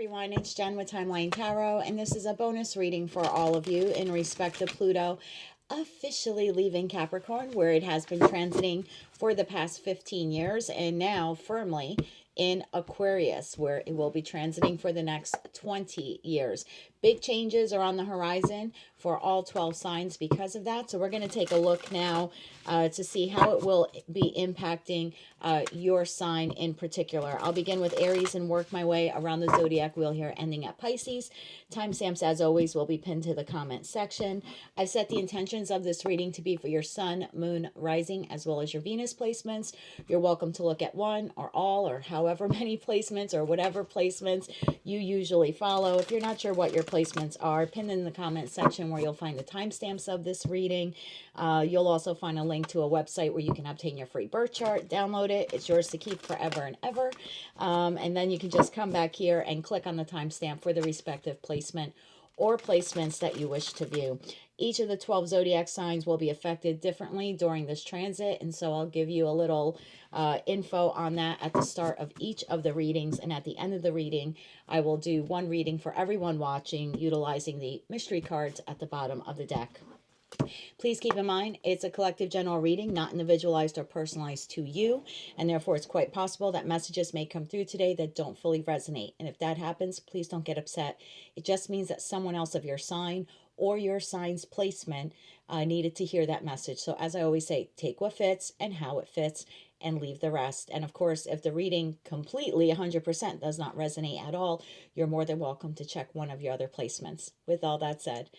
Everyone, it's Jen with Timeline Tarot, and this is a bonus reading for all of you in respect to Pluto officially leaving Capricorn, where it has been transiting for the past 15 years, and now firmly in Aquarius, where it will be transiting for the next 20 years. Big changes are on the horizon for all 12 signs because of that. So we're going to take a look now to see how it will be impacting your sign in particular. I'll begin with Aries and work my way around the zodiac wheel here, ending at Pisces. Timestamps, as always, will be pinned to the comment section. I've set the intentions of this reading to be for your sun, moon, rising, as well as your Venus placements. You're welcome to look at one or all or however many placements or whatever placements you usually follow. If you're not sure what your placements are, pin in the comment section where you'll find the timestamps of this reading. You'll also find a link to a website where you can obtain your free birth chart. Download it. It's yours to keep forever and ever. And then you can just come back here and click on the timestamp for the respective placement or placements that you wish to view. Each of the 12 zodiac signs will be affected differently during this transit, and so I'll give you a little info on that at the start of each of the readings, and at the end of the reading I will do one reading for everyone watching utilizing the mystery cards at the bottom of the deck. Please keep in mind, it's a collective general reading, not individualized or personalized to you, and therefore it's quite possible that messages may come through today that don't fully resonate. And if that happens, please don't get upset. It just means that someone else of your sign or your sign's placement needed to hear that message. So as I always say, take what fits and how it fits and leave the rest. And of course, if the reading completely 100% does not resonate at all, you're more than welcome to check one of your other placements. With all that said,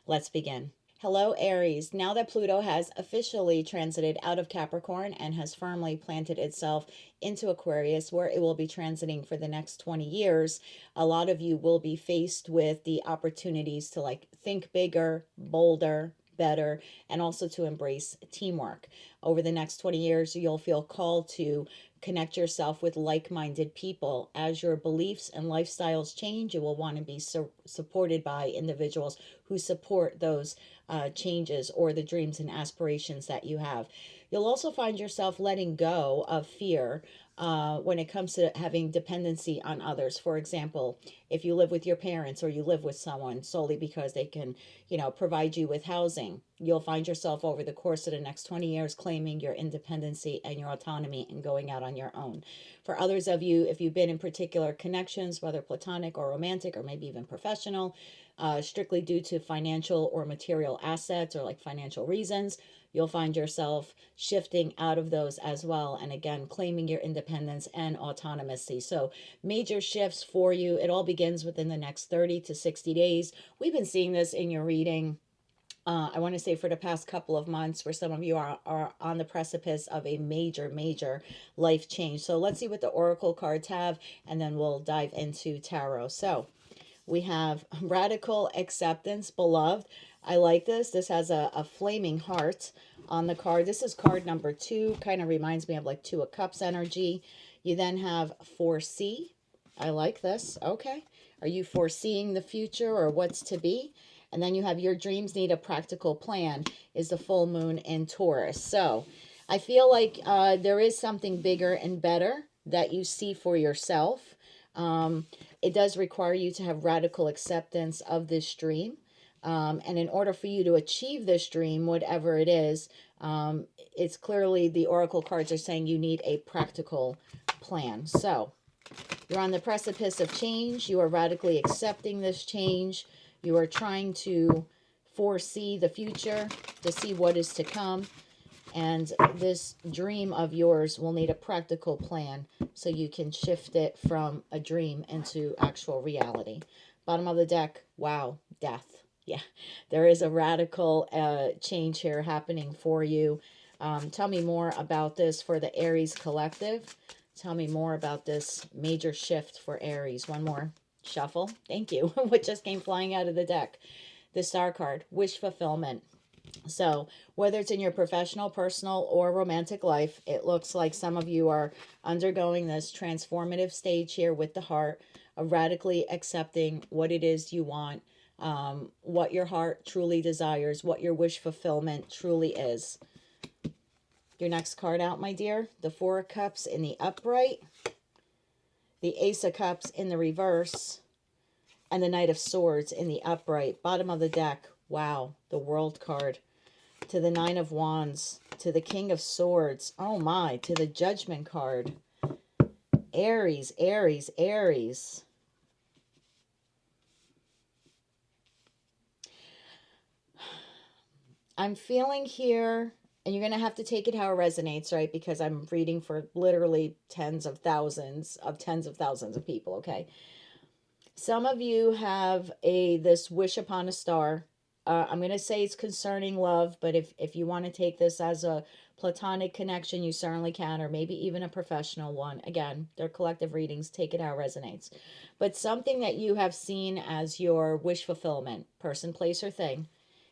let's begin. Hello, Aries. Now that Pluto has officially transited out of Capricorn and has firmly planted itself into Aquarius, where it will be transiting for the next 20 years, a lot of you will be faced with the opportunities to think bigger, bolder, better, and also to embrace teamwork. Over the next 20 years, you'll feel called to connect yourself with like-minded people. As your beliefs and lifestyles change, you will want to be supported by individuals who support those changes or the dreams and aspirations that you have. You'll also find yourself letting go of fear when it comes to having dependency on others. For example, if you live with your parents or you live with someone solely because they can, provide you with housing, you'll find yourself over the course of the next 20 years claiming your independency and your autonomy and going out on your own. For others of you, if you've been in particular connections, whether platonic or romantic or maybe even professional, strictly due to financial or material assets or financial reasons, you'll find yourself shifting out of those as well. And again, claiming your independence and autonomy. So major shifts for you. It all begins within the next 30 to 60 days. We've been seeing this in your reading. I want to say for the past couple of months, where some of you are on the precipice of a major life change. So let's see what the oracle cards have, and then we'll dive into tarot. So we have radical acceptance, beloved. I like this. This has a flaming heart on the card. This is card number 2. Kind of reminds me of Two of Cups energy. You then have foresee. I like this. Okay. Are you foreseeing the future or what's to be? And then you have your dreams need a practical plan, is the full moon in Taurus. So I feel like there is something bigger and better that you see for yourself. It does require you to have radical acceptance of this dream. And in order for you to achieve this dream, whatever it is, it's clearly the oracle cards are saying you need a practical plan. So you're on the precipice of change. You are radically accepting this change. You are trying to foresee the future, to see what is to come. And this dream of yours will need a practical plan so you can shift it from a dream into actual reality. Bottom of the deck, wow, death. Yeah, there is a radical change here happening for you. Tell me more about this for the Aries collective. Tell me more about this major shift for Aries. One more shuffle. Thank you. What just came flying out of the deck? The star card, wish fulfillment. So whether it's in your professional, personal, or romantic life, it looks like some of you are undergoing this transformative stage here with the heart of radically accepting what it is you want, what your heart truly desires, what your wish fulfillment truly is. Your next card out, my dear, the Four of Cups in the upright, the Ace of Cups in the reverse, and the Knight of Swords in the upright. Bottom of the deck, wow, the World card. To the Nine of Wands, to the King of Swords. Oh my, to the Judgment card. Aries, Aries, Aries. I'm feeling here, and you're going to have to take it how it resonates, right? Because I'm reading for literally tens of thousands of people, okay? Some of you have this wish upon a star. I'm going to say it's concerning love, but if you want to take this as a platonic connection, you certainly can, or maybe even a professional one. Again, they're collective readings. Take it how it resonates. But something that you have seen as your wish fulfillment, person, place, or thing,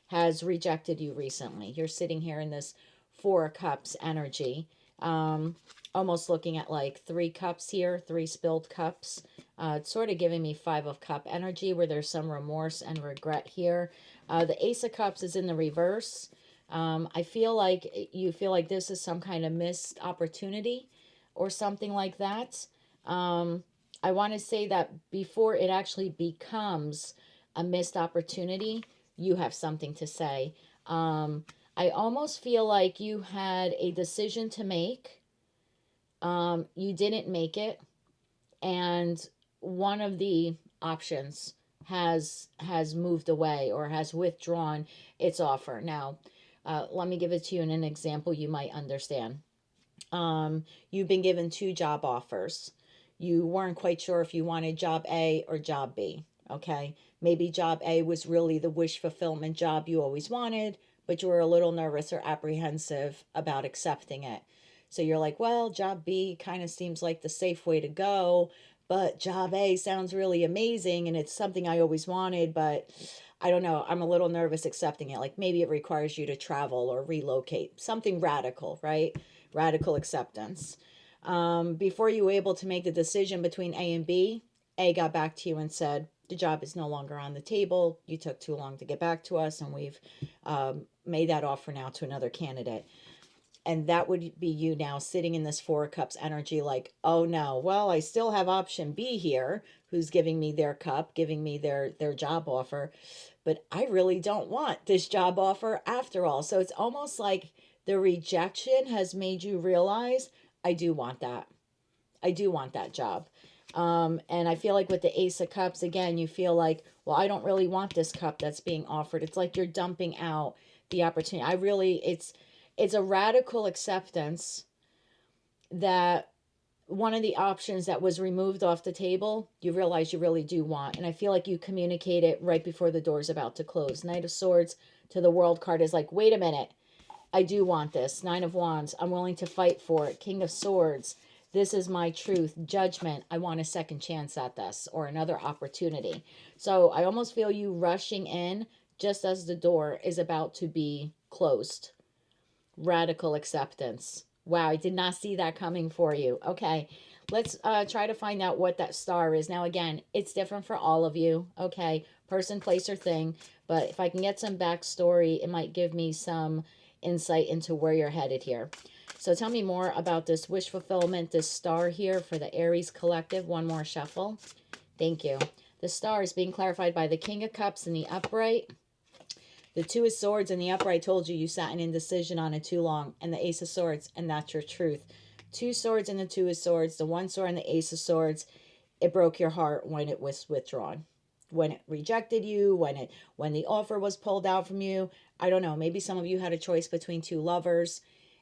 has rejected you recently. You're sitting here in this Four of Cups energy, almost looking at like 3 cups here, 3 spilled cups. It's sort of giving me 5 of Cup energy where there's some remorse and regret here. The Ace of Cups is in the reverse. I feel like you feel like this is some kind of missed opportunity or something like that. I want to say that before it actually becomes a missed opportunity, you have something to say. I almost feel like you had a decision to make. You didn't make it, and one of the options has moved away or has withdrawn its offer. Now, let me give it to you in an example you might understand. You've been given 2 job offers. You weren't quite sure if you wanted job A or job B. Okay, maybe job A was really the wish fulfillment job you always wanted, but you were a little nervous or apprehensive about accepting it. So you're like, well, job B kind of seems like the safe way to go, but job A sounds really amazing and it's something I always wanted, but I don't know, I'm a little nervous accepting it. Like maybe it requires you to travel or relocate, something radical, right? Radical acceptance. Before you were able to make the decision between A and B, A got back to you and said, the job is no longer on the table. You took too long to get back to us, and we've made that offer now to another candidate. And that would be you now sitting in this 4 of Cups energy like, oh no, well, I still have option B here, who's giving me their cup, giving me their job offer, but I really don't want this job offer after all. So it's almost like the rejection has made you realize, I do want that. I do want that job. And I feel like with the Ace of Cups, again, you feel like, well, I don't really want this cup that's being offered. It's like you're dumping out the opportunity. It's a radical acceptance that one of the options that was removed off the table, you realize you really do want. And I feel like you communicate it right before the door's about to close. Knight of Swords to the World card is like, wait a minute. I do want this. 9 of Wands. I'm willing to fight for it. King of Swords. This is my truth. Judgment. I want a second chance at this or another opportunity. So I almost feel you rushing in just as the door is about to be closed. Radical acceptance. Wow, I did not see that coming for you. Okay, let's try to find out what that star is. Now, again, it's different for all of you. Okay, person, place, or thing. But if I can get some backstory, it might give me some insight into where you're headed here. So tell me more about this wish fulfillment, this star here for the Aries collective. One more shuffle. Thank you. The star is being clarified by the King of Cups in the upright. The 2 of Swords in the upright told you sat in indecision on it too long. And the Ace of Swords, and that's your truth. 2 swords and the 2 of Swords. The 1 sword and the Ace of Swords. It broke your heart when it was withdrawn. When it rejected you, when the offer was pulled out from you. I don't know. Maybe some of you had a choice between 2 lovers.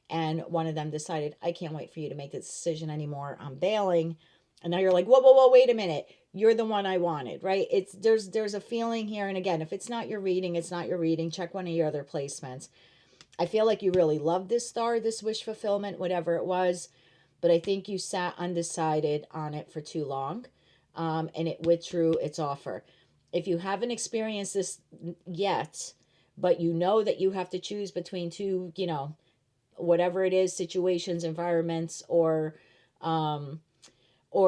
And one of them decided, I can't wait for you to make this decision anymore. I'm bailing. And now you're like, whoa, whoa, whoa, wait a minute. You're the one I wanted, right? There's a feeling here. And again, if it's not your reading, it's not your reading. Check one of your other placements. I feel like you really loved this star, this wish fulfillment, whatever it was. But I think you sat undecided on it for too long. And it withdrew its offer. If you haven't experienced this yet, but you know that you have to choose between 2, whatever it is, situations, environments, or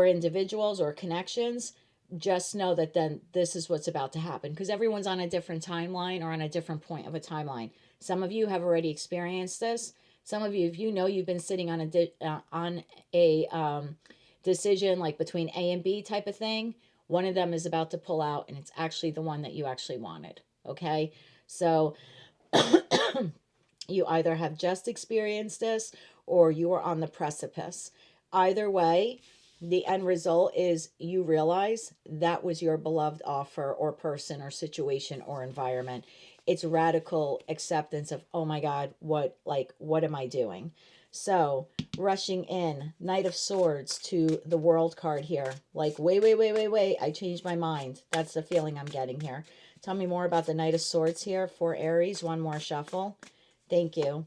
individuals or connections, just know that then this is what's about to happen, because everyone's on a different timeline or on a different point of a timeline. Some of you have already experienced this. Some of you, if you know you've been sitting on a decision like between A and B type of thing, One of them is about to pull out, and it's actually the one that you actually wanted. Okay. So you either have just experienced this or you are on the precipice. Either way, the end result is you realize that was your beloved offer or person or situation or environment. It's radical acceptance of, oh my God, what am I doing? So, rushing in, Knight of Swords to the World card here. Like, wait, I changed my mind. That's the feeling I'm getting here. Tell me more about the Knight of Swords here for Aries. One more shuffle. Thank you.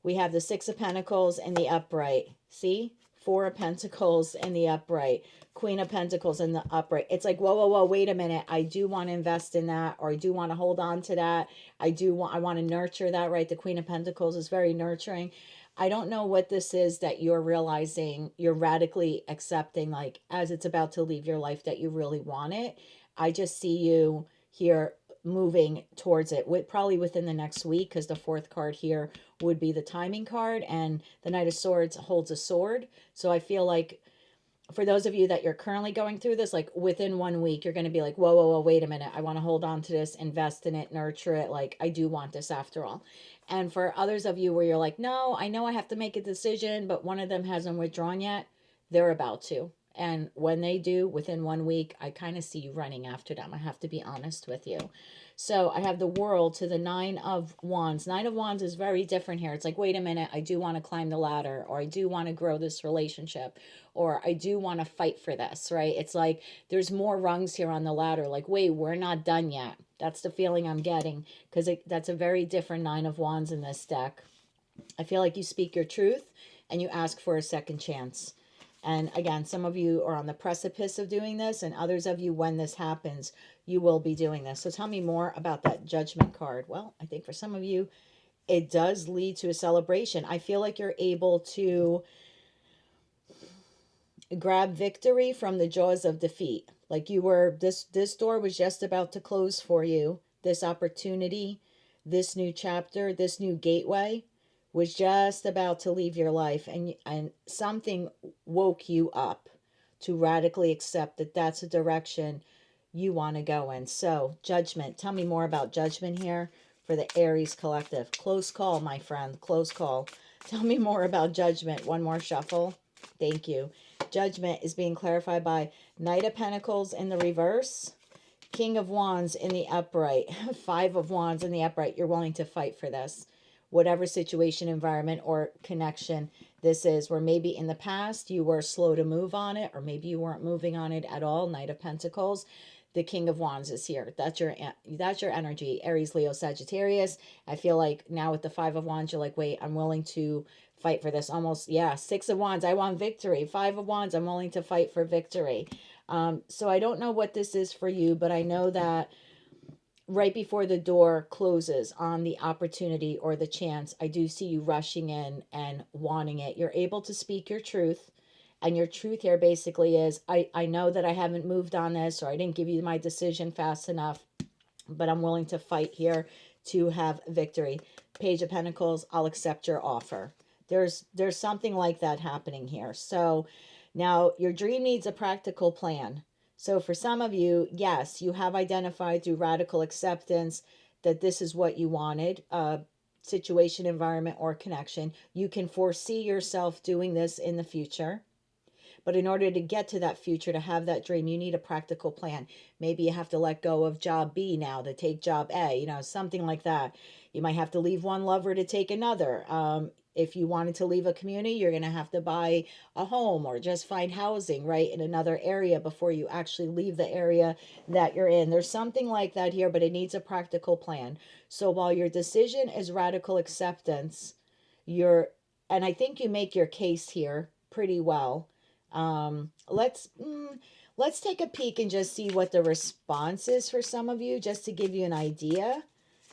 We have the Six of Pentacles and the upright. See? Four of Pentacles and the upright. Queen of Pentacles and the upright. It's like, whoa, wait a minute. I do want to invest in that, or I do want to hold on to that. I want to nurture that, right? The Queen of Pentacles is very nurturing. I don't know what this is that you're realizing, you're radically accepting, like as it's about to leave your life, that you really want it. I just see you here moving towards it, probably within the next week, because the fourth card here would be the timing card, and the Knight of Swords holds a sword. So I feel like for those of you that you're currently going through this, like within 1 week, you're going to be like, whoa, wait a minute. I want to hold on to this, invest in it, nurture it. Like, I do want this after all. And for others of you where you're like, no, I know I have to make a decision, but one of them hasn't withdrawn yet, they're about to. And when they do, within 1 week, I kind of see you running after them. I have to be honest with you. So I have the World to the Nine of Wands. Nine of Wands is very different here. It's like, wait a minute, I do want to climb the ladder, or I do want to grow this relationship, or I do want to fight for this, right? It's like there's more rungs here on the ladder. Like, wait, we're not done yet. That's the feeling I'm getting, because that's a very different Nine of Wands in this deck. I feel like you speak your truth and you ask for a second chance. And again, some of you are on the precipice of doing this, and others of you, when this happens, you will be doing this. So tell me more about that Judgment card. Well, I think for some of you, it does lead to a celebration. I feel like you're able to grab victory from the jaws of defeat. Like you were, this door was just about to close for you. This opportunity, this new chapter, this new gateway was just about to leave your life, and something woke you up to radically accept that that's a direction you want to go in. So, Judgment. Tell me more about Judgment here for the Aries collective. Close call, my friend. Close call. Tell me more about Judgment. One more shuffle. Thank you. Judgment is being clarified by Knight of Pentacles in the reverse, King of Wands in the upright, Five of Wands in the upright. You're willing to fight for this. Whatever situation, environment, or connection this is, where maybe in the past you were slow to move on it, or maybe you weren't moving on it at all. Knight of Pentacles. The King of Wands is here. That's your energy. Aries, Leo, Sagittarius. I feel like now with the Five of Wands, you're like, wait, I'm willing to fight for this. Almost, yeah. Six of Wands, I want victory. Five of Wands, I'm willing to fight for victory. So I don't know what this is for you, but I know that right before the door closes on the opportunity or the chance, I do see you rushing in and wanting it. You're able to speak your truth. And your truth here basically is, I know that I haven't moved on this, or I didn't give you my decision fast enough, but I'm willing to fight here to have victory. Page of Pentacles, I'll accept your offer. There's something like that happening here. So now your dream needs a practical plan. So for some of you, yes, you have identified through radical acceptance that this is what you wanted, situation, environment, or connection. You can foresee yourself doing this in the future. But in order to get to that future, to have that dream, you need a practical plan. Maybe you have to let go of job B now to take job A, something like that. You might have to leave one lover to take another. If you wanted to leave a community, you're going to have to buy a home or just find housing, right, in another area before you actually leave the area that you're in. There's something like that here, but it needs a practical plan. So while your decision is radical acceptance, and I think you make your case here pretty well. Let's take a peek and just see what the response is for some of you, just to give you an idea.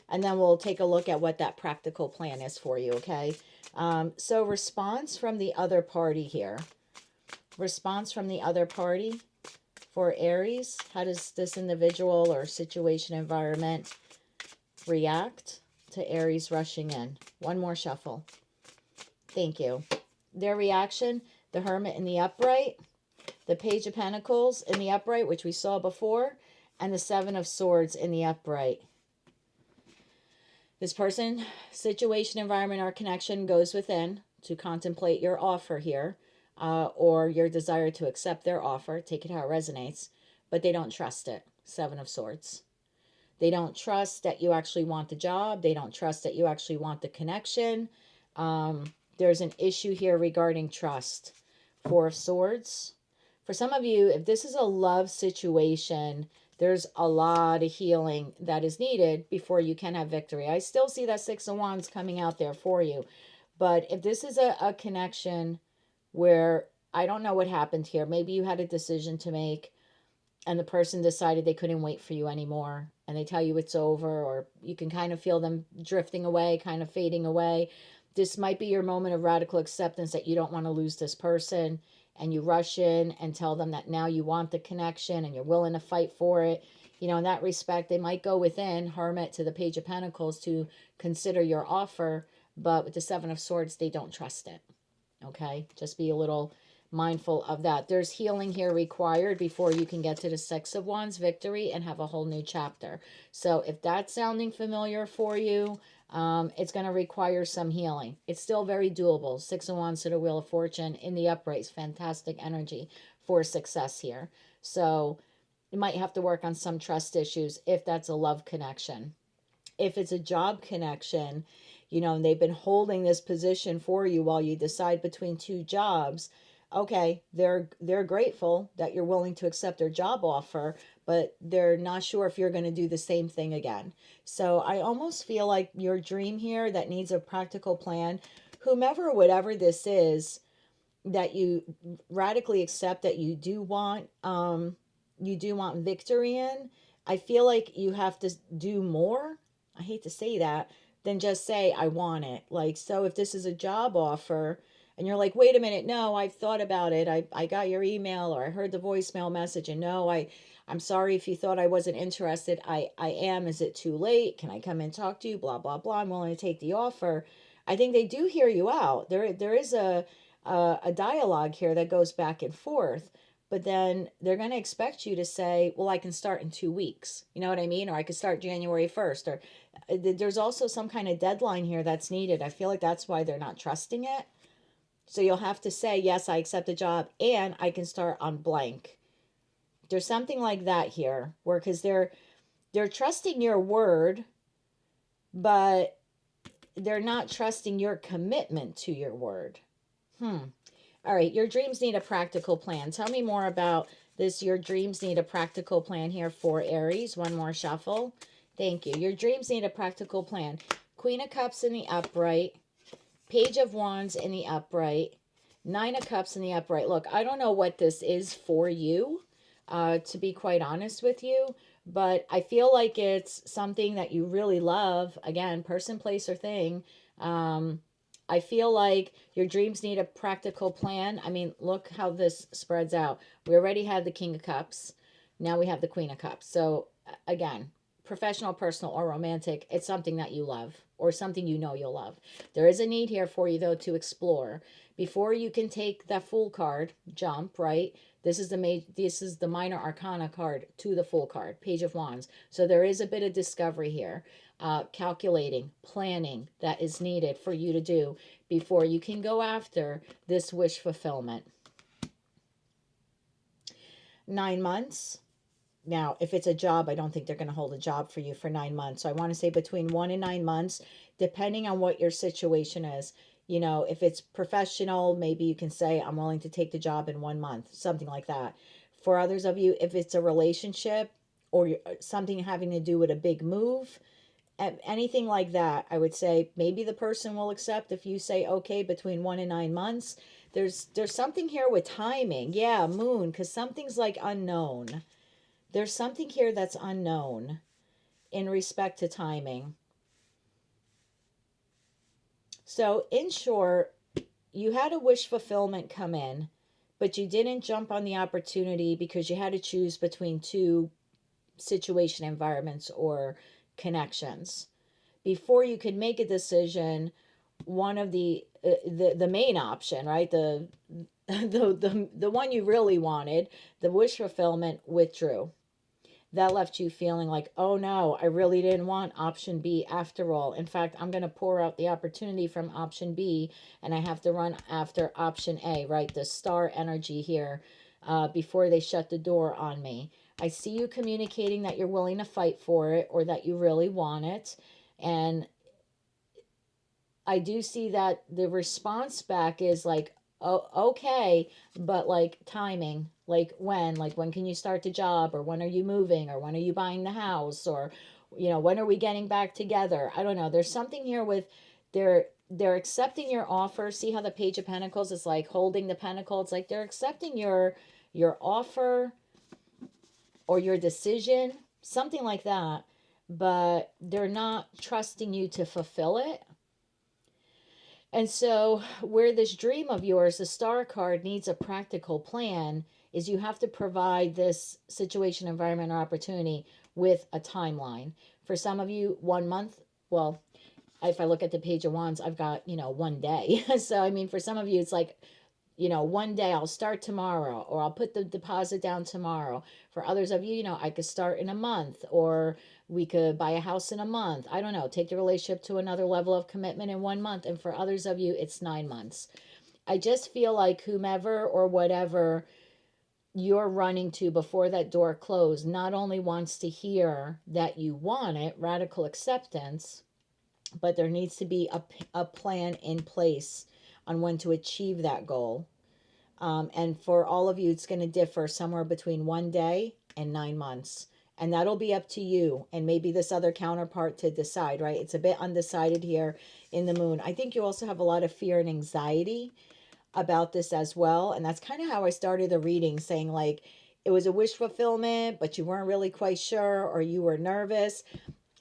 And then we'll take a look at what that practical plan is for you, okay? So response from the other party here. Response from the other party for Aries. How does this individual or situation, environment react to Aries rushing in? One more shuffle. Thank you. Their reaction, the Hermit in the upright, the Page of Pentacles in the upright, which we saw before, and the Seven of Swords in the upright. This person, situation, environment, or connection goes within to contemplate your offer here, or your desire to accept their offer. Take it how it resonates, but they don't trust it. Seven of Swords. They don't trust that you actually want the job. They don't trust that you actually want the connection. There's an issue here regarding trust. Four of Swords. For some of you, if this is a love situation, there's a lot of healing that is needed before you can have victory. I still see that Six of Wands coming out there for you. But if this is a connection where, I don't know what happened here. Maybe you had a decision to make and the person decided they couldn't wait for you anymore, and they tell you it's over, or you can kind of feel them drifting away, kind of fading away. This might be your moment of radical acceptance that you don't want to lose this person, and you rush in and tell them that now you want the connection and you're willing to fight for it. You know, in that respect, they might go within, Hermit to the Page of Pentacles, to consider your offer, but with the Seven of Swords, they don't trust it. Okay? Just be a little mindful of that. There's healing here required before you can get to the Six of Wands, victory, and have a whole new chapter. So if that's sounding familiar for you, it's going to require some healing. It's still very doable. Six of Wands to the Wheel of Fortune in the upright. Fantastic energy for success here. So you might have to work on some trust issues if that's a love connection. If it's a job connection, you know, and they've been holding this position for you while you decide between two jobs. Okay, they're grateful that you're willing to accept their job offer, but they're not sure if you're going to do the same thing again. So I almost feel like your dream here that needs a practical plan, whomever, whatever this is, that you radically accept that you do want victory in. I feel like you have to do more. I hate to say that, than just say, I want it. Like, so if this is a job offer, and you're like, wait a minute, no, I've thought about it. I got your email, or I heard the voicemail message, and no, I'm sorry if you thought I wasn't interested. I am. Is it too late? Can I come and talk to you? Blah, blah, blah. I'm willing to take the offer. I think they do hear you out. There is a dialogue here that goes back and forth, but then they're going to expect you to say, well, I can start in 2 weeks. You know what I mean? Or I could start January 1st. Or there's also some kind of deadline here that's needed. I feel like that's why they're not trusting it. So you'll have to say, yes, I accept the job and I can start on blank. There's something like that here, where, because they're trusting your word, but they're not trusting your commitment to your word. All right, your dreams need a practical plan. Tell me more about this. Your dreams need a practical plan here for Aries. One more shuffle. Thank you. Your dreams need a practical plan. Queen of Cups in the upright. Page of Wands in the upright. Nine of Cups in the upright. Look, I don't know what this is for you, to be quite honest with you, but I feel like it's something that you really love. Again, person, place, or thing. I feel like your dreams need a practical plan. I mean, look how this spreads out. We already had the King of Cups. Now we have the Queen of Cups. So again, professional, personal, or romantic, it's something that you love, or something you know you'll love. There is a need here for you, though, to explore. Before you can take that Fool card, jump, right? This is the Minor Arcana card to the Fool card, Page of Wands. So there is a bit of discovery here, calculating, planning that is needed for you to do before you can go after this wish fulfillment. 9 months. Now, if it's a job, I don't think they're going to hold a job for you for 9 months. So I want to say between 1 and 9 months, depending on what your situation is. You know, if it's professional, maybe you can say, I'm willing to take the job in 1 month, something like that. For others of you, if it's a relationship or something having to do with a big move, anything like that, I would say maybe the person will accept if you say, okay, between 1 and 9 months. There's something here with timing. Yeah, Moon, because something's like unknown. There's something here that's unknown in respect to timing. So in short, you had a wish fulfillment come in, but you didn't jump on the opportunity because you had to choose between two situation environments or connections. Before you could make a decision, one of the main option, right? the one you really wanted, the wish fulfillment, withdrew. That left you feeling like, oh no, I really didn't want option B after all. In fact, I'm going to pour out the opportunity from option B and I have to run after option A, right? The star energy here, before they shut the door on me. I see you communicating that you're willing to fight for it or that you really want it. And I do see that the response back is like, oh, okay, but like timing, like when can you start the job, or when are you moving, or when are you buying the house, or when are we getting back together? I don't know. There's something here with they're accepting your offer. See how the Page of Pentacles is like holding the pentacle? It's like they're accepting your offer or your decision, something like that, but they're not trusting you to fulfill it. And so, where this dream of yours, the star card, needs a practical plan, is you have to provide this situation, environment, or opportunity with a timeline. For some of you, 1 month. Well, if I look at the Page of Wands, I've got, one day. So, I mean, for some of you, it's like, one day I'll start tomorrow, or I'll put the deposit down tomorrow. For others of you, I could start in a month, or we could buy a house in a month. I don't know, take the relationship to another level of commitment in 1 month. And for others of you, it's 9 months. I just feel like whomever or whatever you're running to before that door closed not only wants to hear that you want it, radical acceptance, but there needs to be a plan in place on when to achieve that goal. And for all of you, it's going to differ somewhere between 1 day and 9 months. And that'll be up to you and maybe this other counterpart to decide, right? It's a bit undecided here in the moon. I think you also have a lot of fear and anxiety about this as well. And that's kind of how I started the reading, saying like it was a wish fulfillment, but you weren't really quite sure, or you were nervous.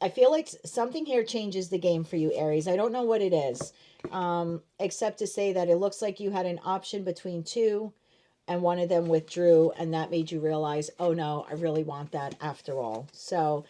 I feel like something here changes the game for you, Aries. I don't know what it is, except to say that it looks like you had an option between two, and one of them withdrew, and that made you realize, oh no, I really want that after all. So,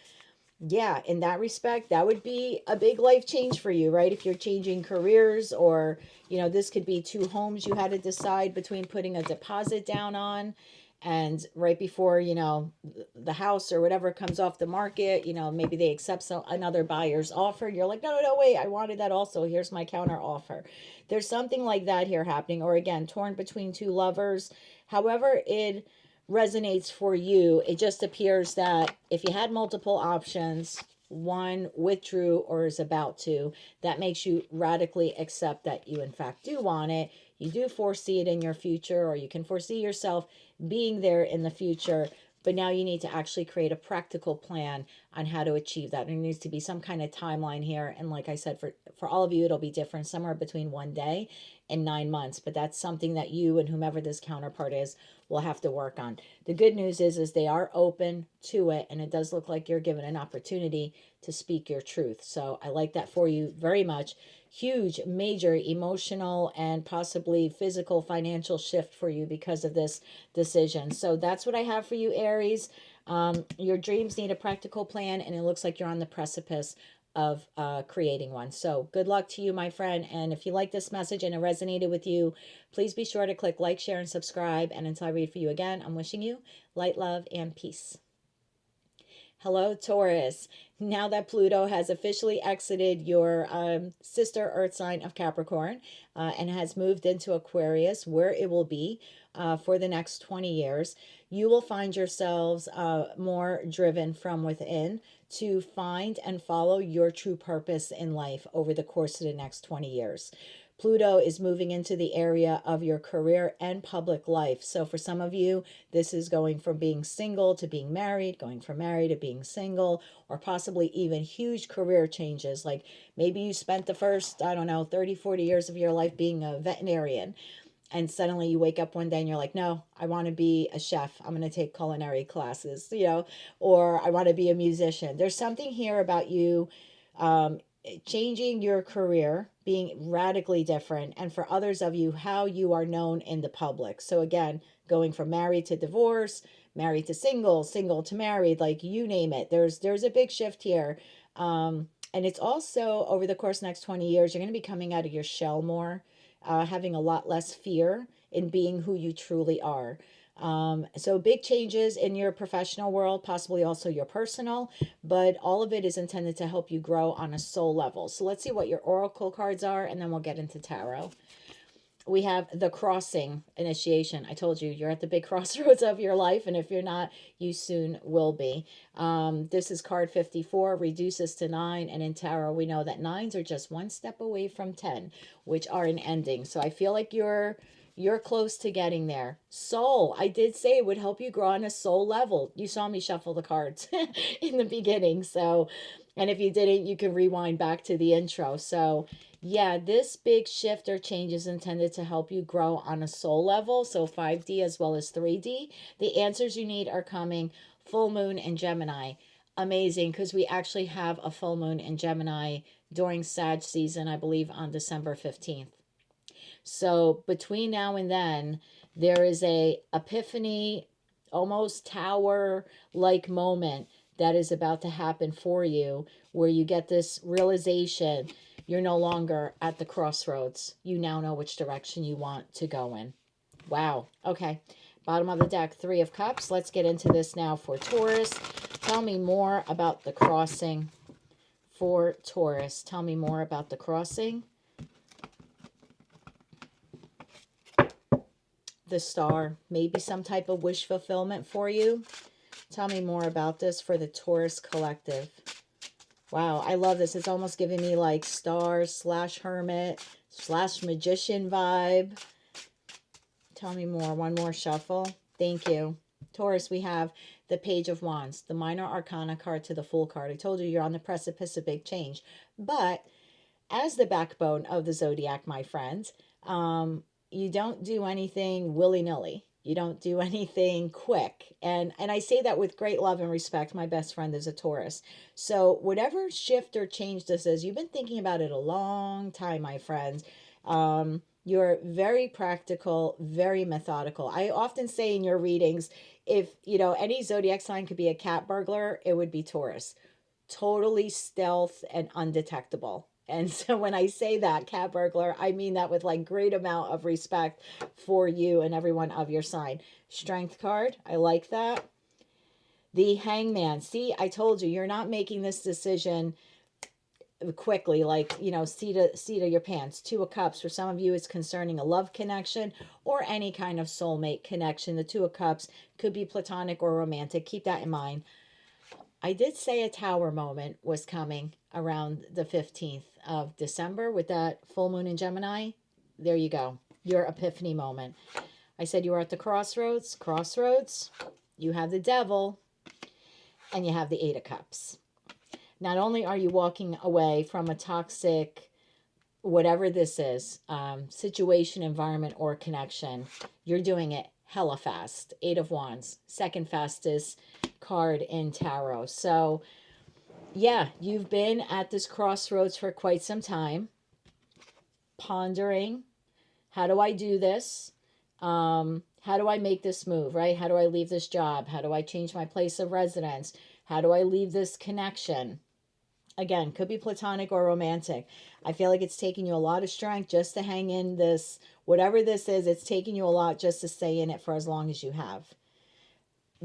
yeah, in that respect, that would be a big life change for you, right? If you're changing careers, or, this could be two homes you had to decide between putting a deposit down on, and right before the house or whatever comes off the market, maybe they accept another buyer's offer. You're like, no, no, no, wait, I wanted that also, here's my counter offer. There's something like that here happening. Or again, torn between two lovers. However it resonates for you, it just appears that if you had multiple options, one withdrew or is about to, that makes you radically accept that you in fact do want it. You do foresee it in your future, or you can foresee yourself being there in the future, but now you need to actually create a practical plan on how to achieve that. And there needs to be some kind of timeline here. And like I said, for all of you, it'll be different, somewhere between 1 day and 9 months. But that's something that you and whomever this counterpart is will have to work on. The good news is they are open to it, and it does look like you're given an opportunity to speak your truth. So I like that for you very much. Huge, major emotional and possibly physical, financial shift for you because of this decision. So that's what I have for you, Aries. Your dreams need a practical plan, and it looks like you're on the precipice of creating one. So good luck to you, my friend. And if you like this message and it resonated with you, please be sure to click like, share, and subscribe. And until I read for you again, I'm wishing you light, love, and peace. Hello, Taurus. Now that Pluto has officially exited your sister Earth sign of Capricorn, and has moved into Aquarius, where it will be for the next 20 years, you will find yourselves more driven from within to find and follow your true purpose in life over the course of the next 20 years. Pluto is moving into the area of your career and public life. So for some of you, this is going from being single to being married, going from married to being single, or possibly even huge career changes. Like maybe you spent the first, 30, 40 years of your life being a veterinarian, and suddenly you wake up one day and you're like, no, I want to be a chef. I'm going to take culinary classes, or I want to be a musician. There's something here about you changing your career, being radically different, and for others of you, how you are known in the public. So again, going from married to divorce, married to single, single to married, like you name it. There's a big shift here. And it's also over the course of the next 20 years, you're going to be coming out of your shell more, having a lot less fear in being who you truly are. So big changes in your professional world, possibly also your personal, but all of it is intended to help you grow on a soul level. So let's see what your oracle cards are, and then we'll get into tarot. We have the crossing initiation. I told you, you're at the big crossroads of your life, and if you're not, you soon will be. This is card 54, reduces to 9, and in tarot, we know that 9s are just one step away from 10, which are an ending. So I feel like you're close to getting there. Soul, I did say it would help you grow on a soul level. You saw me shuffle the cards in the beginning. So, and if you didn't, you can rewind back to the intro. So yeah, this big shift or change is intended to help you grow on a soul level. So 5D as well as 3D. The answers you need are coming. Full moon in Gemini. Amazing, because we actually have a full moon in Gemini during Sag season, I believe on December 15th. So between now and then, there is a epiphany, almost tower-like moment that is about to happen for you, where you get this realization you're no longer at the crossroads. You now know which direction you want to go in. Wow. Okay. Bottom of the deck, 3 of Cups. Let's get into this now for Taurus. Tell me more about the crossing for Taurus. Tell me more about the crossing. The Star, maybe some type of wish fulfillment for you. Tell me more about this for the Taurus collective. Wow, I love this. It's almost giving me like Star / Hermit / Magician vibe. Tell me more. One more shuffle. Thank you. Taurus, we have the Page of Wands, the Minor Arcana card to the Fool card. I told you you're on the precipice of big change. But as the backbone of the zodiac, my friends, you don't do anything willy-nilly. You don't do anything quick. And I say that with great love and respect. My best friend is a Taurus. So whatever shift or change this is, you've been thinking about it a long time, my friends. You're very practical, very methodical. I often say in your readings, if, you know, any zodiac sign could be a cat burglar, it would be Taurus. Totally stealth and undetectable. And so when I say that, cat burglar, I mean that with like great amount of respect for you and everyone of your sign. Strength card, I like that. The Hangman. See, I told you, you're not making this decision quickly, like, you know, seat of your pants. 2 of Cups. For some of you, it's concerning a love connection or any kind of soulmate connection. The 2 of Cups could be platonic or romantic. Keep that in mind. I did say a tower moment was coming around the 15th of December with that full moon in Gemini. There you go. Your epiphany moment. I said you were at the crossroads. Crossroads. You have the Devil and you have the 8 of Cups. Not only are you walking away from a toxic, whatever this is, situation, environment, or connection, you're doing it hella fast. 8 of Wands, second fastest card in tarot. So yeah, you've been at this crossroads for quite some time, pondering, how do I do this? How do I make this move, right? How do I leave this job? How do I change my place of residence? How do I leave this connection? Again, could be platonic or romantic. I feel like it's taking you a lot of strength just to hang in this, whatever this is, it's taking you a lot just to stay in it for as long as you have.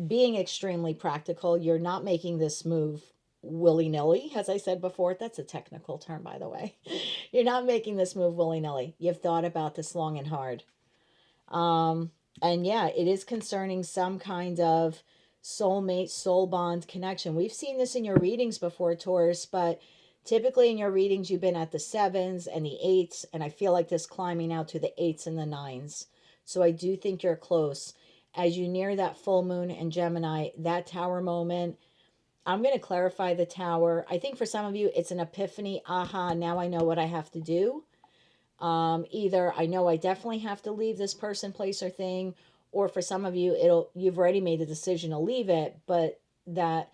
Being extremely practical, you're not making this move willy-nilly, as I said before. That's a technical term, by the way. You're not making this move willy-nilly. You've thought about this long and hard. And yeah, it is concerning some kind of soulmate, soul bond connection. We've seen this in your readings before, Taurus, but typically in your readings, you've been at the 7s and the 8s, and I feel like this climbing out to the 8s and the 9s. So I do think you're close. As you near that full moon in Gemini, that tower moment, I'm going to clarify the tower. I think for some of you, it's an epiphany. Aha, now I know what I have to do. Either I know I definitely have to leave this person, place, or thing, or for some of you, you've already made the decision to leave it, but that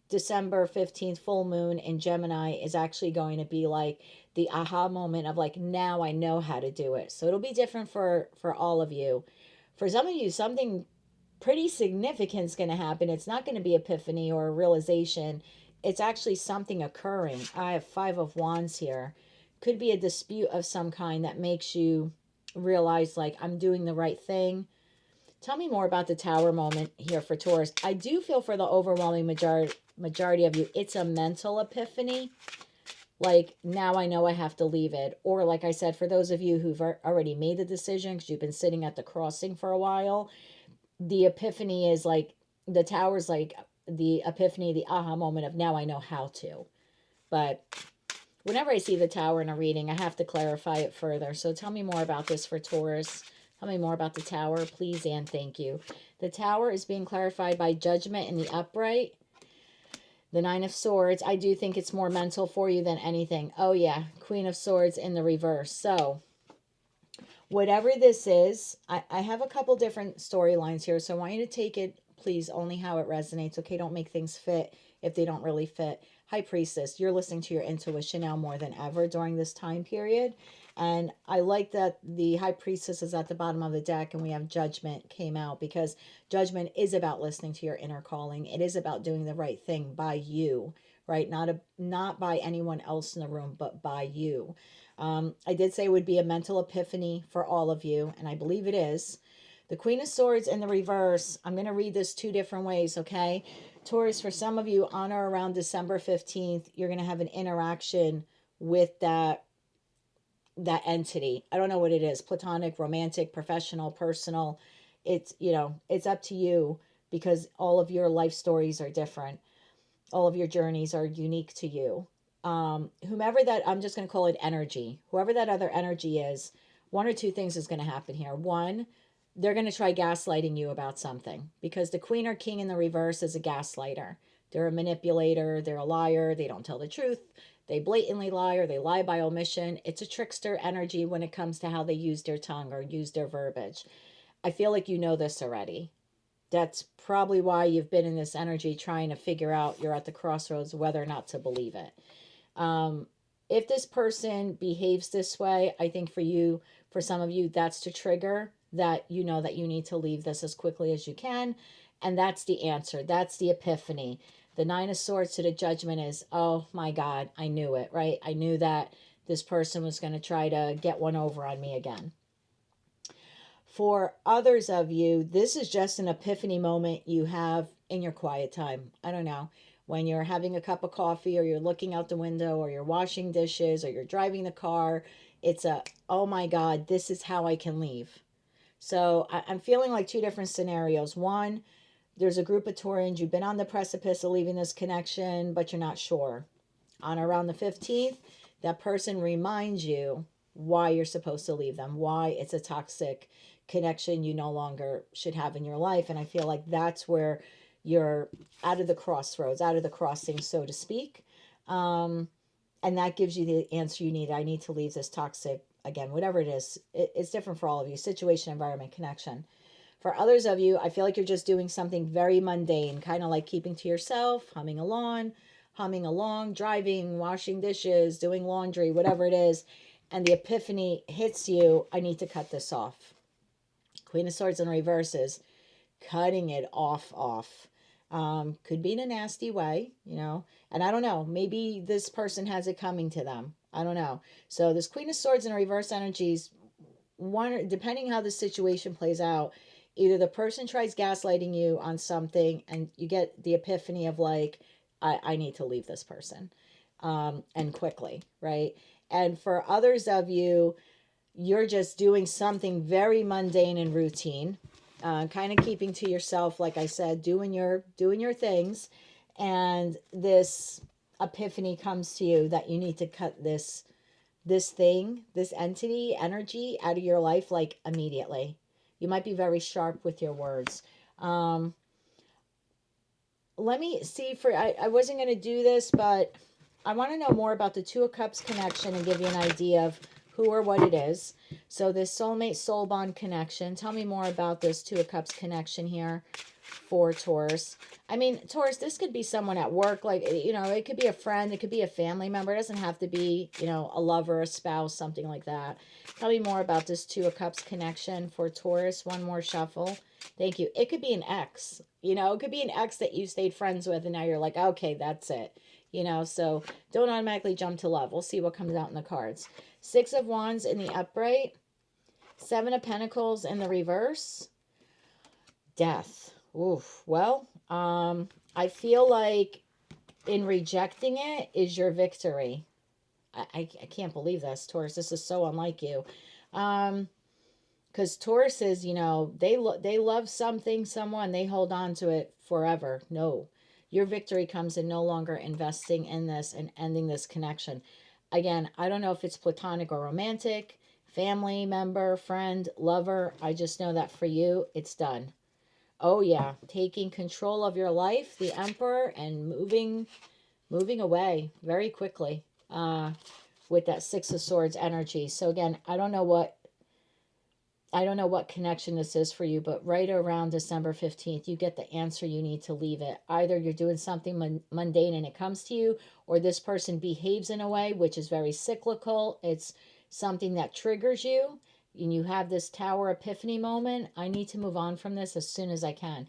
December 15th full moon in Gemini is actually going to be like the aha moment of like, now I know how to do it. So it'll be different for all of you. For some of you, something pretty significant is going to happen. It's not going to be epiphany or a realization. It's actually something occurring. I have 5 of Wands here. Could be a dispute of some kind that makes you realize like I'm doing the right thing. Tell me more about the Tower moment here for Taurus. I do feel for the overwhelming majority of you, it's a mental epiphany. Like, now I know I have to leave it. Or like I said, for those of you who've already made the decision because you've been sitting at the crossing for a while, the epiphany is like, the Tower's like the epiphany, the aha moment of now I know how to. But whenever I see the Tower in a reading, I have to clarify it further. So tell me more about this for Taurus. Tell me more about the Tower, please, and thank you. The Tower is being clarified by Judgment in the upright. The Nine of Swords, I do think it's more mental for you than anything. Oh yeah, Queen of Swords in the reverse. So whatever this is, I have a couple different storylines here. So I want you to take it, please, only how it resonates. Okay, don't make things fit if they don't really fit. High Priestess, you're listening to your intuition now more than ever during this time period. And I like that the High Priestess is at the bottom of the deck and we have Judgment came out, because Judgment is about listening to your inner calling. It is about doing the right thing by you, right? Not by anyone else in the room, but by you. I did say it would be a mental epiphany for all of you, and I believe it is. The Queen of Swords in the reverse, I'm going to read this two different ways, okay? Taurus, for some of you, on or around December 15th, you're going to have an interaction with that entity. I don't know what it is, platonic, romantic, professional, personal. It's, it's up to you, because all of your life stories are different. All of your journeys are unique to you. Whomever that, I'm just going to call it energy, whoever that other energy is, one or two things is going to happen here. One, they're going to try gaslighting you about something, because the Queen or King in the reverse is a gaslighter. They're a manipulator. They're a liar. They don't tell the truth. They blatantly lie, or they lie by omission. It's a trickster energy when it comes to how they use their tongue or use their verbiage. I feel like you know this already. That's probably why you've been in this energy trying to figure out, you're at the crossroads whether or not to believe it. If this person behaves this way, I think for some of you, that's to trigger that you know that you need to leave this as quickly as you can. And that's the answer. That's the epiphany. The Nine of Swords to the Judgment is, oh my God, I knew it, right? I knew that this person was going to try to get one over on me again. For others of you, this is just an epiphany moment you have in your quiet time. I don't know, when you're having a cup of coffee, or you're looking out the window, or you're washing dishes, or you're driving the car. It's a, oh my God, this is how I can leave. So I'm feeling like two different scenarios. One, there's a group of Taurians, you've been on the precipice of leaving this connection, but you're not sure. On around the 15th, that person reminds you why you're supposed to leave them, why it's a toxic connection you no longer should have in your life. And I feel like that's where you're out of the crossroads, out of the crossing, so to speak. And that gives you the answer you need. I need to leave this toxic, again, whatever it is. It's different for all of you. Situation, environment, connection. For others of you, I feel like you're just doing something very mundane, kind of like keeping to yourself, humming along, driving, washing dishes, doing laundry, whatever it is. And the epiphany hits you, I need to cut this off. Queen of Swords in reverse is cutting it off. Could be in a nasty way, and I don't know, maybe this person has it coming to them. I don't know. So this Queen of Swords in reverse energies, one, depending how the situation plays out, either the person tries gaslighting you on something and you get the epiphany of like, I need to leave this person, and quickly, right? And for others of you, you're just doing something very mundane and routine, kind of keeping to yourself, like I said, doing your things, and this epiphany comes to you that you need to cut this thing, this entity, energy out of your life, like immediately. You might be very sharp with your words. Let me see, I wasn't going to do this, but I want to know more about the Two of Cups connection and give you an idea of who or what it is. So this soulmate soul bond connection, tell me more about this Two of Cups connection here for Taurus. I mean, Taurus, this could be someone at work, like, it could be a friend, it could be a family member. It doesn't have to be, a lover, a spouse, something like that. Tell me more about this Two of Cups connection for Taurus. One more shuffle. Thank you. It could be an ex, it could be an ex that you stayed friends with and now you're like, okay, that's it. So don't automatically jump to love. We'll see what comes out in the cards. Six of Wands in the upright. Seven of Pentacles in the reverse. Death. Oof. Well, I feel like in rejecting it is your victory. I can't believe this, Taurus. This is so unlike you. Because Taurus is, you know, they love something, someone, they hold on to it forever. No, your victory comes in no longer investing in this and ending this connection. Again, I don't know if it's platonic or romantic, family member, friend, lover. I just know that for you, it's done. Oh yeah, taking control of your life, the Emperor, and moving away very quickly with that Six of Swords energy. So again, I don't know what connection this is for you, but right around December 15th, you get the answer you need to leave it. Either you're doing something mundane and it comes to you, or this person behaves in a way which is very cyclical. It's something that triggers you, and you have this Tower Epiphany moment. I need to move on from this as soon as I can.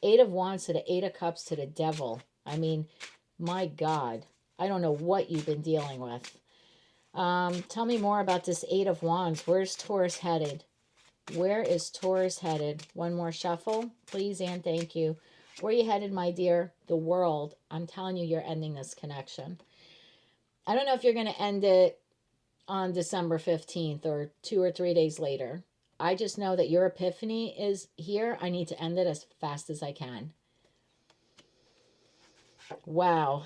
Eight of Wands to the Eight of Cups to the Devil. I mean, my God, I don't know what you've been dealing with. Tell me more about this Eight of Wands. Where's Taurus headed? Where is Taurus headed? One more shuffle, please, and thank you. Where are you headed, my dear? The world. I'm telling you, you're ending this connection. I don't know if you're going to end it on December 15th or 2 or 3 days later. I just know that your epiphany is here. I need to end it as fast as I can. Wow.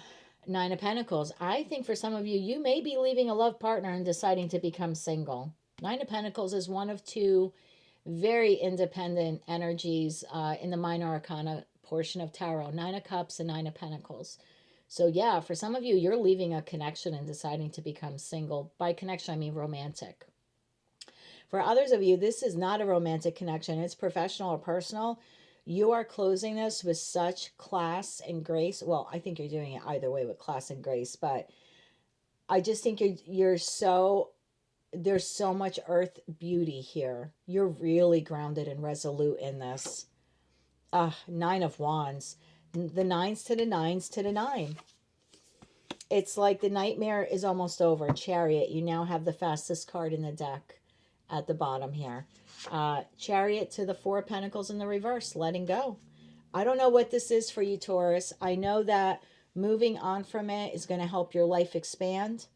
Nine of Pentacles. I think for some of you, you may be leaving a love partner and deciding to become single. Nine of Pentacles is one of two very independent energies in the minor arcana portion of tarot. Nine of Cups and Nine of Pentacles. So yeah, for some of you, you're leaving a connection and deciding to become single. By connection, I mean romantic. For others of you, this is not a romantic connection. It's professional or personal. You are closing this with such class and grace. Well, I think you're doing it either way with class and grace, but I just think you're so, there's so much earth beauty here. You're really grounded and resolute in this. Nine of Wands. The nines to the nines to the nine. It's like the nightmare is almost over. Chariot. You now have the fastest card in the deck at the bottom here. Chariot to the Four of Pentacles in the reverse. Letting go. I don't know what this is for you, Taurus. I know that moving on from it is going to help your life expand.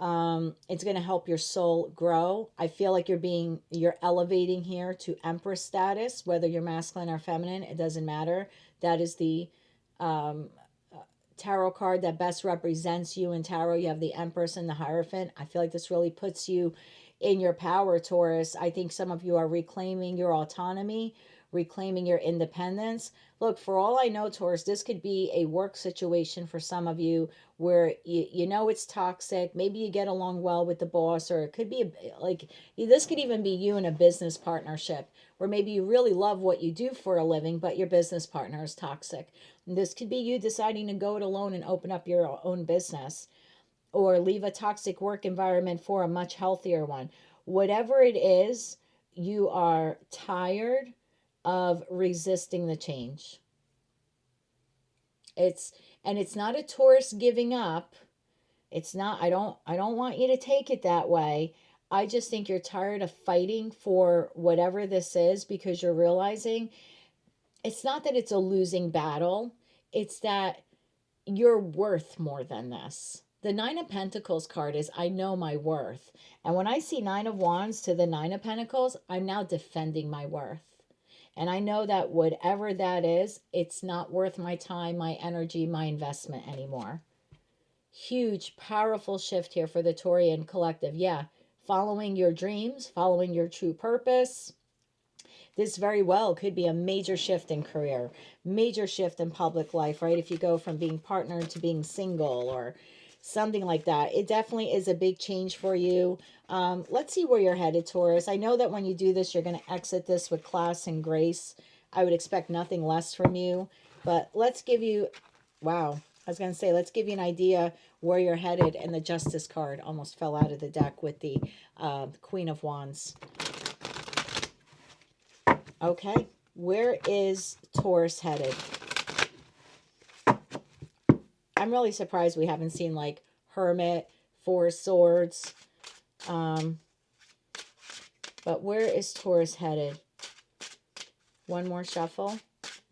It's going to help your soul grow. I feel like you're elevating here to Empress status, whether you're masculine or feminine, it doesn't matter. That is the tarot card that best represents you in tarot. You have the Empress and the Hierophant. I feel like this really puts you in your power, Taurus. I think some of you are reclaiming your autonomy, reclaiming your independence. Look, for all I know, Taurus, this could be a work situation for some of you where you know it's toxic. Maybe you get along well with the boss, or it could be like this could even be you in a business partnership where maybe you really love what you do for a living, but your business partner is toxic. And this could be you deciding to go it alone and open up your own business, or leave a toxic work environment for a much healthier one. Whatever it is, you are tired of resisting the change. It's not a Taurus giving up. It's not, I don't want you to take it that way. I just think you're tired of fighting for whatever this is, because you're realizing it's not that it's a losing battle. It's that you're worth more than this. The Nine of Pentacles card is, I know my worth. And when I see Nine of Wands to the Nine of Pentacles, I'm now defending my worth. And I know that whatever that is, it's not worth my time, my energy, my investment anymore. Huge, powerful shift here for the Taurian collective. Yeah, following your dreams, following your true purpose. This very well could be a major shift in career, major shift in public life, right? If you go from being partnered to being single or something like that. It definitely is a big change for you. Let's see where you're headed, Taurus. I know that when you do this, you're going to exit this with class and grace. I would expect nothing less from you. But let's give you, wow, I was going to say, let's give you an idea where you're headed. And the Justice card almost fell out of the deck with the Queen of Wands. Okay, where is Taurus headed? I'm really surprised we haven't seen like Hermit, Four of Swords. But where is Taurus headed? One more shuffle.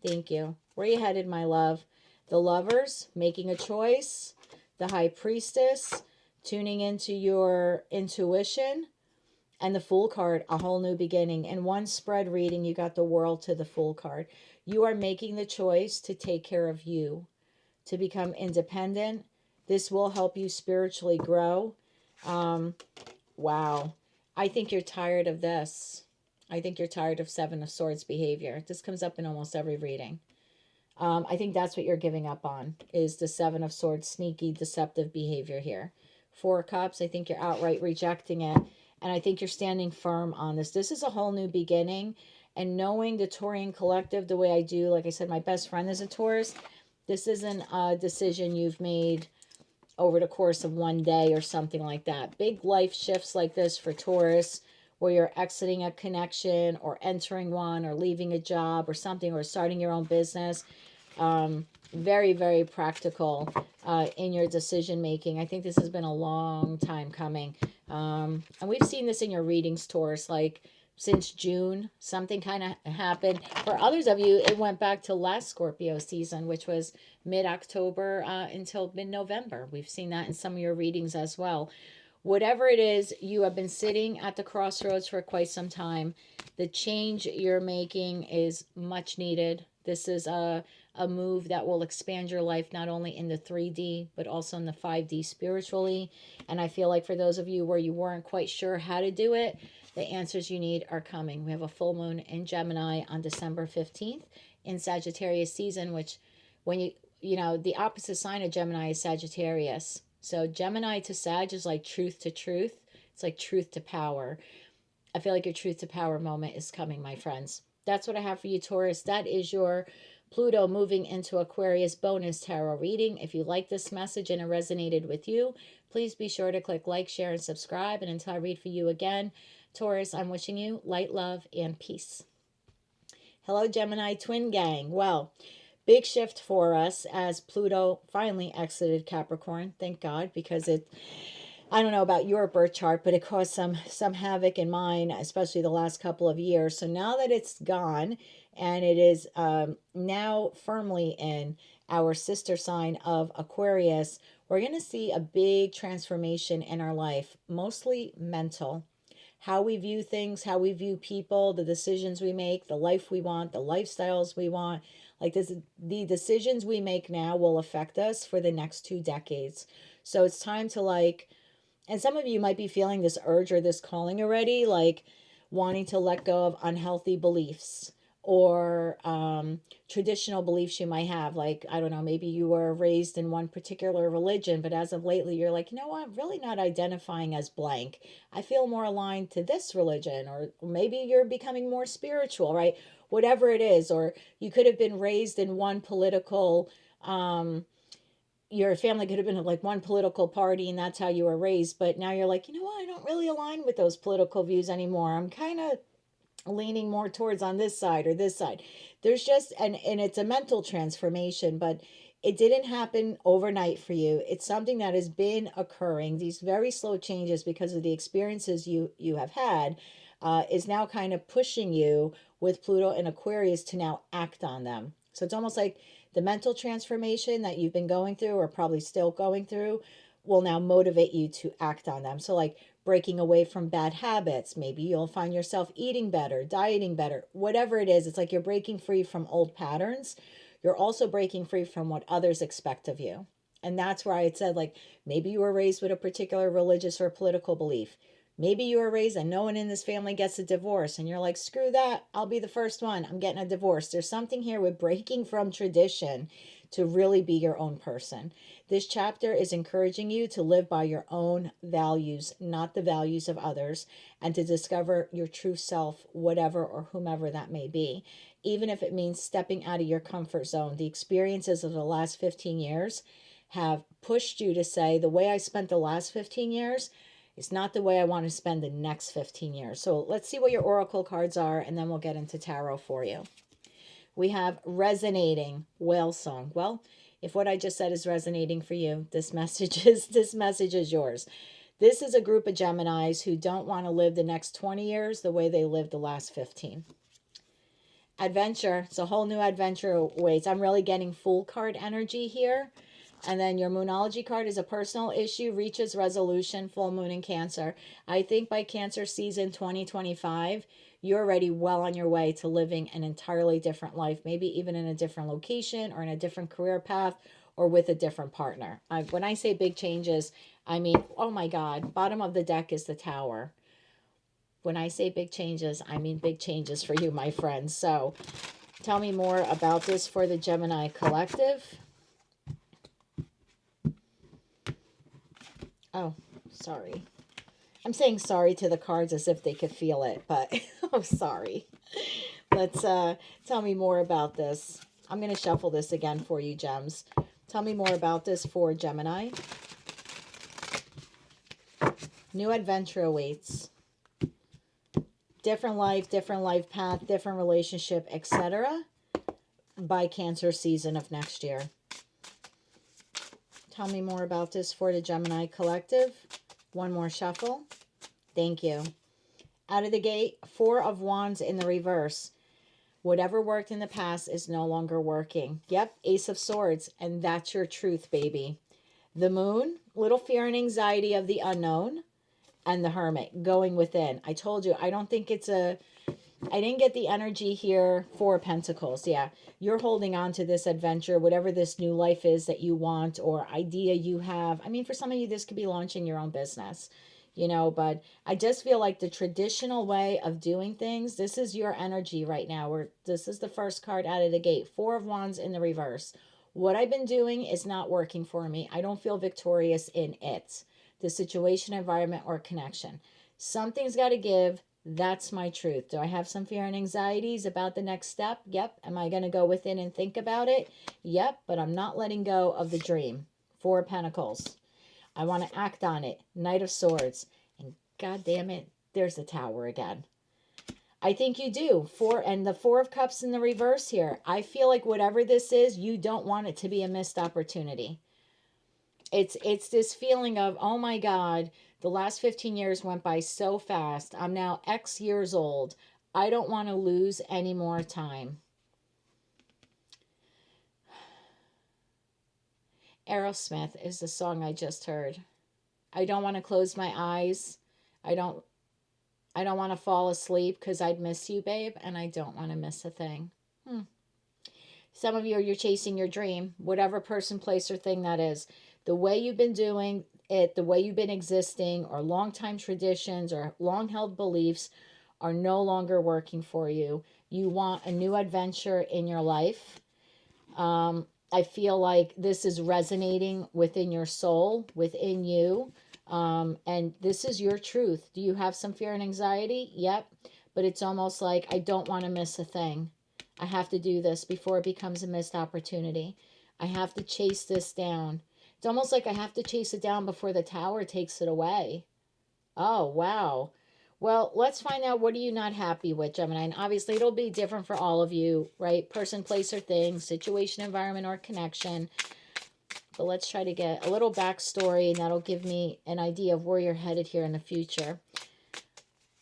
Thank you. Where are you headed, my love? The Lovers, making a choice. The High Priestess, tuning into your intuition. And the Fool card, a whole new beginning. In one spread reading, you got the World to the Fool card. You are making the choice to take care of you, to become independent. This will help you spiritually grow. Wow. I think you're tired of this. I think you're tired of Seven of Swords behavior. This comes up in almost every reading. I think that's what you're giving up on, is the Seven of Swords, sneaky, deceptive behavior here. Four of Cups, I think you're outright rejecting it. And I think you're standing firm on this. This is a whole new beginning. And knowing the Taurian collective the way I do, like I said, my best friend is a Taurus. This isn't a decision you've made over the course of one day or something like that. Big life shifts like this for Taurus, where you're exiting a connection or entering one or leaving a job or something, or starting your own business. Very, very practical in your decision making. I think this has been a long time coming. And we've seen this in your readings, Taurus, like since June, something kind of happened. For others of you, it went back to last Scorpio season, which was mid-October until mid-November. We've seen that in some of your readings as well. Whatever it is, you have been sitting at the crossroads for quite some time. The change you're making is much needed. This is a move that will expand your life, not only in the 3D, but also in the 5D spiritually. And I feel like for those of you where you weren't quite sure how to do it, the answers you need are coming. We have a full moon in Gemini on December 15th in Sagittarius season, which when you know, the opposite sign of Gemini is Sagittarius. So Gemini to Sag is like truth to truth. It's like truth to power. I feel like your truth to power moment is coming, my friends. That's what I have for you, Taurus. That is your Pluto moving into Aquarius bonus tarot reading. If you like this message and it resonated with you, please be sure to click like, share, and subscribe. And until I read for you again, Taurus, I'm wishing you light, love, and peace. Hello, Gemini twin gang. Well, big shift for us as Pluto finally exited Capricorn. Thank God, because I don't know about your birth chart, but it caused some havoc in mine, especially the last couple of years. So now that it's gone and it is now firmly in our sister sign of Aquarius, we're going to see a big transformation in our life, mostly mental. How we view things, how we view people, the decisions we make, the life we want, the lifestyles we want. Like this, the decisions we make now will affect us for the next 2 decades. So it's time to and some of you might be feeling this urge or this calling already, like wanting to let go of unhealthy beliefs or traditional beliefs you might have. Like, I don't know, maybe you were raised in one particular religion, but as of lately, you're like, you know what, I'm really not identifying as blank. I feel more aligned to this religion, or maybe you're becoming more spiritual, right? Whatever it is, or you could have been raised in one political your family could have been like one political party and that's how you were raised, but now you're like, you know what, I don't really align with those political views anymore. I'm kind of leaning more towards on this side or this side. There's just and it's a mental transformation, but it didn't happen overnight for you. It's something that has been occurring, these very slow changes, because of the experiences you have had, is now kind of pushing you with Pluto and Aquarius to now act on them. So it's almost like the mental transformation that you've been going through, or probably still going through, will now motivate you to act on them. So like breaking away from bad habits, maybe you'll find yourself eating better, dieting better, whatever it is. It's like you're breaking free from old patterns. You're also breaking free from what others expect of you. And that's where I had said, like, maybe you were raised with a particular religious or political belief. Maybe you were raised and no one in this family gets a divorce, and you're like, screw that, I'll be the first one, I'm getting a divorce. There's something here with breaking from tradition to really be your own person. This chapter is encouraging you to live by your own values, not the values of others, and to discover your true self, whatever or whomever that may be, even if it means stepping out of your comfort zone. The experiences of the last 15 years have pushed you to say, the way I spent the last 15 years, it's not the way I want to spend the next 15 years. So let's see what your oracle cards are, and then we'll get into tarot for you. We have resonating whale song. Well, if what I just said is resonating for you, this message is yours. This is a group of Geminis who don't want to live the next 20 years the way they lived the last 15. Adventure. It's a whole new adventure awaits. I'm really getting Fool card energy here. And then your Moonology card is a personal issue reaches resolution, full moon in Cancer. I think by Cancer season 2025, you're already well on your way to living an entirely different life, maybe even in a different location or in a different career path or with a different partner. When I say big changes, I mean, oh my God, bottom of the deck is the Tower. When I say big changes, I mean big changes for you, my friends. So tell me more about this for the Gemini collective. Oh, sorry. I'm saying sorry to the cards as if they could feel it, but oh, sorry. Let's tell me more about this. I'm going to shuffle this again for you, Gems. Tell me more about this for Gemini. New adventure awaits. Different life path, different relationship, etc. by Cancer season of next year. Tell me more about this for the Gemini collective. One more shuffle. Thank you. Out of the gate, Four of Wands in the reverse. Whatever worked in the past is no longer working. Yep, Ace of Swords, and that's your truth, baby. The Moon, little fear and anxiety of the unknown, and the Hermit, going within. I told you, I don't think it's a... I didn't get the energy here. Four of Pentacles. Yeah, you're holding on to this adventure, whatever this new life is that you want or idea you have. I mean, for some of you, this could be launching your own business, you know, but I just feel like the traditional way of doing things, this is your energy right now. This is the first card out of the gate. Four of Wands in the reverse. What I've been doing is not working for me. I don't feel victorious in it. The situation, environment, or connection. Something's got to give. That's my truth. Do I have some fear and anxieties about the next step? Yep. Am I going to go within and think about it? Yep. But I'm not letting go of the dream. Four of Pentacles. I want to act on it. Knight of Swords. And God damn it, there's the Tower again. I think you do. And the Four of Cups in the reverse here. I feel like whatever this is, you don't want it to be a missed opportunity. It's this feeling of, oh my God, the last 15 years went by so fast. I'm now X years old. I don't want to lose any more time. Aerosmith is the song I just heard. I don't want to close my eyes. I don't want to fall asleep because I'd miss you, babe, and I don't want to miss a thing. Some of you, you're chasing your dream, whatever person, place, or thing that is. The way you've been doing it, the way you've been existing, or long-time traditions or long-held beliefs are no longer working for you. You want a new adventure in your life. I feel like this is resonating within your soul, within you. And this is your truth. Do you have some fear and anxiety? Yep. But it's almost like, I don't want to miss a thing. I have to do this before it becomes a missed opportunity. I have to chase this down. It's almost like I have to chase it down before the Tower takes it away. Oh, wow. Well, let's find out, what are you not happy with, Gemini? And obviously, it'll be different for all of you, right? Person, place, or thing, situation, environment, or connection. But let's try to get a little backstory, and that'll give me an idea of where you're headed here in the future.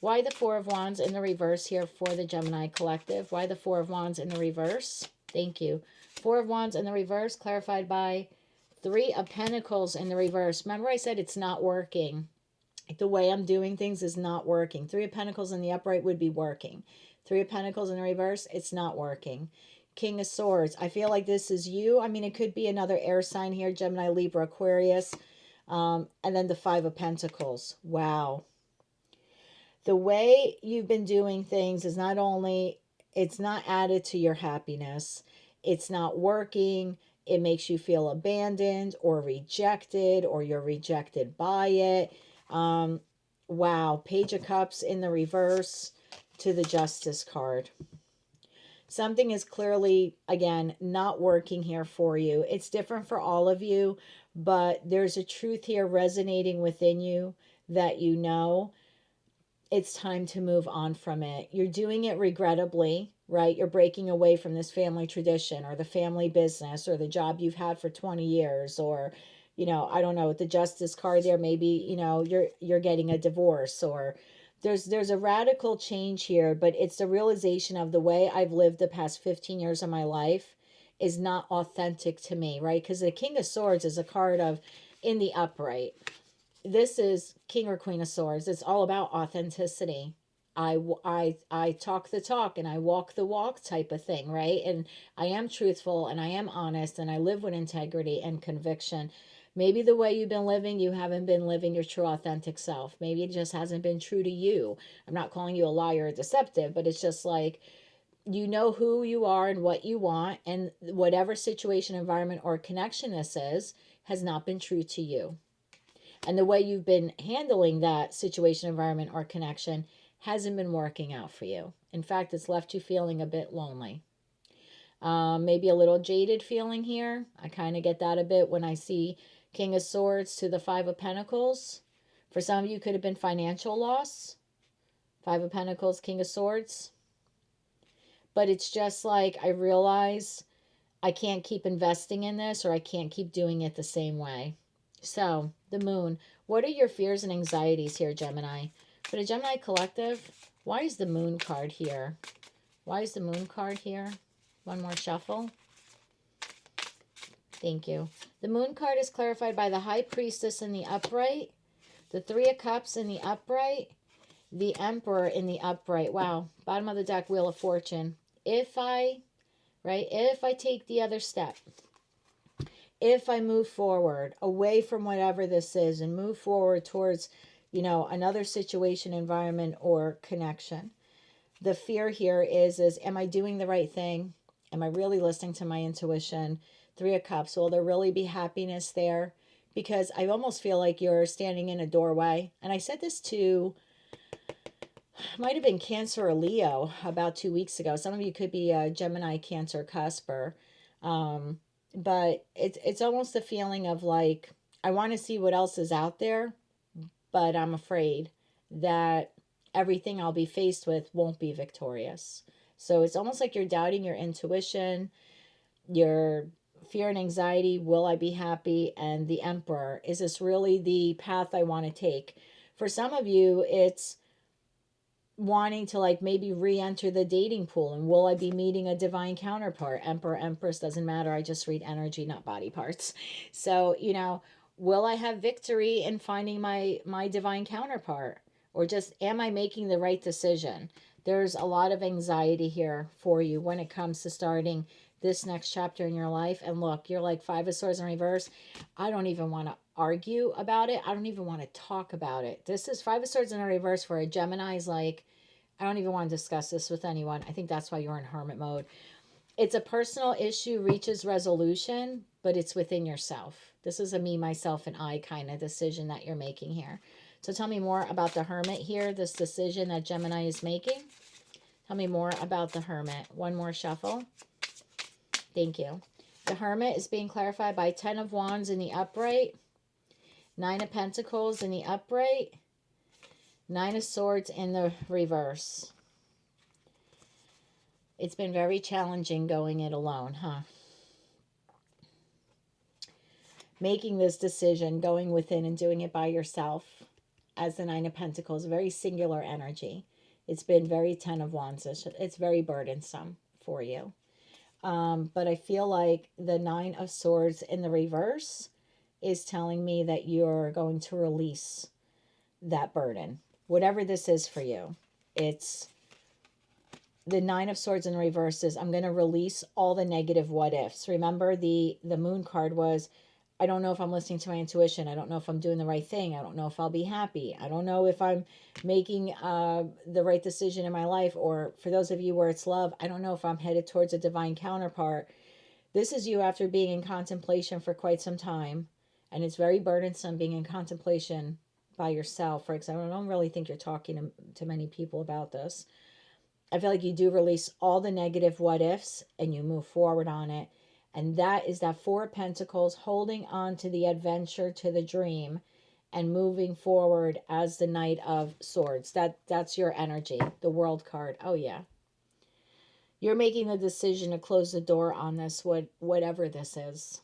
Why the Four of Wands in the reverse here for the Gemini collective? Why the Four of Wands in the reverse? Thank you. Four of Wands in the reverse, clarified by Three of Pentacles in the reverse. Remember I said it's not working. The way I'm doing things is not working. Three of Pentacles in the upright would be working. Three of Pentacles in the reverse, it's not working. King of Swords. I feel like this is you. I mean, it could be another air sign here. Gemini, Libra, Aquarius. And then the Five of Pentacles. Wow. The way you've been doing things is not only, it's not added to your happiness. It's not working. It makes you feel abandoned or rejected, or you're rejected by it. Wow. Page of Cups in the reverse to the Justice card. Something is clearly, again, not working here for you. It's different for all of you, but there's a truth here resonating within you that you know it's time to move on from it. You're doing it regrettably, right? You're breaking away from this family tradition or the family business or the job you've had for 20 years, or, you know, I don't know, with the Justice card there, maybe, you know, you're getting a divorce, or there's a radical change here, but it's the realization of the way I've lived the past 15 years of my life is not authentic to me, right? Because the King of Swords is a card of in the upright. This is King or Queen of Swords. It's all about authenticity. I talk the talk and I walk the walk type of thing, right? And I am truthful and I am honest and I live with integrity and conviction. Maybe the way you've been living, you haven't been living your true authentic self. Maybe it just hasn't been true to you. I'm not calling you a liar or deceptive, but it's just like, you know who you are and what you want, and whatever situation, environment, or connection this is has not been true to you. And the way you've been handling that situation, environment, or connection hasn't been working out for you. In fact, it's left you feeling a bit lonely. Maybe a little jaded feeling here. I kind of get that a bit when I see King of Swords to the Five of Pentacles. For some of you, could have been financial loss. Five of Pentacles, King of Swords. But it's just like, I realize I can't keep investing in this, or I can't keep doing it the same way. So, the moon. What are your fears and anxieties here, Gemini? For the Gemini collective, why is the moon card here? Why is the moon card here? One more shuffle. Thank you. The moon card is clarified by the High Priestess in the upright, the Three of Cups in the upright, the Emperor in the upright. Wow. Bottom of the deck, Wheel of Fortune. If I take the other step, if I move forward away from whatever this is and move forward towards, you know, another situation, environment, or connection, the fear here is am I doing the right thing? Am I really listening to my intuition? Three of Cups, will there really be happiness there? Because I almost feel like you're standing in a doorway. And I said this to, might have been Cancer or Leo about 2 weeks ago. Some of you could be a Gemini, Cancer, Cusper. But it's almost a feeling of like, I want to see what else is out there, but I'm afraid that everything I'll be faced with won't be victorious. So it's almost like you're doubting your intuition, your fear and anxiety. Will I be happy? And the Emperor, is this really the path I want to take? For some of you, it's wanting to like maybe re-enter the dating pool, and will I be meeting a divine counterpart? Emperor, Empress, doesn't matter. I just read energy, not body parts. So, you know, will I have victory in finding my divine counterpart, or just am I making the right decision? There's a lot of anxiety here for you when it comes to starting this next chapter in your life. And look, you're like Five of Swords in reverse. I don't even want to argue about it. I don't even want to talk about it. This is Five of Swords in reverse for a Gemini. Is like, I don't even want to discuss this with anyone. I think that's why you're in hermit mode. It's a personal issue, reaches resolution, but it's within yourself. This is a me, myself, and I kind of decision that you're making here. So tell me more about the Hermit here, this decision that Gemini is making. Tell me more about the Hermit. One more shuffle. Thank you. The Hermit is being clarified by 10 of Wands in the upright, 9 of Pentacles in the upright, 9 of Swords in the reverse. It's been very challenging going it alone, huh? Making this decision, going within and doing it by yourself as the 9 of Pentacles, very singular energy. It's been very 10 of Wands. It's very burdensome for you. But I feel like the 9 of Swords in the reverse is telling me that you're going to release that burden. Whatever this is for you, it's the 9 of Swords in reverse is, I'm going to release all the negative what ifs. Remember, the moon card was, I don't know if I'm listening to my intuition. I don't know if I'm doing the right thing. I don't know if I'll be happy. I don't know if I'm making the right decision in my life. Or for those of you where it's love, I don't know if I'm headed towards a divine counterpart. This is you after being in contemplation for quite some time. And it's very burdensome being in contemplation by yourself. For example, I don't really think you're talking to many people about this. I feel like you do release all the negative what ifs and you move forward on it. And that is that 4 of Pentacles, holding on to the adventure, to the dream, and moving forward as the Knight of Swords. That's your energy. The World card. Oh, yeah. You're making the decision to close the door on this, whatever this is.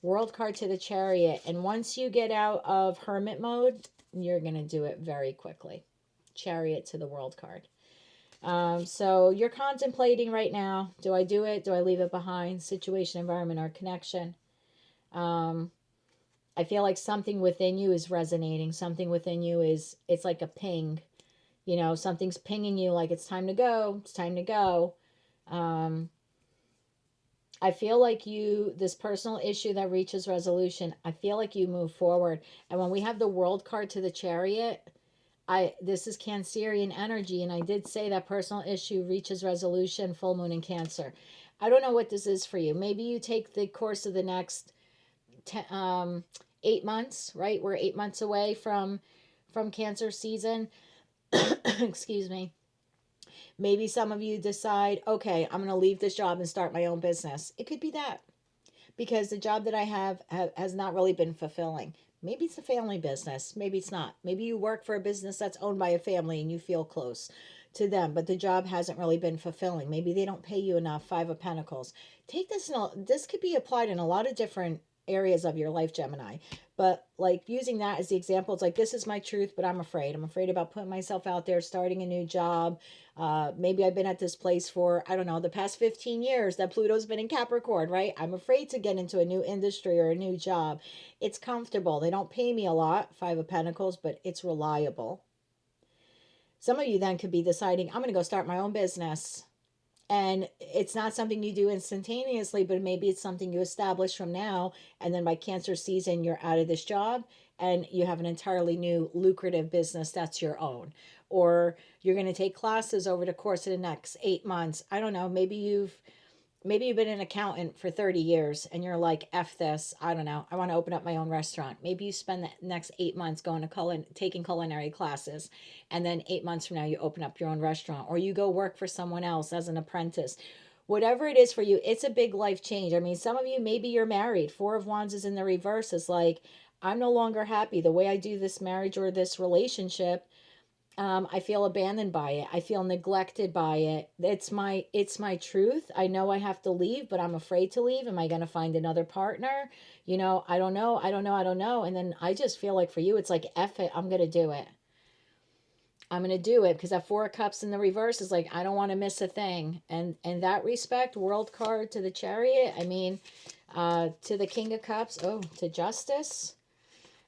World card to the Chariot. And once you get out of hermit mode, you're going to do it very quickly. Chariot to the World card. So you're contemplating right now. Do I do it? Do I leave it behind? Situation, environment, or connection. I feel like something within you is resonating. Something within you is, it's like a ping. You know, something's pinging you like it's time to go. It's time to go. I feel like this personal issue that reaches resolution, I feel like you move forward. And when we have the World card to the Chariot, this is Cancerian energy, and I did say that personal issue reaches resolution, full moon in Cancer. I don't know what this is for you. Maybe you take the course of the next 8 months, right? We're 8 months away from Cancer season. Excuse me. Maybe some of you decide, okay, I'm going to leave this job and start my own business. It could be that, because the job that I have has not really been fulfilling. Maybe it's a family business. Maybe it's not. Maybe you work for a business that's owned by a family and you feel close to them, but the job hasn't really been fulfilling. Maybe they don't pay you enough. Five of Pentacles. Take this, this could be applied in a lot of different areas of your life, Gemini. But like using that as the example, it's like, this is my truth, but I'm afraid. I'm afraid about putting myself out there, starting a new job. Maybe I've been at this place for, I don't know, the past 15 years that Pluto's been in Capricorn, right? I'm afraid to get into a new industry or a new job. It's comfortable. They don't pay me a lot, Five of Pentacles, but it's reliable. Some of you then could be deciding, I'm going to go start my own business. And it's not something you do instantaneously, but maybe it's something you establish from now. And then by Cancer season, you're out of this job and you have an entirely new lucrative business that's your own. Or you're going to take classes over the course of the next 8 months. I don't know. Maybe you've been an accountant for 30 years and you're like, F this. I don't know. I want to open up my own restaurant. Maybe you spend the next 8 months going to taking culinary classes. And then 8 months from now, you open up your own restaurant, or you go work for someone else as an apprentice. Whatever it is for you, it's a big life change. I mean, some of you, maybe you're married. Four of Wands is in the reverse. It's like, I'm no longer happy the way I do this marriage or this relationship. I feel abandoned by it. I feel neglected by it. It's my truth. I know I have to leave, but I'm afraid to leave. Am I going to find another partner? You know, I don't know. And then I just feel like for you, it's like, F it, I'm going to do it. I'm going to do it, because that Four of Cups in the reverse is like, I don't want to miss a thing. And in that respect, World card to the Chariot, I mean, to the King of Cups, to Justice.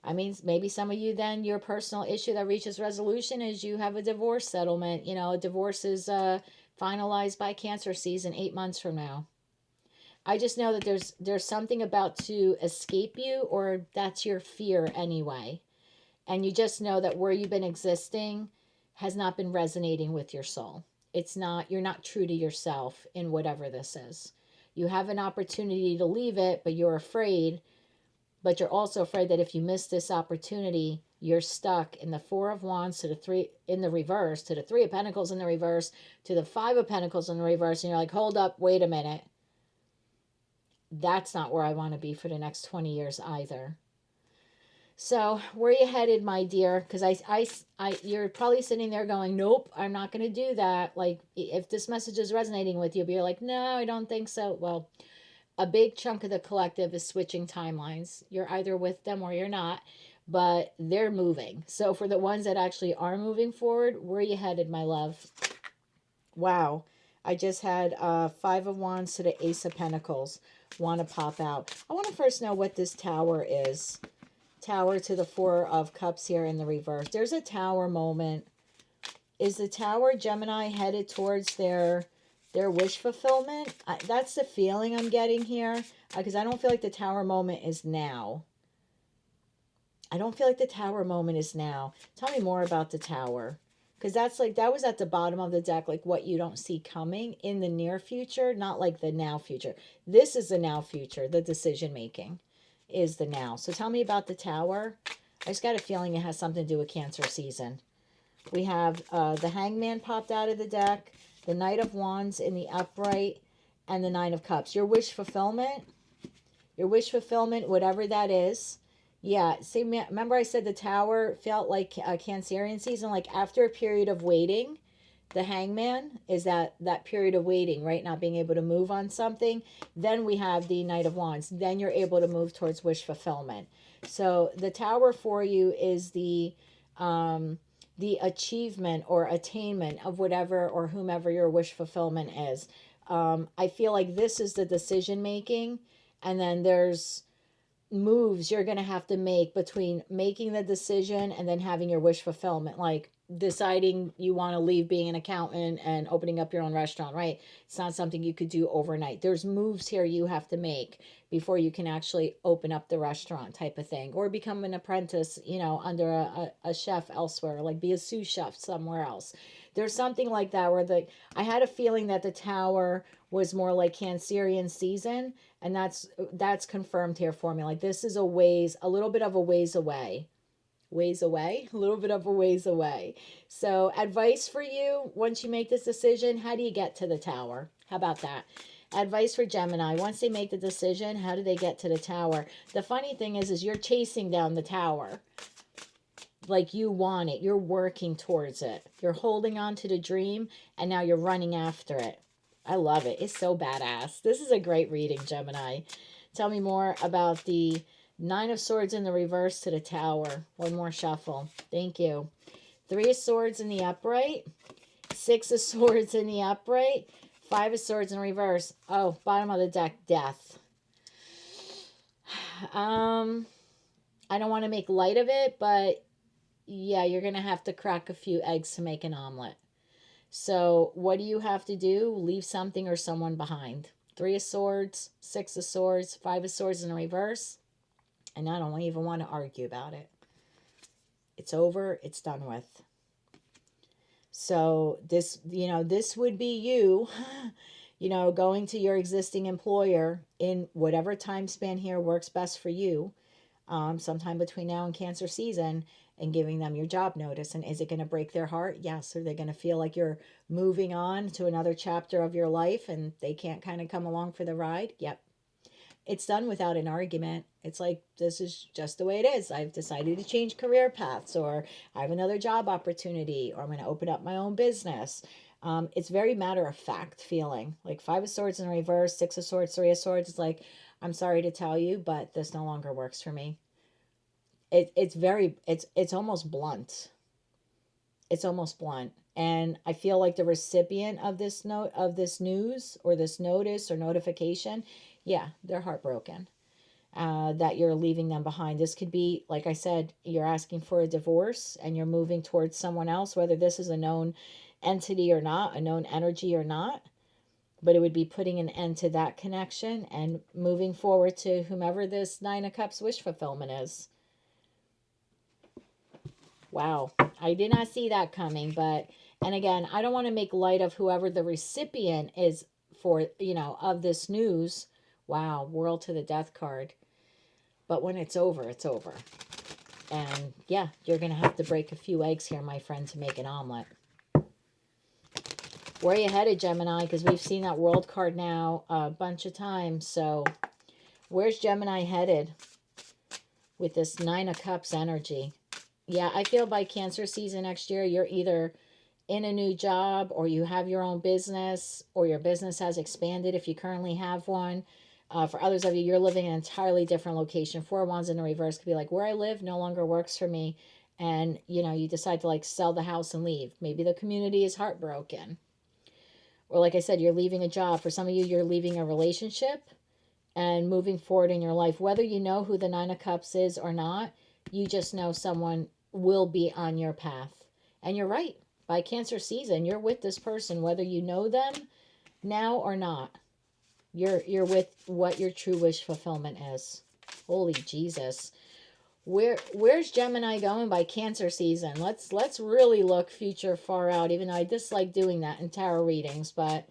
I mean, maybe some of you then, your personal issue that reaches resolution is you have a divorce settlement. You know, a divorce is finalized by Cancer season 8 months from now. I just know that there's something about to escape you, or that's your fear anyway. And you just know that where you've been existing has not been resonating with your soul. You're not true to yourself in whatever this is. You have an opportunity to leave it, but you're afraid. But you're also afraid that if you miss this opportunity, you're stuck in the Four of Wands to the Three in the reverse, to the Three of Pentacles in the reverse, to the Five of Pentacles in the reverse. And you're like, hold up, wait a minute. That's not where I want to be for the next 20 years either. So where are you headed, my dear? Because you're probably sitting there going, nope, I'm not going to do that. Like, if this message is resonating with you, but you're like, no, I don't think so. Well, a big chunk of the collective is switching timelines. You're either with them or you're not, but they're moving. So for the ones that actually are moving forward, where are you headed, my love? Wow. I just had Five of Wands to the Ace of Pentacles want to pop out. I want to first know what this Tower is. Tower to the Four of Cups here in the reverse. There's a Tower moment. Is the Tower, Gemini, headed towards their wish fulfillment? That's the feeling I'm getting here, because I don't feel like the Tower moment is now. I don't feel like the Tower moment is now. Tell me more about the Tower, because that's like, that was at the bottom of the deck, like what you don't see coming in the near future, not like the now future. This is the now future. The decision making is the now. So tell me about the Tower. I just got a feeling it has something to do with Cancer season. We have the Hangman popped out of the deck, the Knight of Wands in the upright, and the Nine of Cups. Your wish fulfillment, whatever that is. Yeah, see, remember I said the Tower felt like a Cancerian season, like after a period of waiting, The Hangman is that period of waiting, right? Not being able to move on something. Then we have the Knight of Wands. Then you're able to move towards wish fulfillment. So the Tower for you is the achievement or attainment of whatever or whomever your wish fulfillment is. I feel like this is the decision making, and then there's moves you're going to have to make between making the decision and then having your wish fulfillment, like deciding you want to leave being an accountant and opening up your own restaurant, right? It's not something you could do overnight. There's moves here you have to make before you can actually open up the restaurant type of thing, or become an apprentice, under a chef elsewhere, like be a sous chef somewhere else. There's something like that where I had a feeling that the Tower was more like Cancerian season, and that's confirmed here for me. Like this is a little bit of a ways away. A little bit of a ways away. So advice for you, once you make this decision, how do you get to the Tower? How about that? Advice for Gemini, once they make the decision, how do they get to the Tower? The funny thing is you're chasing down the Tower. Like you want it. You're working towards it. You're holding on to the dream, and now you're running after it. I love it. It's so badass. This is a great reading, Gemini. Tell me more about the Nine of Swords in the reverse to the Tower. One more shuffle. Thank you. Three of Swords in the upright. Six of Swords in the upright. Five of Swords in reverse. Oh, bottom of the deck, Death. I don't want to make light of it, but yeah, you're going to have to crack a few eggs to make an omelet. So what do you have to do? Leave something or someone behind. Three of Swords, Six of Swords, Five of Swords in reverse. And I don't even want to argue about it. It's over. It's done with. So this would be you, going to your existing employer in whatever time span here works best for you, sometime between now and Cancer season, and giving them your job notice. And is it going to break their heart? Yes. Are they going to feel like you're moving on to another chapter of your life and they can't kind of come along for the ride? Yep. It's done without an argument. It's like, this is just the way it is. I've decided to change career paths, or I have another job opportunity, or I'm going to open up my own business. It's very matter of fact feeling. Like Five of Swords in reverse, Six of Swords, Three of Swords. It's like, I'm sorry to tell you, but this no longer works for me. It's almost blunt. It's almost blunt. And I feel like the recipient of this news or this notice or notification, yeah, they're heartbroken that you're leaving them behind. This could be, like I said, you're asking for a divorce and you're moving towards someone else, whether this is a known entity or not, a known energy or not. But it would be putting an end to that connection and moving forward to whomever this Nine of Cups wish fulfillment is. Wow, I did not see that coming, and again, I don't want to make light of whoever the recipient is for, of this news. Wow, World to the Death card. But when it's over, it's over. And yeah, you're going to have to break a few eggs here, my friend, to make an omelet. Where are you headed, Gemini? Because we've seen that World card now a bunch of times. So where's Gemini headed with this Nine of Cups energy? Yeah, I feel by Cancer season next year, you're either in a new job, or you have your own business, or your business has expanded if you currently have one. For others of you, you're living in an entirely different location. Four of Wands in the reverse could be like, where I live no longer works for me. And, you decide to sell the house and leave. Maybe the community is heartbroken. Or like I said, you're leaving a job. For some of you, you're leaving a relationship and moving forward in your life. Whether you know who the Nine of Cups is or not, you just know someone will be on your path. And you're right. By Cancer season, you're with this person, whether you know them now or not. You're with what your true wish fulfillment is. Holy Jesus. Where's Gemini going by Cancer season? Let's really look future far out, even though I dislike doing that in tarot readings, but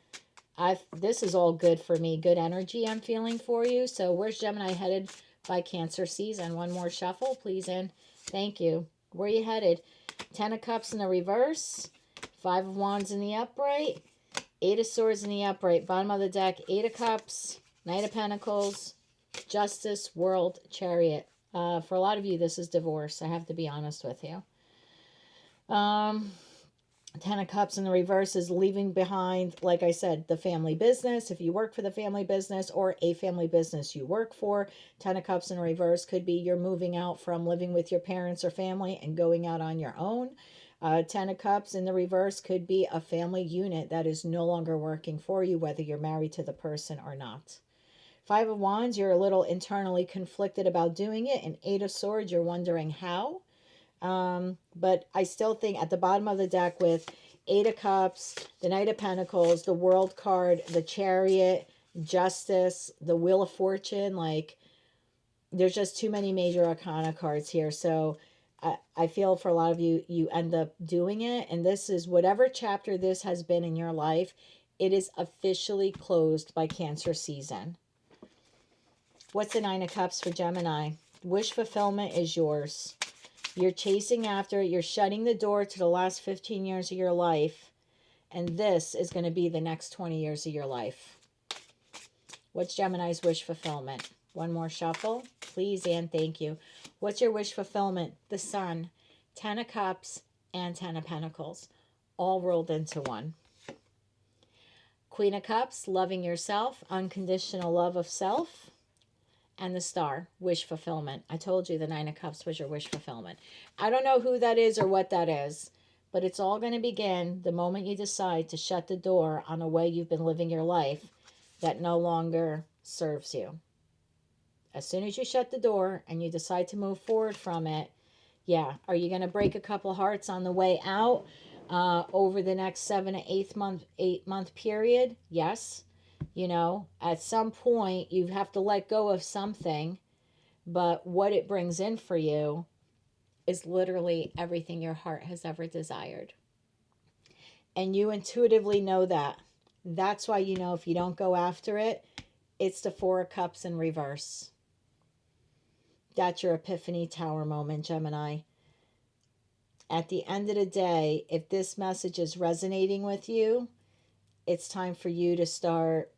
this is all good for me. Good energy I'm feeling for you. So where's Gemini headed by Cancer season? One more shuffle, please, and thank you. Where are you headed? Ten of Cups in the reverse. Five of Wands in the upright. Eight of Swords in the upright. Bottom of the deck, Eight of Cups. Knight of Pentacles. Justice, World, Chariot. For a lot of you, this is divorce. I have to be honest with you. Ten of Cups in the reverse is leaving behind, like I said, the family business. If you work for the family business or a family business you work for, Ten of Cups in reverse could be you're moving out from living with your parents or family and going out on your own. Ten of Cups in the reverse could be a family unit that is no longer working for you, whether you're married to the person or not. Five of Wands, you're a little internally conflicted about doing it. And Eight of Swords, you're wondering how. But I still think at the bottom of the deck with Eight of Cups, the Knight of Pentacles, the World card, the Chariot, Justice, the Wheel of Fortune, like there's just too many major arcana cards here. So I feel for a lot of you, you end up doing it. And this is whatever chapter this has been in your life, it is officially closed by Cancer season. What's the Nine of Cups for Gemini? Wish fulfillment is yours. You're chasing after it. You're shutting the door to the last 15 years of your life. And this is going to be the next 20 years of your life. What's Gemini's wish fulfillment? One more shuffle. Please and thank you. What's your wish fulfillment? The Sun, Ten of Cups, and Ten of Pentacles. All rolled into one. Queen of Cups, loving yourself, unconditional love of self. And the Star, wish fulfillment. I told you the Nine of Cups was your wish fulfillment. I don't know who that is or what that is, but it's all going to begin the moment you decide to shut the door on a way you've been living your life that no longer serves you. As soon as you shut the door and you decide to move forward from it, yeah, are you going to break a couple hearts on the way out over the next 7 to 8 month period? Yes. You know, at some point you have to let go of something, but what it brings in for you is literally everything your heart has ever desired. And you intuitively know that. That's why you know if you don't go after it, it's the Four of Cups in reverse. That's your Epiphany Tower moment, Gemini. At the end of the day, if this message is resonating with you, it's time for you to start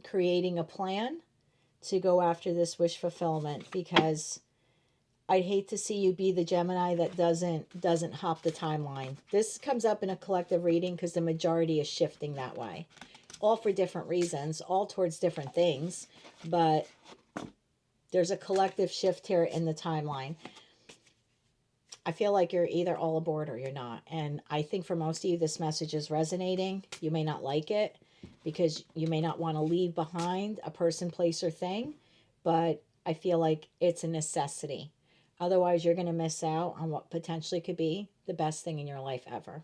creating a plan to go after this wish fulfillment, because I'd hate to see you be the Gemini that doesn't hop the timeline. This comes up in a collective reading because the majority is shifting that way. All for different reasons, all towards different things, but there's a collective shift here in the timeline. I feel like you're either all aboard or you're not. And I think for most of you, this message is resonating. You may not like it because you may not want to leave behind a person, place, or thing, but I feel like it's a necessity. Otherwise, you're going to miss out on what potentially could be the best thing in your life ever.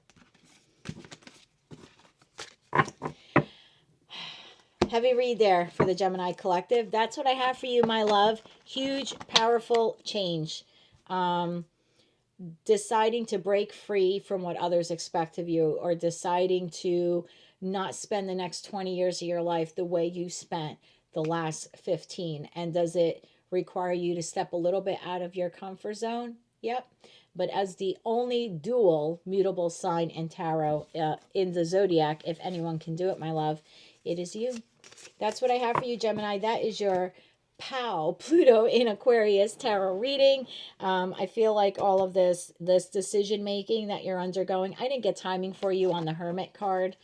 Heavy read there for the Gemini collective. That's what I have for you, my love. Huge, powerful change. Deciding to break free from what others expect of you, or deciding to not spend the next 20 years of your life the way you spent the last 15. And does it require you to step a little bit out of your comfort zone? Yep. But as the only dual mutable sign in tarot in the zodiac, if anyone can do it, my love, it is you. That's what I have for you, Gemini. That is your POW, Pluto in Aquarius tarot reading. I feel like all of this decision making that you're undergoing, I didn't get timing for you on the Hermit card,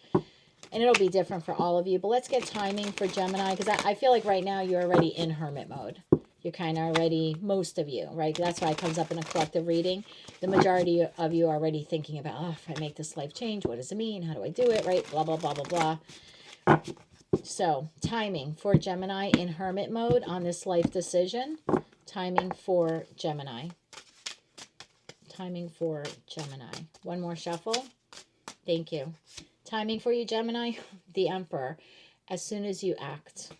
and it'll be different for all of you, but let's get timing for Gemini, because I feel like right now you're already in Hermit mode. You're kind of already, most of you, right? That's why it comes up in a collective reading. The majority of you are already thinking about, oh, if I make this life change, what does it mean? How do I do it, right? Blah, blah, blah, blah, blah. So, timing for Gemini in Hermit mode on this life decision. Timing for Gemini. Timing for Gemini. One more shuffle. Thank you. Timing for you, Gemini. The Emperor. As soon as you act.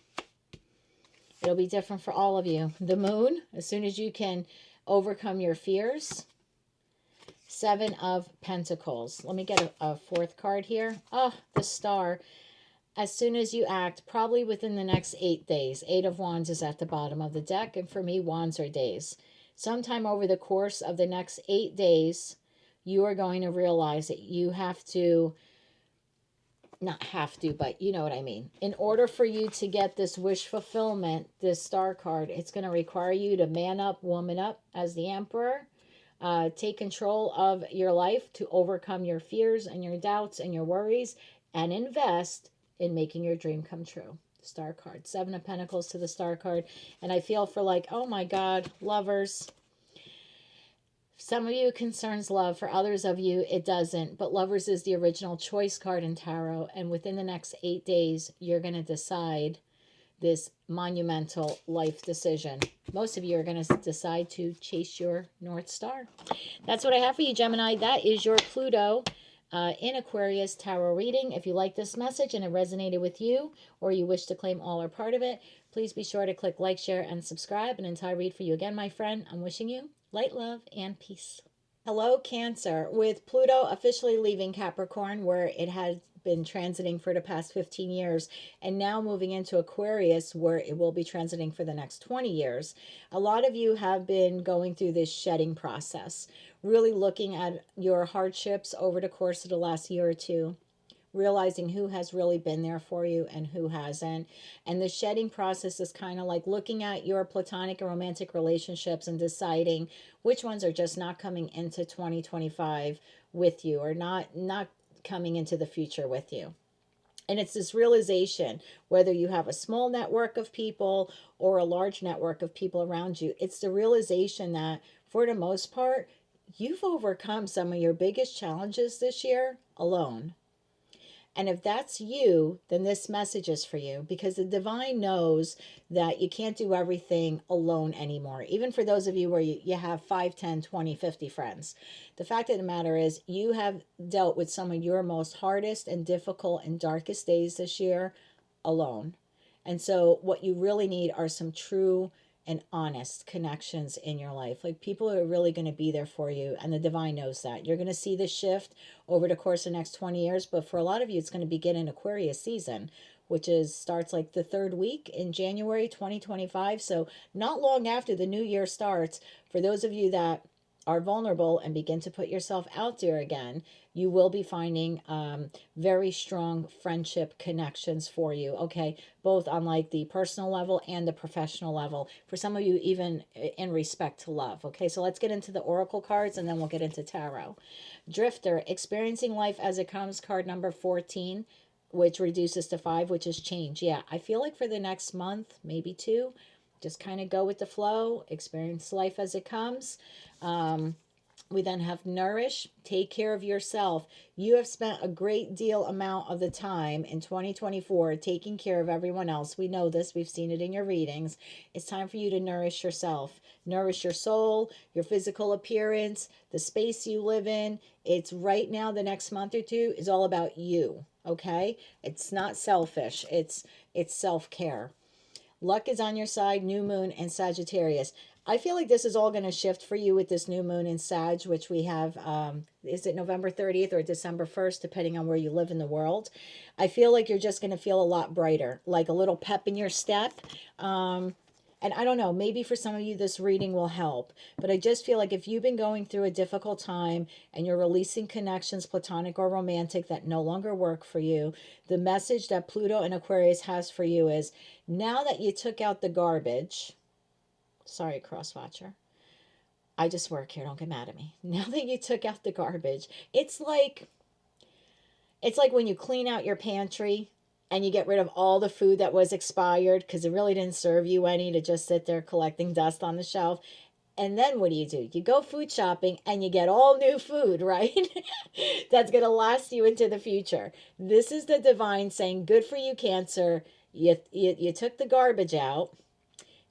It'll be different for all of you. The Moon. As soon as you can overcome your fears. Seven of Pentacles. Let me get a fourth card here. Oh, the Star. As soon as you act, probably within the next 8 days. Eight of Wands is at the bottom of the deck, and for me, wands are days. Sometime over the course of the next 8 days, you are going to realize that you have to, not have to, but you know what I mean. In order for you to get this wish fulfillment, this Star card, it's going to require you to man up, woman up as the Emperor. Take control of your life to overcome your fears and your doubts and your worries, and invest in making your dream come true. Star card, 7 of Pentacles to the Star card. And I feel for like, oh my God, lovers. Some of you it concerns love. For others of you, it doesn't. But lovers is the original choice card in tarot. And within the next 8 days, you're going to decide this monumental life decision. Most of you are going to decide to chase your North Star. That's what I have for you, Gemini. That is your Pluto in Aquarius tarot reading. If you like this message and it resonated with you, or you wish to claim all or part of it, please be sure to click like, share, and subscribe. And until I read for you again, my friend, I'm wishing you light, love, and peace. Hello, Cancer. With Pluto officially leaving Capricorn, where it has been transiting for the past 15 years, and now moving into Aquarius, where it will be transiting for the next 20 years, a lot of you have been going through this shedding process, really looking at your hardships over the course of the last year or two, realizing who has really been there for you and who hasn't. And the shedding process is kind of like looking at your platonic and romantic relationships and deciding which ones are just not coming into 2025 with you, or not coming into the future with you. And it's this realization, whether you have a small network of people or a large network of people around you, it's the realization that for the most part, you've overcome some of your biggest challenges this year alone. And if that's you, then this message is for you, because the divine knows that you can't do everything alone anymore. Even for those of you where you have 5, 10, 20, 50 friends. The fact of the matter is you have dealt with some of your most hardest and difficult and darkest days this year alone. And so what you really need are some true and honest connections in your life, like people who are really going to be there for you. And the divine knows that you're going to see this shift over the course of the next 20 years. But for a lot of you, it's going to begin in Aquarius season, which starts like the 3rd week in January 2025. So not long after the new year starts. For those of you that are vulnerable and begin to put yourself out there again, you will be finding very strong friendship connections for you, okay? Both on like the personal level and the professional level. For some of you, even in respect to love, okay? So let's get into the oracle cards and then we'll get into tarot. Drifter, experiencing life as it comes, card number 14, which reduces to 5, which is change. Yeah, I feel like for the next month, maybe 2, just kind of go with the flow, experience life as it comes. We then have nourish, take care of yourself. You have spent a great deal amount of the time in 2024 taking care of everyone else. We know this. We've seen it in your readings. It's time for you to nourish yourself. Nourish your soul, your physical appearance, the space you live in. It's right now, the next month or 2 is all about you, okay? It's not selfish. It's self-care. Luck is on your side, new moon and Sagittarius. I feel like this is all going to shift for you with this new moon in Sag, which we have, is it November 30th or December 1st, depending on where you live in the world. I feel like you're just going to feel a lot brighter, like a little pep in your step. And I don't know, maybe for some of you this reading will help. But I just feel like if you've been going through a difficult time and you're releasing connections, platonic or romantic, that no longer work for you, the message that Pluto and Aquarius has for you is, now that you took out the garbage, sorry, cross-watcher, I just work here, don't get mad at me. Now that you took out the garbage, it's like when you clean out your pantry and you get rid of all the food that was expired because it really didn't serve you any to just sit there collecting dust on the shelf. And then what do? You go food shopping and you get all new food, right? That's going to last you into the future. This is the divine saying, good for you, Cancer. You took the garbage out.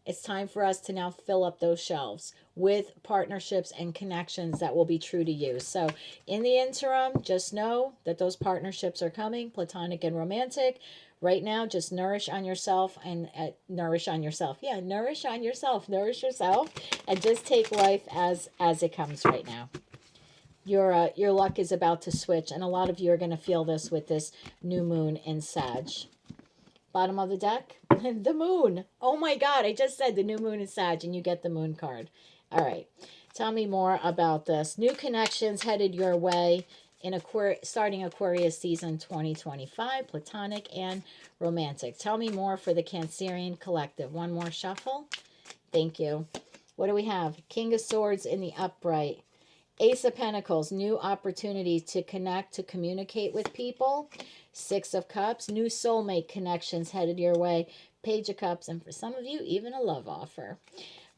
It's time for us to now fill up those shelves with partnerships and connections that will be true to you. So in the interim, just know that those partnerships are coming, platonic and romantic. Right now, just nourish on yourself and nourish on yourself. Yeah, nourish on yourself. Nourish yourself and just take life as it comes right now. Your luck is about to switch, and a lot of you are going to feel this with this new moon in Sag. Bottom of the deck, the moon. Oh my God, I just said the new moon is Sag, and you get the moon card. All right, tell me more about this. New connections headed your way in starting Aquarius season 2025, platonic and romantic. Tell me more for the Cancerian collective. One more shuffle. Thank you. What do we have? King of Swords in the upright. Ace of Pentacles, new opportunities to connect, to communicate with people. Six of Cups, new soulmate connections headed your way. Page of Cups, and for some of you, even a love offer.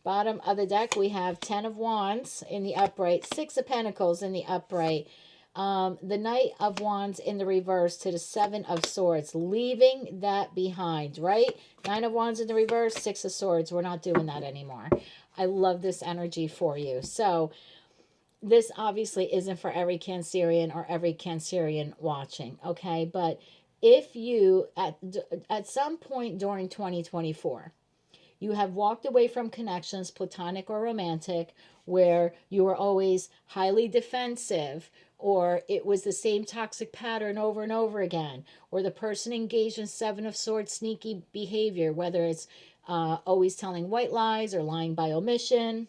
Bottom of the deck, we have 10 of Wands in the upright, Six of Pentacles in the upright, the Knight of Wands in the reverse to the Seven of Swords, leaving that behind, right? Nine of Wands in the reverse, Six of Swords. We're not doing that anymore. I love this energy for you. So this obviously isn't for every Cancerian or every Cancerian watching, okay? But if you, at some point during 2024, you have walked away from connections, platonic or romantic, where you were always highly defensive, or it was the same toxic pattern over and over again, or the person engaged in Seven of Swords sneaky behavior, whether it's always telling white lies or lying by omission,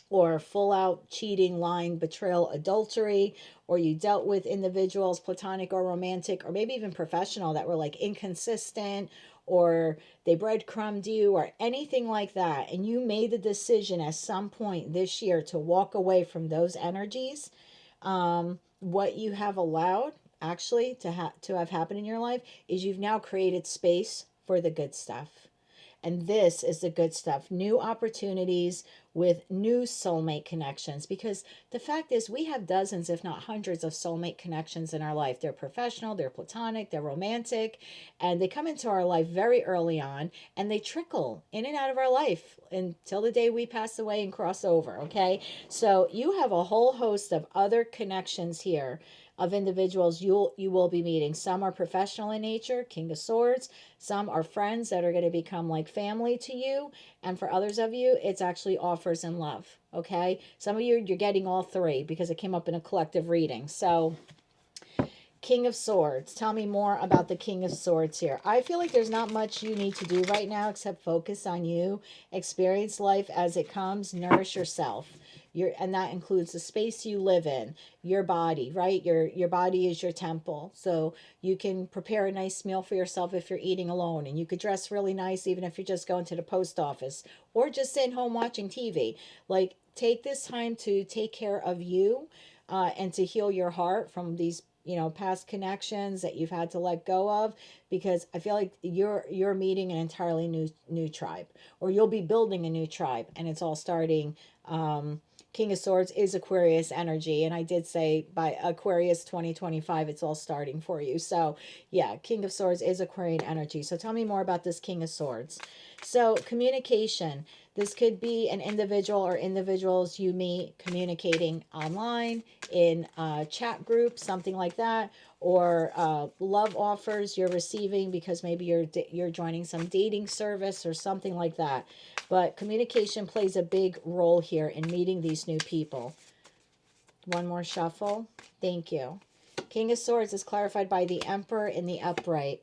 or full out cheating, lying, betrayal, adultery, or you dealt with individuals, platonic or romantic, or maybe even professional, that were like inconsistent, or they breadcrumbed you, or anything like that, and you made the decision at some point this year to walk away from those energies, what you have allowed actually to have happen in your life is you've now created space for the good stuff. And this is the good stuff. New opportunities with new soulmate connections. Because the fact is, we have dozens, if not hundreds, of soulmate connections in our life. They're professional, they're platonic, they're romantic, and they come into our life very early on, and they trickle in and out of our life until the day we pass away and cross over, okay? So you have a whole host of other connections here of individuals you will be meeting. Some are professional in nature, King of Swords. Some are friends that are going to become like family to you. And for others of you, it's actually offers and love. Okay. Some of you, you're getting all three because it came up in a collective reading. So King of Swords. Tell me more about the King of Swords here. I feel like there's not much you need to do right now except focus on you, experience life as it comes, nourish yourself. And that includes the space you live in, your body, right? Your body is your temple. So you can prepare a nice meal for yourself if you're eating alone, and you could dress really nice even if you're just going to the post office or just sitting home watching TV. Like, take this time to take care of you, and to heal your heart from these past connections that you've had to let go of, because I feel like you're meeting an entirely new tribe, or you'll be building a new tribe, and it's all starting. King of Swords is Aquarius energy, and I did say by Aquarius 2025 it's all starting for you. So yeah, King of Swords is Aquarian energy. So tell me more about this King of Swords. So communication. This could be an individual or individuals you meet communicating online, in a chat group, something like that, or love offers you're receiving because maybe you're joining some dating service or something like that. But communication plays a big role here in meeting these new people. One more shuffle. Thank you. King of Swords is clarified by the Emperor in the upright,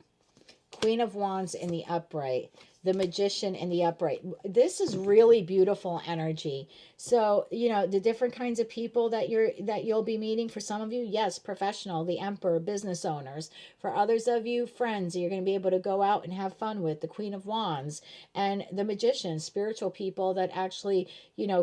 Queen of Wands in the upright, the Magician in the upright. This is really beautiful energy. So, the different kinds of people that you'll be meeting. For some of you, yes, professional, the Emperor, business owners. For others of you, friends you're going to be able to go out and have fun with, the Queen of Wands, and the Magician, spiritual people that actually,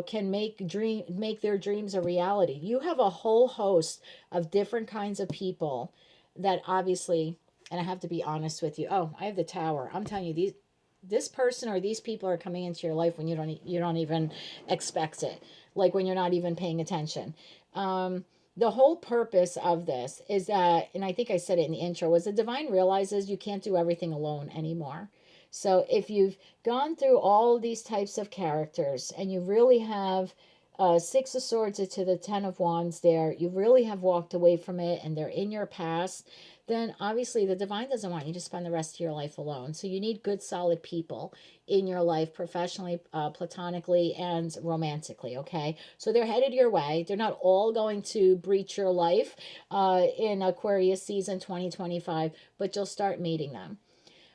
can make their dreams a reality. You have a whole host of different kinds of people that obviously. And I have to be honest with you. Oh, I have the Tower. I'm telling you, this person or these people are coming into your life when you don't even expect it. Like when you're not even paying attention. The whole purpose of this is that, and I think I said it in the intro, was the divine realizes you can't do everything alone anymore. So if you've gone through all these types of characters and you really have Six of Swords to the Ten of Wands there, you really have walked away from it and they're in your past, then obviously the divine doesn't want you to spend the rest of your life alone. So you need good, solid people in your life, professionally, platonically, and romantically, okay? So they're headed your way. They're not all going to breach your life in Aquarius season 2025, but you'll start meeting them.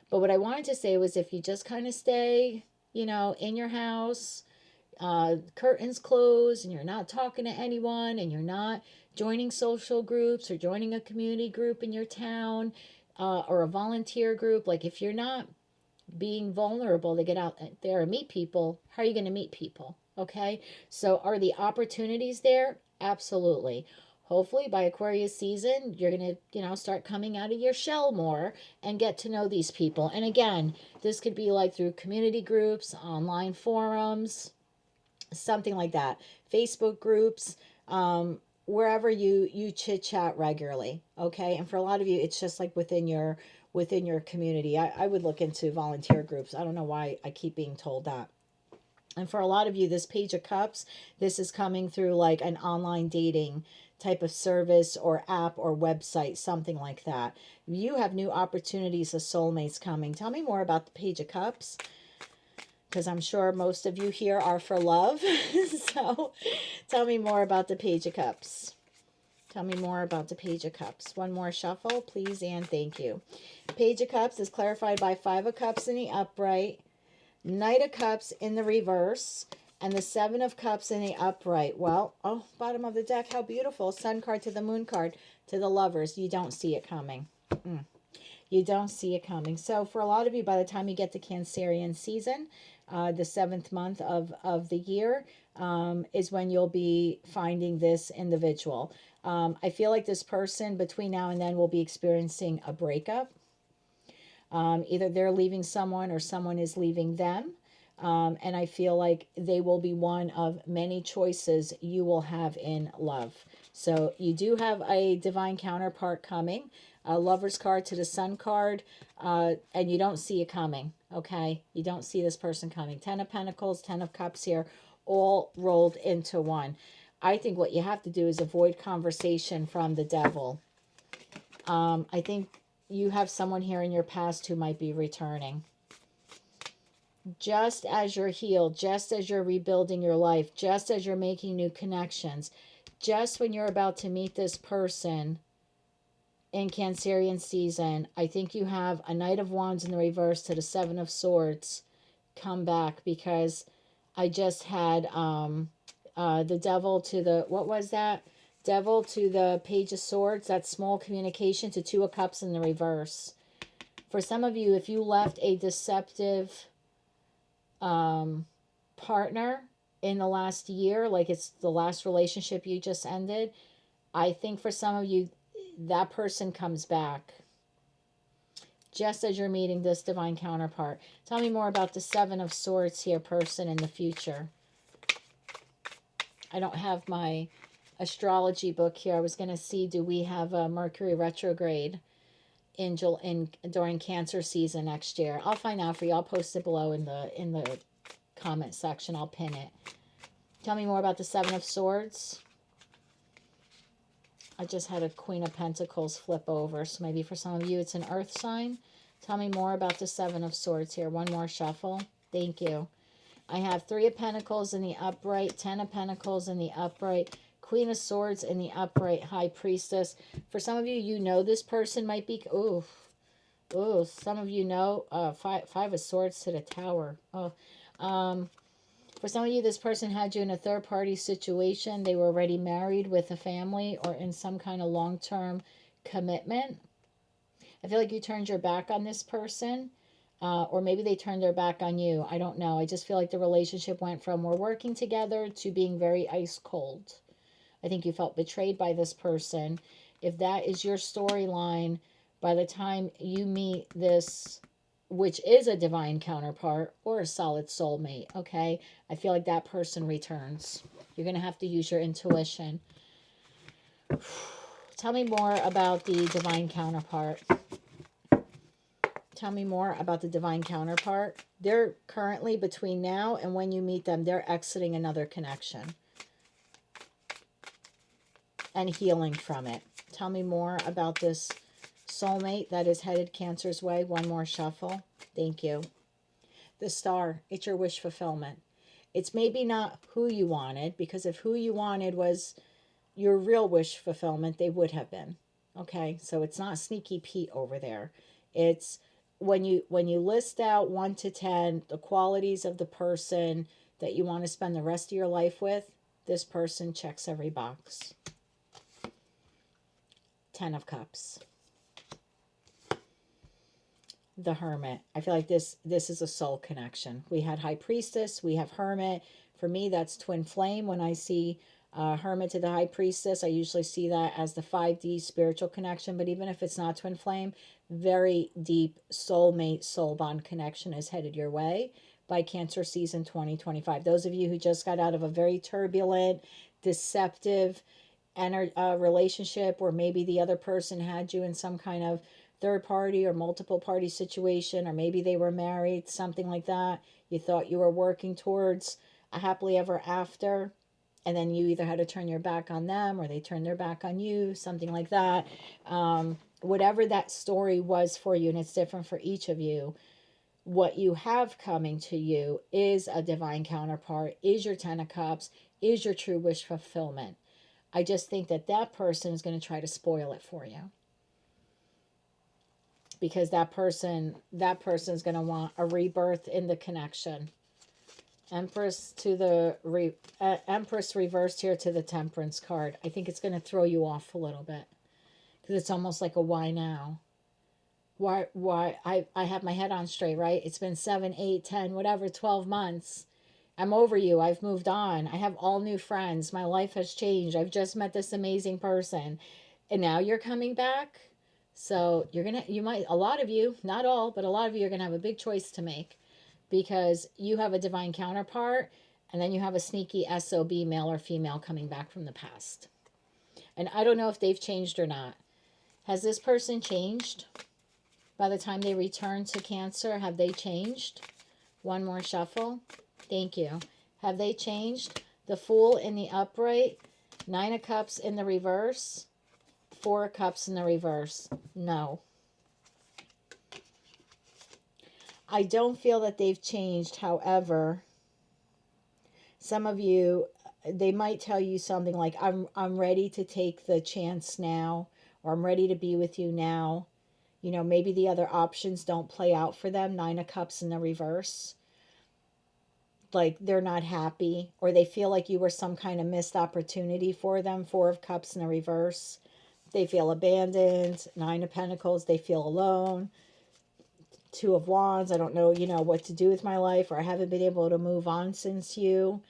But what I wanted to say was, if you just kind of stay, in your house, curtains closed, and you're not talking to anyone, and you're not joining social groups or joining a community group in your town, or a volunteer group, like if you're not being vulnerable to get out there and meet people, how are you going to meet people? Okay, so are the opportunities there? Absolutely. Hopefully by Aquarius season, you're going to, start coming out of your shell more and get to know these people. And again, this could be like through community groups, online forums, something like that, Facebook groups, wherever you chit chat regularly. Okay, and for a lot of you, it's just like within your community. I would look into volunteer groups. I don't know why I keep being told that. And for a lot of you, this Page of Cups, this is coming through like an online dating type of service or app or website, something like that. You have new opportunities of soulmates coming. Tell me more about the Page of Cups, because I'm sure most of you here are for love. So tell me more about the Page of Cups. Tell me more about the Page of Cups. One more shuffle, please, and thank you. Page of Cups is clarified by Five of Cups in the upright, Knight of Cups in the reverse, and the Seven of Cups in the upright. Well, oh, bottom of the deck, how beautiful. Sun card to the Moon card to the Lovers. You don't see it coming. You don't see it coming. So for a lot of you, by the time you get to Cancerian season, the 7th month of the year, is when you'll be finding this individual. I feel like this person between now and then will be experiencing a breakup. Either they're leaving someone or someone is leaving them. And I feel like they will be one of many choices you will have in love. So you do have a divine counterpart coming, a Lover's card to the Sun card, and you don't see it coming, okay? You don't see this person coming. 10 of Pentacles, 10 of Cups here, all rolled into one. I think what you have to do is avoid conversation from the Devil. I think you have someone here in your past who might be returning. Just as you're healed, just as you're rebuilding your life, just as you're making new connections, just when you're about to meet this person in Cancerian season, I think you have a Knight of Wands in the reverse to the Seven of Swords come back, because I just had the Devil to the, what was that? Devil to the Page of Swords, that small communication, to Two of Cups in the reverse. For some of you, if you left a deceptive partner in the last year, like it's the last relationship you just ended, I think for some of you, that person comes back just as you're meeting this divine counterpart. Tell me more about the Seven of Swords here, person in the future. I don't have my astrology book here. I was going to see, do we have a Mercury retrograde during Cancer season next year? I'll find out for you. I'll post it below in the comment section. I'll pin it. Tell me more about the Seven of Swords. I just had a Queen of Pentacles flip over, so maybe for some of you it's an earth sign. Tell me more about the Seven of Swords here. One more shuffle. Thank you. I have Three of Pentacles in the upright, 10 of Pentacles in the upright, Queen of Swords in the upright, High Priestess. For some of you, you know this person might be, some of you know, five of Swords to the Tower. For some of you, this person had you in a third-party situation. They were already married with a family or in some kind of long-term commitment. I feel like you turned your back on this person, or maybe they turned their back on you. I don't know. I just feel like the relationship went from we're working together to being very ice cold. I think you felt betrayed by this person. If that is your storyline, by the time you meet this, which is a divine counterpart or a solid soulmate, okay? I feel like that person returns. You're going to have to use your intuition. Tell me more about the divine counterpart. Tell me more about the divine counterpart. They're currently, between now and when you meet them, they're exiting another connection and healing from it. Tell me more about this soulmate that is headed Cancer's way. One more shuffle. Thank you. The Star, it's your wish fulfillment. It's maybe not who you wanted, because if who you wanted was your real wish fulfillment, they would have been. Okay, so it's not Sneaky Pete over there. It's when you list out 1 to 10 the qualities of the person that you want to spend the rest of your life with, this person checks every box. 10 of Cups. the Hermit. I feel like this is a soul connection. We had High Priestess, we have Hermit. For me, that's twin flame. When I see Hermit to the High Priestess, I usually see that as the 5D spiritual connection. But even if it's not twin flame, very deep soulmate, soul bond connection is headed your way by Cancer season 2025. Those of you who just got out of a very turbulent, deceptive relationship, or maybe the other person had you in some kind of third party or multiple party situation, or maybe they were married, something like that. You thought you were working towards a happily ever after, and then you either had to turn your back on them or they turned their back on you, something like that. Whatever that story was for you, and it's different for each of you, what you have coming to you is a divine counterpart, is your Ten of Cups, is your true wish fulfillment. I just think that that person is going to try to spoil it for you, because that person is going to want a rebirth in the connection. Empress to the Empress reversed here to the Temperance card. I think it's going to throw you off a little bit, because it's almost like a why now. Why I have my head on straight, right? It's been 7, 8, 10, whatever, 12 months. I'm over you. I've moved on. I have all new friends. My life has changed. I've just met this amazing person. And now you're coming back. So a lot of you, not all, but a lot of you are going to have a big choice to make, because you have a divine counterpart, and then you have a sneaky SOB, male or female, coming back from the past. And I don't know if they've changed or not. Has this person changed? By the time they return to Cancer, have they changed? One more shuffle. Thank you. Have they changed? The Fool in the upright, 9 of Cups in the reverse, 4 of Cups in the reverse. No. I don't feel that they've changed. However, some of you, they might tell you something like, I'm ready to take the chance now, or I'm ready to be with you now. You know, maybe the other options don't play out for them. 9 of Cups in the reverse. Like they're not happy, or they feel like you were some kind of missed opportunity for them. 4 of Cups in the reverse. They feel abandoned. 9 of Pentacles, they feel alone. 2 of Wands, I don't know, what to do with my life, or I haven't been able to move on since you.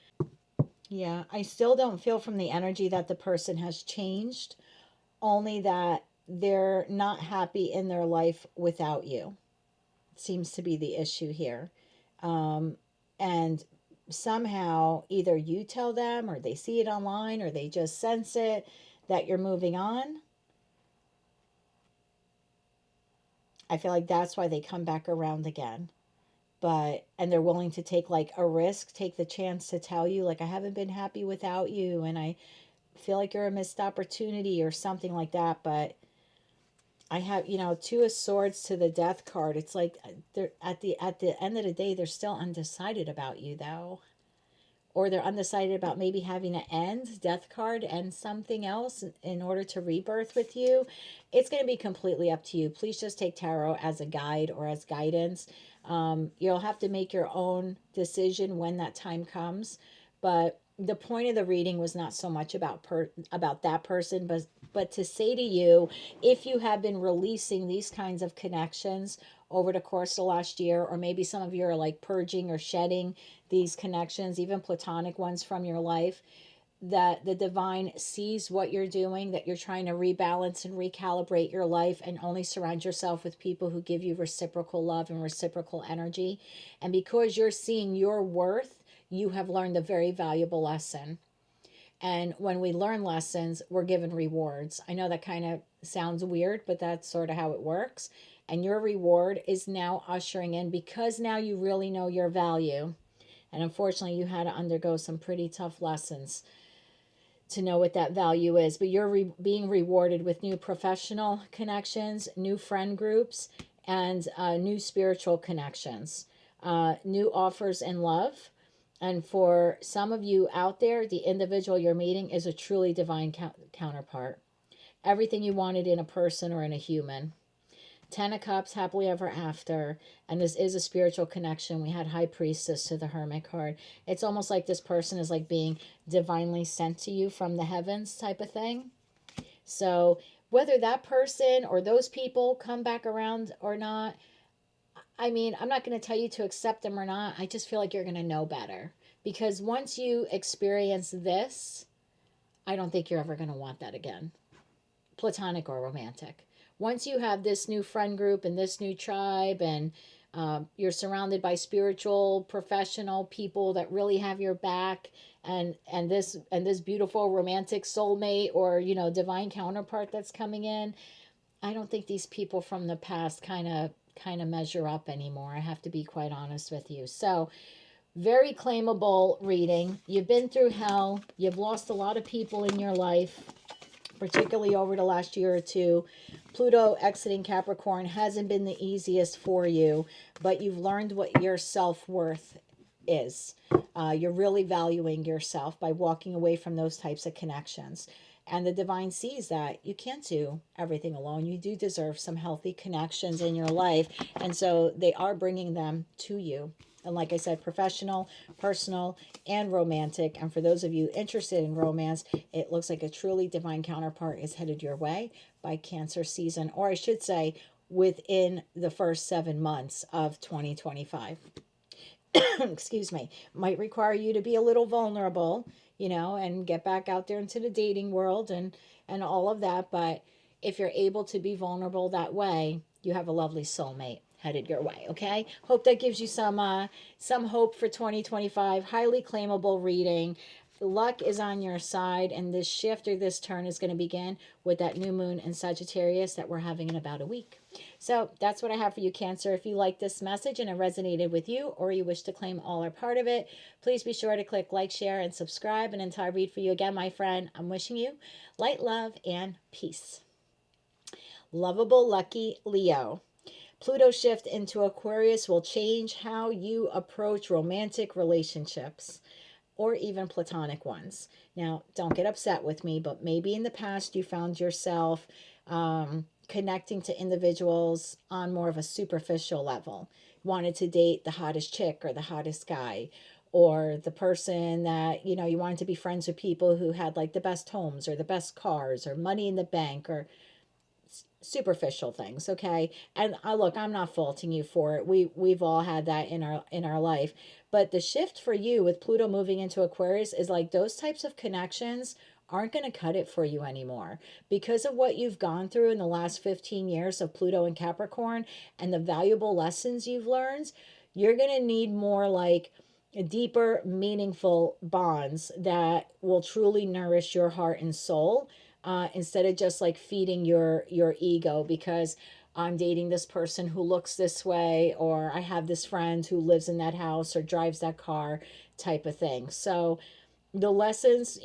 Yeah, I still don't feel from the energy that the person has changed, only that they're not happy in their life without you. Seems to be the issue here. And somehow either you tell them, or they see it online, or they just sense it, that you're moving on. I feel like that's why they come back around again. And they're willing to take like a risk, take the chance to tell you, like, I haven't been happy without you, and I feel like you're a missed opportunity or something like that. But I have, 2 of Swords to the Death card. It's like they're at the end of the day, they're still undecided about you, though. Or they're undecided about maybe having to end, Death card, and something else in order to rebirth with you. It's going to be completely up to you. Please just take tarot as a guide or as guidance. You'll have to make your own decision when that time comes. But the point of the reading was not so much about that person, but to say to you, if you have been releasing these kinds of connections over the course of the last year, or maybe some of you are like purging or shedding these connections, even platonic ones from your life, that the divine sees what you're doing, that you're trying to rebalance and recalibrate your life, and only surround yourself with people who give you reciprocal love and reciprocal energy. And because you're seeing your worth, you have learned a very valuable lesson. And when we learn lessons, we're given rewards. I know that kind of sounds weird, but that's sort of how it works. And your reward is now ushering in, because now you really know your value. And unfortunately, you had to undergo some pretty tough lessons to know what that value is. But you're being rewarded with new professional connections, new friend groups, and new spiritual connections, new offers in love. And for some of you out there, the individual you're meeting is a truly divine counterpart. Everything you wanted in a person or in a human. 10 of Cups, happily ever after. And this is a spiritual connection. We had High Priestess to the Hermit card. It's almost like this person is like being divinely sent to you from the heavens type of thing. So whether that person or those people come back around or not, I mean, I'm not going to tell you to accept them or not. I just feel like you're going to know better. Because once you experience this, I don't think you're ever going to want that again, platonic or romantic. Once you have this new friend group and this new tribe, and you're surrounded by spiritual, professional people that really have your back, and this beautiful romantic soulmate or divine counterpart that's coming in, I don't think these people from the past kind of measure up anymore. I have to be quite honest with you. So very claimable reading. You've been through hell. You've lost a lot of people in your life, particularly over the last year or two. Pluto exiting Capricorn hasn't been the easiest for you, but you've learned what your self-worth is. You're really valuing yourself by walking away from those types of connections. And the divine sees that you can't do everything alone. You do deserve some healthy connections in your life. And so they are bringing them to you. And like I said, professional, personal, and romantic. And for those of you interested in romance, it looks like a truly divine counterpart is headed your way by Cancer season, or I should say, within the first 7 months of 2025. Excuse me. Might require you to be a little vulnerable, and get back out there into the dating world and all of that. But if you're able to be vulnerable that way, you have a lovely soulmate headed your way. Okay, hope that gives you some hope for 2025. Highly claimable reading. Luck is on your side, and this shift or this turn is going to begin with that new moon in Sagittarius that we're having in about a week. So that's what I have for you, Cancer. If you like this message and it resonated with you, or you wish to claim all or part of it, please be sure to click like, share, and subscribe. And until I read for you again, my friend, I'm wishing you light, love, and peace. Lovable, lucky Leo. Pluto shift into Aquarius will change how you approach romantic relationships or even platonic ones. Now, don't get upset with me, but maybe in the past you found yourself connecting to individuals on more of a superficial level. Wanted to date the hottest chick or the hottest guy, or the person that, you wanted to be friends with people who had like the best homes or the best cars or money in the bank or superficial things. Okay, and look, I'm not faulting you for it. We've all had that in our life. But the shift for you with Pluto moving into Aquarius is like those types of connections aren't going to cut it for you anymore, because of what you've gone through in the last 15 years of Pluto and Capricorn and the valuable lessons you've learned. You're going to need more like deeper, meaningful bonds that will truly nourish your heart and soul, instead of just like feeding your ego, because I'm dating this person who looks this way, or I have this friend who lives in that house or drives that car, type of thing. So the lessons,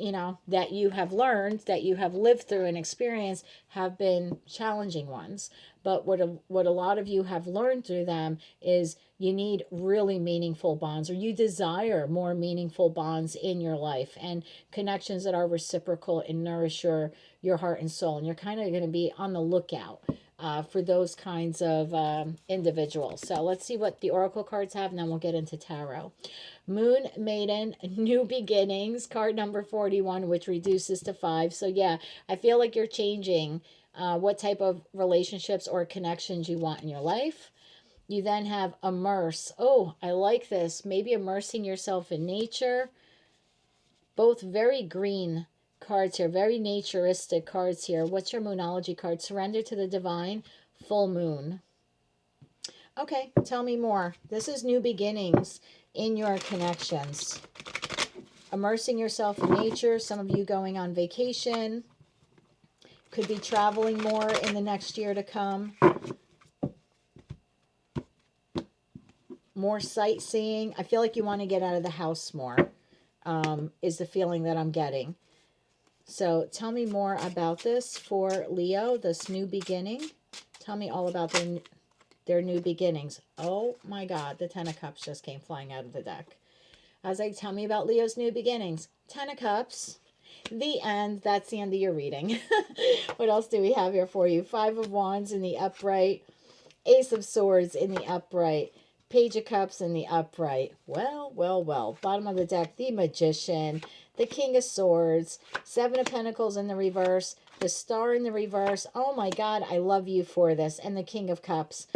that you have learned, that you have lived through and experienced, have been challenging ones. But what a lot of you have learned through them is you need really meaningful bonds, or you desire more meaningful bonds in your life, and connections that are reciprocal and nourish your heart and soul. And you're kind of going to be on the lookout for those kinds of individuals. So let's see what the oracle cards have, and then we'll get into tarot. Moon Maiden, New Beginnings, card number 41, which reduces to 5. So yeah, I feel like you're changing what type of relationships or connections you want in your life. You then have Immerse. Oh, I like this. Maybe immersing yourself in nature. Both very green cards here, very naturistic cards here. What's your Moonology card? Surrender to the divine, full moon. Okay, tell me more. This is new beginnings in your connections. Immersing yourself in nature. Some of you going on vacation. Could be traveling more in the next year to come. More sightseeing. I feel like you want to get out of the house more, is the feeling that I'm getting. So tell me more about this for Leo, this new beginning. Tell me all about their new beginnings. Oh my God, the Ten of Cups just came flying out of the deck. I was like, tell me about Leo's new beginnings. Ten of Cups. The end. That's the end of your reading. What else do we have here for you? Five of Wands in the upright. Ace of Swords in the upright. Page of Cups in the upright. Well, well, well. Bottom of the deck, the Magician, the King of Swords, Seven of Pentacles in the reverse, the Star in the reverse. Oh my God, I love you for this. And the King of Cups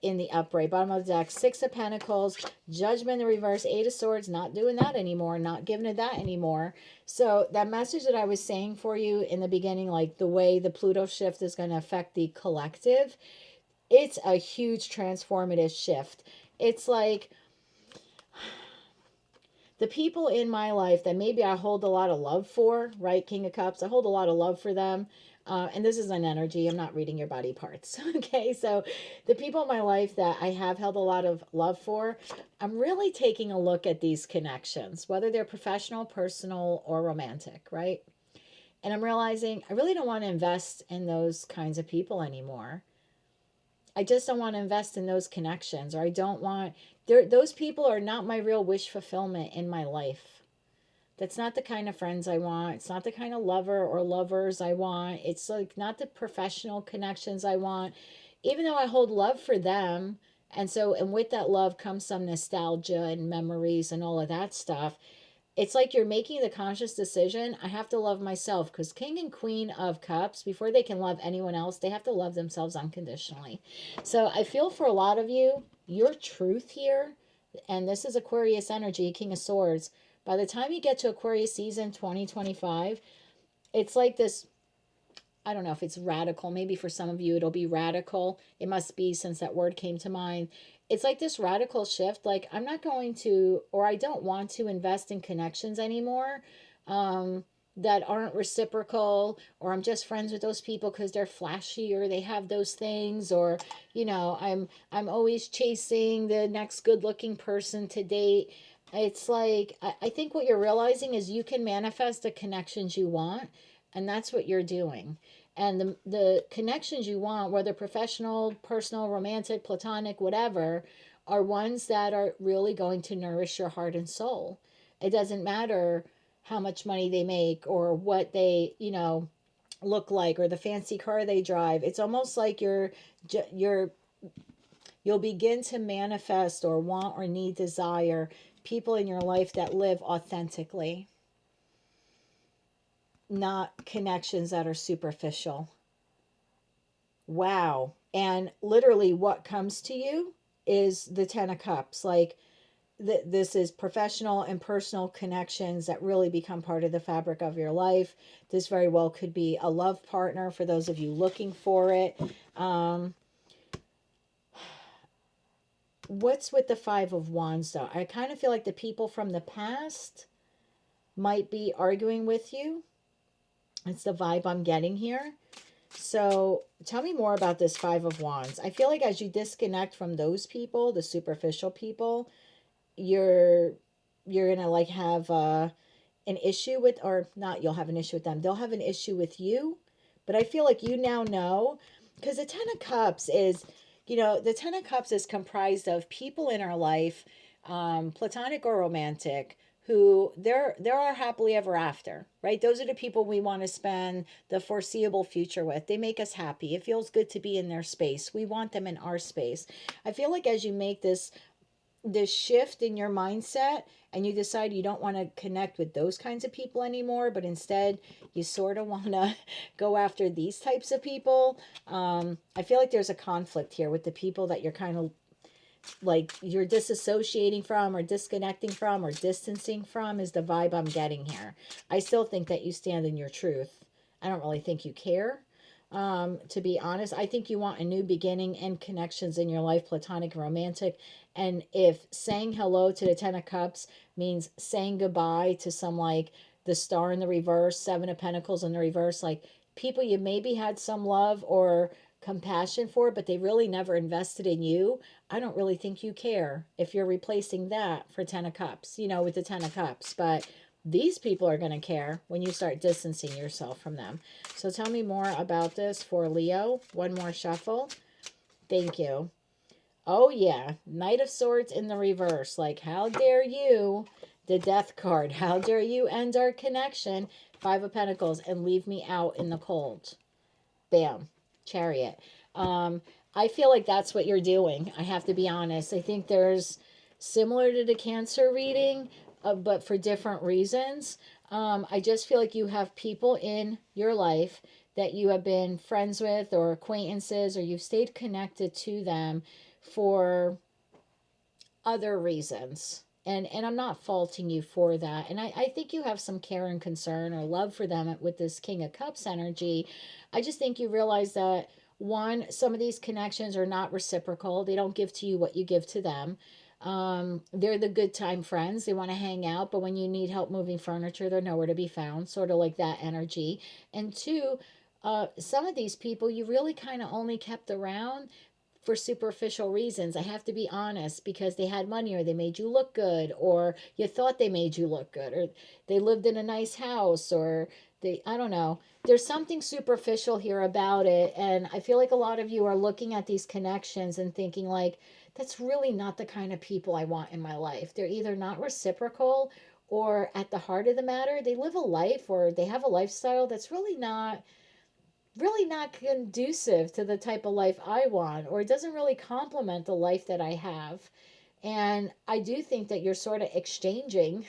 in the upright. Bottom of the deck, Six of Pentacles, Judgment in the reverse, Eight of Swords. Not doing that anymore. Not giving it that anymore. So that message that I was saying for you in the beginning, like the way the Pluto shift is going to affect the collective, it's a huge transformative shift. It's like the people in my life that maybe I hold a lot of love for, right? King of Cups, I hold a lot of love for them. And this is an energy. I'm not reading your body parts. Okay. So the people in my life that I have held a lot of love for, I'm really taking a look at these connections, whether they're professional, personal, or romantic, right? And I'm realizing I really don't want to invest in those kinds of people anymore. I just don't want to invest in those connections, or I don't want those people are not my real wish fulfillment in my life. That's not the kind of friends I want. It's not the kind of lover or lovers I want. It's like not the professional connections I want. Even though I hold love for them, and with that love comes some nostalgia and memories and all of that stuff. It's like you're making the conscious decision. I have to love myself, because King and Queen of Cups, before they can love anyone else, they have to love themselves unconditionally. So I feel for a lot of you, your truth here, and this is Aquarius energy, King of Swords. By the time you get to Aquarius season 2025, it's like this. I don't know if it's radical. Maybe for some of you it'll be radical. It must be, since that word came to mind. It's like this radical shift. Like, I'm not going to, or I don't want to invest in connections anymore that aren't reciprocal, or I'm just friends with those people because they're flashy or they have those things, or I'm always chasing the next good looking person to date. It's like I think what you're realizing is you can manifest the connections you want, and that's what you're doing. And the connections you want, whether professional, personal, romantic, platonic, whatever, are ones that are really going to nourish your heart and soul. It doesn't matter how much money they make, or what they, look like, or the fancy car they drive. It's almost like you'll begin to manifest or want or need, desire people in your life that live authentically, not connections that are superficial. Wow. And literally what comes to you is the 10 of Cups. Like, this is professional and personal connections that really become part of the fabric of your life. This very well could be a love partner for those of you looking for it. What's with the Five of Wands, though? I kind of feel like the people from the past might be arguing with you. It's the vibe I'm getting here. So tell me more about this Five of Wands. I feel like as you disconnect from those people, the superficial people, you're gonna like have an issue with, or not, you'll have an issue with them. They'll have an issue with you. But I feel like you now know, because the Ten of Cups is, the Ten of Cups is comprised of people in our life, platonic or romantic, who there are happily ever after, right? Those are the people we want to spend the foreseeable future with. They make us happy. It feels good to be in their space. We want them in our space. I feel like as you make this shift in your mindset, and you decide you don't want to connect with those kinds of people anymore, but instead you sort of want to go after these types of people, I feel like there's a conflict here with the people that you're kind of like you're disassociating from, or disconnecting from, or distancing from, is the vibe I'm getting here. I still think that you stand in your truth. I don't really think you care. To be honest, I think you want a new beginning and connections in your life, platonic and romantic. And if saying hello to the Ten of Cups means saying goodbye to some, like the Star in the reverse, Seven of Pentacles in the reverse, like people you maybe had some love or compassion for, but they really never invested in you, I don't really think you care if you're replacing that for Ten of Cups, with the Ten of Cups. But these people are going to care when you start distancing yourself from them. So tell me more about this for Leo. One more shuffle. Thank you. Oh, yeah. Knight of Swords in the reverse. Like, how dare you? The Death card. How dare you end our connection? Five of Pentacles and leave me out in the cold. Bam. Chariot. I feel like that's what you're doing. I have to be honest. I think there's similar to the Cancer reading, but for different reasons. I just feel like you have people in your life that you have been friends with or acquaintances, or you've stayed connected to them for other reasons. And I'm not faulting you for that. And I think you have some care and concern or love for them with this King of Cups energy. I just think you realize that, one, some of these connections are not reciprocal. They don't give to you what you give to them. They're the good time friends. They want to hang out, but when you need help moving furniture, they're nowhere to be found, sort of like that energy. And two, some of these people you really kind of only kept around for superficial reasons. I have to be honest, because they had money, or they made you look good, or you thought they made you look good, or they lived in a nice house, or I don't know. There's something superficial here about it. And I feel like a lot of you are looking at these connections and thinking like, that's really not the kind of people I want in my life. They're either not reciprocal, or at the heart of the matter, they live a life, or they have a lifestyle that's really not conducive to the type of life I want, or it doesn't really complement the life that I have. And I do think that you're sort of exchanging,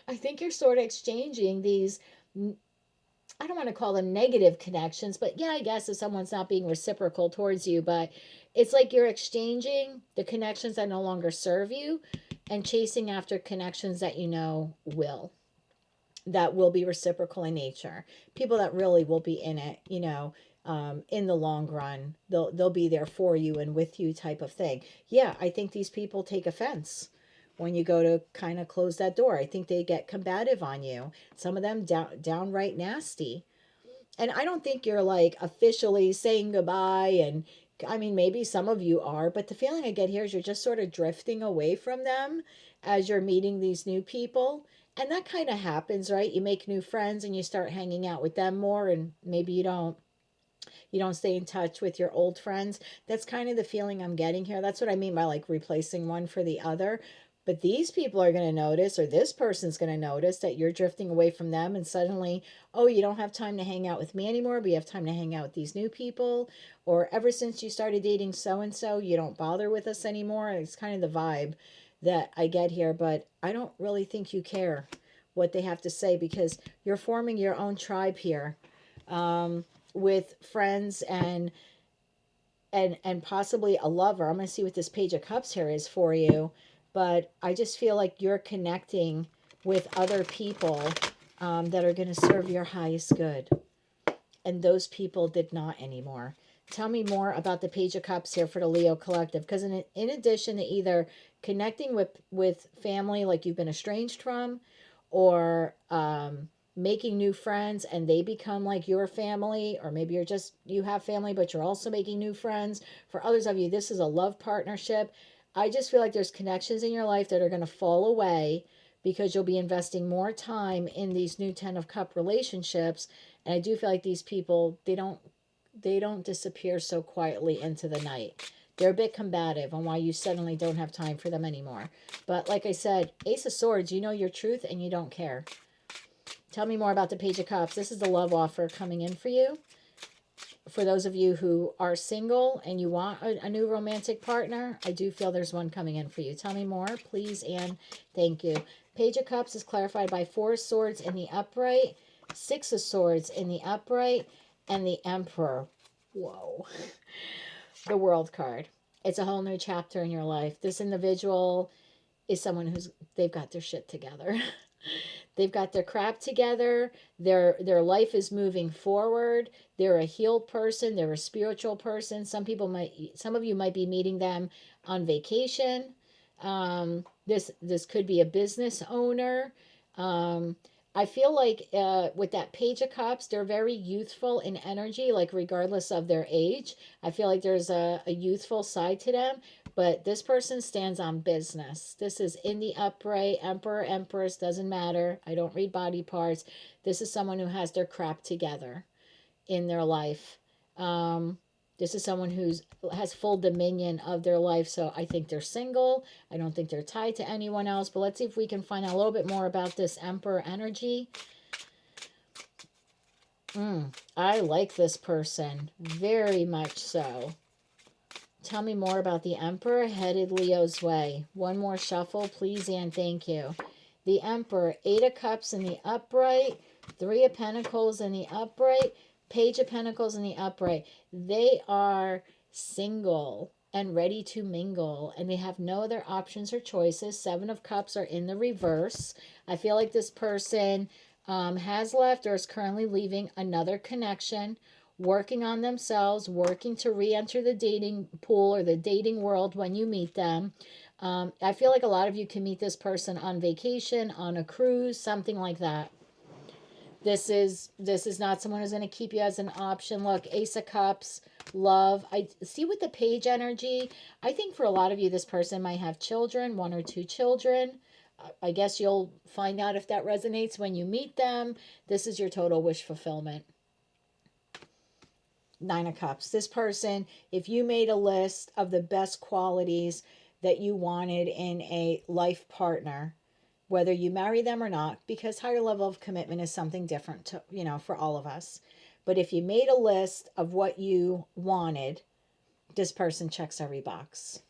I think you're sort of exchanging these, I don't want to call them negative connections, but yeah, I guess if someone's not being reciprocal towards you, but it's like you're exchanging the connections that no longer serve you and chasing after connections that you know that will be reciprocal in nature. People that really will be in it, in the long run. They'll be there for you and with you, type of thing. Yeah, I think these people take offense when you go to kind of close that door. I think they get combative on you. Some of them downright nasty. And I don't think you're like officially saying goodbye, and I mean, maybe some of you are, but the feeling I get here is you're just sort of drifting away from them as you're meeting these new people. And that kind of happens, right? You make new friends and you start hanging out with them more, and maybe you don't stay in touch with your old friends. That's kind of the feeling I'm getting here. That's what I mean by like replacing one for the other. But these people are going to notice, or this person's going to notice, that you're drifting away from them, and suddenly, oh, you don't have time to hang out with me anymore, but you have time to hang out with these new people. Or ever since you started dating so and so, you don't bother with us anymore. It's kind of the vibe that I get here, but I don't really think you care what they have to say, because you're forming your own tribe here. With friends and possibly a lover. I'm going to see what this Page of Cups here is for you, but I just feel like you're connecting with other people that are going to serve your highest good, and those people did not anymore. Tell me more about the Page of Cups here for the Leo collective, because in addition to either connecting with family like you've been estranged from, or making new friends and they become like your family, or maybe you have family but you're also making new friends. For others of you, this is a love partnership. I just feel like there's connections in your life that are going to fall away because you'll be investing more time in these new 10 of Cup relationships. And I do feel like these people, they don't disappear so quietly into the night. They're a bit combative on why you suddenly don't have time for them anymore. But like I said, Ace of Swords, you know your truth and you don't care. Tell me more about the Page of Cups. This is the love offer coming in for you. For those of you who are single and you want a new romantic partner, I do feel there's one coming in for you. Tell me more, please, and thank you. Page of Cups is clarified by 4 of Swords in the upright, 6 of Swords in the upright, and the Emperor. Whoa. The World card. It's a whole new chapter in your life. This individual is someone they've got their shit together. They've got their crap together. Their life is moving forward. They're a healed person. They're a spiritual person. Some of you might be meeting them on vacation. This could be a business owner. I feel like with that Page of Cups, they're very youthful in energy, like regardless of their age. I feel like there's a youthful side to them, but this person stands on business. This is in the upright, Emperor, Empress, doesn't matter. I don't read body parts. This is someone who has their crap together in their life. This is someone who has full dominion of their life. So I think they're single. I don't think they're tied to anyone else. But let's see if we can find out a little bit more about this Emperor energy. I like this person very much so. tell me more about the Emperor headed Leo's way? One more shuffle, please, and thank you. The Emperor, 8 of Cups in the upright, 3 of Pentacles in the upright, Page of Pentacles in the upright. They are single and ready to mingle, and they have no other options or choices. 7 of Cups are in the reverse. I feel like this person has left or is currently leaving another connection, working on themselves, working to re-enter the dating pool or the dating world when you meet them. I feel like a lot of you can meet this person on vacation, on a cruise, something like that. This is not someone who's going to keep you as an option. Look, Ace of Cups, love. I see with the Page energy, I think for a lot of you, this person might have children, 1 or 2 children. I guess you'll find out if that resonates when you meet them. This is your total wish fulfillment. 9 of Cups. This person, if you made a list of the best qualities that you wanted in a life partner, whether you marry them or not, because higher level of commitment is something different to, for all of us. But if you made a list of what you wanted, this person checks every box.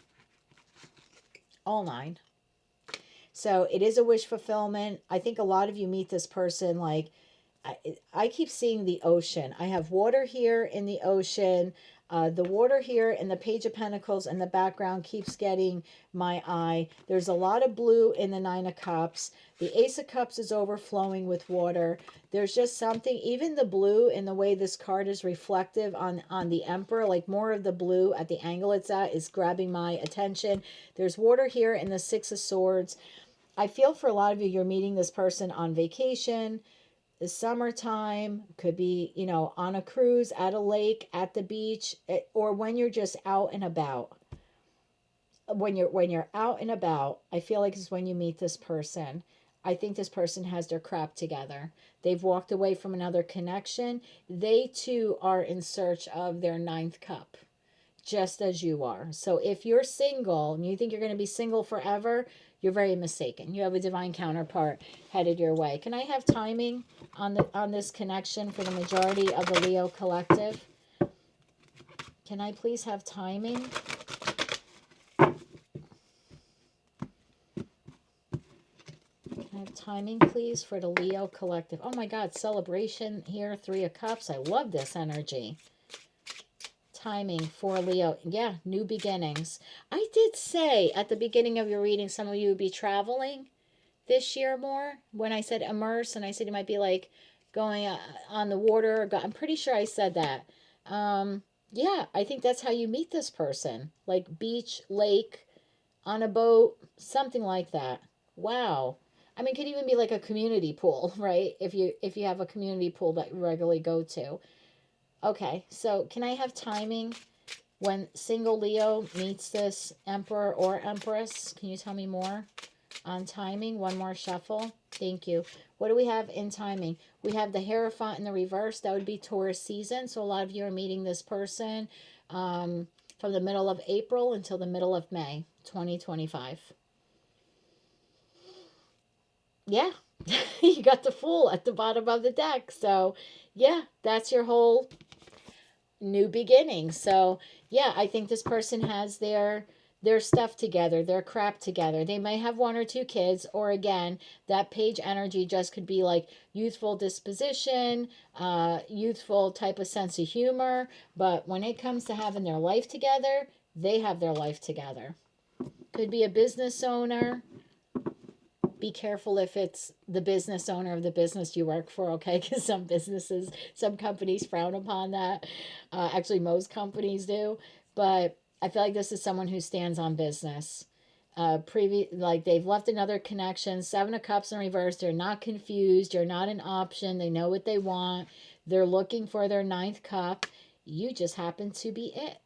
All 9. So it is a wish fulfillment. I think a lot of you meet this person like, I keep seeing the ocean. I have water here in the ocean. The water here and the Page of Pentacles in the background keeps getting my eye. There's a lot of blue in the 9 of Cups. The Ace of Cups is overflowing with water. There's just something, even the blue in the way this card is reflective on the Emperor, like more of the blue at the angle it's at is grabbing my attention. There's water here in the 6 of Swords. I feel for a lot of you, you're meeting this person on vacation. The summertime, could be, on a cruise, at a lake, at the beach, or when you're just out and about. When you're out and about, I feel like is when you meet this person. I think this person has their crap together. They've walked away from another connection. They too are in search of their 9th cup, just as you are. So if you're single and you think you're going to be single forever, you're very mistaken. You have a divine counterpart headed your way. Can I have timing on this connection for the majority of the Leo collective? Can I please have timing? Can I have timing, please, for the Leo collective? Oh my God, celebration here, 3 of Cups. I love this energy. Timing for Leo. Yeah, new beginnings. I did say at the beginning of your reading, some of you would be traveling this year more. When I said immerse, and I said you might be like going on the water. I'm pretty sure I said that. Yeah, I think that's how you meet this person. Like beach, lake, on a boat, something like that. Wow. I mean, it could even be like a community pool, right? If you have a community pool that you regularly go to. Okay, so can I have timing when single Leo meets this Emperor or Empress? Can you tell me more on timing? One more shuffle. Thank you. What do we have in timing? We have the Hierophant in the reverse. That would be Taurus season. So a lot of you are meeting this person from the middle of April until the middle of May 2025. Yeah, you got the Fool at the bottom of the deck. So yeah, that's your whole new beginning. So yeah, I think this person has their stuff together, their crap together. They may have 1 or 2 kids, or again, that Page energy just could be like youthful disposition, youthful type of sense of humor. But when it comes to having their life together, they have their life together. Could be a business owner. Be careful if it's the business owner of the business you work for, okay? Because some companies frown upon that. Actually, most companies do. But I feel like this is someone who stands on business. Like they've left another connection. 7 of Cups in reverse. They're not confused. You're not an option. They know what they want. They're looking for their 9th cup. You just happen to be it.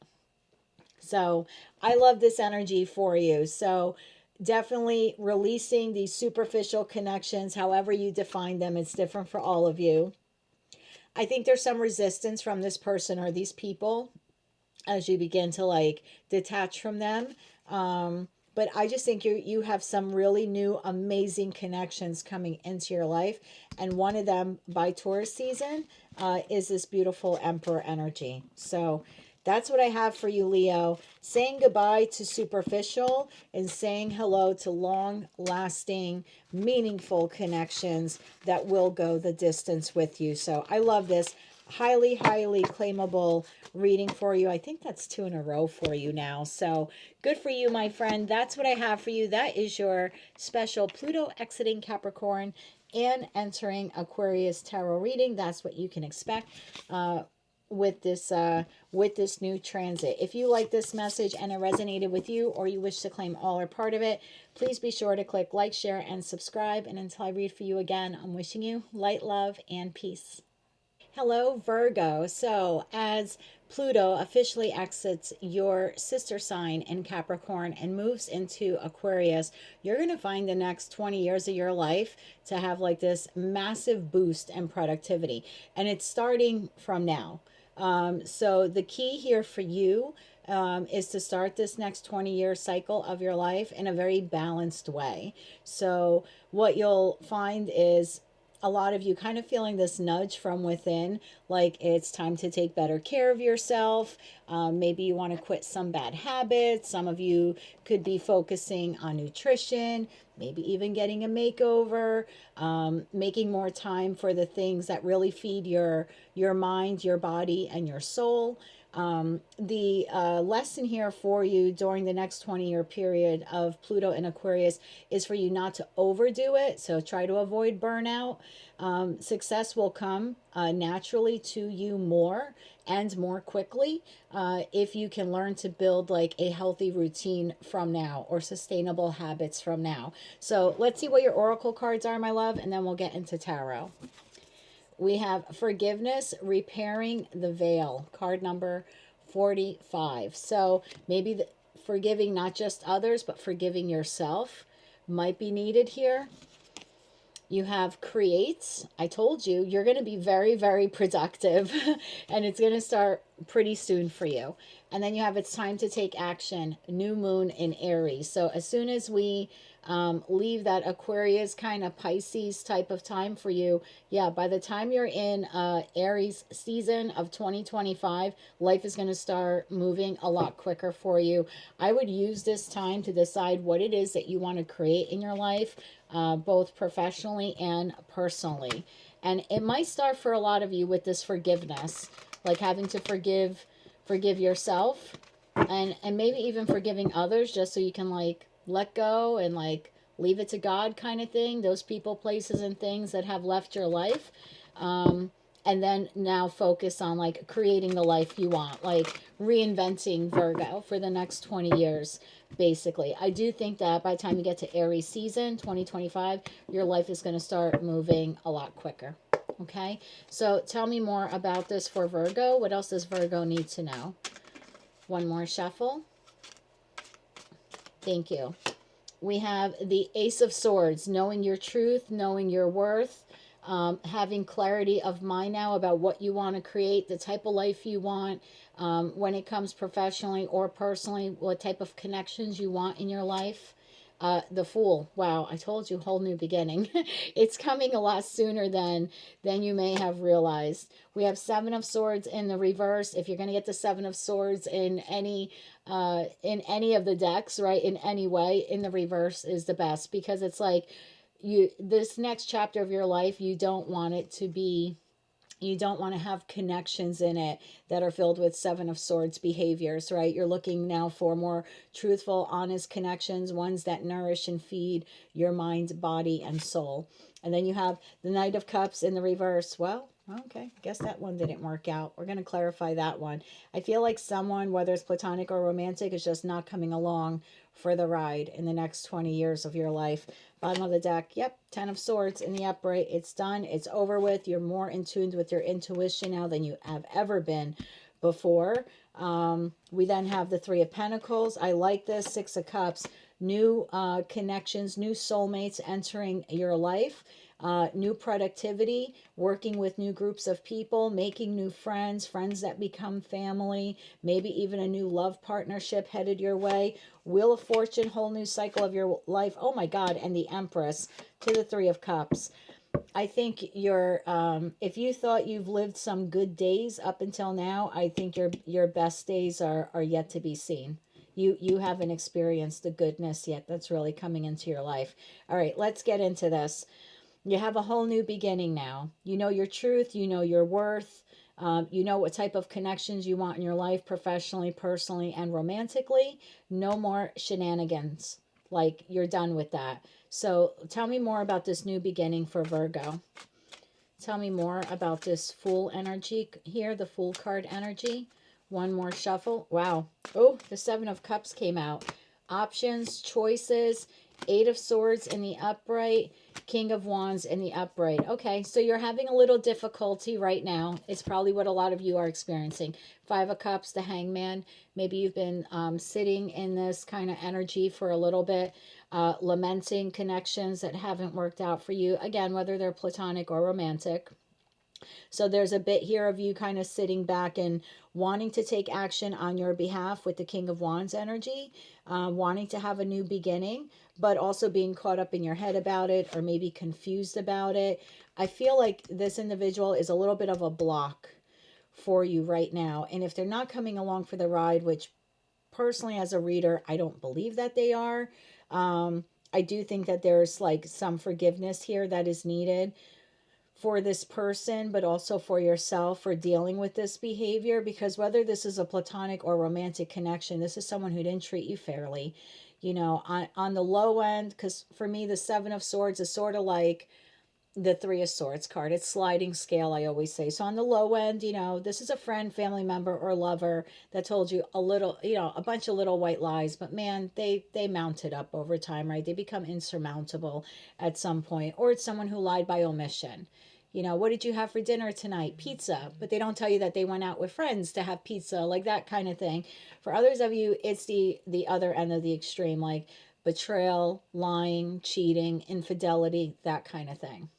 So I love this energy for you. So definitely releasing these superficial connections, however you define them. It's different for all of you. I think there's some resistance from this person or these people as you begin to like detach from them. But I just think you have some really new, amazing connections coming into your life. And one of them by Taurus season is this beautiful Emperor energy. So That's what I have for you, Leo. Saying goodbye to superficial and saying hello to long-lasting, meaningful connections that will go the distance with you. So I love this. Highly, highly claimable reading for you. I think that's 2 in a row for you now. So good for you, my friend. That's what I have for you. That is your special Pluto exiting Capricorn and entering Aquarius tarot reading. That's what you can expect with this new transit. If you like this message and it resonated with you, or you wish to claim all or part of it, please be sure to click like, share, and subscribe. And until I read for you again, I'm wishing you light, love, and peace. Hello, Virgo. So, as Pluto officially exits your sister sign in Capricorn and moves into Aquarius, you're going to find the next 20 years of your life to have like this massive boost in productivity. And it's starting from now. So, the key here for you is to start this next 20-year cycle of your life in a very balanced way. So, what you'll find is a lot of you kind of feeling this nudge from within, like it's time to take better care of yourself. Maybe you want to quit some bad habits. Some of you could be focusing on nutrition, maybe even getting a makeover, making more time for the things that really feed your mind, your body, and your soul. The lesson here for you during the next 20-year period of Pluto in Aquarius is for you not to overdo it. So try to avoid burnout. Success will come naturally to you more and more quickly if you can learn to build like a healthy routine from now, or sustainable habits from now. So let's see what your oracle cards are, my love, and then we'll get into tarot. We have forgiveness, repairing the veil, card number 45. So maybe forgiving not just others, but forgiving yourself might be needed here. You have creates. I told you, you're going to be very, very productive and it's going to start pretty soon for you. And then you have it's time to take action, new moon in Aries. So as soon as we leave that Aquarius kind of Pisces type of time for you, yeah, by the time you're in Aries season of 2025, life is going to start moving a lot quicker for you. I would use this time to decide what it is that you want to create in your life, both professionally and personally. And it might start for a lot of you with this forgiveness, like having to forgive yourself, and maybe even forgiving others, just so you can like let go and like leave it to God kind of thing, those people, places, and things that have left your life. And then now focus on like creating the life you want, like reinventing, Virgo, for the next 20 years, basically. I do think that by the time you get to Aries season 2025, your life is going to start moving a lot quicker. Okay, so tell me more about this for Virgo. What else does Virgo need to know? One more shuffle. Thank you. We have the Ace of Swords, knowing your truth, knowing your worth, having clarity of mind now about what you want to create, the type of life you want, when it comes professionally or personally, what type of connections you want in your life. The Fool. Wow, I told you, whole new beginning. It's coming a lot sooner than you may have realized. We have Seven of Swords in the reverse. If you're going to get the Seven of Swords in any of the decks, right, in any way, in the reverse is the best, because it's like this next chapter of your life, you don't want to have connections in it that are filled with Seven of Swords behaviors, right? You're looking now for more truthful, honest connections, ones that nourish and feed your mind, body, and soul. And then you have the Knight of Cups in the reverse. Well, okay, guess that one didn't work out. We're going to clarify that one. I feel like someone, whether it's platonic or romantic, is just not coming along for the ride in the next 20 years of your life. Bottom of the deck, yep, Ten of Swords in the upright. It's done. It's over with. You're more in tune with your intuition now than you have ever been before. We then have the Three of Pentacles. I like this. Six of Cups. New connections, new soulmates entering your life. New productivity, working with new groups of people, making new friends, friends that become family, maybe even a new love partnership headed your way. Wheel of Fortune, whole new cycle of your life. Oh my God, and the Empress to the Three of Cups. I think you're if you thought you've lived some good days up until now, I think your best days are yet to be seen. You haven't experienced the goodness yet that's really coming into your life. All right, let's get into this. You have a whole new beginning now. You know your truth, you know your worth. You know what type of connections you want in your life, professionally, personally, and romantically. No more shenanigans. Like, you're done with that. So, tell me more about this new beginning for Virgo. Tell me more about this Fool energy here, the Fool card energy. One more shuffle. Wow. Oh, the Seven of Cups came out. Options, choices, Eight of Swords in the upright, King of Wands in the upright. Okay, so you're having a little difficulty right now. It's probably what a lot of you are experiencing. Five of Cups, the Hangman. Maybe you've been sitting in this kind of energy for a little bit, lamenting connections that haven't worked out for you. Again, whether they're platonic or romantic. So there's a bit here of you kind of sitting back and wanting to take action on your behalf with the King of Wands energy, wanting to have a new beginning, but also being caught up in your head about it or maybe confused about it. I feel like this individual is a little bit of a block for you right now. And if they're not coming along for the ride, which personally as a reader, I don't believe that they are, I do think that there's like some forgiveness here that is needed for this person, but also for yourself for dealing with this behavior. Because whether this is a platonic or romantic connection, this is someone who didn't treat you fairly. You know, on the low end, because for me, the Seven of Swords is sort of like the Three of Swords card. It's sliding scale, I always say. So on the low end, you know, this is a friend, family member, or lover that told you a little, you know, a bunch of little white lies. But man, they mount it up over time, right? They become insurmountable at some point. Or it's someone who lied by omission. You know, what did you have for dinner tonight? Pizza. But they don't tell you that they went out with friends to have pizza, like that kind of thing. For others of you, it's the other end of the extreme, like betrayal, lying, cheating, infidelity, that kind of thing.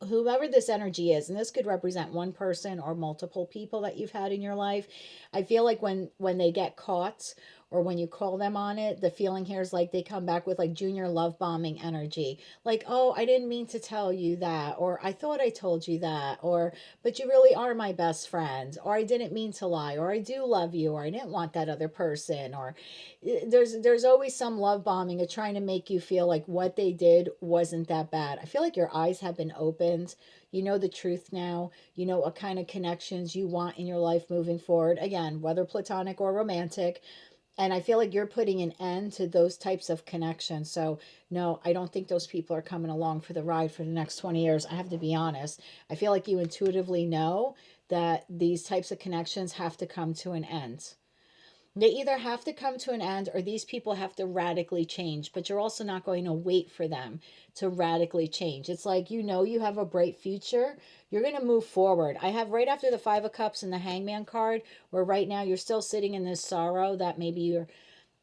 Whoever this energy is, and this could represent one person or multiple people that you've had in your life, I feel like when they get caught or when you call them on it, the feeling here is like they come back with like junior love bombing energy, like, oh, I didn't mean to tell you that, or I thought I told you that, or but you really are my best friend, or I didn't mean to lie, or I do love you, or I didn't want that other person, or there's always some love bombing of trying to make you feel like what they did wasn't that bad. I feel like your eyes have been opened. You know the truth now. You know what kind of connections you want in your life moving forward. Again, whether platonic or romantic. And I feel like you're putting an end to those types of connections. So, no, I don't think those people are coming along for the ride for the next 20 years. I have to be honest. I feel like you intuitively know that these types of connections have to come to an end. They either have to come to an end or these people have to radically change, but you're also not going to wait for them to radically change. It's like, you know, you have a bright future. You're going to move forward. I have right after the Five of Cups and the Hangman card, where right now you're still sitting in this sorrow that maybe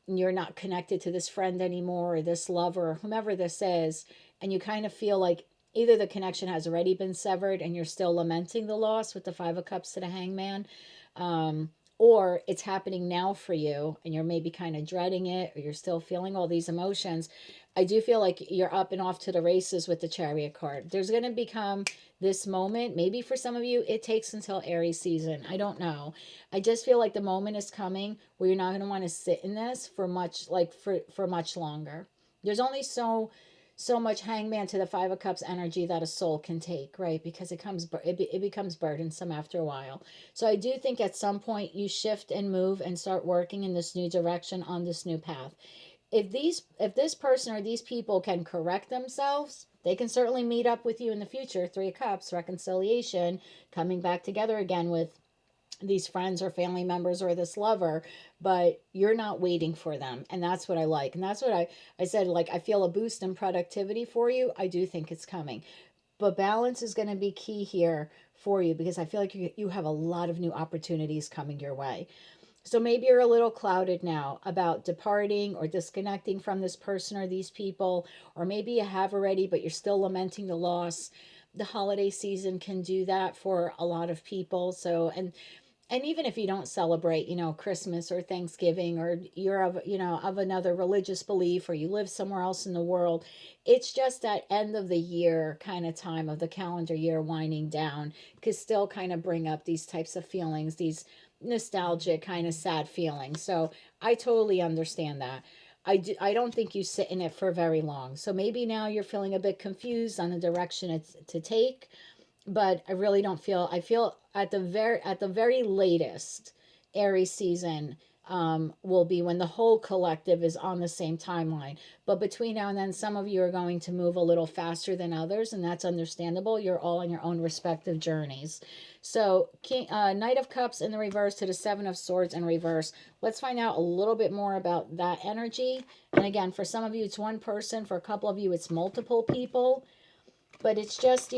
you're not connected to this friend anymore or this lover or whomever this is, and you kind of feel like either the connection has already been severed and you're still lamenting the loss with the Five of Cups to the Hangman, um, or it's happening now for you and you're maybe kind of dreading it or you're still feeling all these emotions. I do feel like you're up and off to the races with the Chariot card. There's going to become this moment. Maybe for some of you, it takes until Aries season. I don't know. I just feel like the moment is coming where you're not going to want to sit in this for much, like for much longer. There's only so much Hangman to the Five of Cups energy that a soul can take, right? Because it becomes burdensome after a while. So I do think at some point you shift and move and start working in this new direction on this new path. If this person or these people can correct themselves, they can certainly meet up with you in the future. Three of Cups, reconciliation, coming back together again with these friends or family members or this lover, but you're not waiting for them. And that's what I like. And that's what I said, like, I feel a boost in productivity for you. I do think it's coming. But balance is going to be key here for you because I feel like you have a lot of new opportunities coming your way. So maybe you're a little clouded now about departing or disconnecting from this person or these people, or maybe you have already, but you're still lamenting the loss. The holiday season can do that for a lot of people. So, and and even if you don't celebrate, Christmas or Thanksgiving, or you're of, of another religious belief, or you live somewhere else in the world, it's just that end of the year kind of time of the calendar year winding down could still kind of bring up these types of feelings, these nostalgic kind of sad feelings. So I totally understand that. I don't think you sit in it for very long. So maybe now you're feeling a bit confused on the direction it's to take, but I really don't feel. I feel at the very latest, Aries season will be when the whole collective is on the same timeline. But between now and then, some of you are going to move a little faster than others, and that's understandable. You're all on your own respective journeys. So, Knight of Cups in the reverse to the Seven of Swords in reverse. Let's find out a little bit more about that energy. And again, for some of you, it's one person. For a couple of you, it's multiple people. But it's just,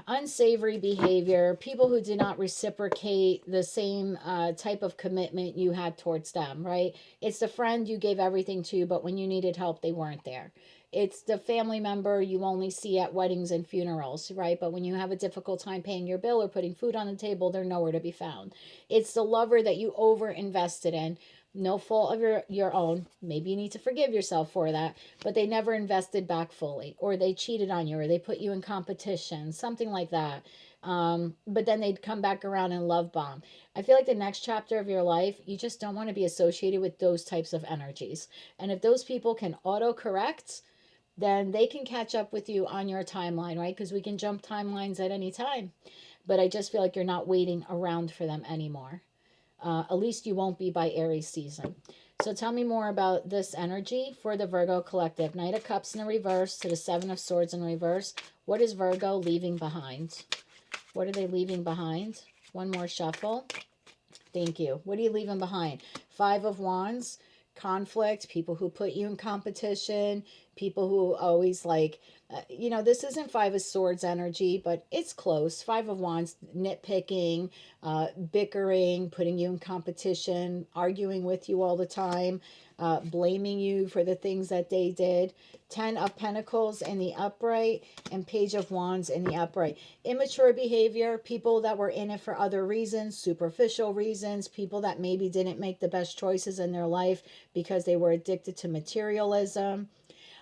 unsavory behavior, people who did not reciprocate the same type of commitment you had towards them, right? It's the friend you gave everything to, but when you needed help, they weren't there. It's the family member you only see at weddings and funerals, right? But when you have a difficult time paying your bill or putting food on the table, they're nowhere to be found. It's the lover that you over invested in, no fault of your own. Maybe you need to forgive yourself for that, but they never invested back fully, or they cheated on you, or they put you in competition, something like that. But then they'd come back around and love bomb. I feel like the next chapter of your life, you just don't want to be associated with those types of energies. And if those people can auto correct, then they can catch up with you on your timeline, right? Because we can jump timelines at any time. But I just feel like you're not waiting around for them anymore. At least you won't be by Aries season. So tell me more about this energy for the Virgo collective. Knight of Cups in the reverse to the Seven of Swords in reverse. What is Virgo leaving behind? What are they leaving behind? One more shuffle. Thank you. What are you leaving behind? Five of Wands, conflict, people who put you in competition, people who always this isn't Five of Swords energy, but it's close. Five of Wands, nitpicking, bickering, putting you in competition, arguing with you all the time, blaming you for the things that they did. Ten of Pentacles in the upright and Page of Wands in the upright. Immature behavior, people that were in it for other reasons, superficial reasons, people that maybe didn't make the best choices in their life because they were addicted to materialism.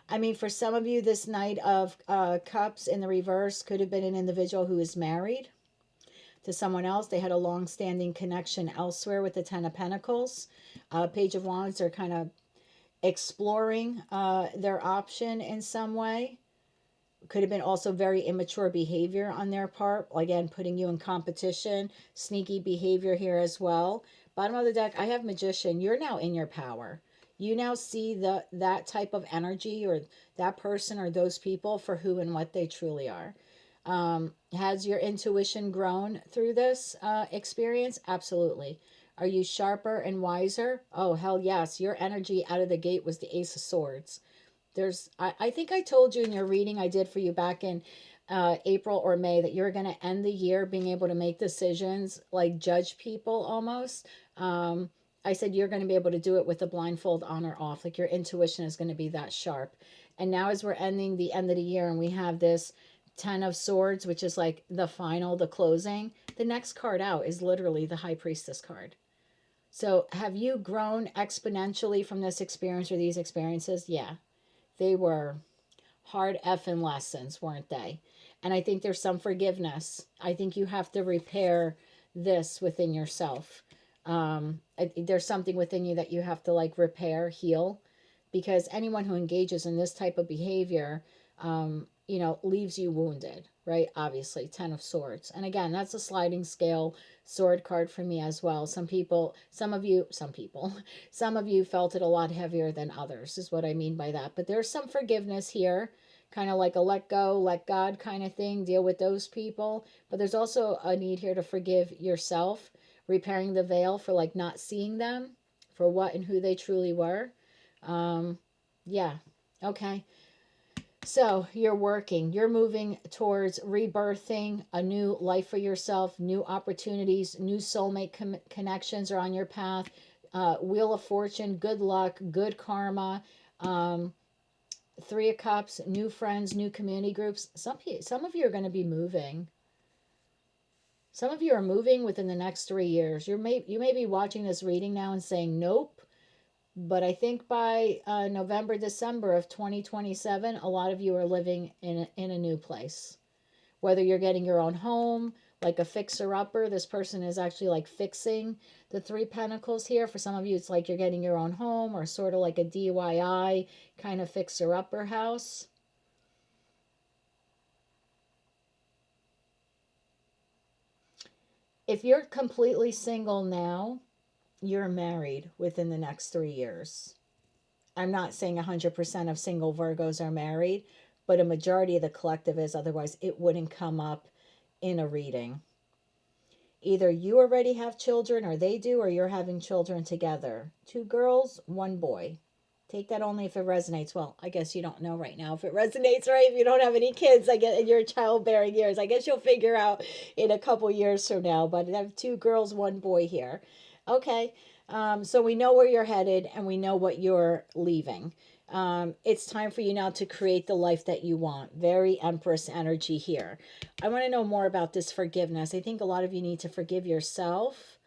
I mean, for some of you, this Knight of Cups in the reverse could have been an individual who is married to someone else. They had a long-standing connection elsewhere with the Ten of Pentacles. Page of Wands are kind of exploring their option in some way. Could have been also very immature behavior on their part. Again, putting you in competition. Sneaky behavior here as well. Bottom of the deck, I have Magician. You're now in your power. You now see that type of energy, or that person or those people, for who and what they truly are. Has your intuition grown through this experience? Absolutely. Are you sharper and wiser? Oh, hell yes. Your energy out of the gate was the Ace of Swords. I think I told you in your reading I did for you back in April or May that you're going to end the year being able to make decisions, like judge people almost. I said you're going to be able to do it with the blindfold on or off. Like your intuition is going to be that sharp. And now as we're ending the end of the year and we have this Ten of Swords, which is like the final, the closing, the next card out is literally the High Priestess card. So have you grown exponentially from this experience or these experiences? Yeah. They were hard effing lessons, weren't they? And I think there's some forgiveness. I think you have to repair this within yourself. There's something within you that you have to repair, heal, because anyone who engages in this type of behavior, leaves you wounded, right? Obviously, Ten of Swords. And again, that's a sliding scale sword card for me as well. Some of you felt it a lot heavier than others, is what I mean by that. But there's some forgiveness here, kind of like a let go, let God kind of thing, deal with those people. But there's also a need here to forgive yourself, repairing the veil for not seeing them for what and who they truly were. Yeah. Okay. So you're moving towards rebirthing a new life for yourself, new opportunities, new soulmate connections are on your path. Wheel of Fortune, good luck, good karma. Three of Cups, new friends, new community groups. Some of you are going to be moving. Some of you are moving within the next 3 years. You may be watching this reading now and saying nope, but I think by November, December of 2027, a lot of you are living in a new place. Whether you're getting your own home, like a fixer-upper, this person is actually like fixing the Three Pentacles here. For some of you, it's like you're getting your own home, or sort of like a DIY kind of fixer-upper house. If you're completely single now, you're married within the next 3 years. I'm not saying 100% of single Virgos are married, but a majority of the collective is. Otherwise, it wouldn't come up in a reading. Either you already have children, or they do, or you're having children together. 2 girls, 1 boy. Take that only if it resonates. Well, I guess you don't know right now if it resonates, right? If you don't have any kids, I guess in your childbearing years, I guess you'll figure out in a couple years from now. But I have 2 girls, 1 boy here. Okay, so we know where you're headed, and we know what you're leaving. It's time for you now to create the life that you want. Very Empress energy here. I want to know more about this forgiveness. I think a lot of you need to forgive yourself,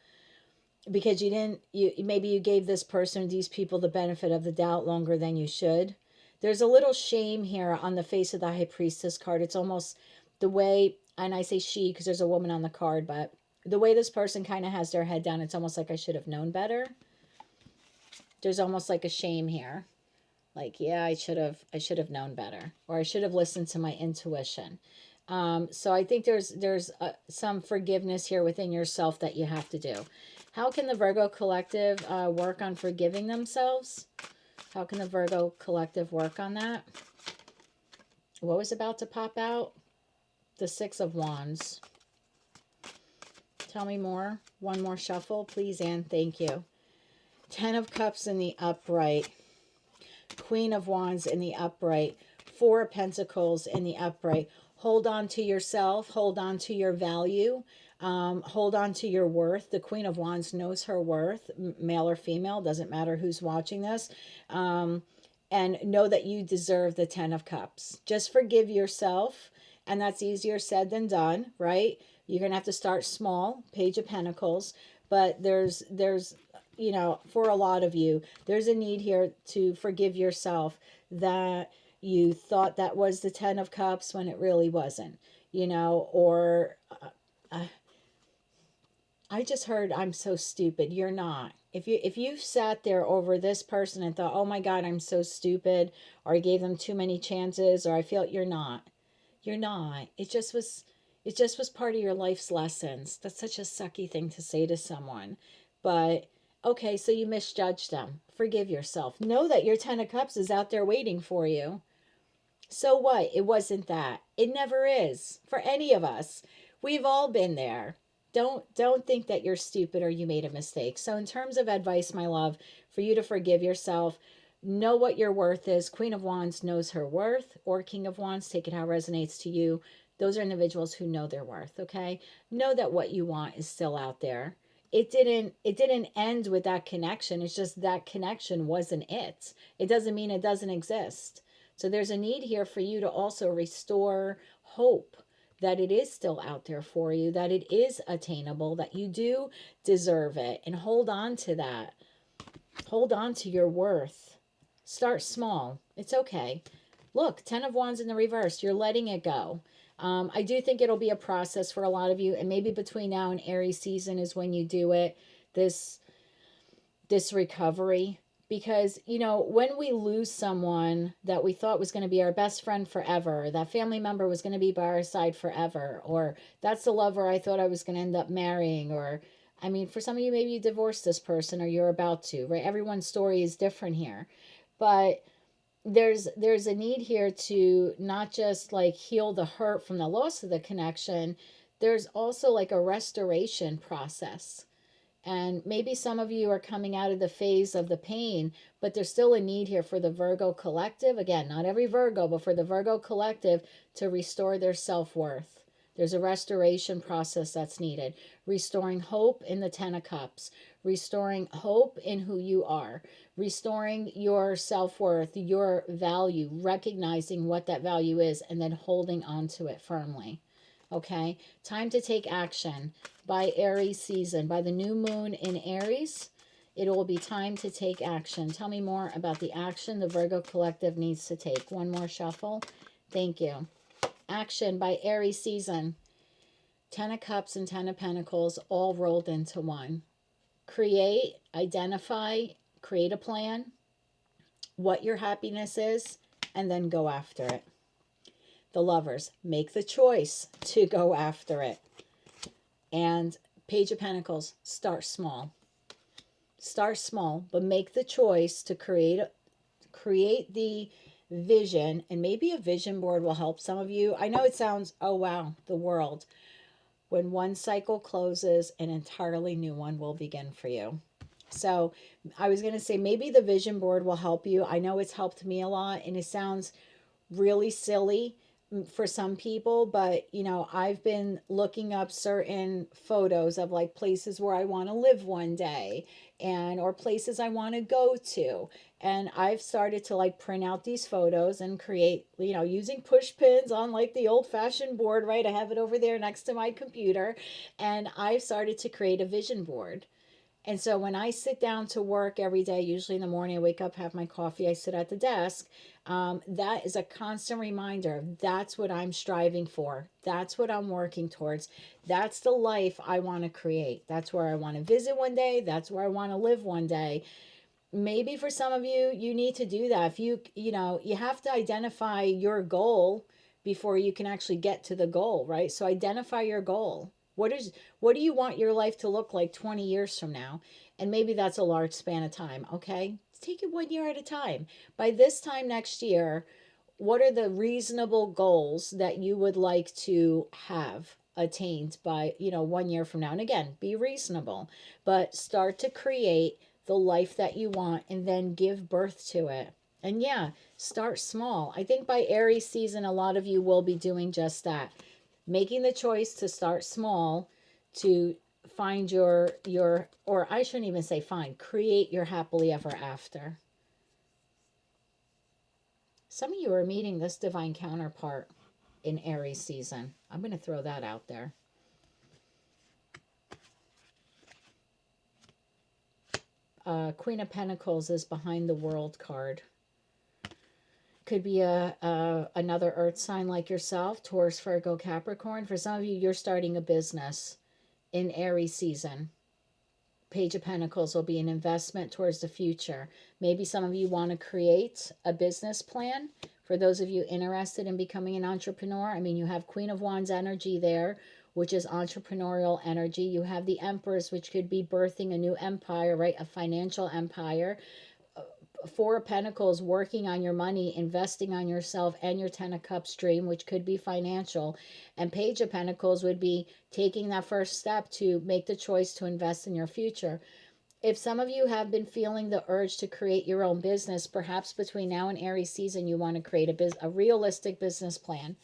because maybe you gave this person, these people, the benefit of the doubt longer than you should. There's a little shame here on the face of the High Priestess card. It's almost the way, and I say she because there's a woman on the card, but the way this person kind of has their head down, it's almost like I should have known better. There's almost like a shame here. Like, yeah, I should have known better, or I should have listened to my intuition. So I think there's some forgiveness here within yourself that you have to do. How can the Virgo collective work on forgiving themselves? How can the Virgo collective work on that? What was about to pop out? The 6 of Wands. Tell me more. One more shuffle, please, and thank you. 10 of Cups in the upright. Queen of Wands in the upright. 4 of Pentacles in the upright. Hold on to yourself. Hold on to your value. Hold on to your worth. The Queen of Wands knows her worth, male or female, doesn't matter who's watching this. And know that you deserve the 10 of Cups. Just forgive yourself, and that's easier said than done, right? You're going to have to start small, Page of Pentacles, but there's you know, for a lot of you, there's a need here to forgive yourself that you thought that was the 10 of Cups when it really wasn't, you know, or I just heard, I'm so stupid. You're not. If you've sat there over this person and thought, oh my God, I'm so stupid, or I gave them too many chances, or I feel, you're not. You're not. It just was part of your life's lessons. That's such a sucky thing to say to someone. But okay, so you misjudged them. Forgive yourself. Know that your 10 of Cups is out there waiting for you. So what? It wasn't that. It never is for any of us. We've all been there. Don't think that you're stupid or you made a mistake. So in terms of advice, my love, for you to forgive yourself, know what your worth is. Queen of Wands knows her worth, or King of Wands, take it how it resonates to you. Those are individuals who know their worth, okay? Know that what you want is still out there. It didn't end with that connection. It's just that connection wasn't it. It doesn't mean it doesn't exist. So there's a need here for you to also restore hope that it is still out there for you, that it is attainable, that you do deserve it, and hold on to that. Hold on to your worth. Start small. It's okay. Look, 10 of Wands in the reverse. You're letting it go. I do think it'll be a process for a lot of you, and maybe between now and Aries season is when you do it, this recovery. Because, you know, when we lose someone that we thought was going to be our best friend forever, that family member was going to be by our side forever, or that's the lover I thought I was going to end up marrying, or, I mean, for some of you, maybe you divorced this person or you're about to, right? Everyone's story is different here. But there's a need here to not just like heal the hurt from the loss of the connection. There's also like a restoration process. And maybe some of you are coming out of the phase of the pain, but there's still a need here for the Virgo collective. Again, not every Virgo, but for the Virgo collective to restore their self-worth. There's a restoration process that's needed. Restoring hope in the 10 of Cups. Restoring hope in who you are. Restoring your self-worth, your value, recognizing what that value is, and then holding on to it firmly. Okay, time to take action by Aries season. By the new moon in Aries, it will be time to take action. Tell me more about the action the Virgo collective needs to take. One more shuffle. Thank you. Action by Aries season. 10 of Cups and 10 of Pentacles all rolled into one. Create, identify, create a plan, what your happiness is, and then go after it. The Lovers, make the choice to go after it. And Page of Pentacles, start small. Start small, but make the choice to create the vision, and maybe a vision board will help some of you. I know it sounds, oh wow, the world. When one cycle closes, an entirely new one will begin for you. So I was going to say maybe the vision board will help you. I know it's helped me a lot, and it sounds really silly for some people, but you know, I've been looking up certain photos of like places where I want to live one day, and or places I want to go to, and I've started to like print out these photos and create, you know, using push pins on like the old-fashioned board, right? I have it over there next to my computer, and I've started to create a vision board. And so when I sit down to work every day, usually in the morning, I wake up, have my coffee, I sit at the desk. That is a constant reminder. That's what I'm striving for. That's what I'm working towards. That's the life I want to create. That's where I want to visit one day. That's where I want to live one day. Maybe for some of you, you need to do that. If you know, you have to identify your goal before you can actually get to the goal, right? So identify your goal. What do you want your life to look like 20 years from now? And maybe that's a large span of time, okay? Take it 1 year at a time. By this time next year, what are the reasonable goals that you would like to have attained by, you know, 1 year from now? And again, be reasonable, but start to create the life that you want and then give birth to it. And yeah, start small. I think by Aries season, a lot of you will be doing just that. Making the choice to start small, to find your or I shouldn't even say find, create your happily ever after. Some of you are meeting this divine counterpart in Aries season. I'm going to throw that out there. Queen of Pentacles is behind the World card. Could be another earth sign like yourself, Taurus, Virgo, Capricorn. For some of you, you're starting a business in Aries season. Page of Pentacles will be an investment towards the future. Maybe some of you want to create a business plan. For those of you interested in becoming an entrepreneur, I mean, you have Queen of Wands energy there, which is entrepreneurial energy. You have the Empress, which could be birthing a new empire, right? A financial empire. Four of Pentacles, working on your money, investing on yourself, and your Ten of Cups dream, which could be financial. And Page of Pentacles would be taking that first step to make the choice to invest in your future. If some of you have been feeling the urge to create your own business, perhaps between now and Aries season, you want to create a realistic business plan.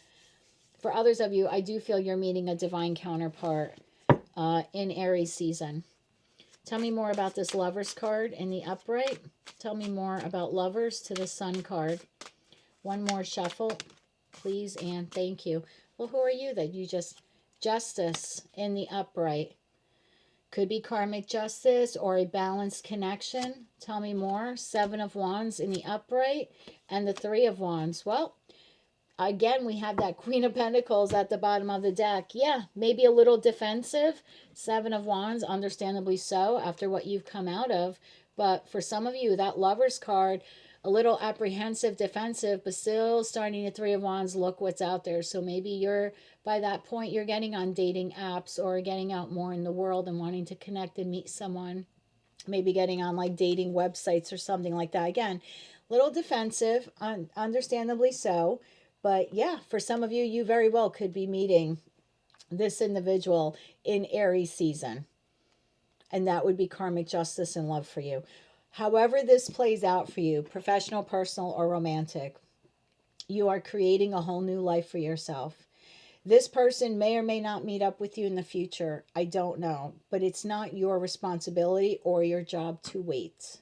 For others of you, I do feel you're meeting a divine counterpart in Aries season. Tell me more about this Lovers card in the upright. Tell me more about Lovers to the Sun card. One more shuffle, please, and thank you. Well, who are you that you just... Justice in the upright. Could be karmic justice or a balanced connection. Tell me more. Seven of Wands in the upright and the Three of Wands. Well, again, we have that Queen of Pentacles at the bottom of the deck. Yeah, maybe a little defensive. Seven of Wands, understandably so, after what you've come out of. But for some of you, that Lovers card, a little apprehensive, defensive, but still starting the Three of Wands, look what's out there. So maybe you're, by that point, you're getting on dating apps or getting out more in the world and wanting to connect and meet someone. Maybe getting on like dating websites or something like that. Again, little defensive, understandably so. But yeah, for some of you, you very well could be meeting this individual in Aries season. And that would be karmic justice and love for you. However this plays out for you, professional, personal, or romantic, you are creating a whole new life for yourself. This person may or may not meet up with you in the future. I don't know. But it's not your responsibility or your job to wait.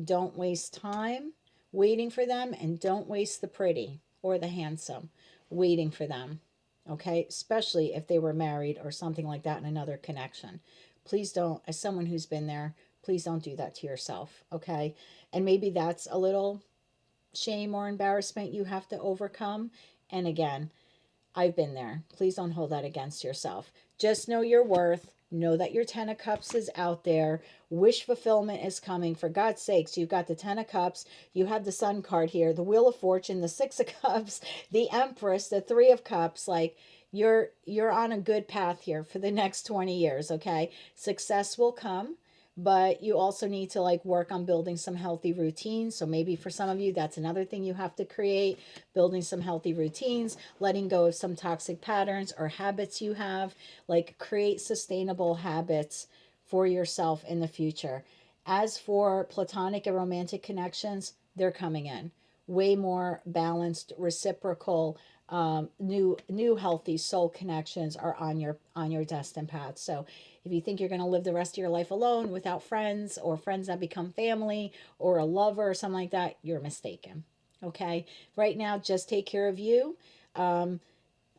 Don't waste time waiting for them, and don't waste the pretty or the handsome waiting for them. okay? Especially if they were married or something like that in another connection. Please don't, as someone who's been there, please don't do that to yourself, okay? And maybe that's a little shame or embarrassment you have to overcome. And again, I've been there. Please don't hold that against yourself. Just know your worth. Know that your 10 of Cups is out there. Wish fulfillment is coming. For God's sakes, you've got the 10 of Cups. You have the Sun card here, the Wheel of Fortune, the 6 of Cups, the Empress, the 3 of Cups. Like, you're on a good path here for the next 20 years, okay? Success will come, but you also need to like work on building some healthy routines. So maybe for some of you, that's another thing you have to create, building some healthy routines, letting go of some toxic patterns or habits you have, like create sustainable habits for yourself in the future. As for platonic and romantic connections, they're coming in way more balanced, reciprocal, new healthy soul connections are on your destined path. So if you think you're going to live the rest of your life alone without friends or friends that become family or a lover or something like that, you're mistaken. Okay. Right now, just take care of you. I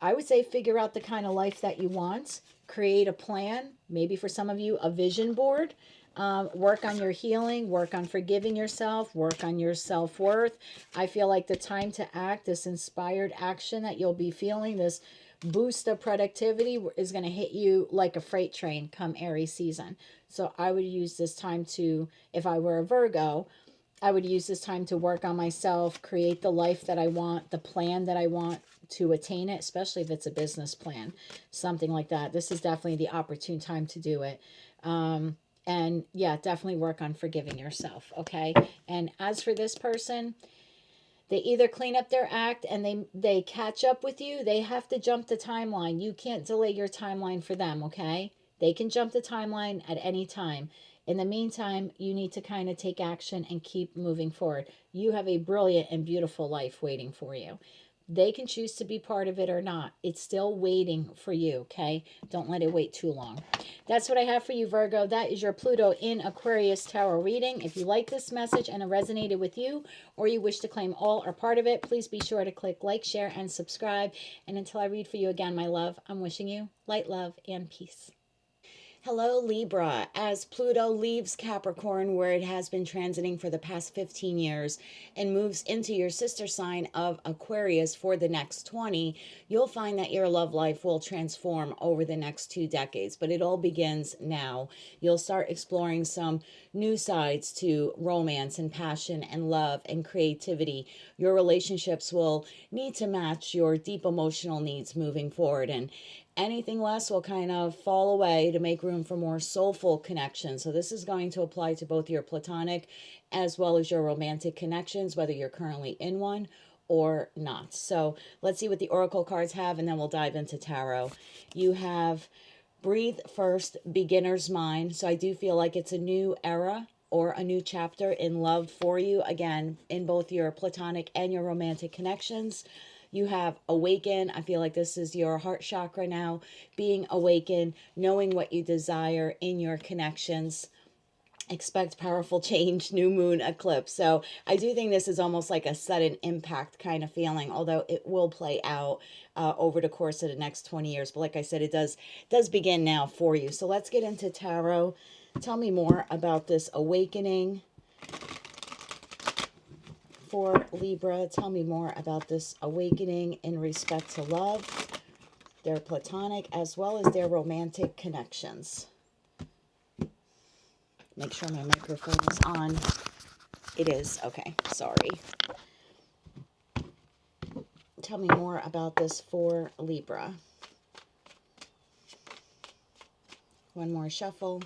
would say figure out the kind of life that you want, create a plan, maybe for some of you, a vision board. Work on your healing, work on forgiving yourself, work on your self worth. I feel like the time to act, this inspired action that you'll be feeling, this boost of productivity is going to hit you like a freight train come Aries season. So I would use this time to, if I were a Virgo, I would use this time to work on myself, create the life that I want, the plan that I want to attain it, especially if it's a business plan, something like that. This is definitely the opportune time to do it. And yeah, definitely work on forgiving yourself, okay? And as for this person, they either clean up their act and they catch up with you. They have to jump the timeline. You can't delay your timeline for them, okay? They can jump the timeline at any time. In the meantime, you need to kind of take action and keep moving forward. You have a brilliant and beautiful life waiting for you. They can choose to be part of it or not. It's still waiting for you, okay? Don't let it wait too long. That's what I have for you, Virgo. That is your Pluto in Aquarius tarot reading. If you like this message and it resonated with you, or you wish to claim all or part of it, please be sure to click like, share, and subscribe. And until I read for you again, my love, I'm wishing you light, love, and peace. Hello, Libra. As Pluto leaves Capricorn, where it has been transiting for the past 15 years, and moves into your sister sign of Aquarius for the next 20, you'll find that your love life will transform over the next 2 decades. But it all begins now. You'll start exploring some new sides to romance and passion and love and creativity. Your relationships will need to match your deep emotional needs moving forward. And anything less will kind of fall away to make room for more soulful connections. So this is going to apply to both your platonic as well as your romantic connections, whether you're currently in one or not. So let's see what the oracle cards have, and then we'll dive into tarot. You have breathe first, beginner's mind. So I do feel like it's a new era or a new chapter in love for you, again, in both your platonic and your romantic connections. You have awaken. I feel like this is your heart chakra now, being awakened, knowing what you desire in your connections. Expect powerful change, new moon eclipse. So I do think this is almost like a sudden impact kind of feeling, although it will play out over the course of the next 20 years. But like I said, it does begin now for you. So let's get into tarot. Tell me more about this awakening for Libra. Tell me more about this awakening in respect to love, their platonic as well as their romantic connections. Make sure my microphone is on. It is. Okay, sorry. Tell me more about this for Libra. One more shuffle.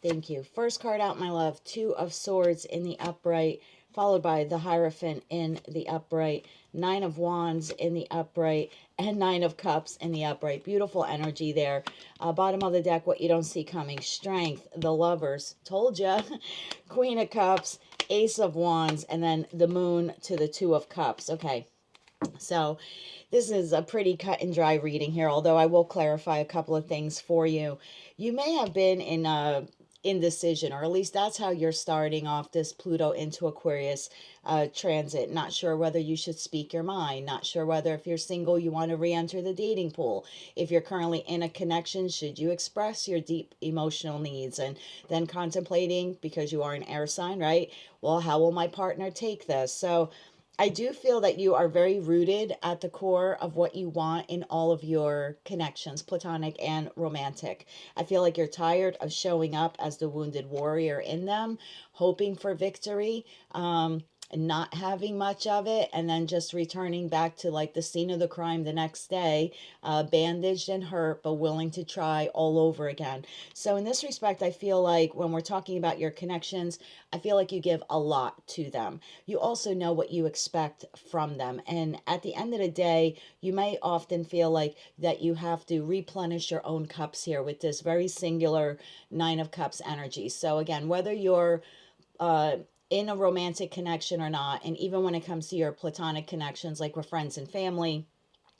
Thank you. First card out, my love. 2 of Swords in the upright, followed by the Hierophant in the upright, 9 of Wands in the upright, and 9 of Cups in the upright. Beautiful energy there. Bottom of the deck, what you don't see coming. Strength, the Lovers. Told ya. Queen of Cups, Ace of Wands, and then the Moon to the 2 of Cups. Okay. So this is a pretty cut and dry reading here, although I will clarify a couple of things for you. You may have been in a indecision, or at least that's how you're starting off this Pluto into Aquarius transit. Not sure whether you should speak your mind, not sure whether, if you're single, you want to re-enter the dating pool. If you're currently in a connection, should you express your deep emotional needs? And then contemplating, because you are an air sign, right? Well, how will my partner take this? So I do feel that you are very rooted at the core of what you want in all of your connections, platonic and romantic. I feel like you're tired of showing up as the wounded warrior in them, hoping for victory, not having much of it, and then just returning back to like the scene of the crime the next day, bandaged and hurt, but willing to try all over again. So, in this respect, I feel like when we're talking about your connections, I feel like you give a lot to them. You also know what you expect from them. And at the end of the day, you may often feel like that you have to replenish your own cups here with this very singular Nine of Cups energy. So, again, whether you're uh, in a romantic connection or not, and even when it comes to your platonic connections, like with friends and family,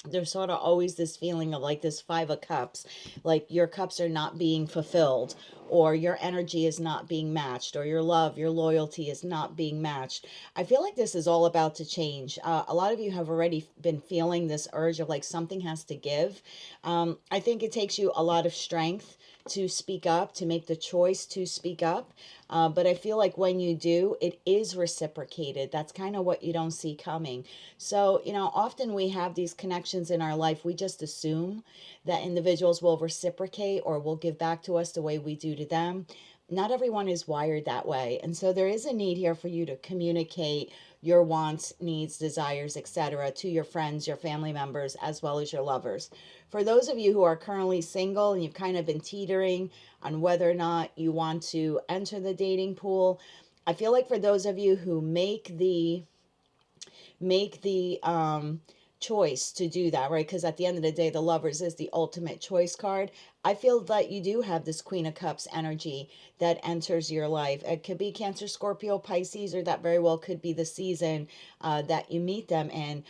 there's sort of always this feeling of like this Five of Cups, like your cups are not being fulfilled, or your energy is not being matched, or your love, your loyalty is not being matched. I feel like this is all about to change. A lot of you have already been feeling this urge of like something has to give. I think it takes you a lot of strength to speak up, to make the choice to speak up. But I feel like when you do, it is reciprocated. That's kind of what you don't see coming. So, often we have these connections in our life. We just assume that individuals will reciprocate or will give back to us the way we do to them. Not everyone is wired that way. And so there is a need here for you to communicate your wants, needs, desires, etc. to your friends, your family members, as well as your lovers. For those of you who are currently single and you've kind of been teetering on whether or not you want to enter the dating pool, I feel like for those of you who make the choice to do that, right? Because at the end of the day, the lovers is the ultimate choice card. I feel that you do have this Queen of Cups energy that enters your life. It could be Cancer, Scorpio, Pisces, or that very well could be the season that you meet them in.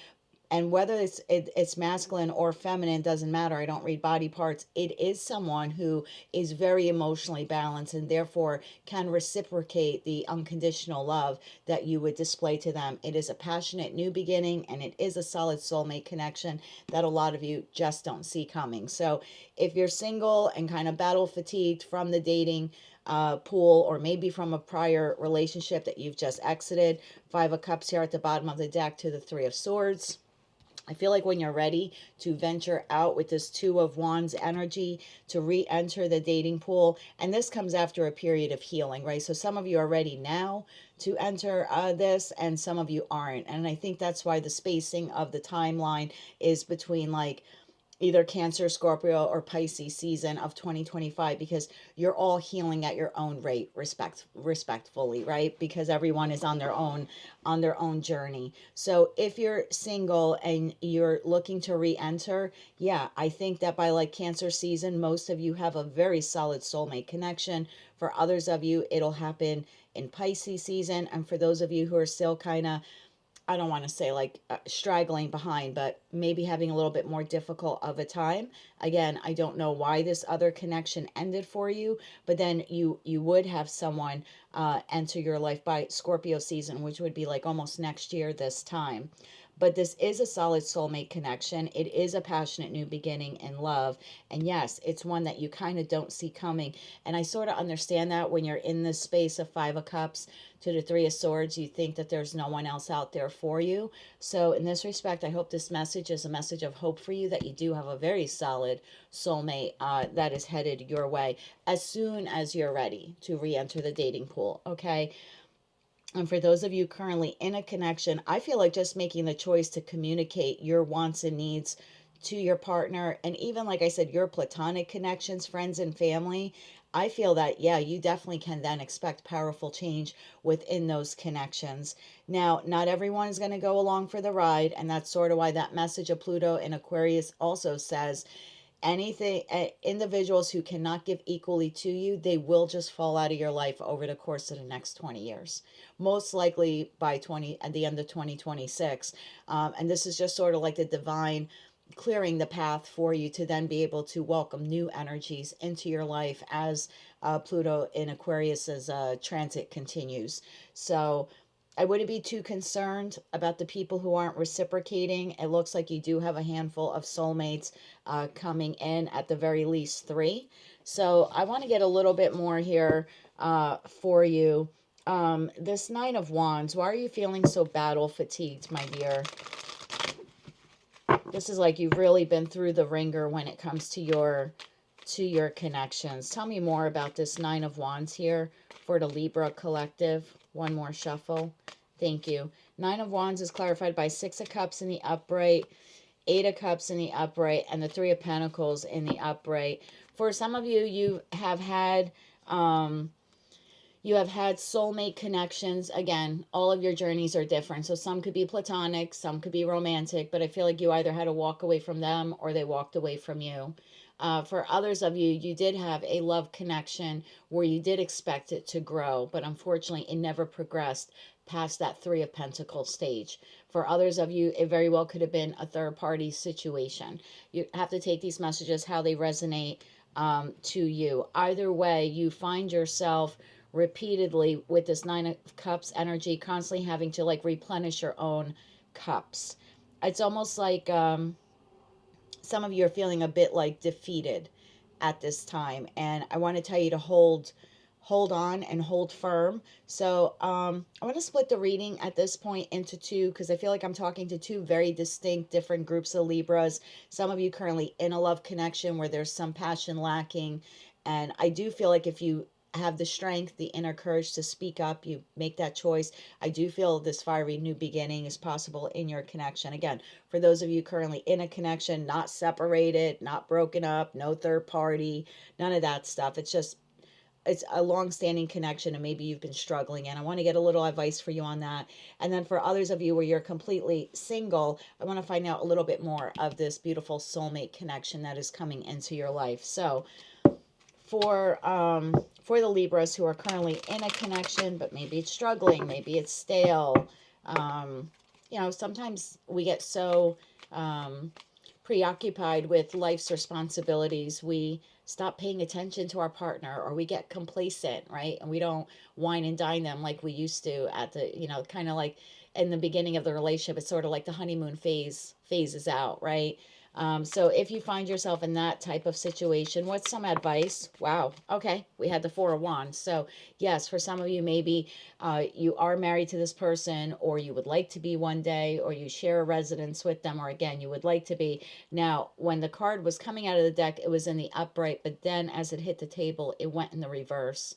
And whether it's masculine or feminine doesn't matter. I don't read body parts. It is someone who is very emotionally balanced and therefore can reciprocate the unconditional love that you would display to them. It is a passionate new beginning, and it is a solid soulmate connection that a lot of you just don't see coming. So if you're single and kind of battle fatigued from the dating pool, or maybe from a prior relationship that you've just exited, Five of Cups here at the bottom of the deck to the Three of Swords. I feel like when you're ready to venture out with this Two of Wands energy to re-enter the dating pool, and this comes after a period of healing, right? So some of you are ready now to enter this, and some of you aren't. And I think that's why the spacing of the timeline is between like either Cancer, Scorpio, or Pisces season of 2025, because you're all healing at your own rate, respectfully, right? Because everyone is on their own journey. So if you're single and you're looking to re-enter, yeah, I think that by like Cancer season, most of you have a very solid soulmate connection. For others of you, it'll happen in Pisces season, and for those of you who are still kind of, I don't want to say like straggling behind, but maybe having a little bit more difficult of a time. Again, I don't know why this other connection ended for you, but then you would have someone enter your life by Scorpio season, which would be like almost next year this time. But this is a solid soulmate connection. It is a passionate new beginning in love. And yes, it's one that you kind of don't see coming. And I sort of understand that when you're in this space of Five of Cups to the Three of Swords, you think that there's no one else out there for you. So in this respect, I hope this message is a message of hope for you, that you do have a very solid soulmate that is headed your way as soon as you're ready to re-enter the dating pool, okay? And for those of you currently in a connection, I feel like just making the choice to communicate your wants and needs to your partner, and even like I said, your platonic connections, friends and family, I feel that, yeah, you definitely can then expect powerful change within those connections. Now, not everyone is going to go along for the ride, and that's sort of why that message of Pluto in Aquarius also says anything, individuals who cannot give equally to you, they will just fall out of your life over the course of the next 20 years, most likely by 20 at the end of 2026. And this is just sort of like the divine clearing the path for you to then be able to welcome new energies into your life as Pluto in Aquarius's transit continues. So I wouldn't be too concerned about the people who aren't reciprocating. It looks like you do have a handful of soulmates coming in, at the very least 3. So I want to get a little bit more here for you. This Nine of Wands, why are you feeling so battle fatigued, my dear? This is like you've really been through the ringer when it comes to your connections. Tell me more about this Nine of Wands here for the Libra collective. One more shuffle. Thank you. Nine of Wands is clarified by Six of Cups in the upright, Eight of Cups in the upright, and the Three of Pentacles in the upright. For some of you, you have had soulmate connections. Again, all of your journeys are different. So some could be platonic, some could be romantic, but I feel like you either had to walk away from them or they walked away from you. For others of you, you did have a love connection where you did expect it to grow, but unfortunately it never progressed past that Three of Pentacles stage. For others of you, it very well could have been a third party situation. You have to take these messages how they resonate to you. Either way, you find yourself repeatedly with this Nine of Cups energy, constantly having to like replenish your own cups. It's almost like some of you are feeling a bit like defeated at this time, and I want to tell you to hold on and hold firm. So I want to split the reading at this point into 2, because I feel like I'm talking to 2 very distinct different groups of Libras. Some of you currently in a love connection where there's some passion lacking, and I do feel like if you have the strength, the inner courage to speak up, you make that choice. I do feel this fiery new beginning is possible in your connection. Again, for those of you currently in a connection, not separated, not broken up, no third party, none of that stuff. It's a long-standing connection, and maybe you've been struggling, and I want to get a little advice for you on that. And then for others of you where you're completely single, I want to find out a little bit more of this beautiful soulmate connection that is coming into your life. So for the Libras who are currently in a connection, but maybe it's struggling, maybe it's stale. Sometimes we get so preoccupied with life's responsibilities, we stop paying attention to our partner, or we get complacent, right? And we don't wine and dine them like we used to at the, kind of like in the beginning of the relationship. It's sort of like the honeymoon phases out, right? So if you find yourself in that type of situation, what's some advice? Wow. Okay. We had the Four of Wands. So yes, for some of you, maybe you are married to this person, or you would like to be one day, or you share a residence with them, or again, you would like to be. Now, when the card was coming out of the deck, it was in the upright, but then as it hit the table, it went in the reverse.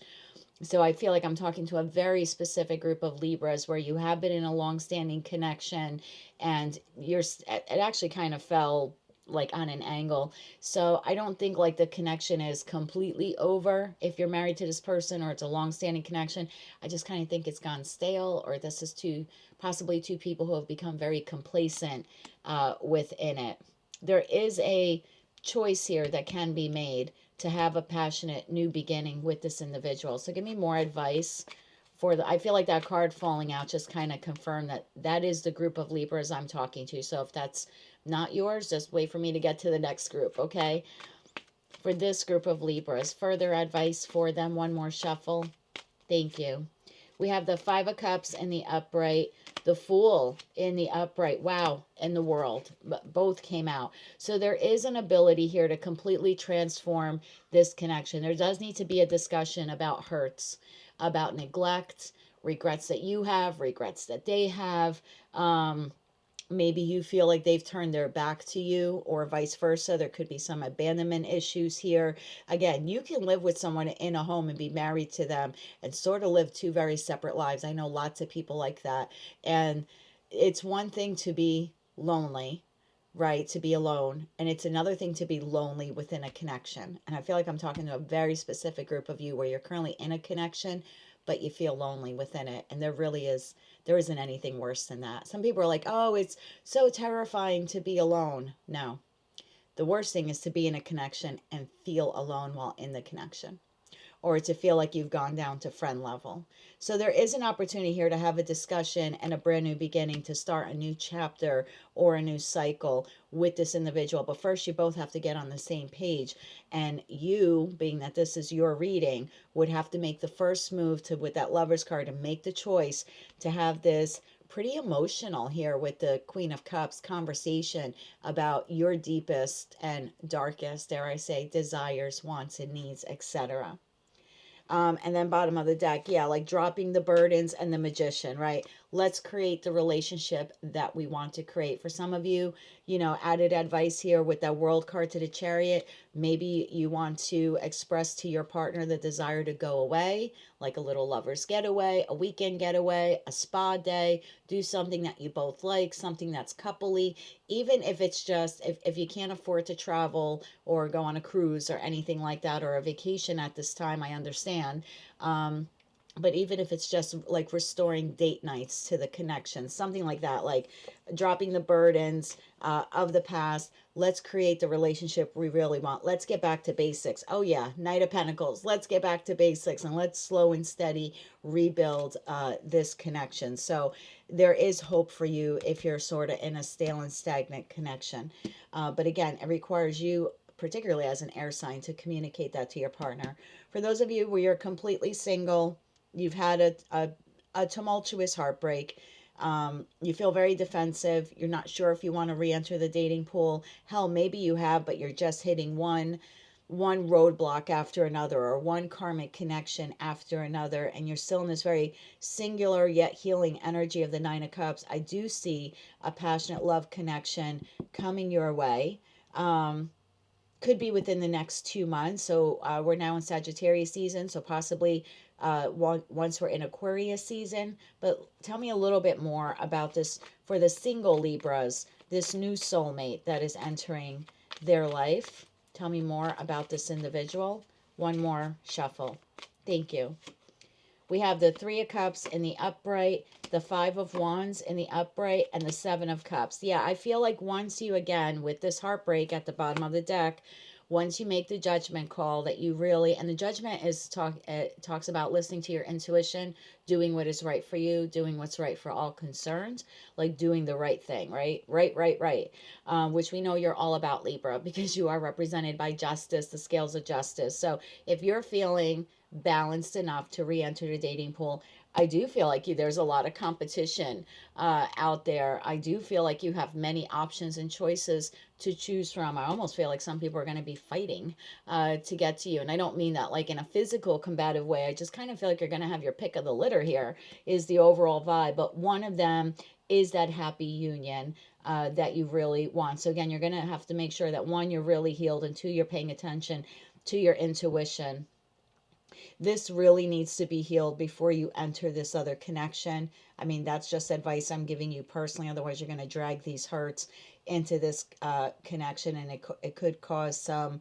So I feel like I'm talking to a very specific group of Libras where you have been in a long-standing connection, and it actually kind of fell like on an angle. So I don't think like the connection is completely over if you're married to this person, or it's a long-standing connection. I just kind of think it's gone stale, or this is possibly two people who have become very complacent within it. There is a choice here that can be made to have a passionate new beginning with this individual. So give me more advice I feel like that card falling out just kind of confirmed that is the group of Libras I'm talking to. So if that's not yours, just wait for me to get to the next group, okay? For this group of Libras, further advice for them. One more shuffle. Thank you. We have the Five of Cups in the upright, the Fool in the upright. Wow, in the World. Both came out. So there is an ability here to completely transform this connection. There does need to be a discussion about hurts, about neglect, regrets that you have, regrets that they have. Maybe you feel like they've turned their back to you, or vice versa. There could be some abandonment issues here. Again, you can live with someone in a home and be married to them and sort of live 2 very separate lives. I know lots of people like that. And it's one thing to be lonely, right? To be alone. And it's another thing to be lonely within a connection. And I feel like I'm talking to a very specific group of you where you're currently in a connection, but you feel lonely within it. And there isn't anything worse than that. Some people are like, oh, it's so terrifying to be alone. No, the worst thing is to be in a connection and feel alone while in the connection. or to feel like you've gone down to friend level. So there is an opportunity here to have a discussion and a brand new beginning, to start a new chapter or a new cycle with this individual. But first, you both have to get on the same page. And you, being that this is your reading, would have to make the first move to, with that Lover's card, and make the choice to have this pretty emotional here with the Queen of Cups conversation about your deepest and darkest, dare I say, desires, wants, and needs, etc. And then bottom of the deck, yeah, like dropping the burdens and the Magician, right? Let's create the relationship that we want to create. For some of you, you know, added advice here with that World card to the Chariot. Maybe you want to express to your partner the desire to go away, like a little lover's getaway, a weekend getaway, a spa day. Do something that you both like, something that's coupley. Even if it's just, if you can't afford to travel or go on a cruise or anything like that, or a vacation at this time, I understand. But even if it's just like restoring date nights to the connection, something like that, like dropping the burdens of the past. Let's create the relationship we really want. Let's get back to basics. Oh, yeah, Knight of Pentacles. Let's get back to basics, and let's slow and steady rebuild this connection. So there is hope for you if you're sort of in a stale and stagnant connection. But again, it requires you, particularly as an air sign, to communicate that to your partner. For those of you where you're completely single, you've had a tumultuous heartbreak. You feel very defensive. You're not sure if you want to re-enter the dating pool. Hell, maybe you have, but you're just hitting one roadblock after another, or one karmic connection after another, and you're still in this very singular yet healing energy of the Nine of Cups. I do see a passionate love connection coming your way. Could be within the next 2 months. So we're now in Sagittarius season, so possibly once we're in Aquarius season. But tell me a little bit more about this for the single Libras, this new soulmate that is entering their life. Tell me more about this individual. One more shuffle. Thank you. We have the Three of Cups in the upright, the Five of Wands in the upright, and the Seven of Cups. Yeah, I feel like once you, again, with this heartbreak at the bottom of the deck, once you make the judgment call that you really, and the judgment is talks about listening to your intuition, doing what is right for you, doing what's right for all concerned, like doing the right thing, right? Right. Which we know you're all about, Libra, because you are represented by justice, the scales of justice. So if you're feeling balanced enough to re-enter the dating pool, I do feel like there's a lot of competition out there. I do feel like you have many options and choices to choose from. I almost feel like some people are going to be fighting to get to you. And I don't mean that like in a physical combative way. I just kind of feel like you're going to have your pick of the litter here, is the overall vibe. But one of them is that happy union that you really want. So again, you're going to have to make sure that, one, you're really healed, and two, you're paying attention to your intuition. This really needs to be healed before you enter this other connection. I mean, that's just advice I'm giving you personally. Otherwise, you're going to drag these hurts into this connection, and it could cause some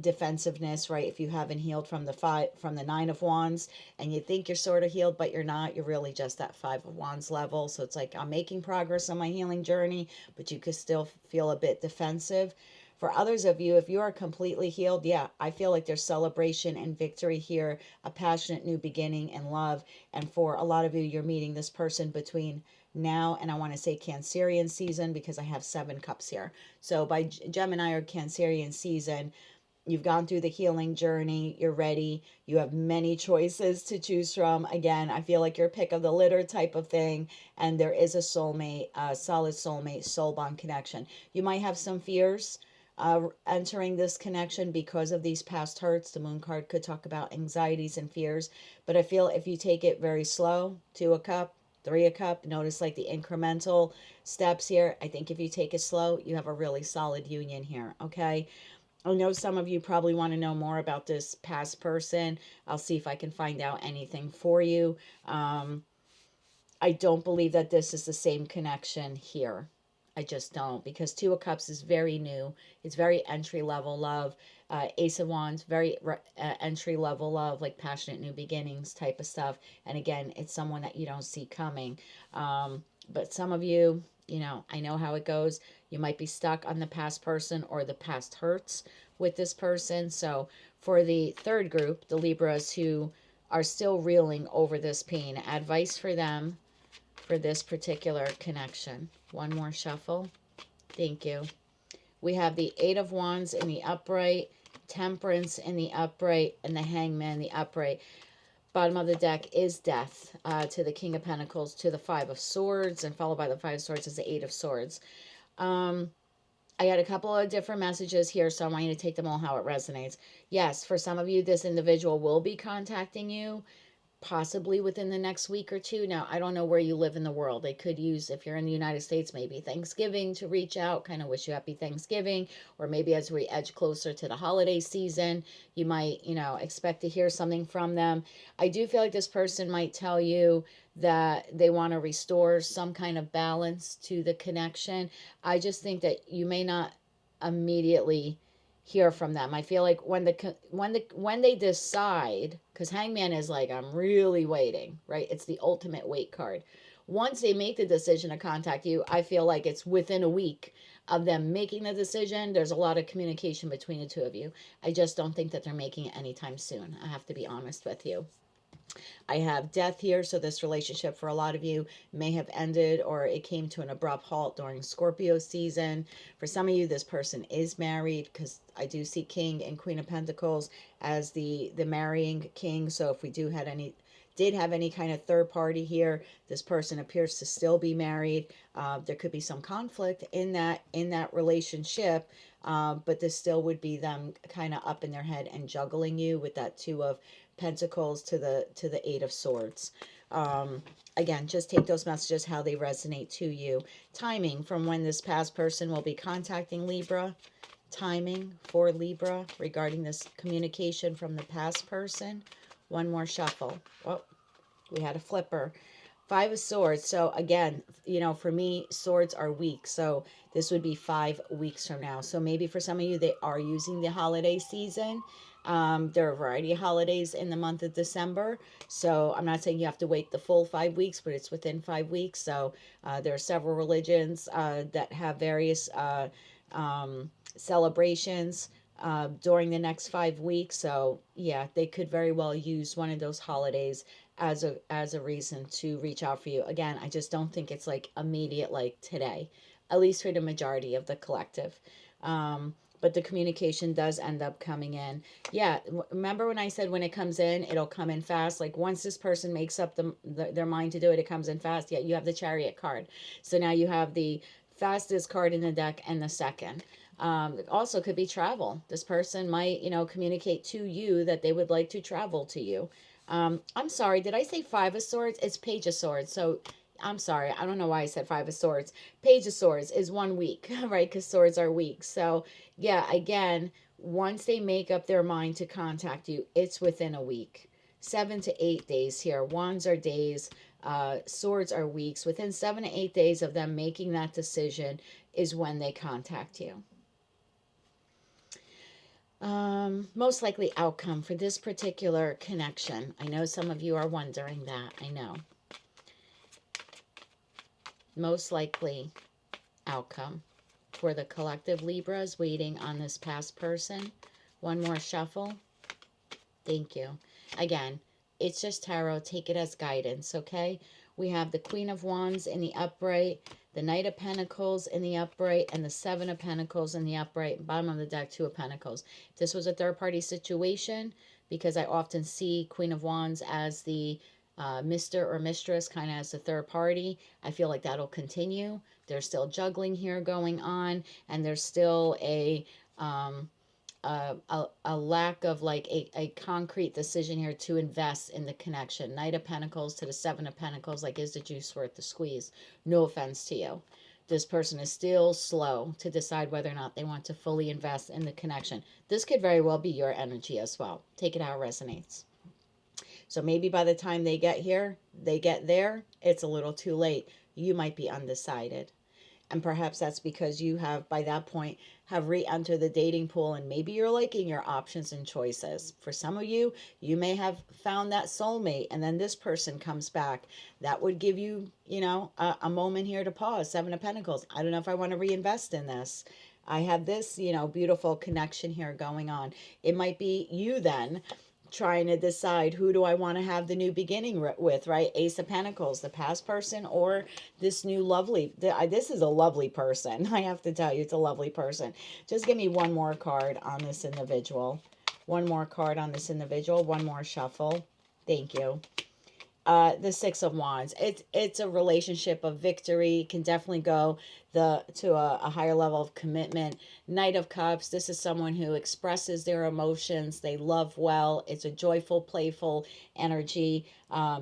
defensiveness, right? If you haven't healed from the Nine of Wands, and you think you're sort of healed, but you're not. You're really just at Five of Wands level. So it's like, I'm making progress on my healing journey, but you could still feel a bit defensive. For others of you, if you are completely healed, yeah, I feel like there's celebration and victory here, a passionate new beginning and love. And for a lot of you, you're meeting this person between now and, I want to say, Cancerian season, because I have Seven Cups here. So by Gemini or Cancerian season, you've gone through the healing journey, you're ready, you have many choices to choose from. Again, I feel like you're pick of the litter type of thing, and there is a soulmate, a solid soulmate, soul bond connection. You might have some fears entering this connection because of these past hurts. The Moon card could talk about anxieties and fears, but I feel if you take it very slow, Two of Cup, Three of Cup, notice like the incremental steps here. I think if you take it slow, you have a really solid union here, okay? I know some of you probably want to know more about this past person. I'll see if I can find out anything for you. I don't believe that this is the same connection here. I just don't, because Two of Cups is very new. It's very entry level love. Ace of Wands, very entry level love, like passionate new beginnings type of stuff. And again, it's someone that you don't see coming. But some of you, You know, I know how it goes. You might be stuck on the past person or the past hurts with this person. So for the third group, the Libras who are still reeling over this pain, advice for them for this particular connection. One more shuffle. Thank you. We have the Eight of Wands in the upright, Temperance in the upright, and the Hangman in the upright. Bottom of the deck is Death, to the King of Pentacles, to the Five of Swords, and followed by the Five of Swords is the Eight of Swords. I had a couple of different messages here, so I want you to take them all how it resonates. Yes, for some of you, this individual will be contacting you, possibly within the next week or two. Now, I don't know where you live in the world. They could use, if you're in the United States, maybe Thanksgiving to reach out, kind of wish you happy Thanksgiving, or maybe as we edge closer to the holiday season, you might, you know, expect to hear something from them. I do feel like this person might tell you that they want to restore some kind of balance to the connection. I just think that you may not immediately hear from them. I feel like when they decide, because Hangman is like, I'm really waiting, right? It's the ultimate wait card. Once they make the decision to contact you, I feel like it's within a week of them making the decision. There's a lot of communication between the two of you. I just don't think that they're making it anytime soon. I have to be honest with you. I have Death here, so this relationship for a lot of you may have ended or it came to an abrupt halt during Scorpio season. For some of you, this person is married, because I do see King and Queen of Pentacles as the marrying king. So if we did have any kind of third party here, this person appears to still be married. There could be some conflict in that relationship, but this still would be them kind of up in their head and juggling you with that Two of Pentacles to the Eight of Swords. Again, just take those messages how they resonate to you. Timing from when this past person will be contacting Libra. Timing for Libra regarding this communication from the past person. One more shuffle. Oh, we had a flipper. Five of Swords. So again, you know, for me, swords are weak. So this would be 5 weeks from now. So maybe for some of you, they are using the holiday season. There are a variety of holidays in the month of December. So I'm not saying you have to wait the full 5 weeks, but it's within 5 weeks. So there are several religions that have various celebrations during the next 5 weeks. So yeah, they could very well use one of those holidays as a reason to reach out for you. Again, I just don't think it's like immediate, like today, at least for the majority of the collective. But the communication does end up coming in. Yeah, remember when I said when it comes in, it'll come in fast. Like once this person makes up their mind to do it, it comes in fast. Yeah, you have the Chariot card. So now you have the fastest card in the deck and the second. It also could be travel. This person might, you know, communicate to you that they would like to travel to you. I'm sorry, did I say Five of Swords? It's Page of Swords. So I'm sorry, I don't know why I said Five of Swords. Page of Swords is 1 week, right? Because swords are weak. So yeah, again, once they make up their mind to contact you, it's within a week. 7 to 8 days here. Wands are days. Swords are weeks. Within 7 to 8 days of them making that decision is when they contact you. Most likely outcome for this particular connection. I know some of you are wondering that. I know. Most likely outcome for the collective Libras waiting on this past person. One more shuffle. Thank you. Again, it's just tarot. Take it as guidance, okay? We have the Queen of Wands in the upright, the Knight of Pentacles in the upright, and the Seven of Pentacles in the upright. Bottom of the deck, Two of Pentacles. If this was a third-party situation, because I often see Queen of Wands as the Mr. or Mistress, kind of as the third party, I feel like that'll continue. There's still juggling here going on, and there's still a lack of like a concrete decision here to invest in the connection. Knight of Pentacles to the Seven of Pentacles, like, is the juice worth the squeeze? No offense to you. This person is still slow to decide whether or not they want to fully invest in the connection. This could very well be your energy as well. Take it how it resonates. So maybe by the time they get there, it's a little too late. You might be undecided. And perhaps that's because you have, by that point, have re-entered the dating pool, and maybe you're liking your options and choices. For some of you, you may have found that soulmate, and then this person comes back. That would give you, a moment here to pause. Seven of Pentacles. I don't know if I want to reinvest in this. I have this, beautiful connection here going on. It might be you then trying to decide, who do I want to have the new beginning with, right? Ace of Pentacles, the past person, or this new lovely, this is a lovely person. I have to tell you, it's a lovely person. Just give me one more card on this individual. One more card on this individual. One more shuffle. Thank you. The Six of Wands. It's a relationship of victory. It can definitely go to a higher level of commitment. Knight of Cups. This is someone who expresses their emotions. They love well. It's a joyful, playful energy.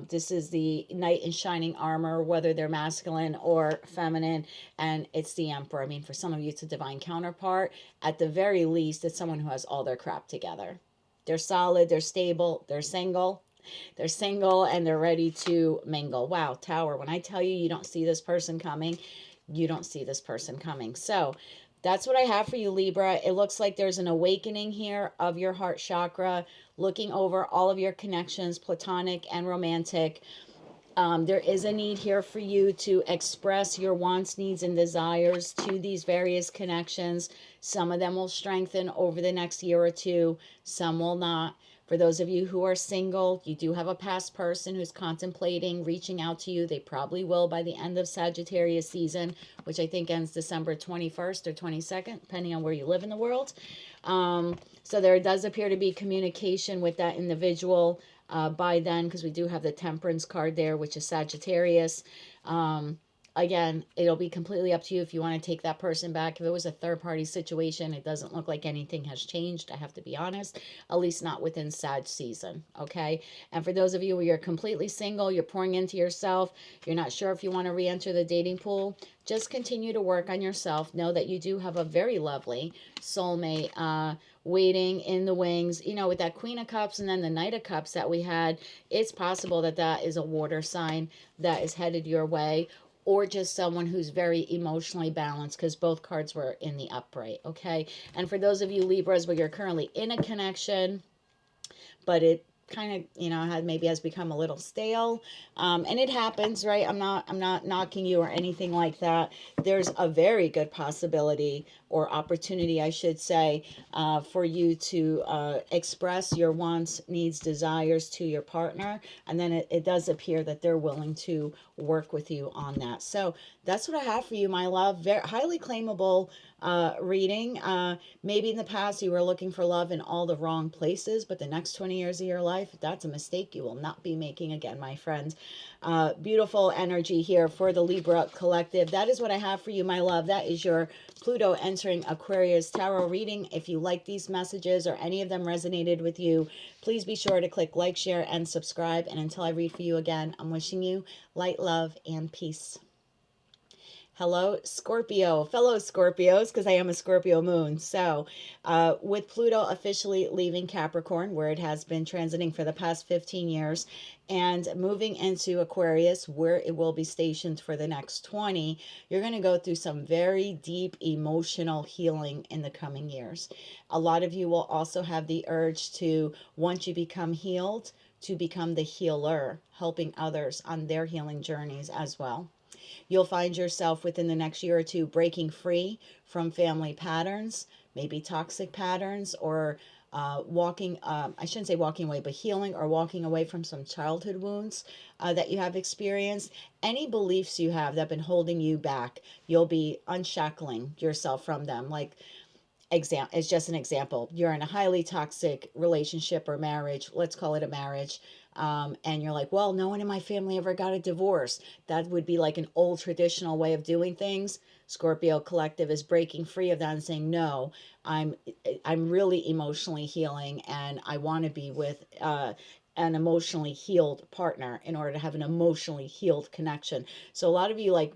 This is the knight in shining armor, whether they're masculine or feminine, and it's the Emperor. I mean, for some of you, it's a divine counterpart. At the very least, it's someone who has all their crap together. They're solid. They're stable. They're single. They're single and they're ready to mingle. Wow, Tower, when I tell you you don't see this person coming, you don't see this person coming. So that's what I have for you, Libra. It looks like there's an awakening here of your heart chakra, looking over all of your connections, platonic and romantic. There is a need here for you to express your wants, needs, and desires to these various connections. Some of them will strengthen over the next year or two. Some will not. For those of you who are single, you do have a past person who's contemplating reaching out to you. They probably will by the end of Sagittarius season, which I think ends December 21st or 22nd, depending on where you live in the world. So there does appear to be communication with that individual by then, because we do have the Temperance card there, which is Sagittarius. Again, it'll be completely up to you if you want to take that person back. If it was a third-party situation, it doesn't look like anything has changed, I have to be honest, at least not within Sag season, okay? And for those of you where you're completely single, you're pouring into yourself, you're not sure if you want to re-enter the dating pool, just continue to work on yourself. Know that you do have a very lovely soulmate waiting in the wings. With that Queen of Cups and then the Knight of Cups that we had, it's possible that that is a water sign that is headed your way, or just someone who's very emotionally balanced, because both cards were in the upright, okay? And for those of you Libras where you're currently in a connection, but it kind of, has become a little stale, and it happens, right? I'm not knocking you or anything like that. There's a very good possibility or opportunity, I should say, for you to express your wants, needs, desires to your partner, and then it does appear that they're willing to work with you on that. So that's what I have for you, my love. Very highly claimable reading. Maybe in the past you were looking for love in all the wrong places, but the next 20 years of your life, that's a mistake you will not be making again, my friend. Beautiful energy here for the Libra collective. That is what I have for you, my love. That is your Pluto entering Aquarius tarot reading. If you like these messages or any of them resonated with you, please be sure to click like, share, and subscribe. And until I read for you again, I'm wishing you light, love, and peace. Hello, Scorpio, fellow Scorpios, because I am a Scorpio moon. So with Pluto officially leaving Capricorn, where it has been transiting for the past 15 years, and moving into Aquarius, where it will be stationed for the next 20, you're going to go through some very deep emotional healing in the coming years. A lot of you will also have the urge to, once you become healed, to become the healer, helping others on their healing journeys as well. You'll find yourself within the next year or two breaking free from family patterns, maybe toxic patterns, or walking, I shouldn't say walking away, but healing or walking away from some childhood wounds that you have experienced. Any beliefs you have that have been holding you back, you'll be unshackling yourself from them. Like, it's just an example. You're in a highly toxic relationship or marriage, let's call it a marriage, and you're like, well, no one in my family ever got a divorce. That would be like an old traditional way of doing things. Scorpio collective is breaking free of that and saying, no, I'm really emotionally healing, and I want to be with an emotionally healed partner in order to have an emotionally healed connection. So a lot of you like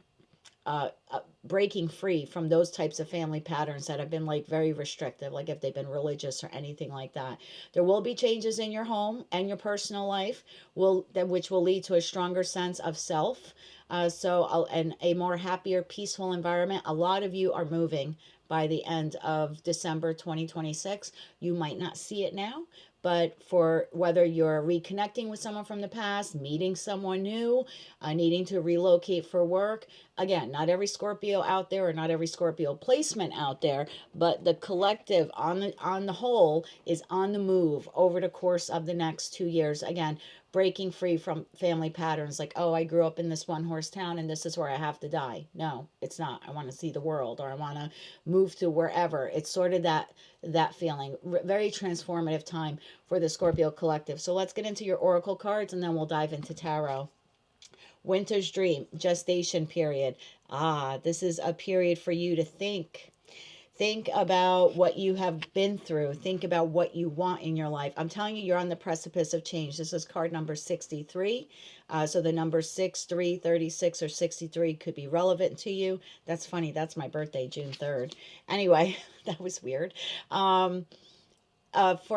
breaking free from those types of family patterns that have been like very restrictive, like if they've been religious or anything like that. There will be changes in your home and your personal life, which will lead to a stronger sense of self. And a more happier, peaceful environment. A lot of you are moving by the end of December 2026. You might not see it now, but for whether you're reconnecting with someone from the past, meeting someone new, needing to relocate for work, again, not every Scorpio out there or not every Scorpio placement out there, but the collective on the whole is on the move over the course of the next 2 years. Again, breaking free from family patterns like, oh, I grew up in this one horse town and this is where I have to die. No, it's not. I want to see the world, or I want to move to wherever. It's sort of that feeling. Very transformative time for the Scorpio collective. So let's get into your oracle cards and then we'll dive into tarot. Winter's dream, gestation period. This is a period for you to think. Think about what you have been through. Think about what you want in your life. I'm telling you, you're on the precipice of change. This is card number 63. So the number 6, 3, 36, or 63 could be relevant to you. That's funny. That's my birthday, June 3rd. Anyway, that was weird. For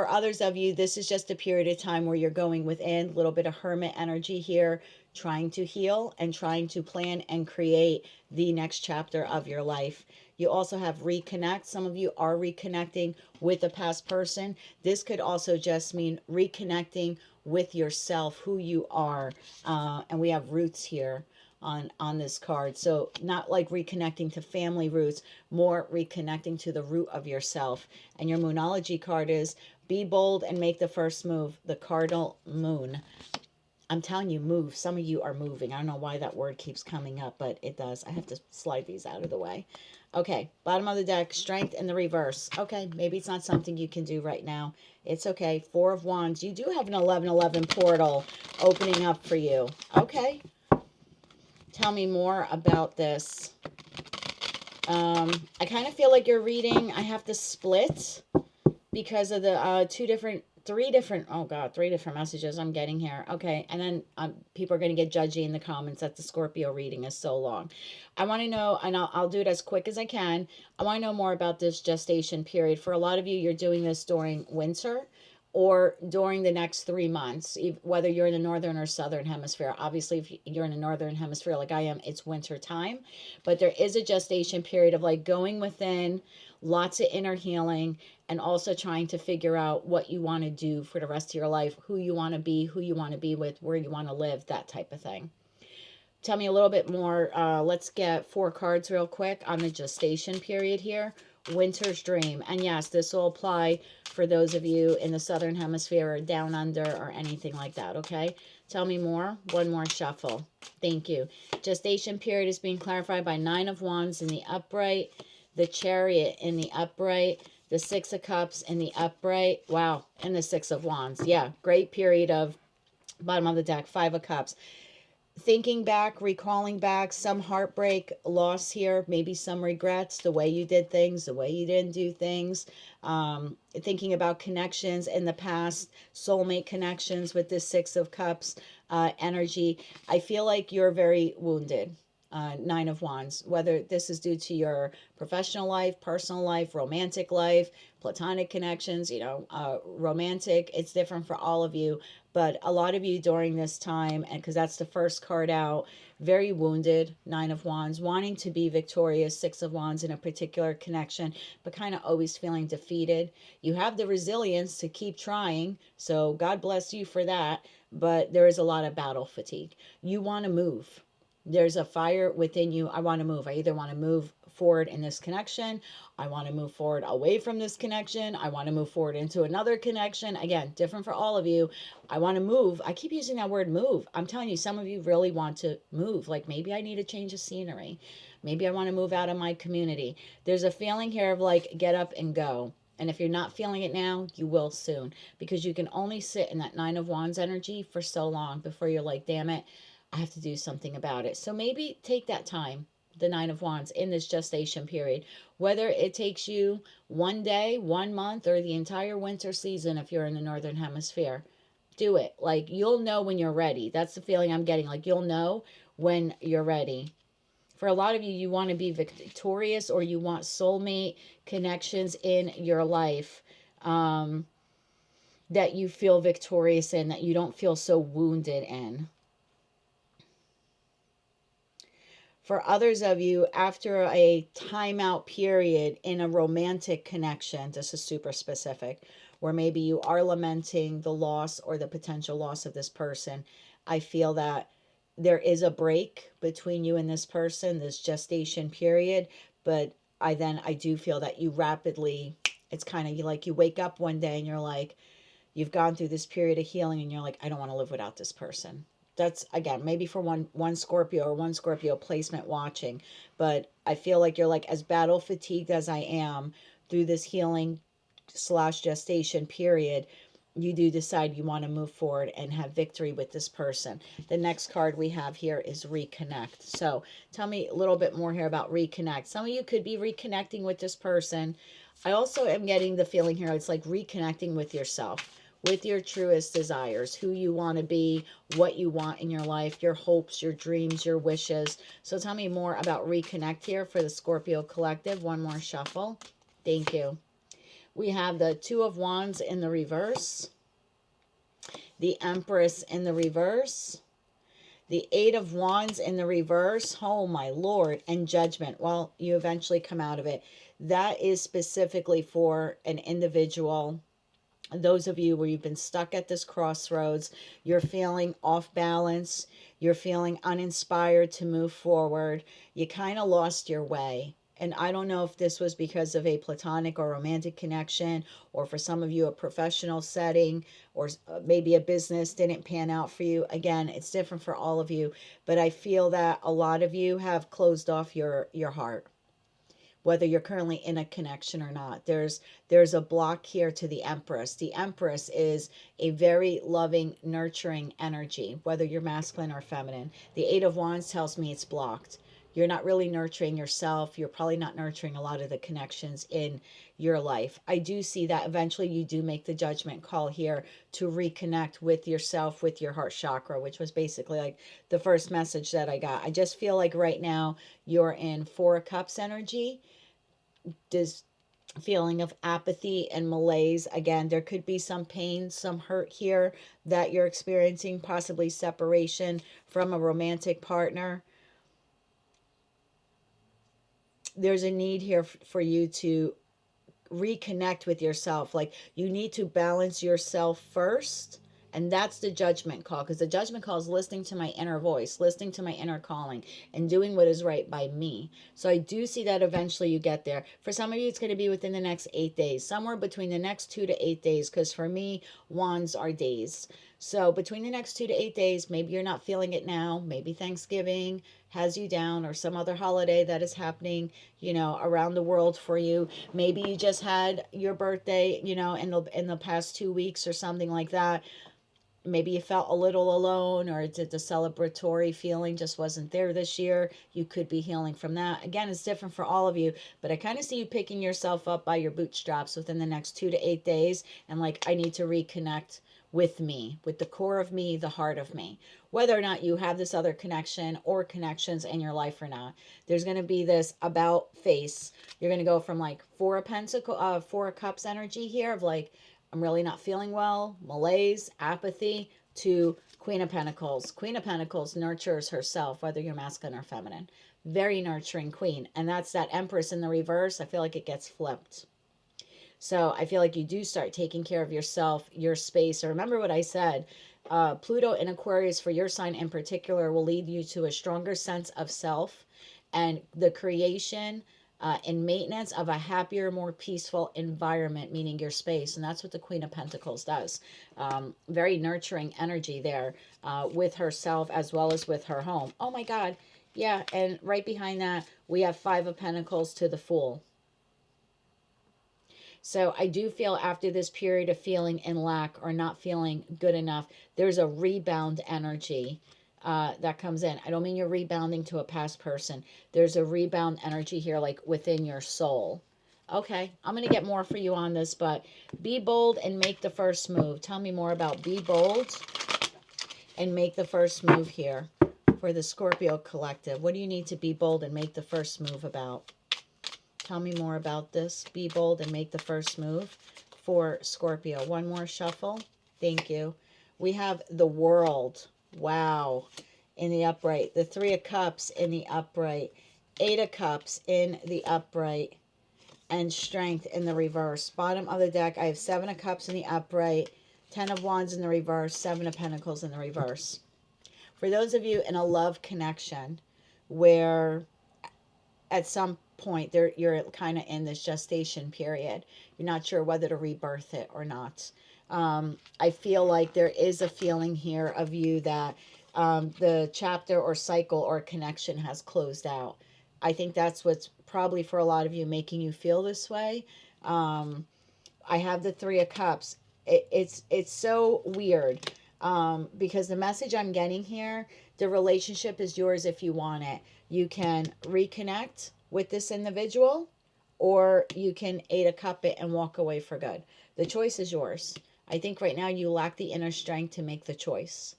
others of you, this is just a period of time where you're going within, a little bit of hermit energy here, trying to heal and trying to plan and create the next chapter of your life. You also have reconnect. Some of you are reconnecting with a past person. This could also just mean reconnecting with yourself, who you are. And we have roots here on this card. So not like reconnecting to family roots, more reconnecting to the root of yourself. And your moonology card is be bold and make the first move. The cardinal moon. I'm telling you, move. Some of you are moving. I don't know why that word keeps coming up, but it does. I have to slide these out of the way. Okay, bottom of the deck, strength in the reverse. Okay, maybe it's not something you can do right now. It's okay. 4 of Wands. You do have an 1111 portal opening up for you. Okay. Tell me more about this. I kind of feel like you're reading. I have to split because of the three different messages I'm getting here. Okay, and then people are going to get judgy in the comments that the Scorpio reading is so long. I want to know, and I'll do it as quick as I can. I want to know more about this gestation period. For a lot of you, you're doing this during winter or during the next 3 months, whether you're in the northern or southern hemisphere. Obviously, if you're in the northern hemisphere like I am, it's winter time. But there is a gestation period of like going within, lots of inner healing, and also trying to figure out what you want to do for the rest of your life, who you want to be with, where you want to live, that type of thing. Tell me a little bit more. Let's get 4 cards real quick on the gestation period here. Winter's dream. And yes, this will apply for those of you in the southern hemisphere or down under or anything like that, okay? Tell me more. One more shuffle. Thank you. Gestation period is being clarified by 9 of Wands in the upright, the Chariot in the upright, the 6 of Cups in the upright. Wow. And the 6 of Wands. Yeah. Great period of bottom of the deck. 5 of Cups. Thinking back, recalling back, some heartbreak, loss here, maybe some regrets, the way you did things, the way you didn't do things. Thinking about connections in the past, soulmate connections with this 6 of Cups energy. I feel like you're very wounded. 9 of Wands, whether this is due to your professional life, personal life, romantic life, platonic connections, romantic, it's different for all of you. But a lot of you during this time, and because that's the first card out, very wounded, 9 of Wands, wanting to be victorious, 6 of Wands in a particular connection, but kind of always feeling defeated. You have the resilience to keep trying, so God bless you for that, but there is a lot of battle fatigue. You want to move. There's a fire within you. I want to move. I either want to move forward in this connection. I want to move forward away from this connection. I want to move forward into another connection. Again, different for all of you. I want to move. I keep using that word move. I'm telling you, some of you really want to move. Like maybe I need a change of scenery. Maybe I want to move out of my community. There's a feeling here of like get up and go. And if you're not feeling it now, you will soon. Because you can only sit in that 9 of Wands energy for so long before you're like, damn it, I have to do something about it. So maybe take that time, the 9 of Wands, in this gestation period. Whether it takes you 1 day, 1 month, or the entire winter season if you're in the northern hemisphere. Do it. Like, you'll know when you're ready. That's the feeling I'm getting. Like, you'll know when you're ready. For a lot of you, you want to be victorious or you want soulmate connections in your life that you feel victorious in, that you don't feel so wounded in. For others of you, after a timeout period in a romantic connection, this is super specific, where maybe you are lamenting the loss or the potential loss of this person, I feel that there is a break between you and this person, this gestation period, but I do feel that you rapidly, it's kind of like you wake up one day and you're like, you've gone through this period of healing and you're like, I don't want to live without this person. That's, again, maybe for one Scorpio or one Scorpio placement watching, but I feel like you're like, as battle fatigued as I am through this healing slash gestation period, you do decide you want to move forward and have victory with this person. The next card we have here is reconnect. So tell me a little bit more here about reconnect. Some of you could be reconnecting with this person. I also am getting the feeling here it's like reconnecting with yourself, with your truest desires, who you want to be, what you want in your life, your hopes, your dreams, your wishes. So tell me more about reconnect here for the Scorpio collective. One more shuffle. Thank you. We have the Two of Wands in the reverse, the Empress in the reverse, the Eight of Wands in the reverse, oh my Lord, and Judgment. Well, you eventually come out of it. That is specifically for an individual. Those of you where you've been stuck at this crossroads, you're feeling off balance, you're feeling uninspired to move forward, you kind of lost your way. And I don't know if this was because of a platonic or romantic connection, or for some of you, a professional setting, or maybe a business didn't pan out for you. Again, it's different for all of you, but I feel that a lot of you have closed off your heart, whether you're currently in a connection or not. There's a block here to the Empress. The Empress is a very loving, nurturing energy, whether you're masculine or feminine. The Eight of Wands tells me it's blocked. You're not really nurturing yourself. You're probably not nurturing a lot of the connections in your life. I do see that eventually you do make the judgment call here to reconnect with yourself, with your heart chakra, which was basically like the first message that I got. I just feel like right now you're in Four of Cups energy, this feeling of apathy and malaise. Again, there could be some pain, some hurt here that you're experiencing, possibly separation from a romantic partner. There's a need here for you to reconnect with yourself. Like, you need to balance yourself first. And that's the judgment call, because the judgment call is listening to my inner voice, listening to my inner calling, and doing what is right by me. So I do see that eventually you get there. For some of you, it's going to be within the next 8 days, somewhere between the next 2 to 8 days, because for me, wands are days. So between the next 2 to 8 days, maybe you're not feeling it now. Maybe Thanksgiving has you down, or some other holiday that is happening, around the world for you. Maybe you just had your birthday, in the past 2 weeks or something like that. Maybe you felt a little alone, or the celebratory feeling just wasn't there this year. You could be healing from that. Again, it's different for all of you, but I kind of see you picking yourself up by your bootstraps within the next 2 to 8 days. And like, I need to reconnect with me, with the core of me, the heart of me. Whether or not you have this other connection or connections in your life or not, there's going to be this about face. You're going to go from like Four of Cups energy here of like, I'm really not feeling well, malaise, apathy, to Queen of Pentacles. Queen of Pentacles nurtures herself, whether you're masculine or feminine. Very nurturing queen. And that's that Empress in the reverse. I feel like it gets flipped. So I feel like you do start taking care of yourself, your space. Remember what I said. Pluto in Aquarius for your sign in particular will lead you to a stronger sense of self and the creation and maintenance of a happier, more peaceful environment, meaning your space. And that's what the Queen of Pentacles does. Very nurturing energy there with herself as well as with her home. Oh my God. Yeah. And right behind that, we have Five of Pentacles to the Fool. So I do feel after this period of feeling in lack or not feeling good enough, there's a rebound energy that comes in. I don't mean you're rebounding to a past person. There's a rebound energy here, like within your soul. Okay, I'm going to get more for you on this, but be bold and make the first move. Tell me more about be bold and make the first move here for the Scorpio collective. What do you need to be bold and make the first move about? Tell me more about this. Be bold and make the first move for Scorpio. One more shuffle. Thank you. We have the World. Wow. in the upright, the Three of Cups in the upright, Eight of Cups in the upright, and Strength in the reverse. Bottom of the deck, I have Seven of Cups in the upright, Ten of Wands in the reverse, Seven of Pentacles in the reverse. For those of you in a love connection where at some point you're kind of in this gestation period, you're not sure whether to rebirth it or not. I feel like there is a feeling here of you that the chapter or cycle or connection has closed out. I think that's what's probably for a lot of you making you feel this way. I have the Three of Cups. It's so weird because the message I'm getting here, the relationship is yours if you want it. You can reconnect with this individual, or you can Eight of Cup it and walk away for good. The choice is yours. I think right now you lack the inner strength to make the choice.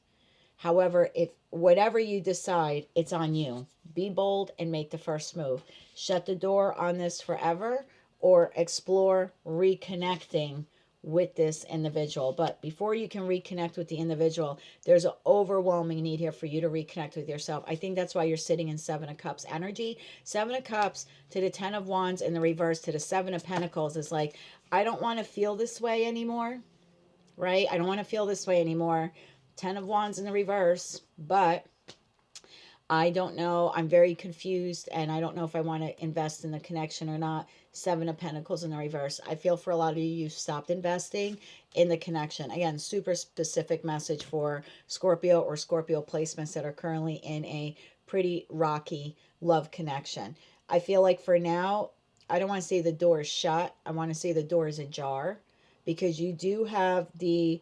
However, if whatever you decide, it's on you. Be bold and make the first move. Shut the door on this forever, or explore reconnecting with this individual. But before you can reconnect with the individual, there's an overwhelming need here for you to reconnect with yourself. I think that's why you're sitting in Seven of Cups energy. Seven of Cups to the Ten of Wands in the reverse to the Seven of Pentacles is like, I don't want to feel this way anymore, right? I don't want to feel this way anymore. Ten of Wands in the reverse, but I don't know. I'm very confused, and I don't know if I want to invest in the connection or not. Seven of Pentacles in the reverse. I feel for a lot of you, you've stopped investing in the connection. Again, super specific message for Scorpio or Scorpio placements that are currently in a pretty rocky love connection. I feel like for now, I don't want to say the door is shut. I want to say the door is ajar, because you do have the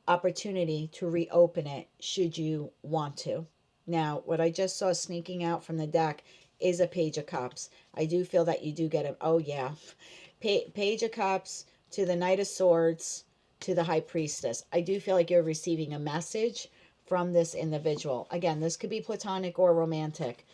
opportunity to reopen it should you want to. Now, what I just saw sneaking out from the deck is a Page of Cups. I do feel that you do get a, oh yeah, Page of Cups to the Knight of Swords to the High Priestess. I do feel like you're receiving a message from this individual. Again, this could be platonic or romantic.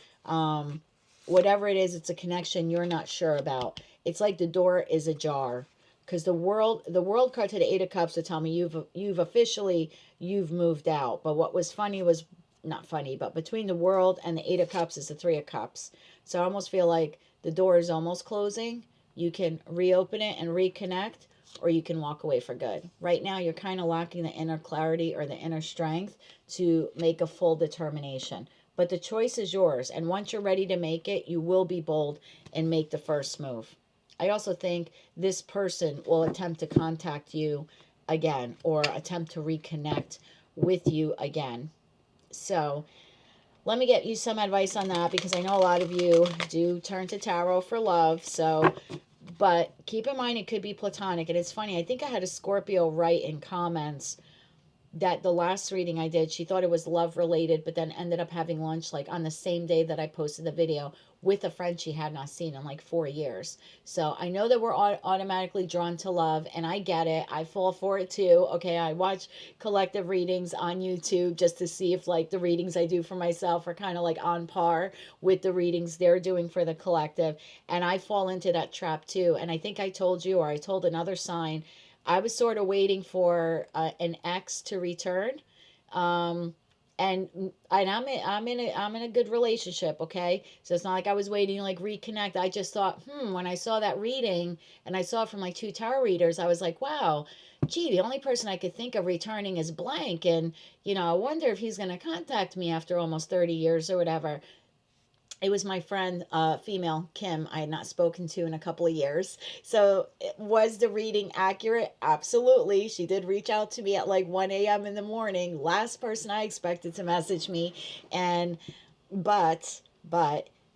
Whatever it is, it's a connection you're not sure about. It's like the door is ajar, because the world card to the Eight of Cups to tell me you've officially moved out. But what was funny was, not funny, but between the world and the Eight of Cups is the Three of Cups. So I almost feel like the door is almost closing. You can reopen it and reconnect, or you can walk away for good. Right now, you're kind of lacking the inner clarity or the inner strength to make a full determination. But the choice is yours. And once you're ready to make it, you will be bold and make the first move. I also think this person will attempt to contact you again, or attempt to reconnect with you again. So let me get you some advice on that, because I know a lot of you do turn to tarot for love. So, but keep in mind, it could be platonic. And it's funny, I think I had a Scorpio write in comments that the last reading I did, she thought it was love related, but then ended up having lunch like on the same day that I posted the video with a friend she had not seen in like 4 years. So I know that we're automatically drawn to love, and I get it. I fall for it too. Okay, I watch collective readings on YouTube just to see if like the readings I do for myself are kind of like on par with the readings they're doing for the collective. And I fall into that trap too. And I think I told you, or I told another sign, I was sort of waiting for an ex to return, and I'm in a good relationship. Okay, so it's not like I was waiting to like reconnect. I just thought, when I saw that reading and I saw it from like two tarot readers, I was like, wow, gee, the only person I could think of returning is blank, and I wonder if he's going to contact me after almost 30 years or whatever. It was my friend, female Kim, I had not spoken to in a couple of years. So was the reading accurate? Absolutely. She did reach out to me at like 1 a.m. in the morning. Last person I expected to message me. And but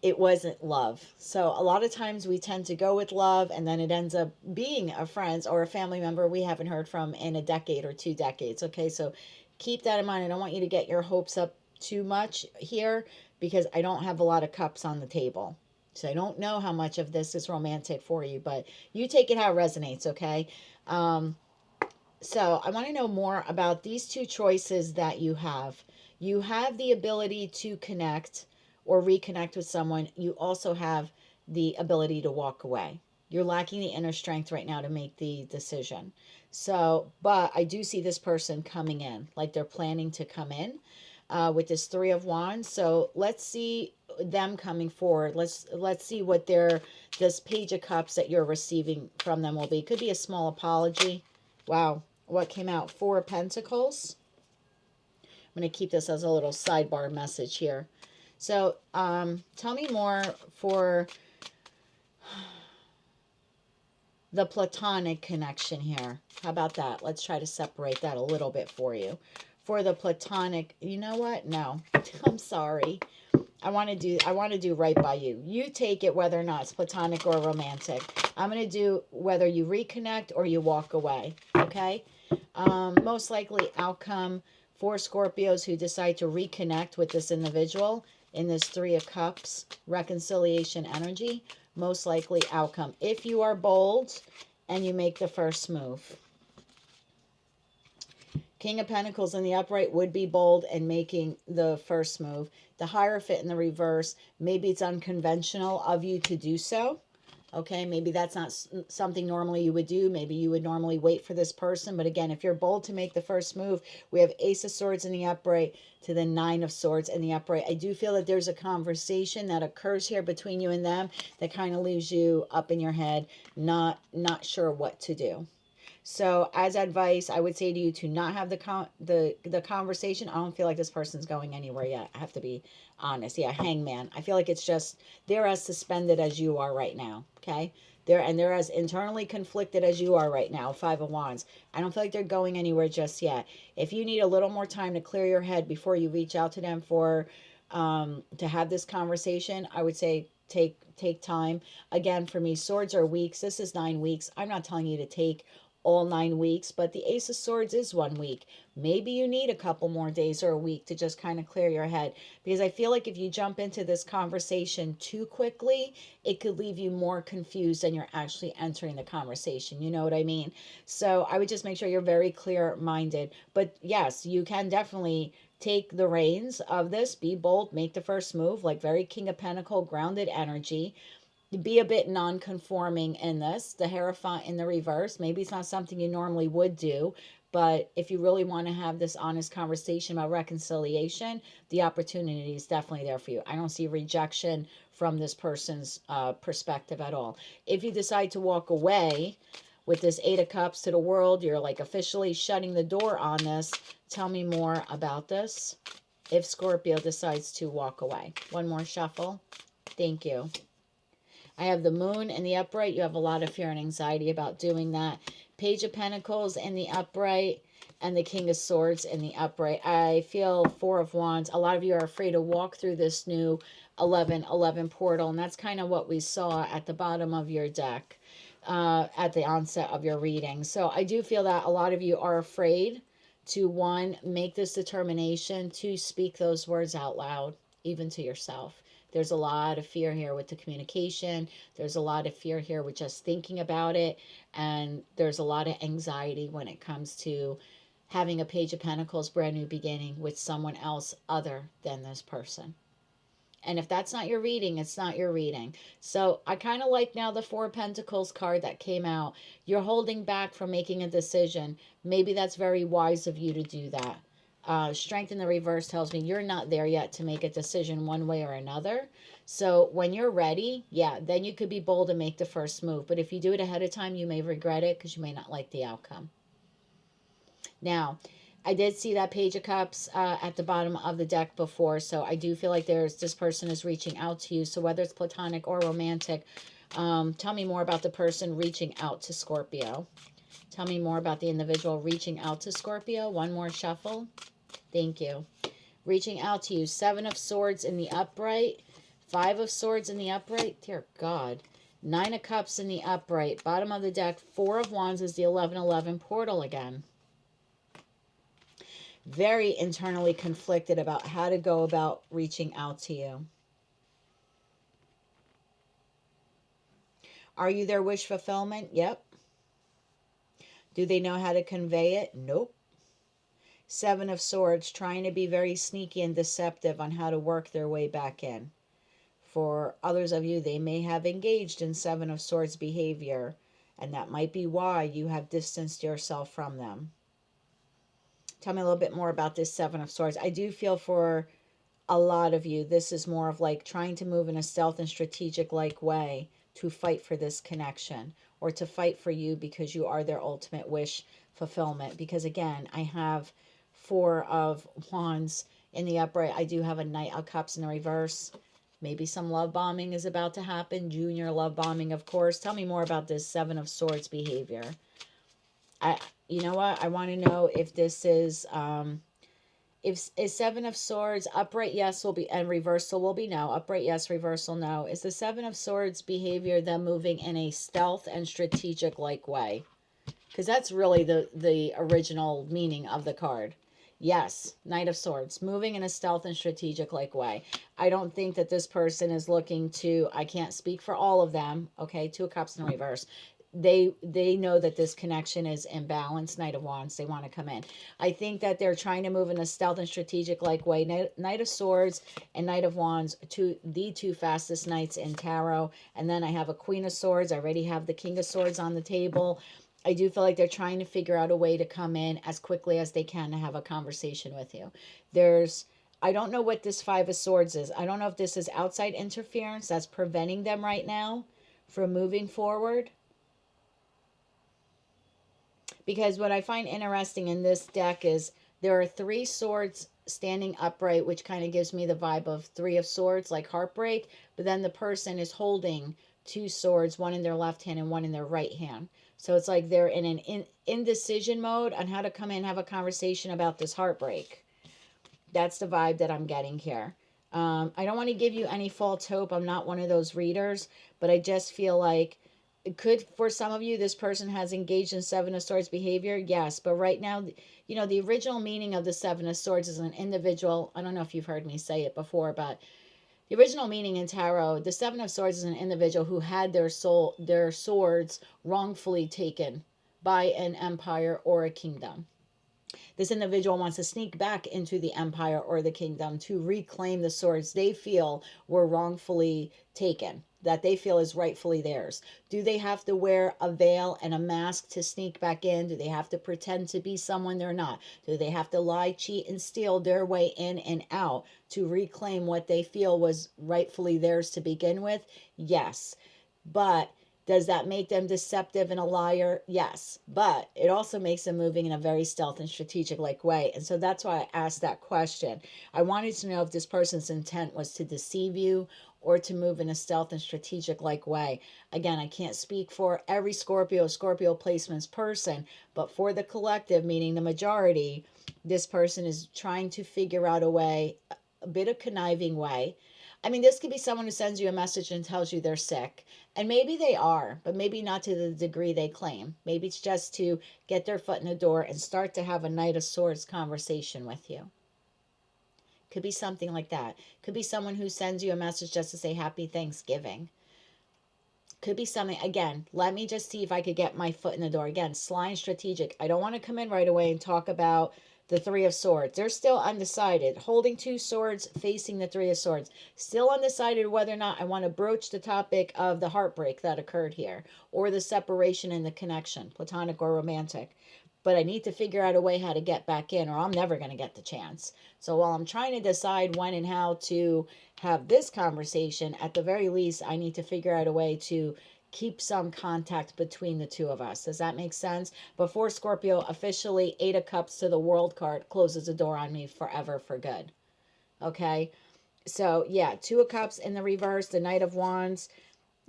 it wasn't love. So a lot of times we tend to go with love, and then it ends up being a friend or a family member we haven't heard from in a decade or 2 decades. Okay, so keep that in mind. I don't want you to get your hopes up too much here, because I don't have a lot of cups on the table. So I don't know how much of this is romantic for you, but you take it how it resonates, okay? So I want to know more about these two choices that you have. You have the ability to connect or reconnect with someone. You also have the ability to walk away. You're lacking the inner strength right now to make the decision. So, but I do see this person coming in, like they're planning to come in. with this Three of Wands. So let's see them coming forward. Let's see what this Page of Cups that you're receiving from them will be. Could be a small apology. Wow, what came out? Four of Pentacles. I'm going to keep this as a little sidebar message here. So tell me more for the platonic connection here. How about that? Let's try to separate that a little bit for you. For the platonic, you know what? No, I'm sorry. I want to do right by you. You take it whether or not it's platonic or romantic. I'm going to do whether you reconnect or you walk away. Okay? Most likely outcome for Scorpios who decide to reconnect with this individual in this Three of Cups reconciliation energy. Most likely outcome if you are bold and you make the first move. King of Pentacles in the upright would be bold and making the first move. The Hierophant in the reverse, maybe it's unconventional of you to do so. Okay, maybe that's not something normally you would do. Maybe you would normally wait for this person. But again, if you're bold to make the first move, we have Ace of Swords in the upright to the Nine of Swords in the upright. I do feel that there's a conversation that occurs here between you and them that kind of leaves you up in your head, not sure what to do. So as advice, I would say to you to not have the conversation. I don't feel like this person's going anywhere yet. I have to be honest. Yeah, Hangman. I feel like it's just they're as suspended as you are right now. Okay? They're as internally conflicted as you are right now. Five of Wands. I don't feel like they're going anywhere just yet. If you need a little more time to clear your head before you reach out to them for to have this conversation, I would say take time. Again, for me, swords are weeks. This is 9 weeks. I'm not telling you to take all 9 weeks, but the Ace of Swords is 1 week. Maybe you need a couple more days or a week to just kind of clear your head, because I feel like if you jump into this conversation too quickly, it could leave you more confused than you're actually entering the conversation. You know what I mean? So I would just make sure you're very clear-minded. But yes, you can definitely take the reins of this, be bold, make the first move, like very King of Pentacle, grounded energy. Be a bit non-conforming in this. The Hierophant in the reverse, maybe it's not something you normally would do, but if you really want to have this honest conversation about reconciliation, the opportunity is definitely there for you. I don't see rejection from this person's perspective at all. If you decide to walk away with this Eight of Cups to the world, you're like officially shutting the door on this. Tell me more about this if Scorpio decides to walk away. One more shuffle. Thank you. I have the Moon in the upright. You have a lot of fear and anxiety about doing that. Page of Pentacles in the upright and the King of Swords in the upright. I feel Four of Wands. A lot of you are afraid to walk through this new 11-11 portal, and that's kind of what we saw at the bottom of your deck at the onset of your reading. So I do feel that a lot of you are afraid to, one, make this determination, to speak those words out loud, even to yourself. There's a lot of fear here with the communication. There's a lot of fear here with just thinking about it. And there's a lot of anxiety when it comes to having a Page of Pentacles brand new beginning with someone else other than this person. And if that's not your reading, it's not your reading. So I kind of like now the Four of Pentacles card that came out. You're holding back from making a decision. Maybe that's very wise of you to do that. Strength in the reverse tells me you're not there yet to make a decision one way or another. So when you're ready, yeah, then you could be bold and make the first move. But if you do it ahead of time, you may regret it because you may not like the outcome. Now, I did see that Page of Cups at the bottom of the deck before. So I do feel like this person is reaching out to you. So whether it's platonic or romantic, tell me more about the person reaching out to Scorpio. Tell me more about the individual reaching out to Scorpio. One more shuffle. Thank you. Reaching out to you. Seven of Swords in the upright. Five of Swords in the upright. Dear God. Nine of Cups in the upright. Bottom of the deck. Four of Wands is the 11-11 portal again. Very internally conflicted about how to go about reaching out to you. Are you their wish fulfillment? Yep. Do they know how to convey it? Nope. Seven of Swords, trying to be very sneaky and deceptive on how to work their way back in. For others of you, they may have engaged in Seven of Swords behavior, and that might be why you have distanced yourself from them. Tell me a little bit more about this Seven of Swords. I do feel for a lot of you, this is more of like trying to move in a stealth and strategic like way to fight for this connection, or to fight for you because you are their ultimate wish fulfillment. Because again, I have Four of Wands in the upright. I do have a Knight of Cups in the reverse. Maybe some love bombing is about to happen. Junior love bombing, of course. Tell me more about this Seven of Swords behavior. You know what? I want to know if this is, if is Seven of Swords upright, yes, will be, and reversal will be no. Upright, yes, reversal, no. Is the Seven of Swords behavior them moving in a stealth and strategic like way? Because that's really the original meaning of the card. Yes, Knight of Swords, moving in a stealth and strategic like way. I don't think that this person is looking to, I can't speak for all of them, okay, Two of Cups in reverse. They know that this connection is imbalanced. Knight of Wands, they want to come in. I think that they're trying to move in a stealth and strategic like way. Knight of Swords and Knight of Wands, the two fastest knights in tarot. And then I have a Queen of Swords. I already have the King of Swords on the table. I do feel like they're trying to figure out a way to come in as quickly as they can to have a conversation with you. I don't know what this Five of Swords is. I don't know if this is outside interference that's preventing them right now from moving forward. Because what I find interesting in this deck is there are three swords standing upright, which kind of gives me the vibe of Three of Swords, like heartbreak. But then the person is holding two swords, one in their left hand and one in their right hand. So it's like they're in an indecision mode on how to come in and have a conversation about this heartbreak. That's the vibe that I'm getting here. I don't want to give you any false hope. I'm not one of those readers, but I just feel like it could, for some of you, this person has engaged in Seven of Swords behavior. Yes, but right now, you know, the original meaning of the Seven of Swords is an individual. I don't know if you've heard me say it before, but the original meaning in tarot, the Seven of Swords is an individual who had their swords wrongfully taken by an empire or a kingdom. This individual wants to sneak back into the empire or the kingdom to reclaim the swords they feel were wrongfully taken, that they feel is rightfully theirs. Do they have to wear a veil and a mask to sneak back in? Do they have to pretend to be someone they're not? Do they have to lie, cheat, and steal their way in and out to reclaim what they feel was rightfully theirs to begin with? Yes. But does that make them deceptive and a liar? Yes. But it also makes them moving in a very stealth and strategic like way. And so that's why I asked that question. I wanted to know if this person's intent was to deceive you or to move in a stealth and strategic like way. Again, I can't speak for every Scorpio placements person, but for the collective, meaning the majority, this person is trying to figure out a way, a bit of conniving way. I mean, this could be someone who sends you a message and tells you they're sick. And maybe they are, but maybe not to the degree they claim. Maybe it's just to get their foot in the door and start to have a Knight of Swords conversation with you. Could be something like that. Could be someone who sends you a message just to say Happy Thanksgiving. Could be something, again, let me just see if I could get my foot in the door. Again, sly and strategic. I don't want to come in right away and talk about the Three of Swords. They're still undecided. Holding two swords, facing the Three of Swords. Still undecided whether or not I want to broach the topic of the heartbreak that occurred here, or the separation and the connection, platonic or romantic. But I need to figure out a way how to get back in, or I'm never going to get the chance. So while I'm trying to decide when and how to have this conversation, at the very least, I need to figure out a way to keep some contact between the two of us. Does that make sense? Before Scorpio officially, Eight of Cups to the World card closes the door on me forever for good. Okay? So, yeah, Two of Cups in the reverse, the Knight of Wands,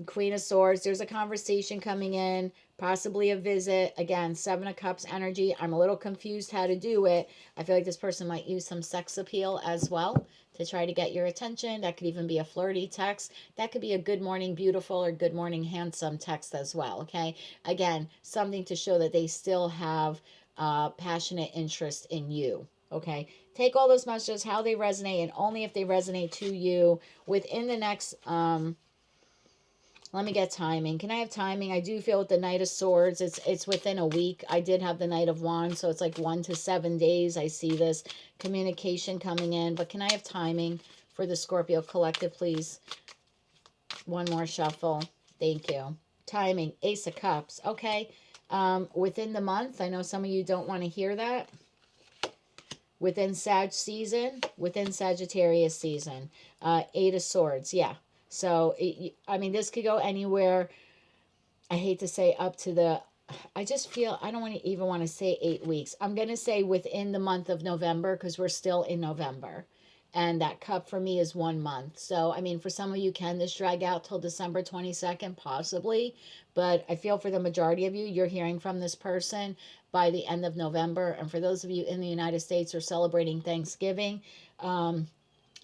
Queen of Swords. There's a conversation coming in, possibly a visit. Again, Seven of Cups energy. I'm a little confused how to do it. I feel like this person might use some sex appeal as well to try to get your attention. That could even be a flirty text. That could be a good morning beautiful or good morning handsome text as well. Okay. Again, something to show that they still have passionate interest in you. Okay. Take all those messages, how they resonate, and only if they resonate to you within the next let me get timing. Can I have timing? I do feel with the Knight of Swords, it's within a week. I did have the Knight of Wands, so it's like 1 to 7 days. I see this communication coming in. But can I have timing for the Scorpio collective, please? One more shuffle. Thank you. Timing, Ace of Cups. Okay. Within the month. I know some of you don't want to hear that. within Sag season, within Sagittarius season. Eight of Swords, yeah. So, I mean, this could go anywhere. I hate to say up to the, I just feel, I don't want to even want to say 8 weeks. I'm going to say within the month of November because we're still in November. And that cup for me is 1 month. So, I mean, for some of you, can this drag out till December 22nd? Possibly. But I feel for the majority of you, you're hearing from this person by the end of November. And for those of you in the United States who are celebrating Thanksgiving,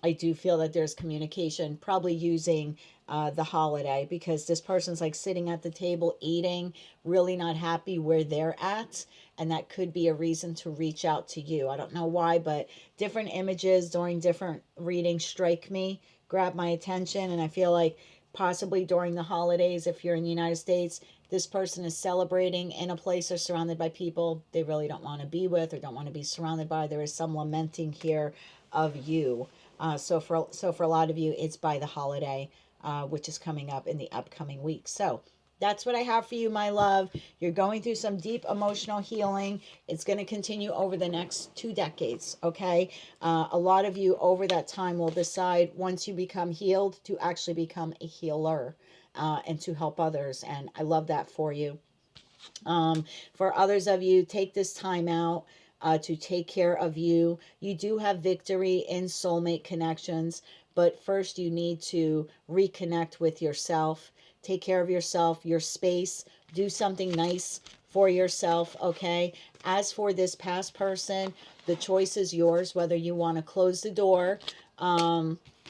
I do feel that there's communication, probably using the holiday, because this person's like sitting at the table eating, really not happy where they're at. And that could be a reason to reach out to you. I don't know why, but different images during different readings strike me, grab my attention. And I feel like possibly during the holidays, if you're in the United States, this person is celebrating in a place or surrounded by people they really don't want to be with or don't want to be surrounded by. There is some lamenting here of you. So for a lot of you, it's by the holiday, which is coming up in the upcoming week. So that's what I have for you, my love. You're going through some deep emotional healing. It's going to continue over the next 2 decades, okay? A lot of you over that time will decide, once you become healed, to actually become a healer and to help others. And I love that for you. For others of you, take this time out to take care of you. You do have victory in soulmate connections, but first you need to reconnect with yourself. Take care of yourself, your space. Do something nice for yourself, okay? As for this past person, the choice is yours, whether you want to close the door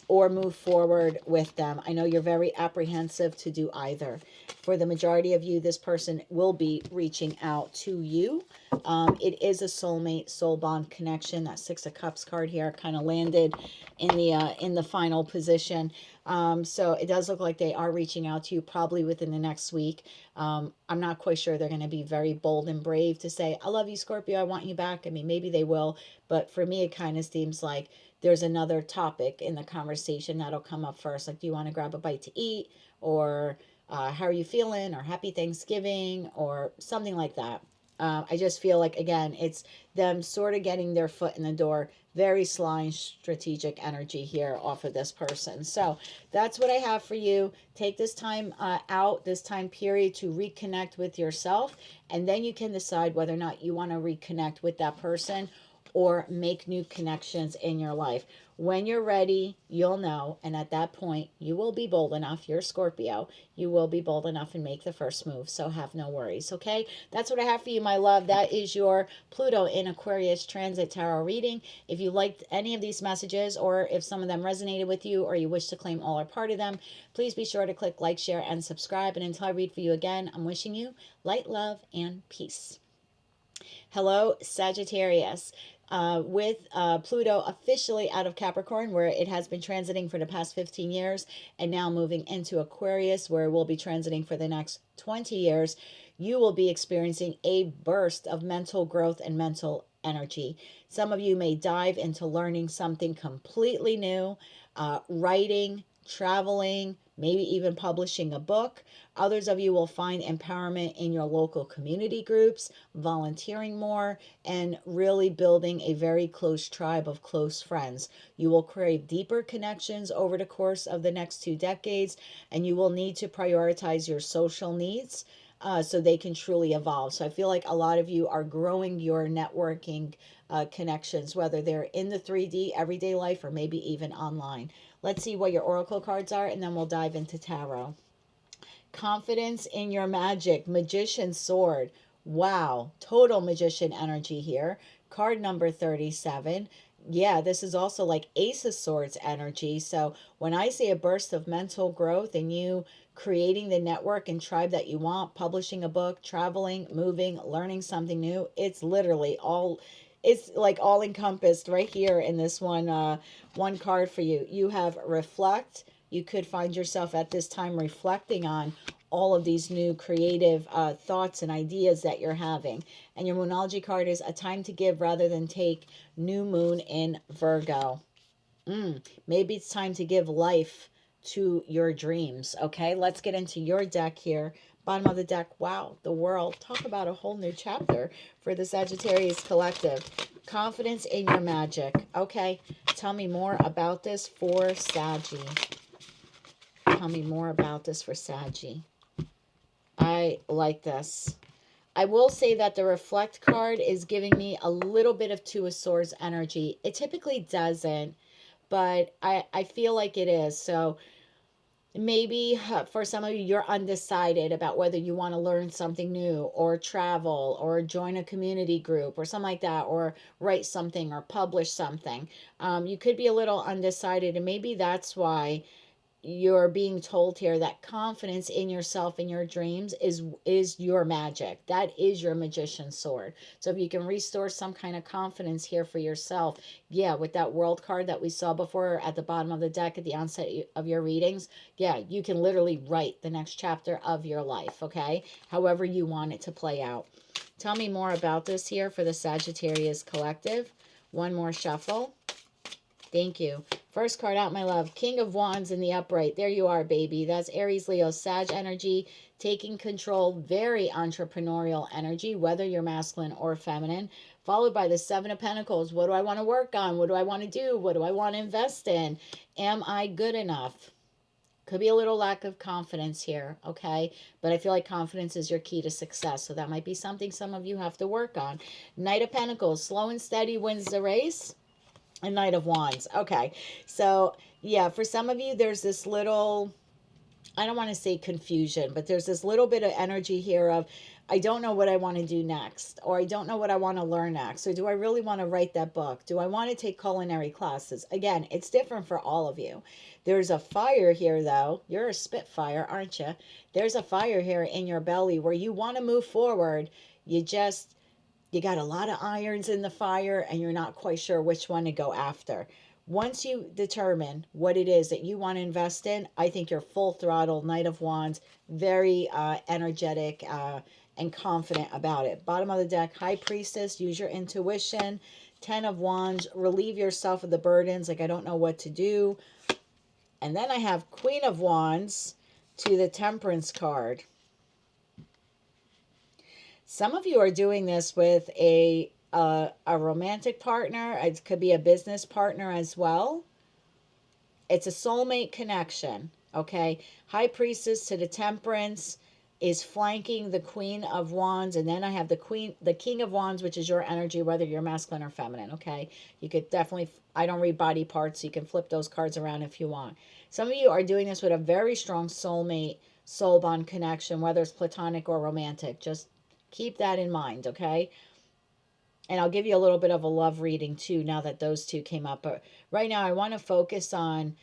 or move forward with them. I know you're very apprehensive to do either. For the majority of you, this person will be reaching out to you. It is a soulmate, soul bond connection. That Six of Cups card here kind of landed in the final position. So it does look like they are reaching out to you probably within the next week. I'm not quite sure they're going to be very bold and brave to say, I love you, Scorpio, I want you back. I mean, maybe they will, but for me, it kind of seems like there's another topic in the conversation that'll come up first. Like, do you want to grab a bite to eat? Or how are you feeling? Or happy Thanksgiving? Or something like that. I just feel like, again, it's them sort of getting their foot in the door. Very sly and strategic energy here off of this person. So that's what I have for you. Take this time out, this time period, to reconnect with yourself. And then you can decide whether or not you want to reconnect with that person or make new connections in your life. When you're ready, you'll know. And at that point, you will be bold enough. You're Scorpio. You will be bold enough and make the first move. So have no worries, okay? That's what I have for you, my love. That is your Pluto in Aquarius transit tarot reading. If you liked any of these messages, or if some of them resonated with you, or you wish to claim all or part of them, please be sure to click like, share, and subscribe. And until I read for you again, I'm wishing you light, love, and peace. Hello, Sagittarius. With Pluto officially out of Capricorn, where it has been transiting for the past 15 years, and now moving into Aquarius, where it will be transiting for the next 20 years, you will be experiencing a burst of mental growth and mental energy. Some of you may dive into learning something completely new, writing, traveling, maybe even publishing a book. Others of you will find empowerment in your local community groups, volunteering more, and really building a very close tribe of close friends. You will crave deeper connections over the course of the next 2 decades, and you will need to prioritize your social needs so they can truly evolve. So I feel like a lot of you are growing your networking connections, whether they're in the 3D everyday life or maybe even online. Let's see what your oracle cards are, and then we'll dive into tarot. Confidence in your magic, Magician sword. Wow, total magician energy here. Card number 37. Yeah, this is also like Ace of Swords energy. So when I say a burst of mental growth and you creating the network and tribe that you want, publishing a book, traveling, moving, learning something new, it's literally all, it's like all encompassed right here in this one card for you. You have reflect. You could find yourself at this time reflecting on all of these new creative thoughts and ideas that you're having. And your Moonology card is a time to give rather than take, new moon in Virgo. Maybe it's time to give life to your dreams. Okay, let's get into your deck here. Bottom of the deck, wow, the world. Talk about a whole new chapter for the Sagittarius collective. Confidence in your magic. Okay, tell me more about this for Saggy. Tell me more about this for Saggy. I like this. I will say that the reflect card is giving me a little bit of Two of Swords energy. It typically doesn't, but I feel like it is. So maybe for some of you, you're undecided about whether you want to learn something new or travel or join a community group or something like that, or write something or publish something. You could be a little undecided, and maybe that's why you're being told here that confidence in yourself and your dreams is your magic. That is your magician's sword. So if you can restore some kind of confidence here for yourself, yeah, with that world card that we saw before at the bottom of the deck at the onset of your readings, yeah, you can literally write the next chapter of your life, okay? However you want it to play out. Tell me more about this here for the Sagittarius collective. One more shuffle. Thank you. First card out, my love. King of Wands in the upright. There you are, baby. That's Aries, Leo, Sag energy, taking control, very entrepreneurial energy, whether you're masculine or feminine. Followed by the Seven of Pentacles. What do I want to work on? What do I want to do? What do I want to invest in? Am I good enough? Could be a little lack of confidence here, okay? But I feel like confidence is your key to success. So that might be something some of you have to work on. Knight of Pentacles. Slow and steady wins the race. A Knight of Wands. Okay. So, yeah, for some of you, there's this little, I don't want to say confusion, but there's this little bit of energy here of, I don't know what I want to do next, or I don't know what I want to learn next, or do I really want to write that book? Do I want to take culinary classes? Again, it's different for all of you. There's a fire here, though. You're a Spitfire, aren't you? There's a fire here in your belly where you want to move forward. You got a lot of irons in the fire and you're not quite sure which one to go after. Once you determine what it is that you want to invest in, I think you're full throttle, Knight of Wands, very energetic and confident about it. Bottom of the deck, High Priestess, use your intuition. 10 of Wands, relieve yourself of the burdens, like I don't know what to do. And then I have Queen of Wands to the Temperance card. Some of you are doing this with a romantic partner. It could be a business partner as well. It's a soulmate connection, okay? High Priestess to the Temperance is flanking the Queen of Wands, and then I have the King of Wands, which is your energy, whether you're masculine or feminine, okay? You could definitely, I don't read body parts, so you can flip those cards around if you want. Some of you are doing this with a very strong soulmate, soul bond connection, whether it's platonic or romantic. Just keep that in mind, okay? And I'll give you a little bit of a love reading too now that those two came up. But right now I want to focus on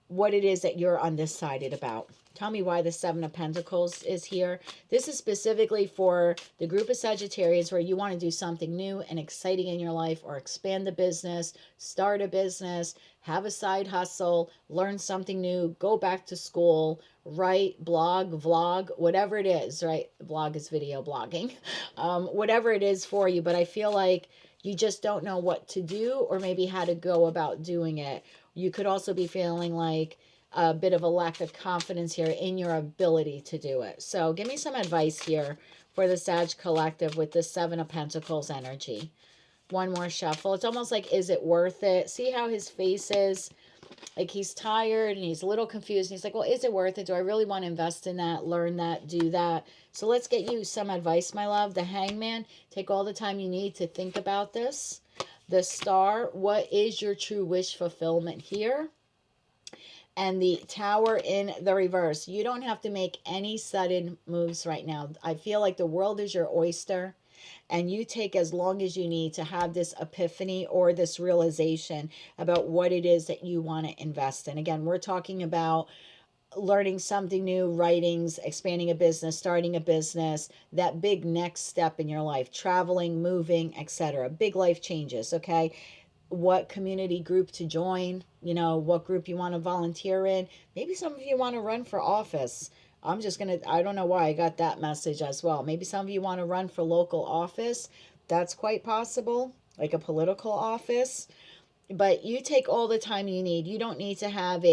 what it is that you're undecided about. Tell me why the Seven of Pentacles is here. This is specifically for the group of Sagittarius where you want to do something new and exciting in your life, or expand the business, start a business, have a side hustle, learn something new, go back to school, write, blog, vlog, whatever it is, right? Blog is video blogging. Whatever it is for you. But I feel like you just don't know what to do or maybe how to go about doing it. You could also be feeling like a bit of a lack of confidence here in your ability to do it. So give me some advice here for the Sag collective with the Seven of Pentacles energy. One more shuffle. It's almost like, is it worth it? See how his face is? Like he's tired and he's a little confused. And he's like, well, is it worth it? Do I really want to invest in that, learn that, do that? So let's get you some advice, my love. The Hangman, take all the time you need to think about this. The Star, what is your true wish fulfillment here? And the Tower in the reverse. You don't have to make any sudden moves right now. I feel like the world is your oyster, and you take as long as you need to have this epiphany or this realization about what it is that you want to invest in. Again, we're talking about learning something new, writings, expanding a business, starting a business, that big next step in your life, traveling, moving, etc. Big life changes, okay? What community group to join, you know, what group you want to volunteer in. Maybe some of you want to run for office. I don't know why I got that message as well. Maybe some of you want to run for local office. That's quite possible, like a political office. But you take all the time you need. You don't need to have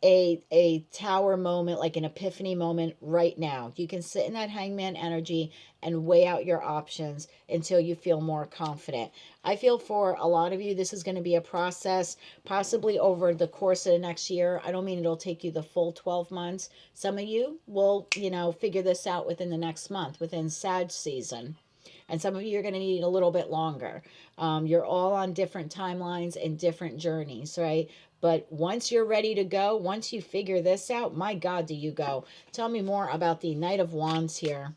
a tower moment, like an epiphany moment right now. You can sit in that hangman energy and weigh out your options until you feel more confident. I feel for a lot of you, this is going to be a process, possibly over the course of the next year. I don't mean it'll take you the full 12 months. Some of you will, figure this out within the next month, within Sag season. And some of you are going to need a little bit longer. You're all on different timelines and different journeys, right? But once you're ready to go, once you figure this out, my God, do you go. Tell me more about the Knight of Wands here.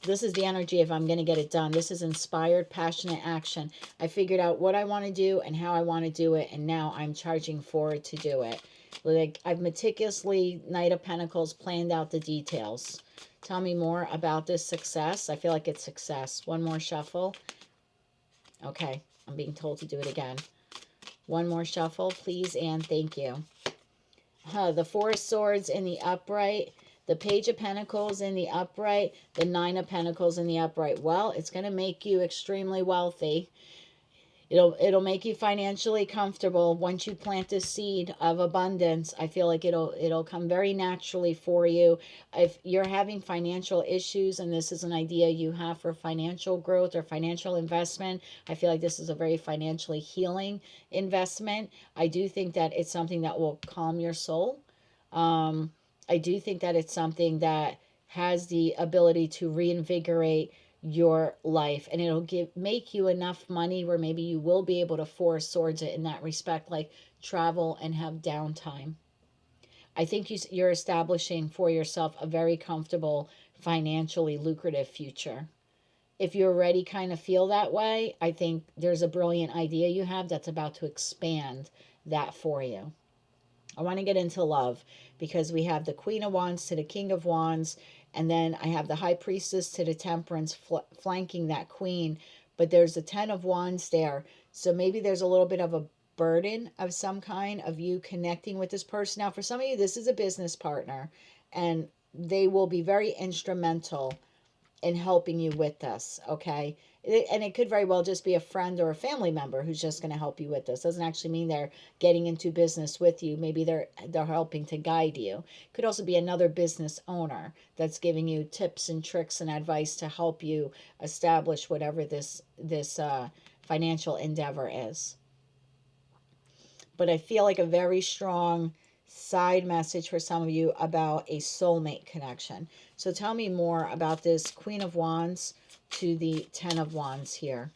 This is the energy if I'm going to get it done. This is inspired, passionate action. I figured out what I want to do and how I want to do it, and now I'm charging forward to do it. Like, I've meticulously, Knight of Pentacles, planned out the details. Tell me more about this success. I feel like it's success. One more shuffle. Okay, I'm being told to do it again. One more shuffle, please, and thank you. The Four of Swords in the upright, the Page of Pentacles in the upright, the Nine of Pentacles in the upright. Well, it's going to make you extremely wealthy. It'll make you financially comfortable once you plant this seed of abundance. I feel like it'll come very naturally for you. If you're having financial issues and this is an idea you have for financial growth or financial investment, I feel like this is a very financially healing investment. I do think that it's something that will calm your soul. I do think that it's something that has the ability to reinvigorate your life, and it'll make you enough money where maybe you will be able to Four Swords it in that respect, like travel and have downtime. I think you're establishing for yourself a very comfortable, financially lucrative future. If you already kind of feel that way, I think there's a brilliant idea you have that's about to expand that for you. I want to get into love because we have the Queen of Wands to the King of Wands, and then I have the High Priestess to the Temperance flanking that Queen, but there's a Ten of Wands there. So maybe there's a little bit of a burden of some kind of you connecting with this person. Now, for some of you, this is a business partner, and they will be very instrumental in helping you with this, okay? And it could very well just be a friend or a family member who's just going to help you with this. Doesn't actually mean they're getting into business with you. Maybe they're helping to guide you. Could also be another business owner that's giving you tips and tricks and advice to help you establish whatever this financial endeavor is. But I feel like a very strong side message for some of you about a soulmate connection. So tell me more about this Queen of Wands to the Ten of Wands here.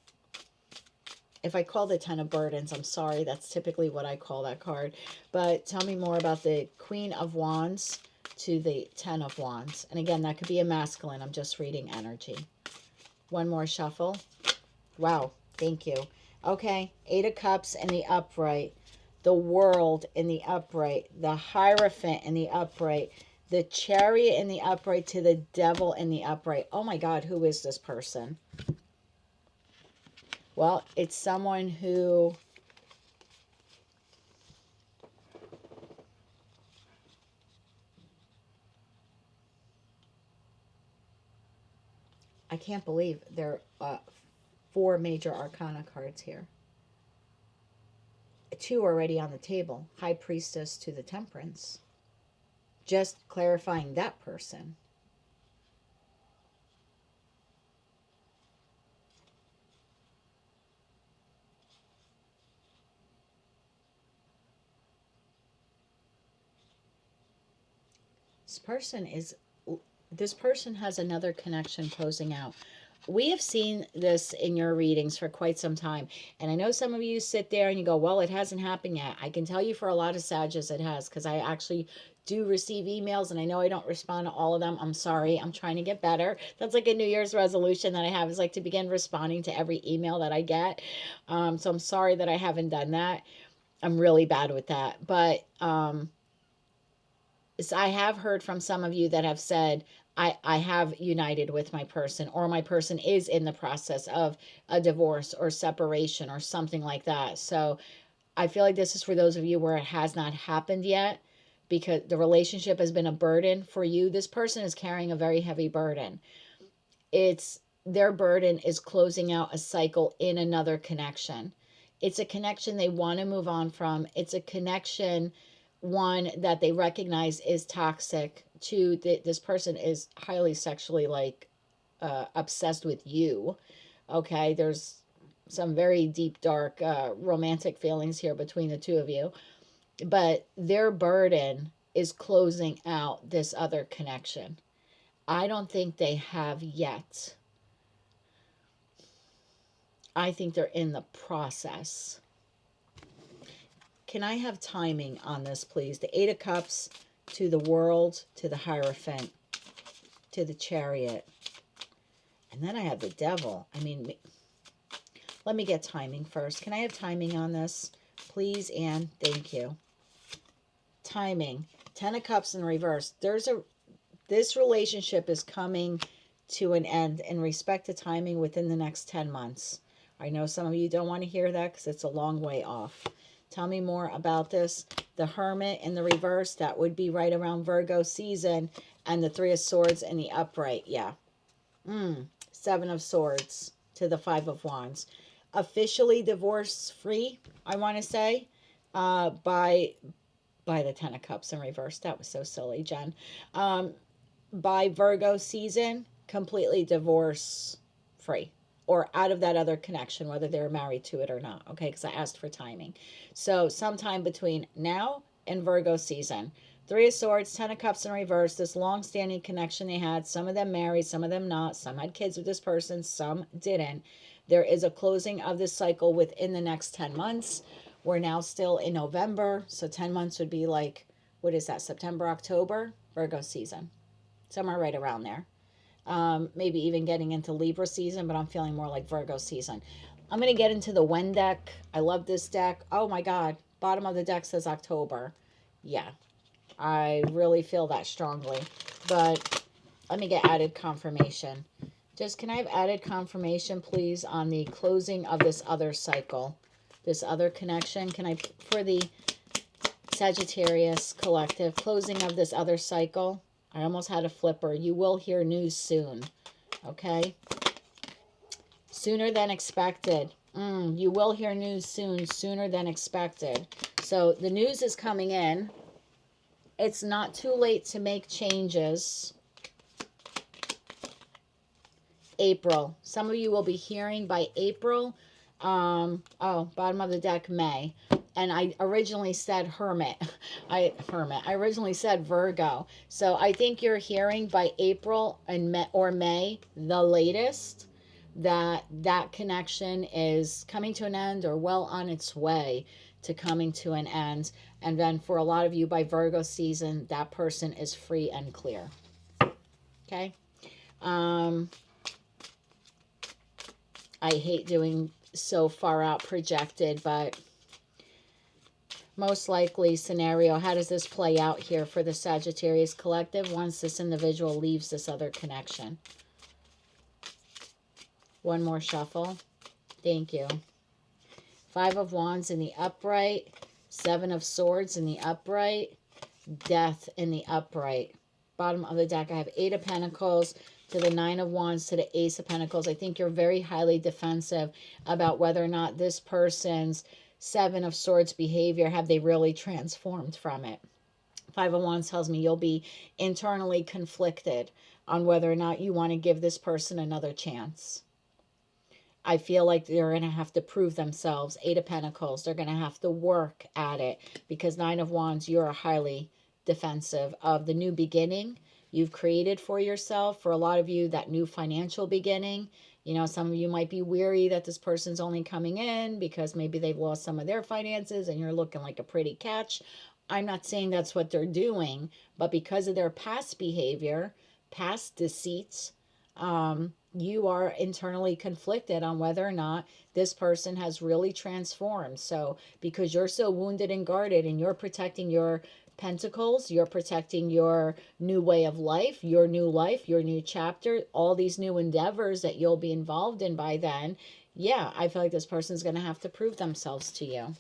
If I call the Ten of Burdens, I'm sorry, that's typically what I call that card. But tell me more about the Queen of Wands to the Ten of Wands. And again, that could be a masculine. I'm just reading energy. One more shuffle. Wow, thank you. Okay, Eight of Cups in the upright. The World in the upright, the Hierophant in the upright, the Chariot in the upright to the Devil in the upright. Oh my God, who is this person? Well, it's someone who I can't believe there are 4 major arcana cards here. 2 already on the table. High Priestess to the Temperance. Just clarifying that person. This person has another connection closing out. We have seen this in your readings for quite some time. And I know some of you sit there and you go, well, it hasn't happened yet. I can tell you for a lot of Sagittarius it has, because I actually do receive emails, and I know I don't respond to all of them. I'm sorry. I'm trying to get better. That's like a New Year's resolution that I have, is like to begin responding to every email that I get. So I'm sorry that I haven't done that. I'm really bad with that. But I have heard from some of you that have said, I have united with my person, or my person is in the process of a divorce or separation or something like that. So I feel like this is for those of you where it has not happened yet, because the relationship has been a burden for you. This person is carrying a very heavy burden. Their burden is closing out a cycle in another connection. It's a connection they want to move on from. It's a connection one, that they recognize is toxic. Two, this person is highly sexually like obsessed with you. Okay, there's some very deep, dark, romantic feelings here between the two of you, but their burden is closing out this other connection. I don't think they have yet. I think they're in the process. Can I have timing on this, please? The Eight of Cups to the World, to the Hierophant, to the Chariot. And then I have the Devil. I mean, let me get timing first. Can I have timing on this, please, Anne? Thank you. Timing. Ten of Cups in reverse. This relationship is coming to an end in respect to timing within the next 10 months. I know some of you don't want to hear that because it's a long way off. Tell me more about this. The Hermit in the reverse, that would be right around Virgo season. And the Three of Swords in the upright, yeah. Seven of Swords to the Five of Wands. Officially divorce free, I want to say, by the Ten of Cups in reverse. That was so silly, Jen. By Virgo season, completely divorce free, or out of that other connection, whether they're married to it or not. Okay, because I asked for timing. So sometime between now and Virgo season. Three of Swords, Ten of Cups in reverse, this long-standing connection they had, some of them married, some of them not, some had kids with this person, some didn't. There is a closing of this cycle within the next 10 months. We're now still in November, so 10 months would be like, what is that, September, October? Virgo season. Somewhere right around there. Maybe even getting into Libra season, but I'm feeling more like Virgo season. I'm going to get into the When deck. I love this deck. Oh my God. Bottom of the deck says October. Yeah. I really feel that strongly. But let me get added confirmation. Just can I have added confirmation, please, on the closing of this other cycle? This other connection. Can I, for the Sagittarius collective, closing of this other cycle? I almost had a flipper. You will hear news soon. Okay? Sooner than expected. You will hear news soon, sooner than expected. So the news is coming in. It's not too late to make changes. April. Some of you will be hearing by April. Bottom of the deck, May. And I originally said Hermit. I originally said Virgo. So I think you're hearing by April and May, the latest, that connection is coming to an end or well on its way to coming to an end. And then for a lot of you by Virgo season, that person is free and clear. Okay? I hate doing so far out projected, but most likely scenario, how does this play out here for the Sagittarius collective once this individual leaves this other connection? One more shuffle. Thank you. Five of Wands in the upright. Seven of Swords in the upright. Death in the upright. Bottom of the deck, I have Eight of Pentacles to the Nine of Wands to the Ace of Pentacles. I think you're very highly defensive about whether or not this person's Seven of Swords behavior, have they really transformed from it? Five of Wands tells me you'll be internally conflicted on whether or not you want to give this person another chance. I feel like they're going to have to prove themselves. Eight of Pentacles, they're going to have to work at it because Nine of Wands, you're highly defensive of the new beginning you've created for yourself. For a lot of you, that new financial beginning. You know, some of you might be weary that this person's only coming in because maybe they've lost some of their finances and you're looking like a pretty catch. I'm not saying that's what they're doing, but because of their past behavior, past deceits, you are internally conflicted on whether or not this person has really transformed. So because you're so wounded and guarded and you're protecting your Pentacles, you're protecting your new way of life, your new chapter, all these new endeavors that you'll be involved in by then. Yeah, I feel like this person's going to have to prove themselves to you.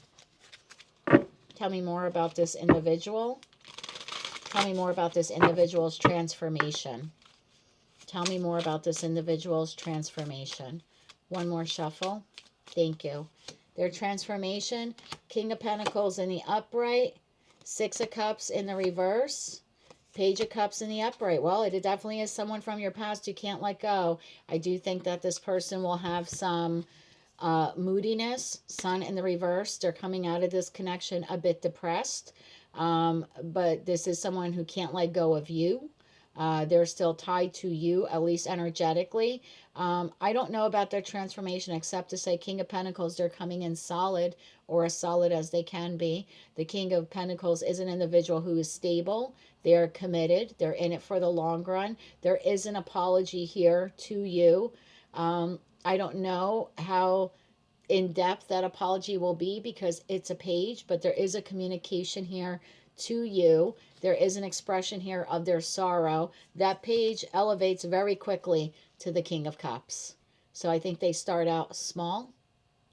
Tell me more about this individual. Tell me more about this individual's transformation. Tell me more about this individual's transformation. One more shuffle. Thank you. Their transformation, King of Pentacles in the upright, Six of Cups in the reverse. Page of Cups in the upright. Well, it definitely is someone from your past you can't let go. I do think that this person will have some moodiness. Sun in the reverse. They're coming out of this connection a bit depressed. But this is someone who can't let go of you. They're still tied to you, at least energetically. I don't know about their transformation except to say King of Pentacles, they're coming in solid or as solid as they can be. The King of Pentacles is an individual who is stable. They're committed. They're in it for the long run. There is an apology here to you. I don't know how in depth that apology will be because it's a page, but there is a communication here to you. There is an expression here of their sorrow. That page elevates very quickly to the King of Cups. So I think they start out small,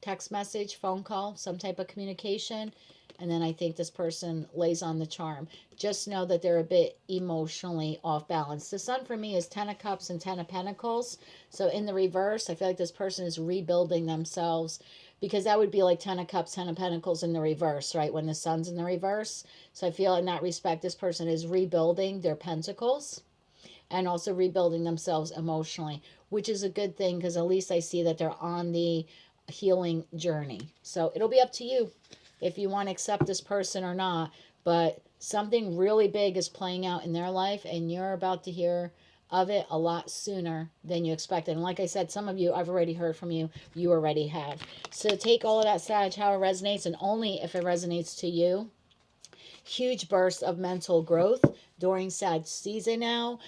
text message, phone call, some type of communication. And then I think this person lays on the charm. Just know that they're a bit emotionally off balance. The Sun for me is 10 of Cups and 10 of Pentacles. So in the reverse, I feel like this person is rebuilding themselves because that would be like 10 of Cups, 10 of Pentacles in the reverse, right? When the Sun's in the reverse. So I feel in that respect, this person is rebuilding their pentacles and also rebuilding themselves emotionally, which is a good thing because at least I see that they're on the healing journey. So it'll be up to you if you want to accept this person or not, but something really big is playing out in their life and you're about to hear of it a lot sooner than you expected. And like I said, some of you, I've already heard from you, you already have. So take all of that, Sag, how it resonates, and only if it resonates to you. Huge burst of mental growth during Sag season now,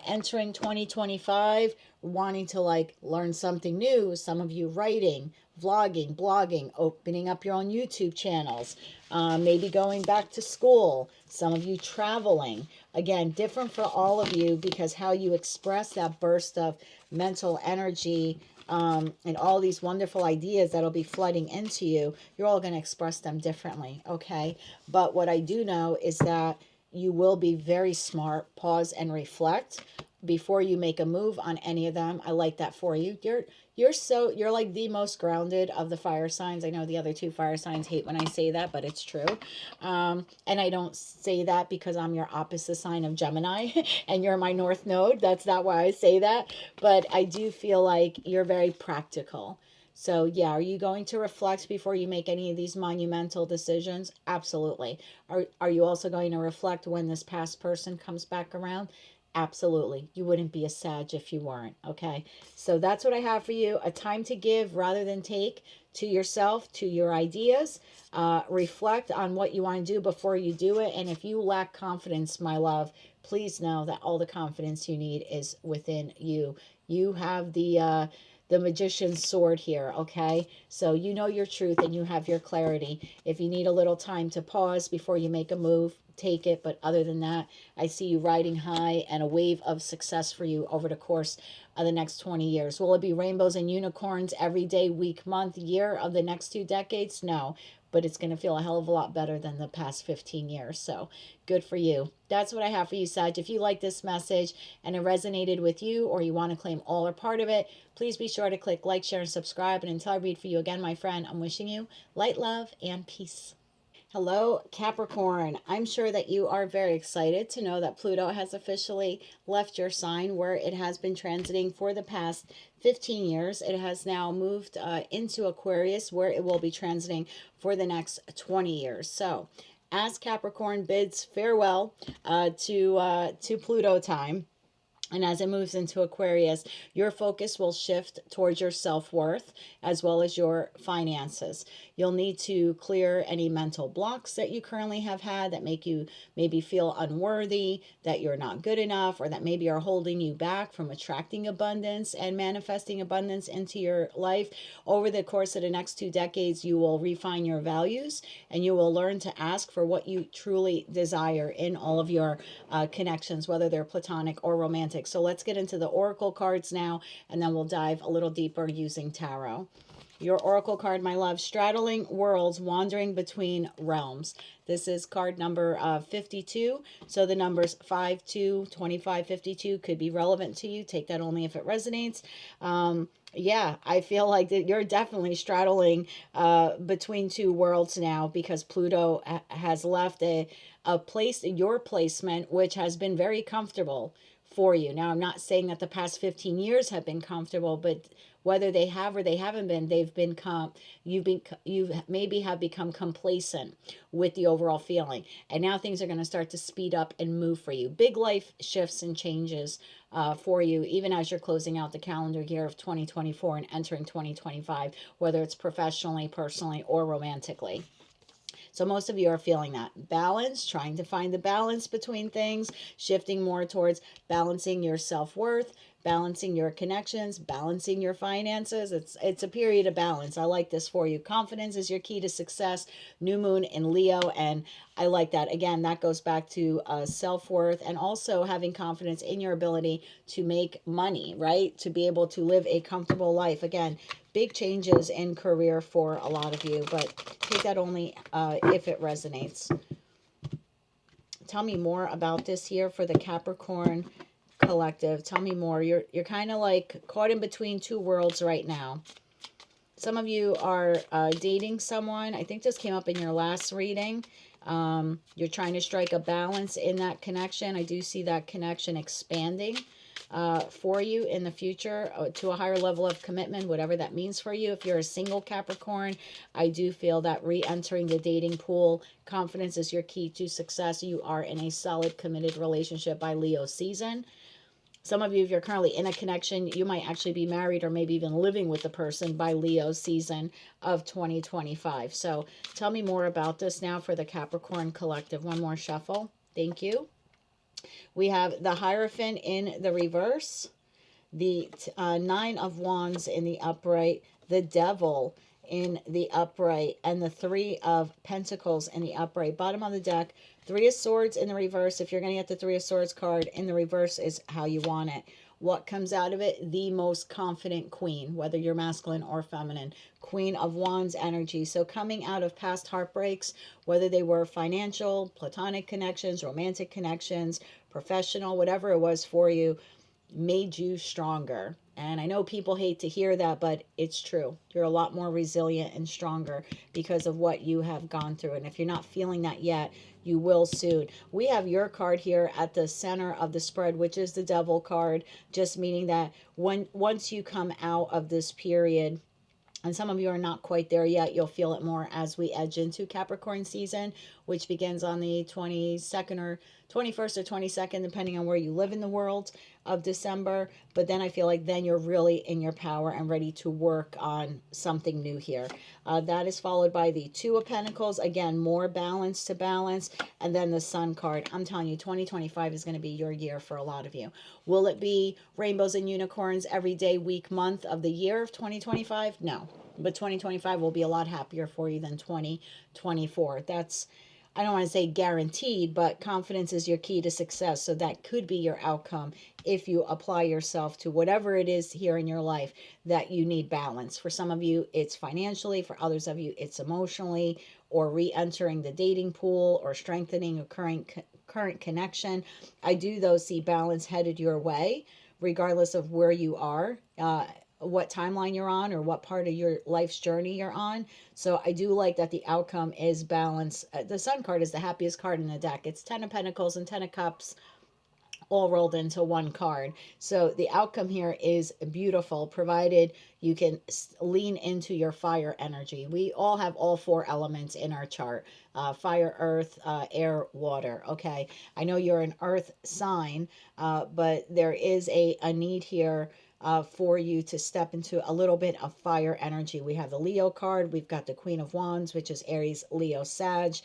entering 2025, wanting to like learn something new. Some of you writing, vlogging, blogging, opening up your own YouTube channels, maybe going back to school. Some of you traveling. Again, different for all of you because how you express that burst of mental energy and all these wonderful ideas that'll be flooding into you, you're all going to express them differently, okay? But what I do know is that you will be very smart, pause and reflect before you make a move on any of them. I like that for you. You're like the most grounded of the fire signs. I know the other two fire signs hate when I say that, but it's true. And I don't say that because I'm your opposite sign of Gemini and you're my North Node. That's not why I say that. But I do feel like you're very practical. So yeah, are you going to reflect before you make any of these monumental decisions? Absolutely. Are you also going to reflect when this past person comes back around? Absolutely. You wouldn't be a Sag if you weren't. Okay. So that's what I have for you. A time to give rather than take to yourself, to your ideas. Reflect on what you want to do before you do it. And if you lack confidence, my love, please know that all the confidence you need is within you. You have the magician's sword here, okay? So you know your truth and you have your clarity. If you need a little time to pause before you make a move, take it. But other than that, I see you riding high and a wave of success for you over the course of the next 20 years. Will it be rainbows and unicorns every day, week, month, year of the next 2 decades? No, but it's going to feel a hell of a lot better than the past 15 years. So good for you. That's what I have for you, Sag. If you like this message and it resonated with you or you want to claim all or part of it, please be sure to click like, share, and subscribe. And until I read for you again, my friend, I'm wishing you light, love, and peace. Hello, Capricorn. I'm sure that you are very excited to know that Pluto has officially left your sign where it has been transiting for the past 15 years. It has now moved into Aquarius where it will be transiting for the next 20 years. So as Capricorn bids farewell to Pluto time, and as it moves into Aquarius, your focus will shift towards your self-worth as well as your finances. You'll need to clear any mental blocks that you currently have had that make you maybe feel unworthy, that you're not good enough, or that maybe are holding you back from attracting abundance and manifesting abundance into your life. Over the course of the next 2 decades, you will refine your values and you will learn to ask for what you truly desire in all of your connections, whether they're platonic or romantic. So let's get into the oracle cards now, and then we'll dive a little deeper using tarot. Your oracle card, my love, straddling worlds, wandering between realms. This is card number 52. So the numbers 5, 2, 25, 52 could be relevant to you. Take that only if it resonates. Yeah, I feel like that you're definitely straddling between two worlds now, because Pluto has left a place, your placement, which has been very comfortable for you. Now, I'm not saying that the past 15 years have been comfortable, but whether they have or they haven't been, you've maybe have become complacent with the overall feeling, and now things are going to start to speed up and move for you. Big life shifts and changes for you, even as you're closing out the calendar year of 2024 and entering 2025, whether it's professionally, personally, or romantically. So most of you are feeling that balance, trying to find the balance between things, shifting more towards balancing your self-worth, balancing your connections, balancing your finances. It's a period of balance. I like this for you. Confidence is your key to success. New moon in Leo, and I like that. Again, that goes back to self-worth, and also having confidence in your ability to make money, right? To be able to live a comfortable life. Again, big changes in career for a lot of you, but take that only if it resonates. Tell me more about this here for the Capricorn collective. Tell me more. You're kind of like caught in between two worlds right now. Some of you are dating someone. I think this came up in your last reading. You're trying to strike a balance in that connection. I do see that connection expanding for you in the future to a higher level of commitment, whatever that means for you. If you're a single Capricorn, I do feel that re-entering the dating pool, confidence is your key to success. You are in a solid, committed relationship by Leo season. Some of you, if you're currently in a connection, you might actually be married or maybe even living with the person by Leo season of 2025. So tell me more about this now for the Capricorn collective. One more shuffle. Thank you. We have the Hierophant in the reverse, the Nine of Wands in the upright, the Devil in the upright, and the Three of Pentacles in the upright. Bottom of the deck, Three of Swords in the reverse. If you're going to get the Three of Swords card in the reverse is how you want it. What comes out of it? The most confident queen, whether you're masculine or feminine. Queen of Wands energy. So coming out of past heartbreaks, whether they were financial, platonic connections, romantic connections, professional, whatever it was for you, made you stronger. And I know people hate to hear that, but it's true. You're a lot more resilient and stronger because of what you have gone through. And if you're not feeling that yet, you will soon. We have your card here at the center of the spread, which is the Devil card, just meaning that once you come out of this period, and some of you are not quite there yet, you'll feel it more as we edge into Capricorn season, which begins on the 22nd or 21st or 22nd, depending on where you live in the world, of December. But then I feel like then you're really in your power and ready to work on something new here. That is followed by the Two of Pentacles. Again, more balance to balance. And then the Sun card. I'm telling you, 2025 is going to be your year for a lot of you. Will it be rainbows and unicorns every day, week, month of the year of 2025? No. But 2025 will be a lot happier for you than 2024. That's, I don't want to say guaranteed, but confidence is your key to success. So that could be your outcome if you apply yourself to whatever it is here in your life that you need balance. For some of you, it's financially. For others of you, it's emotionally, or re-entering the dating pool, or strengthening a current connection. I do, though, see balance headed your way, regardless of where you are. What timeline you're on, or what part of your life's journey you're on. So I do like that the outcome is balance. The Sun card is the happiest card in the deck. It's 10 of Pentacles and 10 of Cups all rolled into one card. So the outcome here is beautiful, provided you can lean into your fire energy. We all have all four elements in our chart: fire, earth, air, water. Okay, I know you're an earth sign, but there is a need here for you to step into a little bit of fire energy. We have the Leo card. We've got the Queen of Wands, which is Aries, Leo, Sag.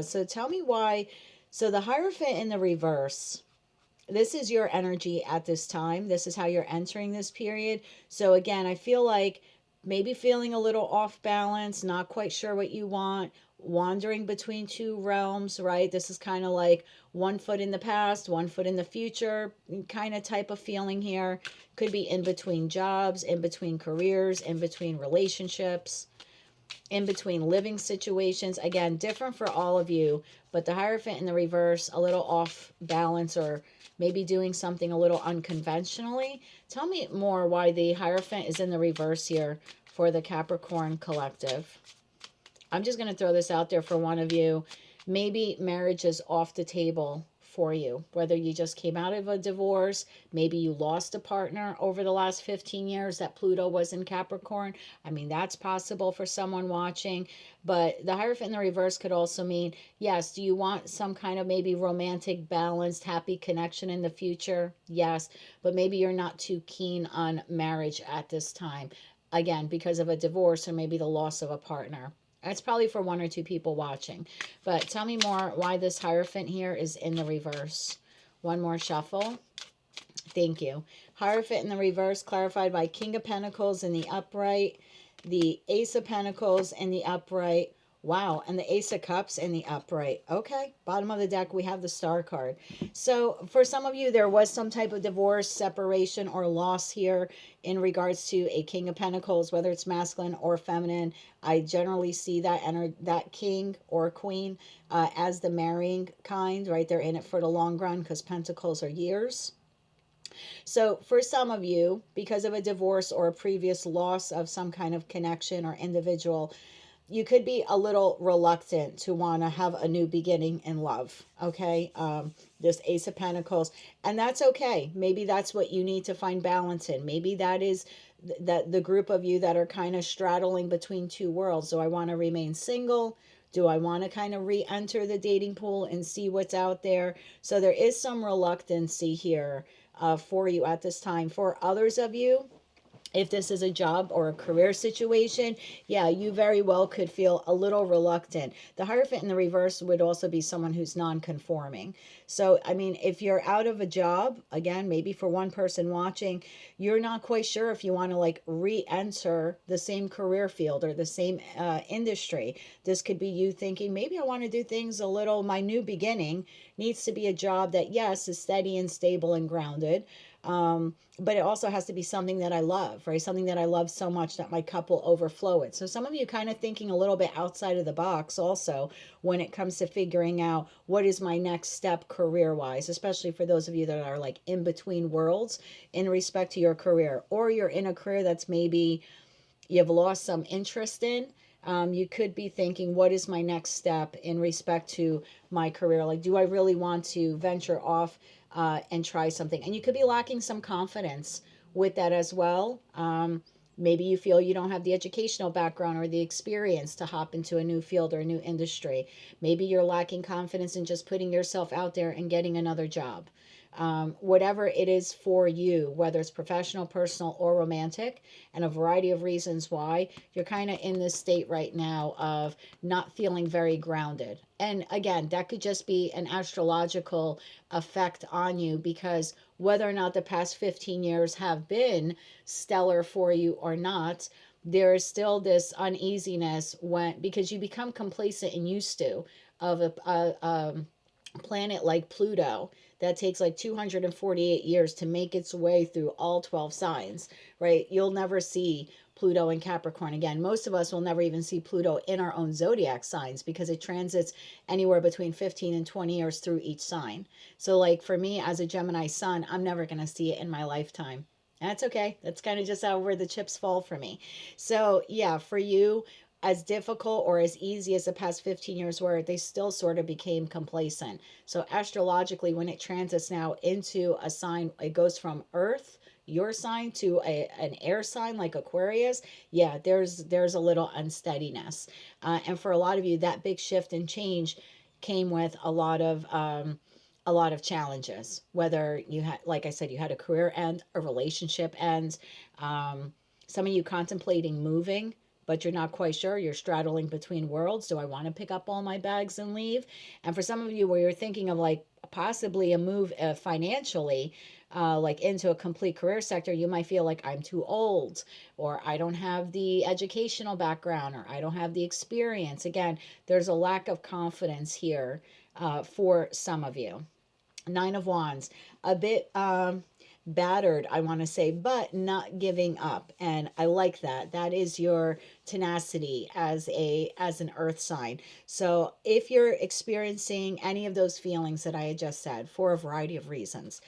So tell me why. So the Hierophant in the reverse, this is your energy at this time. This is how you're entering this period. So again, I feel like maybe feeling a little off balance, not quite sure what you want, wandering between two realms, right? This is kind of like one foot in the past, one foot in the future kind of type of feeling here. Could be in between jobs, in between careers, in between relationships, in between living situations. Again, different for all of you, but the Hierophant in the reverse, a little off balance, or maybe doing something a little unconventionally. Tell me more why the Hierophant is in the reverse here for the Capricorn collective. I'm just going to throw this out there for one of you. Maybe marriage is off the table for you, whether you just came out of a divorce, maybe you lost a partner over the last 15 years that Pluto was in Capricorn. I mean, that's possible for someone watching. But the Hierophant in the reverse could also mean, yes, do you want some kind of maybe romantic, balanced, happy connection in the future? Yes, but maybe you're not too keen on marriage at this time. Again, because of a divorce or maybe the loss of a partner. That's probably for one or two people watching. But tell me more why this Hierophant here is in the reverse. One more shuffle. Thank you. Hierophant in the reverse clarified by King of Pentacles in the upright, the Ace of Pentacles in the upright. Wow, and the Ace of Cups in the upright. Okay, bottom of the deck, we have the Star card. So for some of you, there was some type of divorce, separation, or loss here in regards to a King of Pentacles, whether it's masculine or feminine. I generally see that king or queen as the marrying kind, right? They're in it for the long run because Pentacles are years. So for some of you, because of a divorce or a previous loss of some kind of connection or individual, you could be a little reluctant to want to have a new beginning in love. Okay. This Ace of Pentacles, and that's okay. Maybe that's what you need to find balance in. Maybe that is that the group of you that are kind of straddling between two worlds. Do I want to remain single? Do I want to kind of re-enter the dating pool and see what's out there? So there is some reluctancy here for you at this time. For others of you, if this is a job or a career situation, yeah, you very well could feel a little reluctant. The Hierophant in the reverse would also be someone who's non-conforming. So, I mean, if you're out of a job, again, maybe for one person watching, you're not quite sure if you want to like re-enter the same career field or the same industry. This could be you thinking, maybe I want to do things a little, my new beginning needs to be a job that, yes, is steady and stable and grounded. But it also has to be something that I love, right? Something that I love so much that my cup will overflow it. So some of you kind of thinking a little bit outside of the box also when it comes to figuring out what is my next step career wise, especially for those of you that are like in between worlds in respect to your career, or you're in a career that's maybe you've lost some interest in. You could be thinking, what is my next step in respect to my career? Like, do I really want to venture off and try something? And you could be lacking some confidence with that as well. Maybe you feel you don't have the educational background or the experience to hop into a new field or a new industry. Maybe you're lacking confidence in just putting yourself out there and getting another job. Whatever it is for you, whether it's professional, personal, or romantic, and a variety of reasons why, you're kind of in this state right now of not feeling very grounded. And again, that could just be an astrological effect on you, because whether or not the past 15 years have been stellar for you or not, there is still this uneasiness when, because you become complacent and used to of a planet like Pluto that takes like 248 years to make its way through all 12 signs, right? You'll never see Pluto in Capricorn again. Most of us will never even see Pluto in our own zodiac signs because it transits anywhere between 15 and 20 years through each sign. So like for me as a Gemini sun, I'm never going to see it in my lifetime. That's okay. That's kind of just how where the chips fall for me. So yeah, for you, as difficult or as easy as the past 15 years were, they still sort of became complacent. So astrologically, when it transits now into a sign, it goes from Earth, your sign, to an air sign like Aquarius. Yeah, there's a little unsteadiness. And for a lot of you, that big shift and change came with a lot of challenges, whether you had, like I said, you had a career end, a relationship end, some of you contemplating moving, but you're not quite sure. You're straddling between worlds. Do I want to pick up all my bags and leave? And for some of you where you're thinking of like possibly a move financially, like into a complete career sector, you might feel like I'm too old, or I don't have the educational background, or I don't have the experience. Again, there's a lack of confidence here for some of you. Nine of Wands, a bit battered, I want to say, but not giving up. And I like that. That is your tenacity as an earth sign. So if you're experiencing any of those feelings that I had just said for a variety of reasons,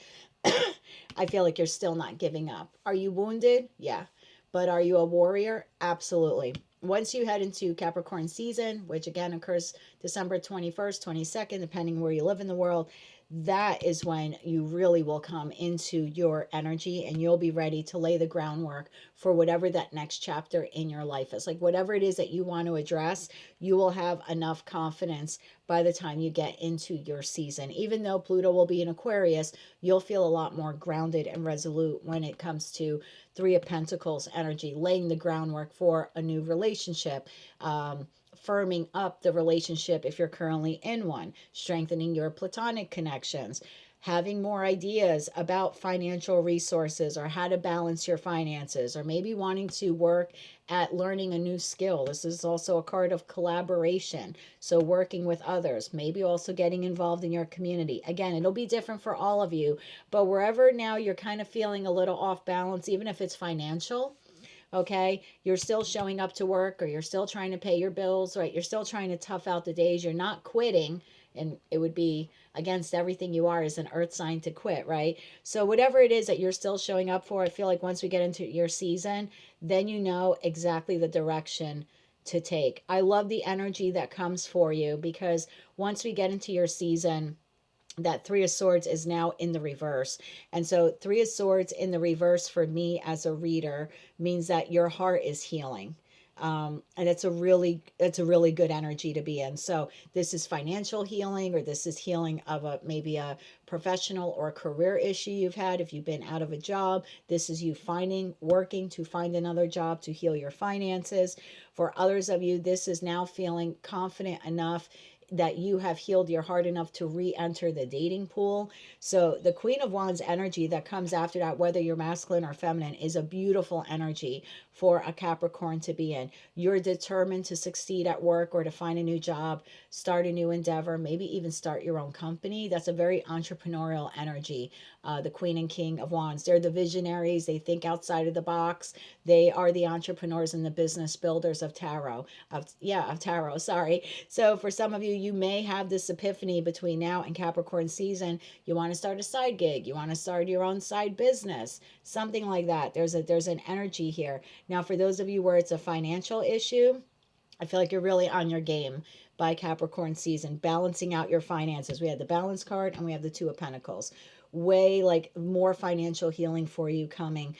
I feel like you're still not giving up. Are you wounded? Yeah. But are you a warrior? Absolutely. Once you head into Capricorn season, which again occurs December 21st, 22nd, depending where you live in the world, that is when you really will come into your energy, and you'll be ready to lay the groundwork for whatever that next chapter in your life is. Like whatever it is that you want to address, you will have enough confidence by the time you get into your season. Even though Pluto will be in Aquarius, you'll feel a lot more grounded and resolute when it comes to Three of Pentacles energy, laying the groundwork for a new relationship, firming up the relationship if you're currently in one, strengthening your platonic connections, having more ideas about financial resources or how to balance your finances, or maybe wanting to work at learning a new skill. This is also a card of collaboration. So working with others, maybe also getting involved in your community. Again, it'll be different for all of you, but wherever now you're kind of feeling a little off balance, even if it's financial, okay, you're still showing up to work, or you're still trying to pay your bills, right? You're still trying to tough out the days. You're not quitting, and it would be against everything you are as an earth sign to quit, right? So whatever it is that you're still showing up for, I feel like once we get into your season, then you know exactly the direction to take. I love the energy that comes for you, because once we get into your season, that Three of Swords is now in the reverse. And so Three of Swords in the reverse for me as a reader means that your heart is healing. And it's a really good energy to be in. So this is financial healing, or this is healing of a maybe a professional or career issue you've had. If you've been out of a job, this is you working to find another job to heal your finances. For others of you, this is now feeling confident enough that you have healed your heart enough to re-enter the dating pool. So the Queen of Wands energy that comes after that, whether you're masculine or feminine, is a beautiful energy for a Capricorn to be in. You're determined to succeed at work, or to find a new job, start a new endeavor, maybe even start your own company. That's a very entrepreneurial energy. The Queen and King of Wands, they're the visionaries. They think outside of the box. They are the entrepreneurs and the business builders of tarot. Of tarot, sorry. So for some of you, you may have this epiphany between now and Capricorn season. You want to start a side gig. You want to start your own side business, something like that. There's an energy here. Now, for those of you where it's a financial issue, I feel like you're really on your game by Capricorn season, balancing out your finances. We had the balance card, and we have the Two of Pentacles. Way like more financial healing for you coming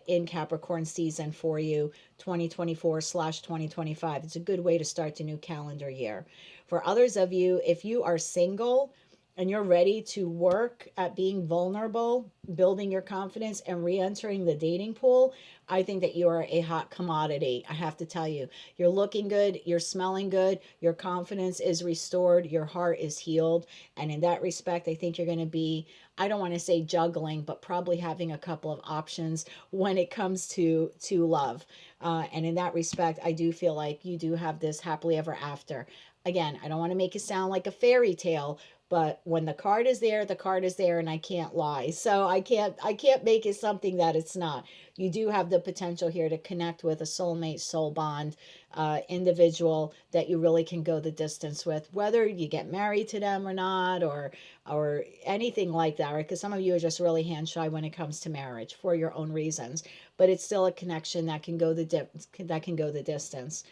in Capricorn season for you, 2024/2025. It's a good way to start the new calendar year. For others of you, if you are single and you're ready to work at being vulnerable, building your confidence, and re-entering the dating pool, I think that you are a hot commodity. I have to tell you, you're looking good, you're smelling good, your confidence is restored, your heart is healed. And in that respect, I think you're going to be, I don't want to say juggling, but probably having a couple of options when it comes to love. And in that respect, I do feel like you do have this happily ever after. Again, I don't want to make it sound like a fairy tale, but when the card is there, the card is there, and I can't lie. So I can't make it something that it's not. You do have the potential here to connect with a soulmate, soul bond individual that you really can go the distance with, whether you get married to them or not, or anything like that, right? Because some of you are just really hand shy when it comes to marriage for your own reasons, but it's still a connection that can go the distance.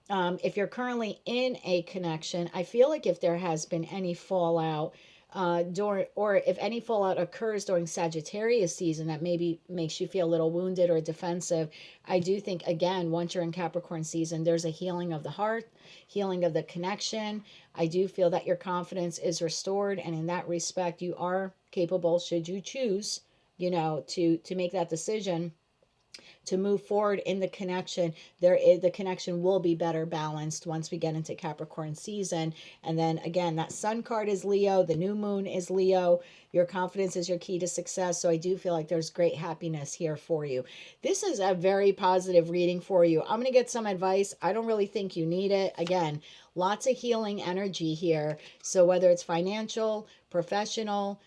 If you're currently in a connection, I feel like if there has been any fallout or if any fallout occurs during Sagittarius season that maybe makes you feel a little wounded or defensive, I do think, again, once you're in Capricorn season, there's a healing of the heart, healing of the connection. I do feel that your confidence is restored, and in that respect, you are capable, should you choose, to make that decision, to move forward in the connection. The connection will be better balanced once we get into Capricorn season. And then again, that sun card is Leo, the new moon is Leo. Your confidence is your key to success. So I do feel like there's great happiness here for you. This is a very positive reading for you. I'm going to get some advice. I don't really think you need it. Again, lots of healing energy here. So whether it's financial, professional,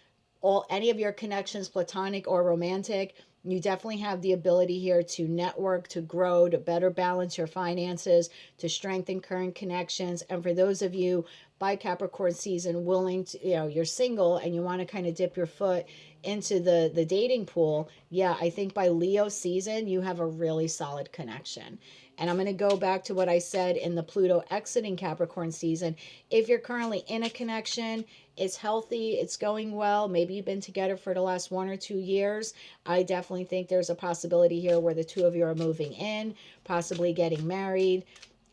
any of your connections, platonic or romantic, you definitely have the ability here to network, to grow, to better balance your finances, to strengthen current connections. And for those of you by Capricorn season willing to, you're single and you want to kind of dip your foot into the dating pool, yeah, I think by Leo season, you have a really solid connection. And I'm going to go back to what I said in the Pluto exiting Capricorn season. If you're currently in a connection, it's healthy, it's going well, maybe you've been together for the last 1 or 2 years, I definitely think there's a possibility here where the two of you are moving in, possibly getting married.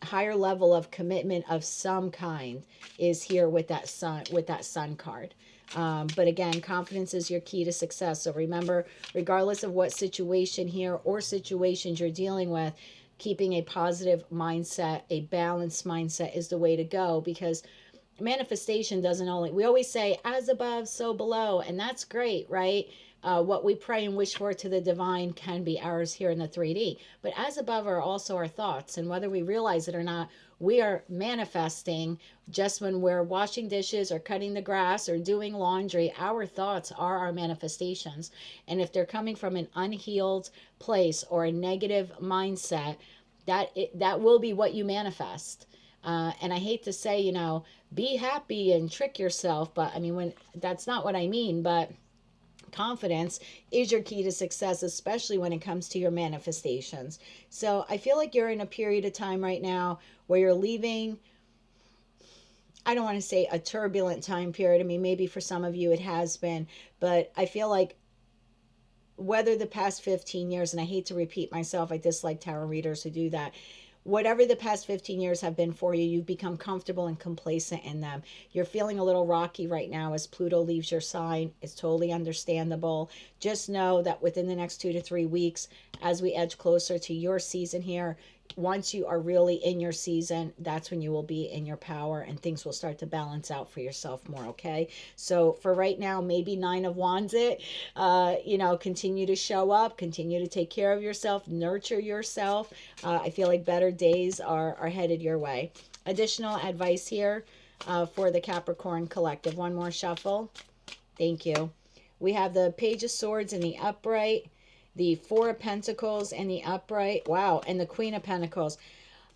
Higher level of commitment of some kind is here with that sun card. But again, confidence is your key to success. So remember, regardless of what situation here or situations you're dealing with, keeping a positive mindset, a balanced mindset is the way to go, because manifestation doesn't only, we always say as above so below, and that's great, right? What we pray and wish for to the divine can be ours here in the 3D, but as above are also our thoughts, and whether we realize it or not, we are manifesting. Just when we're washing dishes or cutting the grass or doing laundry, our thoughts are our manifestations. And if they're coming from an unhealed place or a negative mindset, that will be what you manifest. And I hate to say, be happy and trick yourself, but I mean, when that's not what I mean, but confidence is your key to success, especially when it comes to your manifestations. So I feel like you're in a period of time right now where you're leaving, I don't want to say a turbulent time period. I mean, maybe for some of you it has been, but I feel like whether the past 15 years, and I hate to repeat myself, I dislike tarot readers who do that. Whatever the past 15 years have been for you, you've become comfortable and complacent in them. You're feeling a little rocky right now as Pluto leaves your sign. It's totally understandable. Just know that within the next 2 to 3 weeks, as we edge closer to your season here, once you are really in your season, that's when you will be in your power and things will start to balance out for yourself more, okay? So for right now, maybe Nine of Wands it. Continue to show up, continue to take care of yourself, nurture yourself. I feel like better days are headed your way. Additional advice here for the Capricorn collective. One more shuffle. Thank you. We have the Page of Swords in the upright, the Four of Pentacles in the upright. Wow. And the Queen of Pentacles.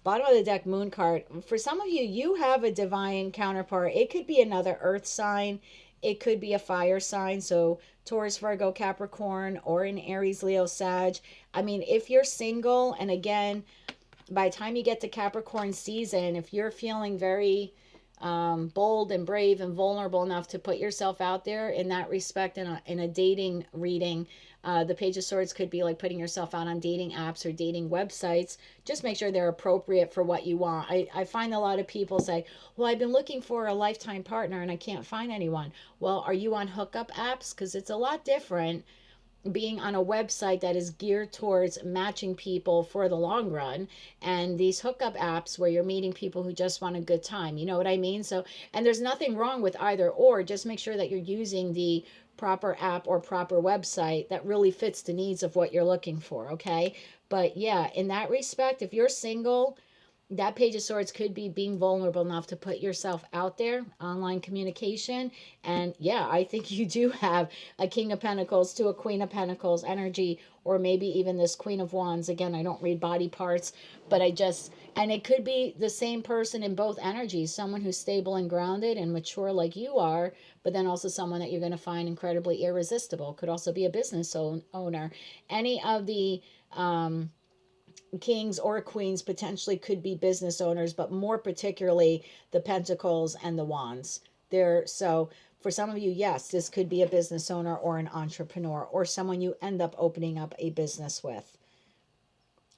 Bottom of the deck, Moon card. For some of you, you have a divine counterpart. It could be another earth sign. It could be a fire sign. So Taurus, Virgo, Capricorn, or an Aries, Leo, Sag. I mean, if you're single, and again, by the time you get to Capricorn season, if you're feeling very bold and brave and vulnerable enough to put yourself out there in that respect, in a dating reading, the Page of Swords could be like putting yourself out on dating apps or dating websites. Just make sure they're appropriate for what you want. I find a lot of people say, well, I've been looking for a lifetime partner and I can't find anyone. Well, are you on hookup apps? Because it's a lot different being on a website that is geared towards matching people for the long run, and these hookup apps where you're meeting people who just want a good time. You know what I mean? So, and there's nothing wrong with either or. Just make sure that you're using the proper app or proper website that really fits the needs of what you're looking for, okay? But yeah, in that respect, if you're single, that Page of Swords could be being vulnerable enough to put yourself out there, online communication. And yeah, I think you do have a King of Pentacles to a Queen of Pentacles energy, or maybe even this Queen of Wands. Again, I don't read body parts, but and it could be the same person in both energies, someone who's stable and grounded and mature like you are, but then also someone that you're going to find incredibly irresistible. Could also be a business owner. Any of the, kings or queens potentially could be business owners, but more particularly the pentacles and the wands. So for some of you, yes, this could be a business owner or an entrepreneur or someone you end up opening up a business with.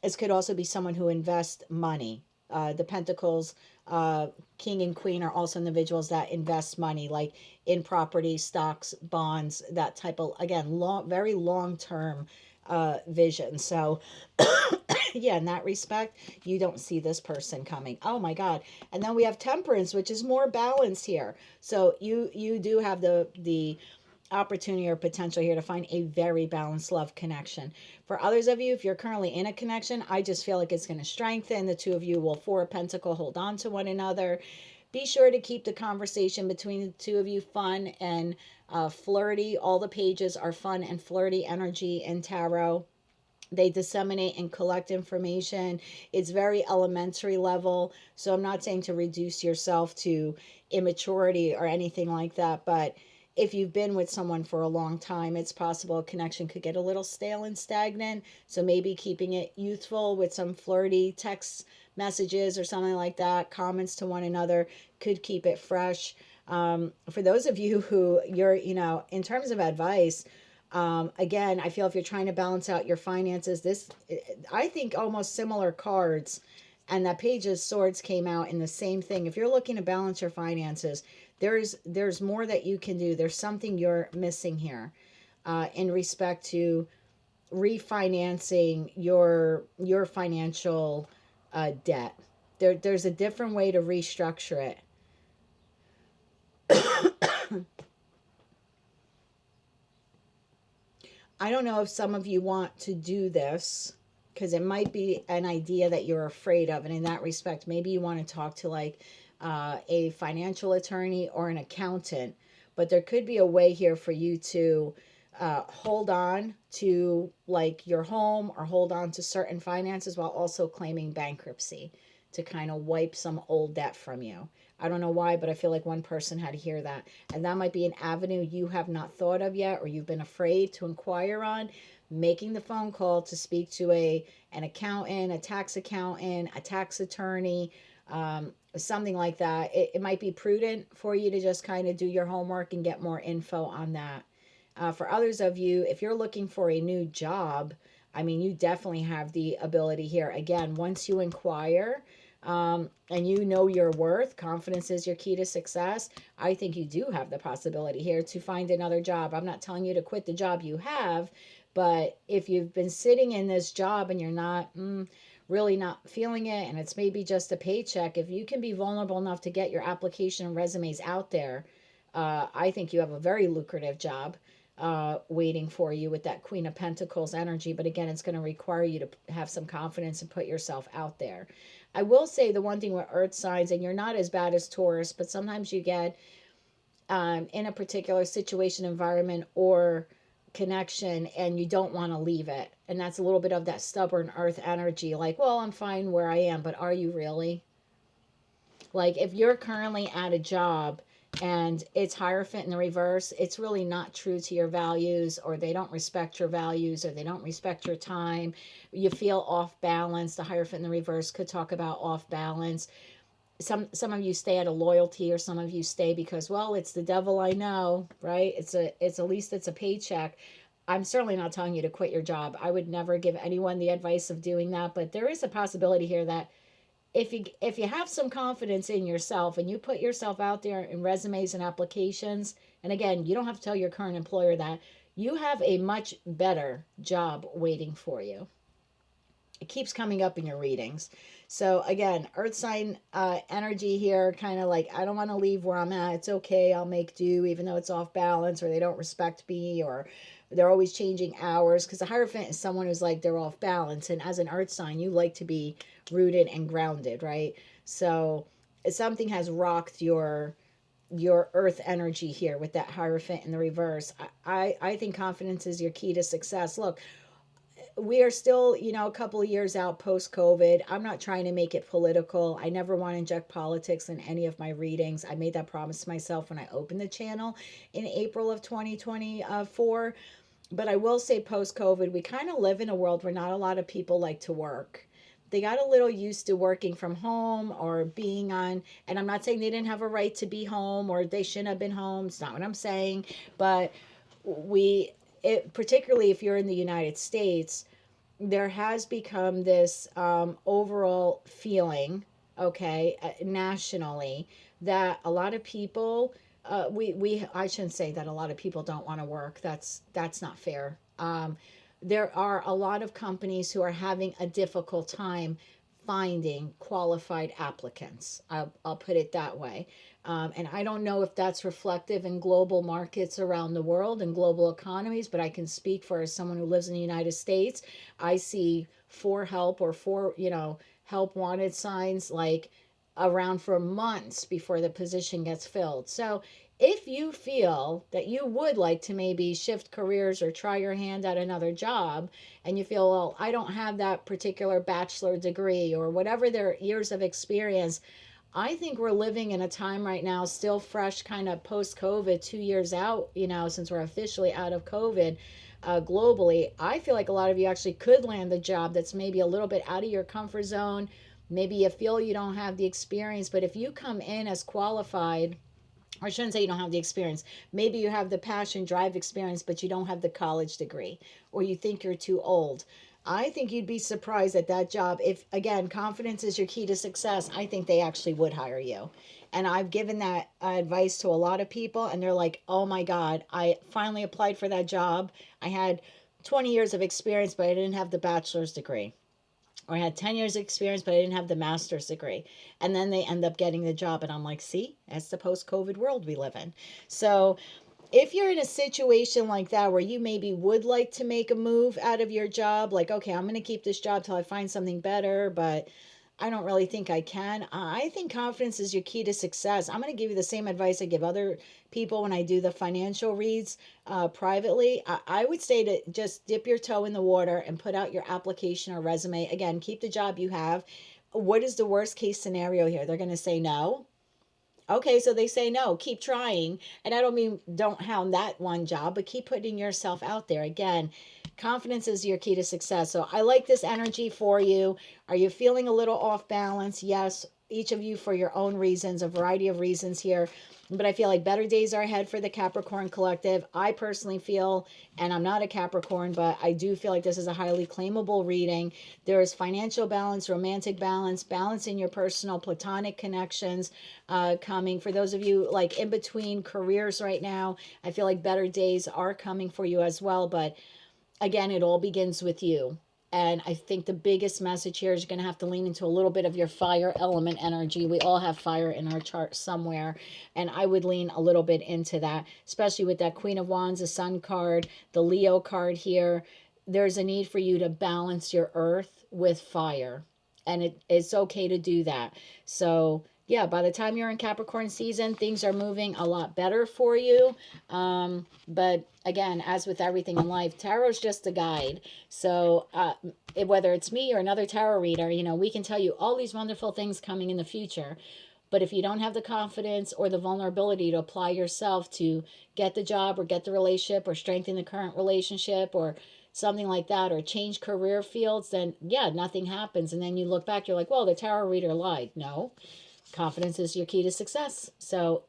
This could also be someone who invests money. The pentacles, king and queen, are also individuals that invest money, like in property, stocks, bonds, that type of, again, very long term vision. So yeah, in that respect, you don't see this person coming. Oh my God. And then we have temperance, which is more balanced here. So you do have the opportunity or potential here to find a very balanced love connection. For others of you, if you're currently in a connection, I just feel like it's going to strengthen. The two of you will, Four of Pentacle, hold on to one another. Be sure to keep the conversation between the two of you fun and flirty. All the pages are fun and flirty energy in tarot. They disseminate and collect information. It's very elementary level. So I'm not saying to reduce yourself to immaturity or anything like that, but if you've been with someone for a long time, it's possible a connection could get a little stale and stagnant. So maybe keeping it youthful with some flirty text messages or something like that, comments to one another, could keep it fresh. For those of you who you're, in terms of advice, again, I feel if you're trying to balance out your finances, I think almost similar cards, and that Page of Swords came out in the same thing. If you're looking to balance your finances, there's more that you can do. There's something you're missing here, in respect to refinancing your financial debt. There's a different way to restructure it. I don't know if some of you want to do this because it might be an idea that you're afraid of. And in that respect, maybe you want to talk to like a financial attorney or an accountant. But there could be a way here for you to hold on to like your home or hold on to certain finances while also claiming bankruptcy to kind of wipe some old debt from you. I don't know why, but I feel like one person had to hear that. And that might be an avenue you have not thought of yet or you've been afraid to inquire on. Making the phone call to speak to an accountant, a tax accountant, a tax attorney, something like that. It might be prudent for you to just kind of do your homework and get more info on that. For others of you, if you're looking for a new job, I mean, you definitely have the ability here. Again, once you inquire, and you know your worth, confidence is your key to success. I think you do have the possibility here to find another job. I'm not telling you to quit the job you have, but if you've been sitting in this job and you're not really not feeling it, and it's maybe just a paycheck, if you can be vulnerable enough to get your application and resumes out there, I think you have a very lucrative job waiting for you with that Queen of Pentacles energy. But again, it's going to require you to have some confidence and put yourself out there. I will say the one thing with earth signs, and you're not as bad as Taurus, but sometimes you get in a particular situation, environment, or connection, and you don't want to leave it. And that's a little bit of that stubborn earth energy. Like, well, I'm fine where I am, but are you really? Like, if you're currently at a job and it's Hierophant in the reverse, it's really not true to your values, or they don't respect your values, or they don't respect your time. You feel off balance. The Hierophant in the reverse could talk about off balance. Some of you stay out of loyalty, or some of you stay because, well, it's the devil, I know, right? It's at least it's a paycheck. I'm certainly not telling you to quit your job. I would never give anyone the advice of doing that, but there is a possibility here that if you have some confidence in yourself and you put yourself out there in resumes and applications, and again, you don't have to tell your current employer that, you have a much better job waiting for you. It keeps coming up in your readings. So again, earth sign energy here, kind of like, I don't want to leave where I'm at. It's okay, I'll make do, even though it's off balance, or they don't respect me, or they're always changing hours. Because the Hierophant is someone who's like, they're off balance. And as an earth sign, you like to be rooted and grounded, right? So something has rocked your earth energy here with that Hierophant in the reverse. I think confidence is your key to success. Look, we are still, a couple of years out post COVID. I'm not trying to make it political. I never want to inject politics in any of my readings. I made that promise to myself when I opened the channel in April of 2024. But I will say post COVID, we kind of live in a world where not a lot of people like to work. They got a little used to working from home or being on, and I'm not saying they didn't have a right to be home or they shouldn't have been home. It's not what I'm saying. But particularly if you're in the United States, there has become this overall feeling, okay, nationally, that a lot of people, I shouldn't say that a lot of people don't want to work. That's not fair. there are a lot of companies who are having a difficult time finding qualified applicants. I'll put it that way. And I don't know if that's reflective in global markets around the world and global economies, but I can speak for someone who lives in the United States. I see for help or for, help wanted signs like around for months before the position gets filled. So if you feel that you would like to maybe shift careers or try your hand at another job, and you feel, well, I don't have that particular bachelor degree or whatever their years of experience, I think we're living in a time right now, still fresh, kind of post COVID, 2 years out, since we're officially out of COVID. Globally, I feel like a lot of you actually could land a job that's maybe a little bit out of your comfort zone. Maybe you feel you don't have the experience, but if you come in as qualified, or I shouldn't say you don't have the experience. Maybe you have the passion, drive experience, but you don't have the college degree, or you think you're too old. I think you'd be surprised at that job. If, again, confidence is your key to success, I think they actually would hire you. And I've given that advice to a lot of people, and they're like, oh my God, I finally applied for that job. I had 20 years of experience, but I didn't have the bachelor's degree, or I had 10 years experience, but I didn't have the master's degree. And then they end up getting the job. And I'm like, see, that's the post COVID world we live in. So if you're in a situation like that where you maybe would like to make a move out of your job, like, okay, I'm going to keep this job till I find something better, but I don't really think I can. I think confidence is your key to success. I'm going to give you the same advice I give other people when I do the financial reads privately. I would say to just dip your toe in the water and put out your application or resume. Again, keep the job you have. What is the worst case scenario here? They're going to say no. Okay, so they say no, keep trying. And I don't mean don't hound that one job, but keep putting yourself out there. Again, confidence is your key to success. So I like this energy for you. Are you feeling a little off balance? Yes, each of you for your own reasons, a variety of reasons here. But I feel like better days are ahead for the Capricorn collective. I personally feel, and I'm not a Capricorn, but I do feel like this is a highly claimable reading. There is financial balance, romantic balance, balance in your personal platonic connections coming. For those of you like in between careers right now, I feel like better days are coming for you as well. But again, it all begins with you. And I think the biggest message here is you're going to have to lean into a little bit of your fire element energy. We all have fire in our chart somewhere. And I would lean a little bit into that, especially with that Queen of Wands, the Sun card, the Leo card here. There's a need for you to balance your earth with fire. And it's okay to do that. So yeah, by the time you're in Capricorn season, things are moving a lot better for you. But again, as with everything in life, tarot's just a guide. So whether it's me or another tarot reader, we can tell you all these wonderful things coming in the future. But if you don't have the confidence or the vulnerability to apply yourself to get the job or get the relationship or strengthen the current relationship or something like that, or change career fields, then yeah, nothing happens. And then you look back, you're like, well, the tarot reader lied. No, confidence is your key to success. So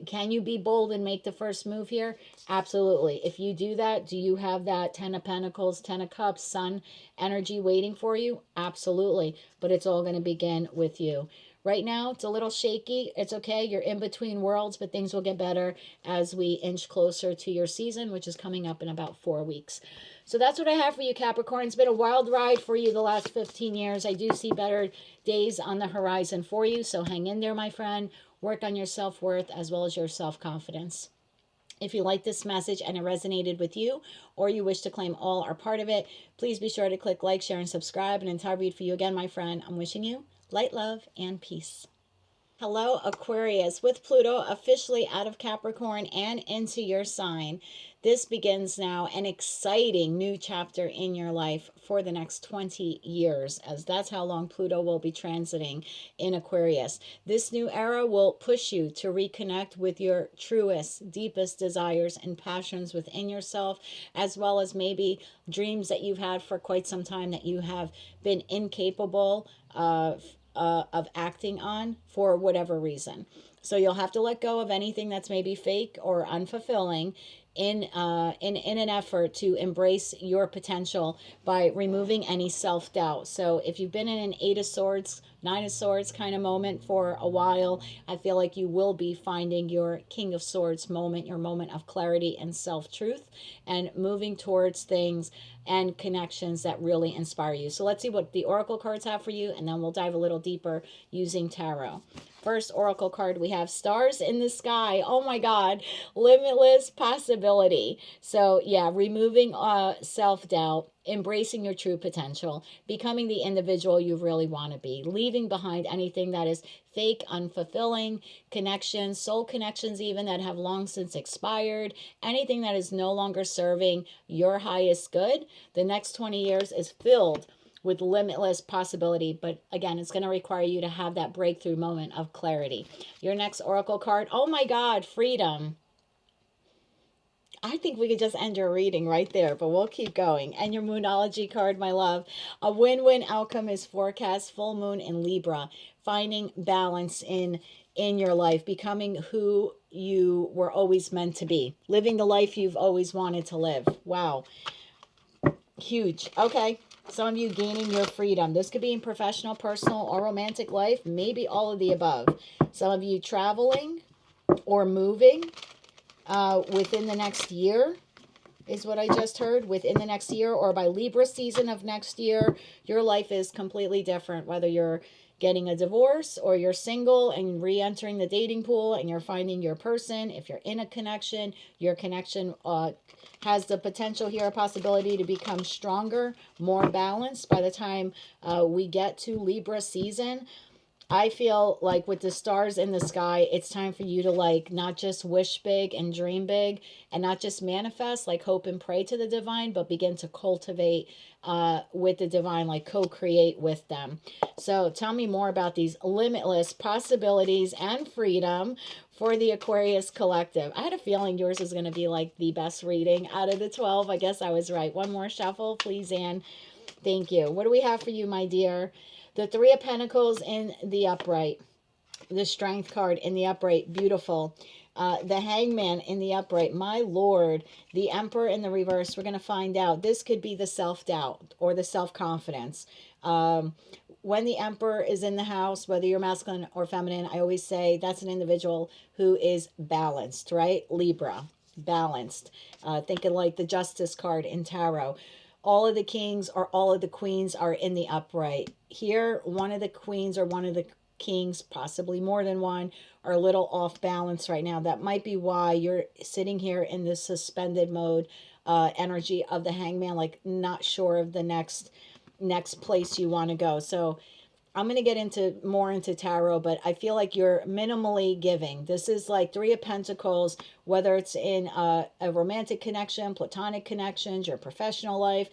can you be bold and make the first move here? Absolutely. If you do that, do you have that 10 of Pentacles, 10 of Cups, Sun energy waiting for you? Absolutely. But it's all going to begin with you. Right now, it's a little shaky. It's okay. You're in between worlds, but things will get better as we inch closer to your season, which is coming up in about 4 weeks. So that's what I have for you, Capricorn. It's been a wild ride for you the last 15 years. I do see better days on the horizon for you. So hang in there, my friend. Work on your self-worth as well as your self-confidence. If you like this message and it resonated with you, or you wish to claim all or part of it, please be sure to click like, share, and subscribe. And until I read for you again, my friend, I'm wishing you light, love, and peace. Hello, Aquarius. With Pluto officially out of Capricorn and into your sign, this begins now an exciting new chapter in your life for the next 20 years, as that's how long Pluto will be transiting in Aquarius. This new era will push you to reconnect with your truest, deepest desires and passions within yourself, as well as maybe dreams that you've had for quite some time that you have been incapable of acting on for whatever reason. So you'll have to let go of anything that's maybe fake or unfulfilling in an effort to embrace your potential by removing any self-doubt. So if you've been in an 8 of Swords, 9 of Swords kind of moment for a while, I feel like you will be finding your King of Swords moment, your moment of clarity and self-truth, and moving towards things and connections that really inspire you. So let's see what the Oracle cards have for you, and then we'll dive a little deeper using tarot. First Oracle card, we have stars in the sky. Oh my God, limitless possibility. So yeah, removing self-doubt, embracing your true potential, becoming the individual you really want to be, leaving behind anything that is fake, unfulfilling, connections, soul connections even that have long since expired, anything that is no longer serving your highest good. The next 20 years is filled with limitless possibility, but again, it's going to require you to have that breakthrough moment of clarity. Your next Oracle card, oh my God, freedom. I think we could just end your reading right there, but we'll keep going. And your Moonology card, my love, a win-win outcome is forecast, full moon in Libra, finding balance in your life, becoming who you were always meant to be, living the life you've always wanted to live. Wow. Huge. Okay. Some of you gaining your freedom. This could be in professional, personal, or romantic life. Maybe all of the above. Some of you traveling or moving within the next year is what I just heard. Within the next year or by Libra season of next year, your life is completely different. Whether you're getting a divorce or you're single and re-entering the dating pool and you're finding your person. If you're in a connection, your connection has the potential here, a possibility to become stronger, more balanced by the time we get to Libra season. I feel like with the stars in the sky, it's time for you to like not just wish big and dream big and not just manifest, like hope and pray to the divine, but begin to cultivate with the divine, like co-create with them. So tell me more about these limitless possibilities and freedom for the Aquarius collective. I had a feeling yours was going to be like the best reading out of the 12. I guess I was right. One more shuffle, please, Anne. Thank you. What do we have for you, my dear? The Three of Pentacles in the upright. The Strength card in the upright. Beautiful. The Hangman in the upright. My Lord. The Emperor in the reverse. We're going to find out. This could be the self-doubt or the self-confidence. When the Emperor is in the house, whether you're masculine or feminine, I always say that's an individual who is balanced, right? Libra. Balanced. Thinking like the Justice card in tarot. All of the kings or all of the queens are in the upright. Here, one of the queens or one of the kings, possibly more than one, are a little off balance right now. That might be why you're sitting here in this suspended mode energy of the Hangman, like not sure of the next place you want to go. So I'm going to get into more into tarot, but I feel like you're minimally giving. This is like Three of Pentacles, whether it's in a romantic connection, platonic connections, your professional life.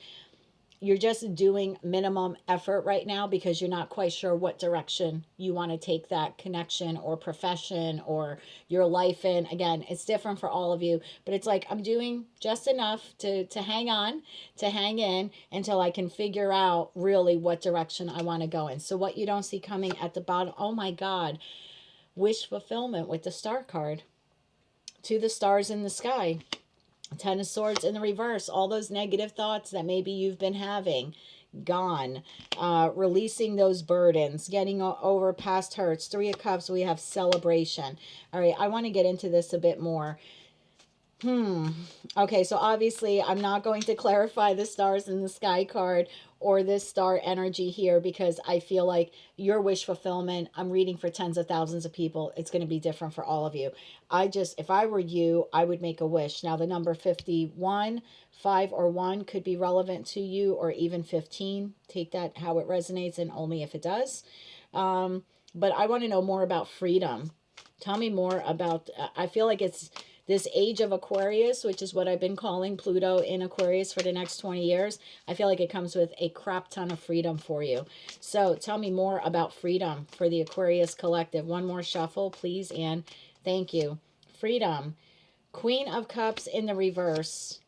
You're just doing minimum effort right now because you're not quite sure what direction you want to take that connection or profession or your life in. Again, it's different for all of you, but it's like I'm doing just enough to hang on, to hang in until I can figure out really what direction I want to go in. So what you don't see coming at the bottom, oh my God, wish fulfillment with the Star card. To the stars in the sky. Ten of Swords in the reverse. All those negative thoughts that maybe you've been having, gone. Releasing those burdens, getting over past hurts. Three of Cups, we have celebration. All right, I want to get into this a bit more. Okay, so obviously I'm not going to clarify the stars in the sky card or this star energy here because I feel like your wish fulfillment, I'm reading for tens of thousands of people. It's going to be different for all of you. If I were you, I would make a wish. Now the number 51, 5 or 1 could be relevant to you, or even 15. Take that how it resonates and only if it does. But I want to know more about freedom. Tell me more about, I feel like it's this age of Aquarius, which is what I've been calling Pluto in Aquarius for the next 20 years. I feel like it comes with a crap ton of freedom for you. So tell me more about freedom for the Aquarius collective. One more shuffle, please, Anne. Thank you. Freedom. Queen of Cups in the reverse.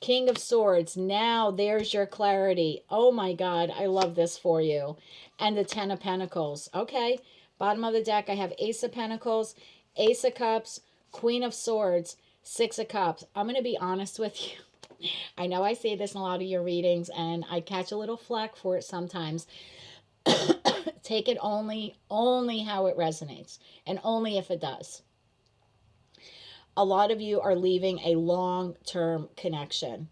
King of Swords. Now there's your clarity. Oh my God, I love this for you. And the Ten of Pentacles. Okay. Bottom of the deck, I have Ace of Pentacles, Ace of Cups, Queen of Swords, Six of Cups. I'm going to be honest with you. I know I say this in a lot of your readings, and I catch a little flack for it sometimes. Take it only how it resonates, and only if it does. A lot of you are leaving a long-term connection.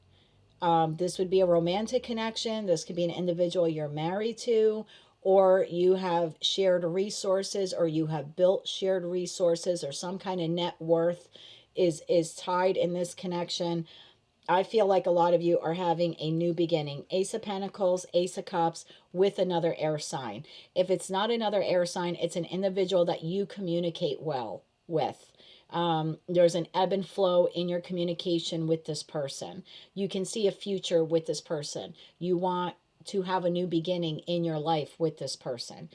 This would be a romantic connection. This could be an individual you're married to, or you have shared resources, or you have built shared resources, or some kind of net worth is tied in this connection. I feel like a lot of you are having a new beginning. Ace of Pentacles, Ace of Cups with another air sign. If it's not another air sign, it's an individual that you communicate well with. There's an ebb and flow in your communication with this person. You can see a future with this person. You want to have a new beginning in your life with this person.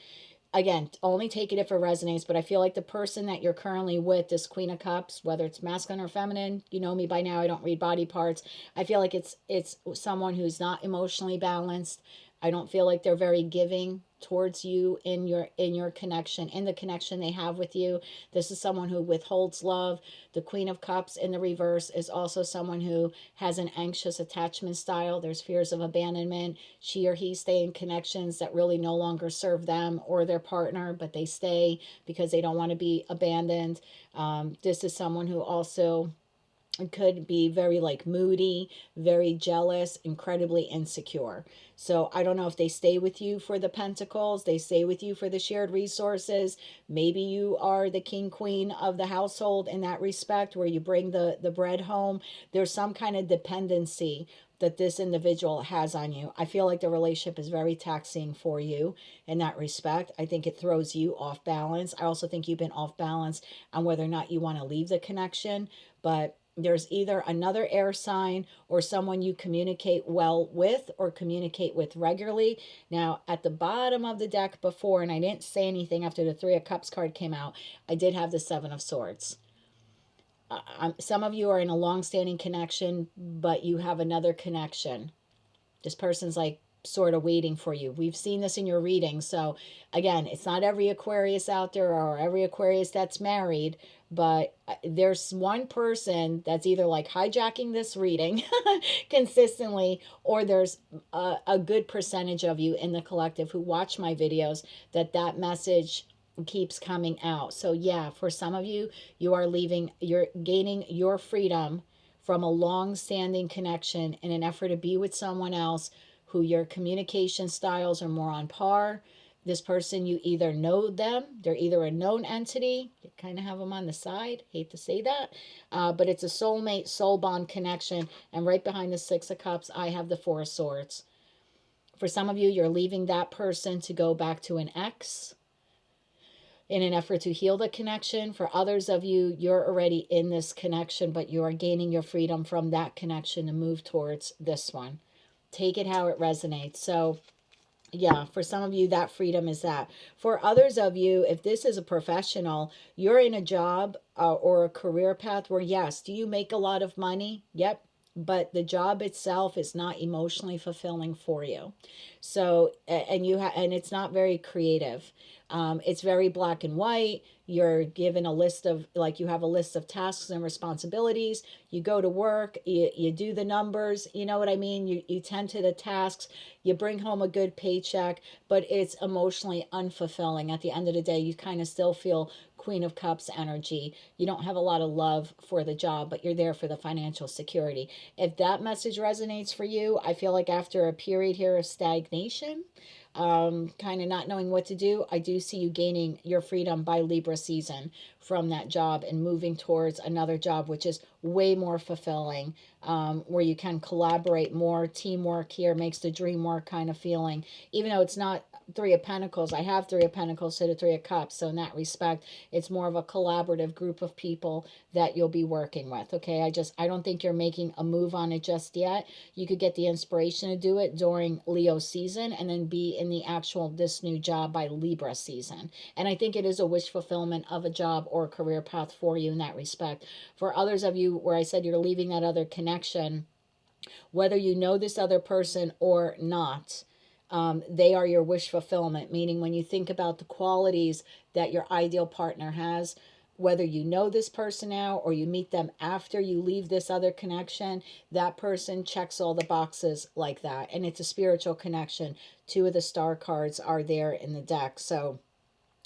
Again, only take it if it resonates, but I feel like the person that you're currently with, this Queen of Cups, whether it's masculine or feminine, you know me by now, I don't read body parts. I feel like it's someone who's not emotionally balanced. I don't feel like they're very giving towards you in your connection, in the connection they have with you. This is someone who withholds love. The Queen of Cups in the reverse is also someone who has an anxious attachment style. There's fears of abandonment. She or he stay in connections that really no longer serve them or their partner, but they stay because they don't want to be abandoned. This is someone who also could be very like moody, very jealous, incredibly insecure. So I don't know if they stay with you for the pentacles, they stay with you for the shared resources. Maybe you are the king queen of the household in that respect, where you bring the bread home. There's some kind of dependency that this individual has on you. I feel like the relationship is very taxing for you in that respect. I think it throws you off balance. I also think you've been off balance on whether or not you want to leave the connection, but there's either another air sign or someone you communicate well with or communicate with regularly. Now, at the bottom of the deck before, and I didn't say anything after the Three of Cups card came out, I did have the Seven of Swords. Some of you are in a long-standing connection, but you have another connection. This person's like sort of waiting for you. We've seen this in your reading. So again, it's not every Aquarius out there or every Aquarius that's married, but there's one person that's either like hijacking this reading consistently, or there's a good percentage of you in the collective who watch my videos that message keeps coming out. So yeah, for some of you, you're gaining your freedom from a long-standing connection in an effort to be with someone else who your communication styles are more on par. This person, you either know them, they're either a known entity, you kind of have them on the side, hate to say that, but it's a soulmate, soul bond connection. And right behind the Six of Cups, I have the Four of Swords. For some of you, you're leaving that person to go back to an ex in an effort to heal the connection. For others of you, you're already in this connection, but you are gaining your freedom from that connection to move towards this one. Take it how it resonates. So yeah, for some of you, that freedom is that. For others of you, if this is a professional, you're in a job or a career path where, yes, do you make a lot of money? Yep. But the job itself is not emotionally fulfilling for you. So, and it's not very creative. It's very black and white. You're given a list of, like, you have a list of tasks and responsibilities. You go to work, you do the numbers, you know what I mean? You tend to the tasks, you bring home a good paycheck, but it's emotionally unfulfilling. At the end of the day, you kind of still feel Queen of Cups energy. You don't have a lot of love for the job, but you're there for the financial security. If that message resonates for you, I feel like after a period here of stagnation, kind of not knowing what to do, I do see you gaining your freedom by Libra season from that job and moving towards another job, which is way more fulfilling, where you can collaborate more. Teamwork here makes the dream work kind of feeling, even though it's not Three of Pentacles. I have Three of Pentacles to the Three of Cups. So in that respect, it's more of a collaborative group of people that you'll be working with. Okay. I don't think you're making a move on it just yet. You could get the inspiration to do it during Leo season and then be in the actual, this new job by Libra season. And I think it is a wish fulfillment of a job or a career path for you in that respect. For others of you, where I said you're leaving that other connection, whether you know this other person or not, they are your wish fulfillment, meaning when you think about the qualities that your ideal partner has, whether you know this person now or you meet them after you leave this other connection, that person checks all the boxes like that. And it's a spiritual connection. Two of the star cards are there in the deck. So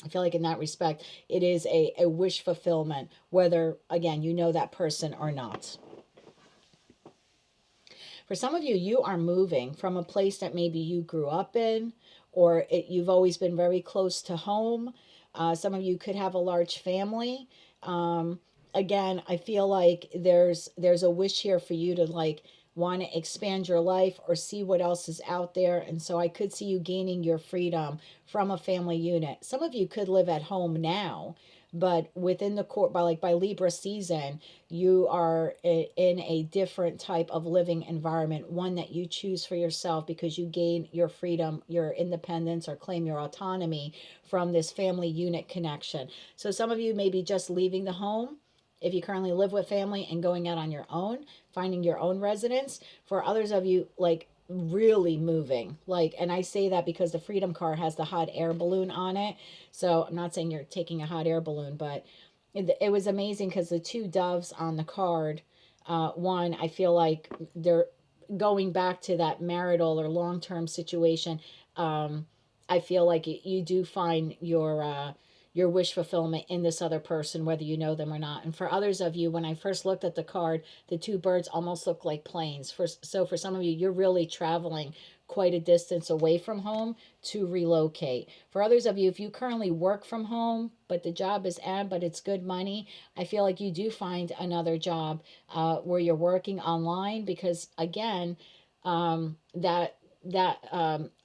I feel like in that respect, it is a wish fulfillment, whether, again, you know that person or not. For some of you, you are moving from a place that maybe you grew up in, or you've always been very close to home. Some of you could have a large family. Again, I feel like there's a wish here for you to like want to expand your life or see what else is out there. And so I could see you gaining your freedom from a family unit. Some of you could live at home now, but within the court by Libra season, you are in a different type of living environment, one that you choose for yourself because you gain your freedom, your independence, or claim your autonomy from this family unit connection. So some of you may be just leaving the home if you currently live with family and going out on your own, finding your own residence. For others of you, like really moving, like, and I say that because the freedom card has the hot air balloon on it. So I'm not saying you're taking a hot air balloon, but it was amazing because the two doves on the card, one, I feel like they're going back to that marital or long-term situation. I feel like you do find your wish fulfillment in this other person, whether you know them or not. And for others of you, when I first looked at the card, the two birds almost look like planes. So for some of you, you're really traveling quite a distance away from home to relocate. For others of you, if you currently work from home, but the job is but it's good money, I feel like you do find another job where you're working online because, again, that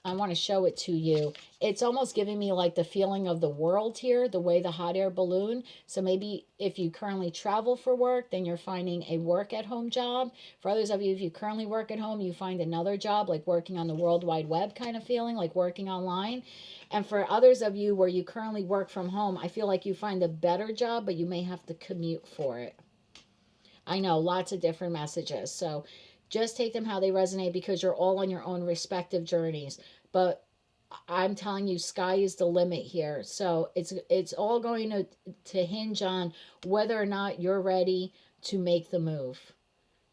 I want to show it to you. It's almost giving me like the feeling of the world here, the way the hot air balloon. So maybe if you currently travel for work, then you're finding a work at home job. For others of you, if you currently work at home, you find another job, like working on the World Wide Web kind of feeling, like working online. And for others of you where you currently work from home, I feel like you find a better job, but you may have to commute for it. I know, lots of different messages. So just take them how they resonate because you're all on your own respective journeys. But I'm telling you, sky is the limit here. So it's all going to hinge on whether or not you're ready to make the move,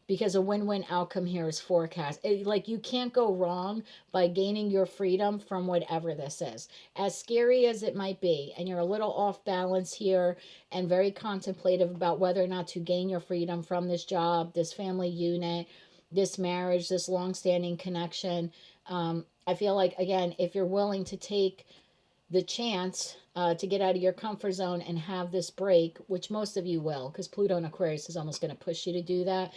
because a win-win outcome here is forecast. Like you can't go wrong by gaining your freedom from whatever this is. As scary as it might be, and you're a little off balance here and very contemplative about whether or not to gain your freedom from this job, this family unit, this marriage, this long-standing connection. I feel like, again, if you're willing to take the chance to get out of your comfort zone and have this break, which most of you will, because Pluto and Aquarius is almost going to push you to do that,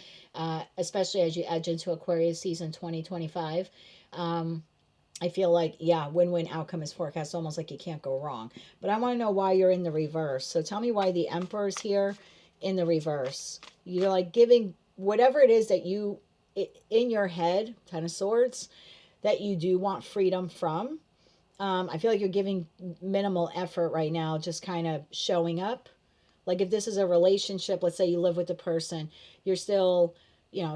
especially as you edge into Aquarius season 2025. I feel like, yeah, win-win outcome is forecast, almost like you can't go wrong. But I want to know why you're in the reverse. So tell me why the Emperor's here in the reverse. You're like giving whatever it is that you, in your head, Ten of Swords, that you do want freedom from. I feel like you're giving minimal effort right now, just kind of showing up. Like if this is a relationship, let's say you live with the person, you're still,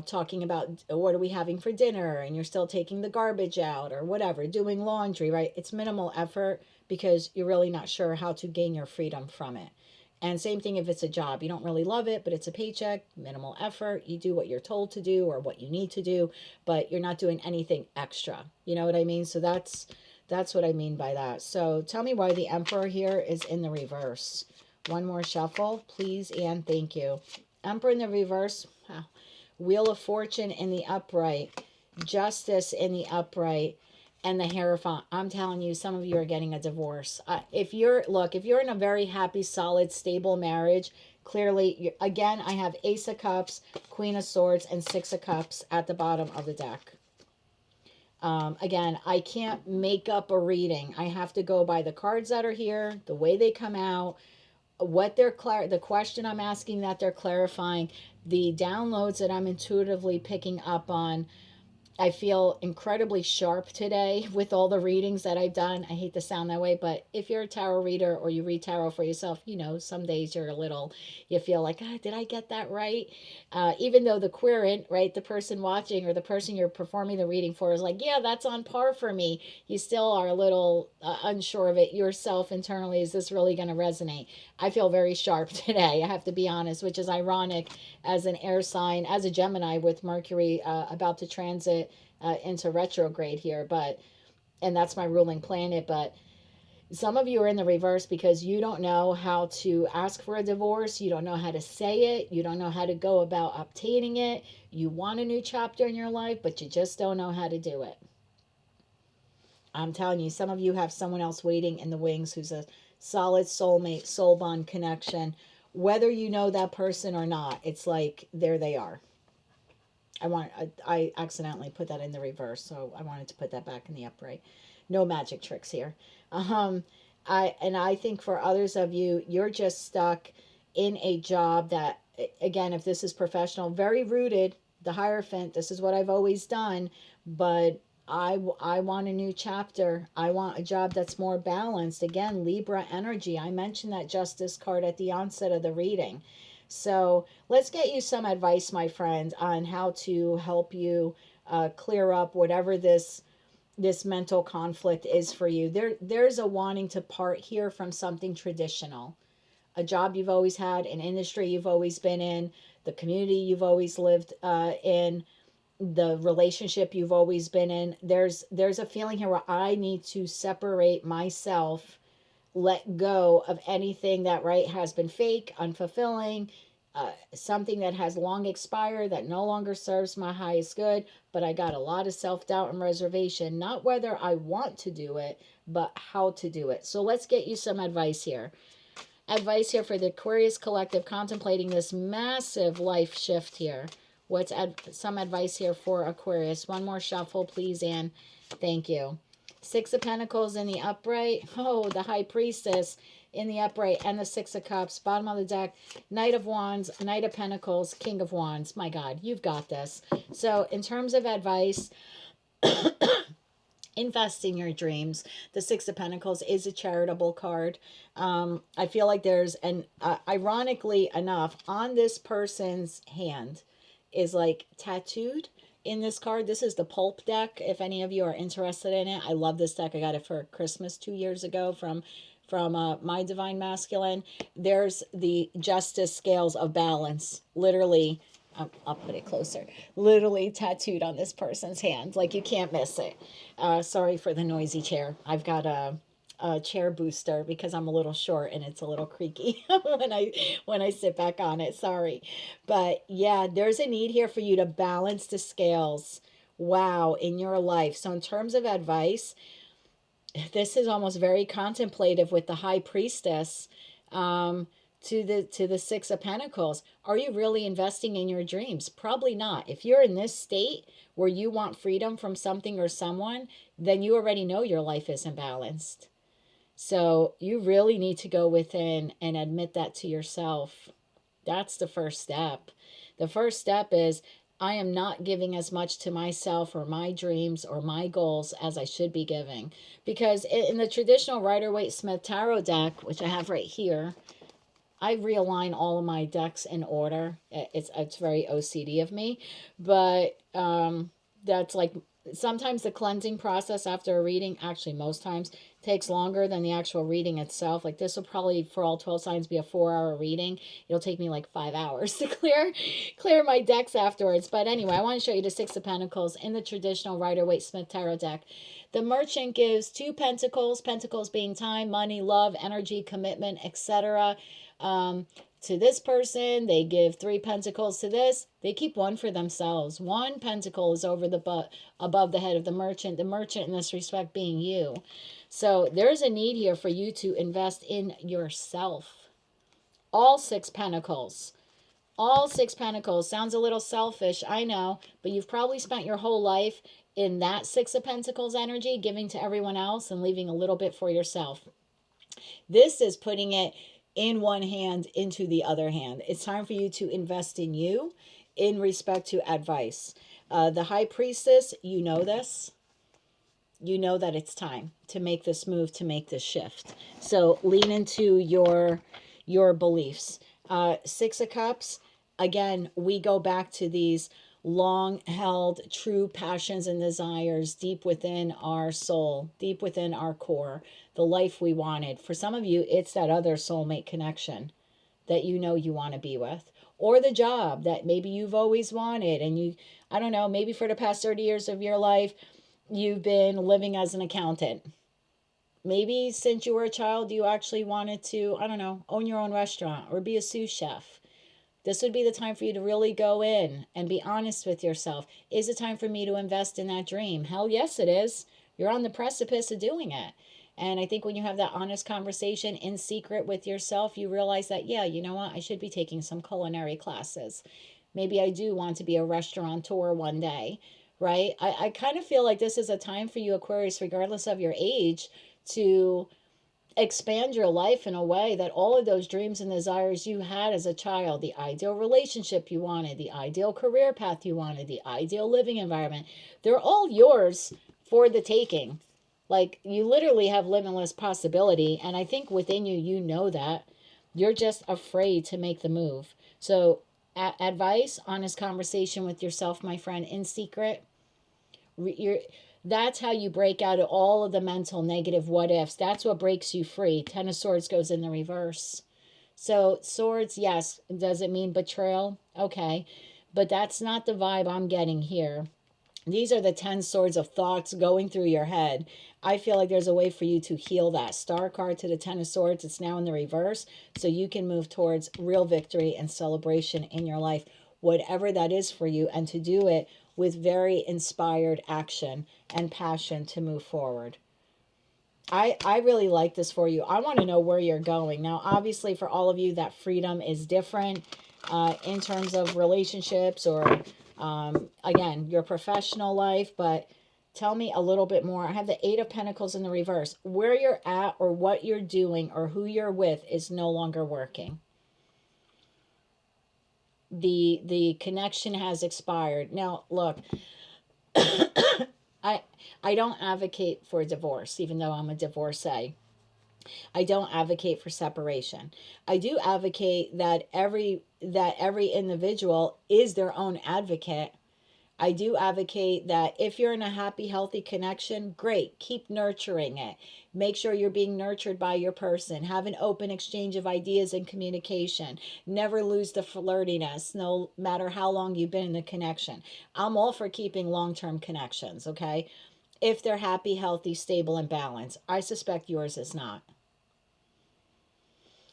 talking about what are we having for dinner, and you're still taking the garbage out or whatever, doing laundry, right? It's minimal effort because you're really not sure how to gain your freedom from it. And same thing if it's a job. You don't really love it, but it's a paycheck, minimal effort. You do what you're told to do or what you need to do, but you're not doing anything extra. You know what I mean? So that's what I mean by that. So tell me why the Emperor here is in the reverse. One more shuffle, please, and thank you. Emperor in the reverse. Wow. Wheel of Fortune in the upright. Justice in the upright. And the Hierophant. I'm telling you, some of you are getting a divorce. If you're in a very happy, solid, stable marriage, clearly, again, I have Ace of Cups, Queen of Swords, and Six of Cups at the bottom of the deck. Again, I can't make up a reading. I have to go by the cards that are here, the way they come out, what the question I'm asking that they're clarifying, the downloads that I'm intuitively picking up on. I feel incredibly sharp today with all the readings that I've done. I hate to sound that way, but if you're a tarot reader or you read tarot for yourself, you know, some days you're a little, you feel like, ah, did I get that right? Even though the querent, right, the person watching or the person you're performing the reading for is like, yeah, that's on par for me. You still are a little unsure of it yourself internally. Is this really going to resonate? I feel very sharp today, I have to be honest, which is ironic as an air sign, as a Gemini with Mercury about to transit into retrograde here. But, and that's my ruling planet. But some of you are in the reverse because you don't know how to ask for a divorce. You don't know how to say it. You don't know how to go about obtaining it. You want a new chapter in your life, but you just don't know how to do it. I'm telling you, some of you have someone else waiting in the wings who's a solid soulmate, soul bond connection. Whether you know that person or not, it's like there they are. I accidentally put that in the reverse, so I wanted to put that back in the upright. No magic tricks here. I think for others of you, you're just stuck in a job that, again, if this is professional, very rooted, the Hierophant, this is what I've always done, but I want a new chapter. I want a job that's more balanced. Again, Libra energy. I mentioned that Justice card at the onset of the reading. So let's get you some advice, my friend, on how to help you clear up whatever this mental conflict is for you. There's a wanting to part here from something traditional, a job you've always had, an industry you've always been in, the community you've always lived in, the relationship you've always been in. There's a feeling here where I need to separate myself, let go of anything that, right, has been fake, unfulfilling, something that has long expired, that no longer serves my highest good. But I got a lot of self-doubt and reservation, not whether I want to do it, but how to do it. So let's get you some advice here. Advice here for the Aquarius collective contemplating this massive life shift here. What's some advice here for Aquarius? One more shuffle, please, Anne. Thank you. Six of Pentacles in the upright. Oh, the High Priestess in the upright, and the Six of Cups. Bottom of the deck, Knight of Wands, Knight of Pentacles, King of Wands. My God, you've got this. So in terms of advice, invest in your dreams. The Six of Pentacles is a charitable card. I feel like there's an, ironically enough, on this person's hand is like tattooed in this card. This is the pulp deck. If any of you are interested in it, I love this deck. I got it for Christmas 2 years ago from My Divine Masculine. There's the Justice Scales of Balance, literally. I'll put it closer. Literally tattooed on this person's hand. Like, you can't miss it. Sorry for the noisy chair. I've got a chair booster because I'm a little short and it's a little creaky when I sit back on it. Sorry. But yeah, there's a need here for you to balance the scales. Wow, in your life. So in terms of advice, this is almost very contemplative with the High Priestess. To the Six of Pentacles. Are you really investing in your dreams? Probably not. If you're in this state where you want freedom from something or someone, then you already know your life isn't balanced. So you really need to go within and admit that to yourself. That's the first step. The first step is, I am not giving as much to myself or my dreams or my goals as I should be giving. Because in the traditional Rider-Waite-Smith Tarot deck, which I have right here, I realign all of my decks in order. It's very OCD of me, but that's like, sometimes the cleansing process after a reading, actually most times, takes longer than the actual reading itself. Like, this will probably, for all 12 signs, be a 4-hour reading. It'll take me like 5 hours to clear my decks afterwards. But anyway, I want to show you the Six of Pentacles in the traditional Rider-Waite-Smith Tarot deck. The Merchant gives 2 pentacles, pentacles being time, money, love, energy, commitment, etc. To this person. They give 3 pentacles to this. They keep 1 for themselves. 1 pentacle is over the above the head of the Merchant. The Merchant in this respect being you. So there's a need here for you to invest in yourself. All 6 pentacles. All 6 pentacles. Sounds a little selfish, I know, but you've probably spent your whole life in that 6 of Pentacles energy, giving to everyone else and leaving a little bit for yourself. This is putting it in one hand into the other hand. It's time for you to invest in you in respect to advice. The High Priestess, you know this. You know that it's time to make this move, to make this shift. So lean into your beliefs. Six of Cups, again, we go back to these long held true passions and desires deep within our soul, deep within our core, the life we wanted. For some of you, it's that other soulmate connection that you know you want to be with, or the job that maybe you've always wanted. And you, I don't know, maybe for the past 30 years of your life, you've been living as an accountant. Maybe since you were a child, you actually wanted to, I don't know, own your own restaurant or be a sous chef. This would be the time for you to really go in and be honest with yourself. Is it time for me to invest in that dream? Hell yes, it is. You're on the precipice of doing it. And I think when you have that honest conversation in secret with yourself, you realize that, yeah, you know what? I should be taking some culinary classes. Maybe I do want to be a restaurateur one day, right? I kind of feel like this is a time for you, Aquarius, regardless of your age, to expand your life in a way that all of those dreams and desires you had as a child, the ideal relationship you wanted, the ideal career path you wanted, the ideal living environment, they're all yours for the taking. Like, you literally have limitless possibility. And I think within you, you know that. You're just afraid to make the move. So, advice, honest conversation with yourself, my friend, in secret. You're, that's how you break out of all of the mental negative what ifs. That's what breaks you free. Ten of Swords goes in the reverse. So, swords, yes. Does it mean betrayal? Okay. But that's not the vibe I'm getting here. These are the 10 swords of thoughts going through your head. I feel like there's a way for you to heal that. Star card to the 10 of swords. It's now in the reverse. So you can move towards real victory and celebration in your life, whatever that is for you, and to do it with very inspired action and passion to move forward. I really like this for you. I want to know where you're going. Now, obviously, for all of you, that freedom is different in terms of relationships or, again, your professional life. But tell me a little bit more. I have the Eight of Pentacles in the reverse. Where you're at or what you're doing or who you're with is no longer working. The connection has expired. Now, look, I don't advocate for divorce, even though I'm a divorcee. I don't advocate for separation. I do advocate that every individual is their own advocate. I do advocate that if you're in a happy, healthy connection, great, keep nurturing it. Make sure you're being nurtured by your person. Have an open exchange of ideas and communication. Never lose the flirtiness, no matter how long you've been in the connection. I'm all for keeping long-term connections, okay? If they're happy, healthy, stable, and balanced. I suspect yours is not,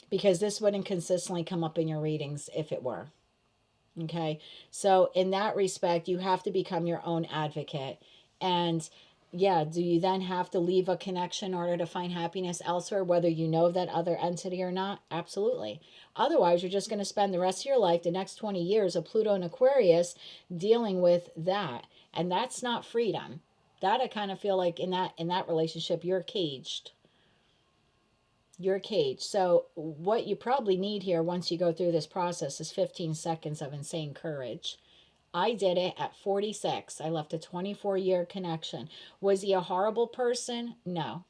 because this wouldn't consistently come up in your readings if it were. Okay. So, in that respect, you have to become your own advocate. And yeah, do you then have to leave a connection in order to find happiness elsewhere, whether you know that other entity or not? Absolutely. Otherwise, you're just going to spend the rest of your life, the next 20 years of Pluto and Aquarius, dealing with that. And that's not freedom. That I kind of feel like in that relationship, you're caged. You're caged. So what you probably need here once you go through this process is 15 seconds of insane courage. I did it at 46. I left a 24-year connection. Was he a horrible person? No.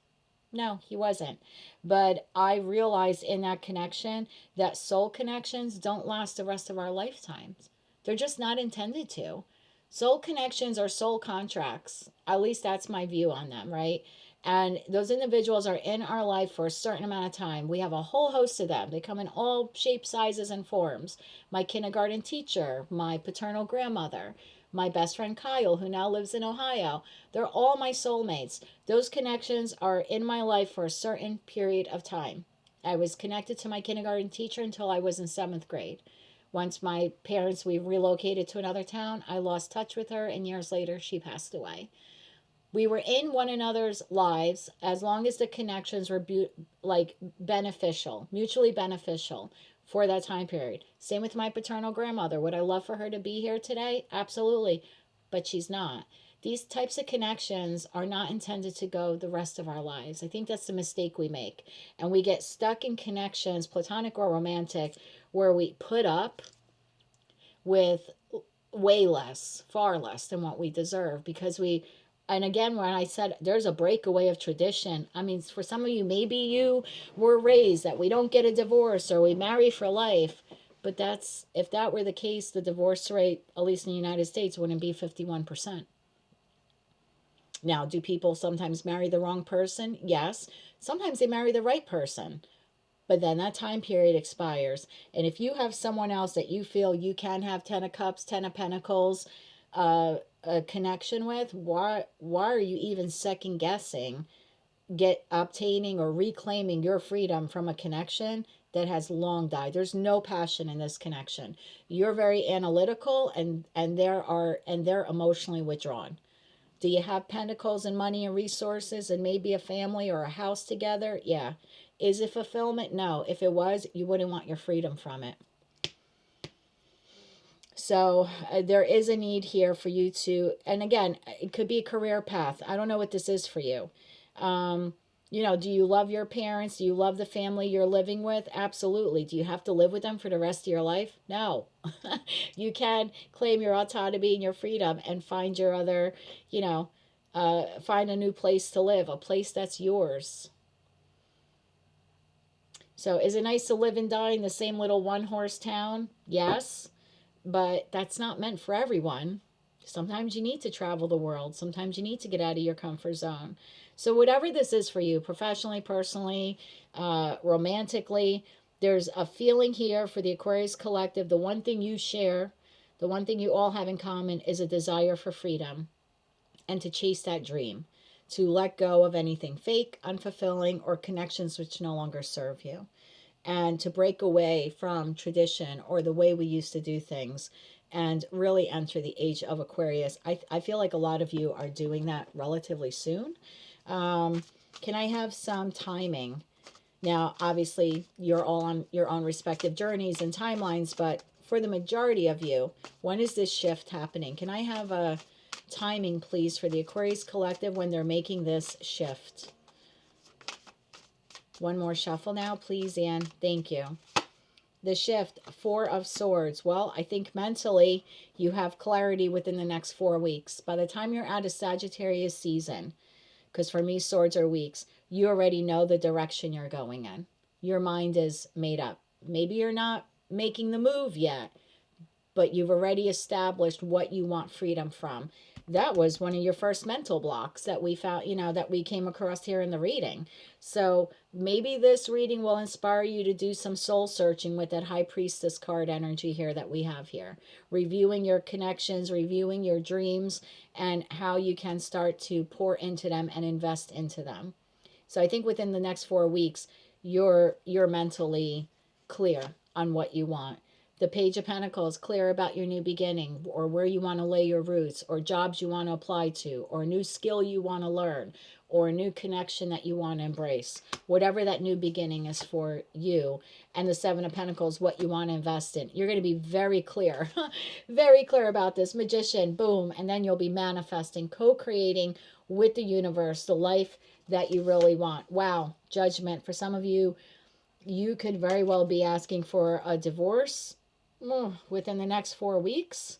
No, he wasn't. But I realized in that connection that soul connections don't last the rest of our lifetimes. They're just not intended to. Soul connections are soul contracts. At least that's my view on them, right? And those individuals are in our life for a certain amount of time. We have a whole host of them. They come in all shapes, sizes, and forms. My kindergarten teacher, my paternal grandmother, my best friend Kyle, who now lives in Ohio. They're all my soulmates. Those connections are in my life for a certain period of time. I was connected to my kindergarten teacher until I was in 7th grade. Once my parents, we relocated to another town, I lost touch with her, and years later, she passed away. We were in one another's lives as long as the connections were beneficial, mutually beneficial for that time period. Same with my paternal grandmother. Would I love for her to be here today? Absolutely. But she's not. These types of connections are not intended to go the rest of our lives. I think that's the mistake we make. And we get stuck in connections, platonic or romantic, where we put up with way less, far less than what we deserve, because we, and again, when I said there's a breakaway of tradition, I mean, for some of you, maybe you were raised that we don't get a divorce or we marry for life. But that's, if that were the case, the divorce rate, at least in the United States, wouldn't be 51%. Now, do people sometimes marry the wrong person? Yes. Sometimes they marry the right person. But then that time period expires. And if you have someone else that you feel you can have 10 of cups, 10 of pentacles, a connection with, why are you even second guessing obtaining or reclaiming your freedom from a connection that has long died? There's no passion in this connection. You're very analytical, and they're emotionally withdrawn. Do you have pentacles and money and resources and maybe a family or a house together? Yeah. Is it fulfillment? No. If it was, you wouldn't want your freedom from it. So there is a need here for you to, and again, it could be a career path. I don't know what this is for you. Do you love your parents? Do you love the family you're living with? Absolutely. Do you have to live with them for the rest of your life? No. You can claim your autonomy and your freedom and find your other, find a new place to live, a place that's yours. So is it nice to live and die in the same little one-horse town? Yes. But that's not meant for everyone. Sometimes you need to travel the world. Sometimes you need to get out of your comfort zone. So whatever this is for you, professionally, personally, romantically, there's a feeling here for the Aquarius collective. The one thing you share, the one thing you all have in common is a desire for freedom and to chase that dream, to let go of anything fake, unfulfilling, or connections which no longer serve you, and to break away from tradition or the way we used to do things and really enter the age of Aquarius. I feel like a lot of you are doing that relatively soon. Can I have some timing? Now, obviously, you're all on your own respective journeys and timelines, but for the majority of you, when is this shift happening? Can I have a timing, please, for the Aquarius collective when they're making this shift? One more shuffle now, please, Anne. Thank you. The shift, Four of Swords. Well, I think mentally you have clarity within the next 4 weeks. By the time you're out of Sagittarius season, because for me, swords are weeks, you already know the direction you're going in. Your mind is made up. Maybe you're not making the move yet, but you've already established what you want freedom from. That was one of your first mental blocks that we found, that we came across here in the reading. So maybe this reading will inspire you to do some soul searching with that High Priestess card energy here that we have here. Reviewing your connections, reviewing your dreams, and how you can start to pour into them and invest into them. So I think within the next 4 weeks, you're mentally clear on what you want. The Page of Pentacles, clear about your new beginning, or where you want to lay your roots, or jobs you want to apply to, or a new skill you want to learn, or a new connection that you want to embrace. Whatever that new beginning is for you. And the Seven of Pentacles, what you want to invest in. You're going to be very clear, very clear about this. Magician, boom. And then you'll be manifesting, co-creating with the universe, the life that you really want. Wow. Judgment. For some of you, you could very well be asking for a divorce within the next 4 weeks,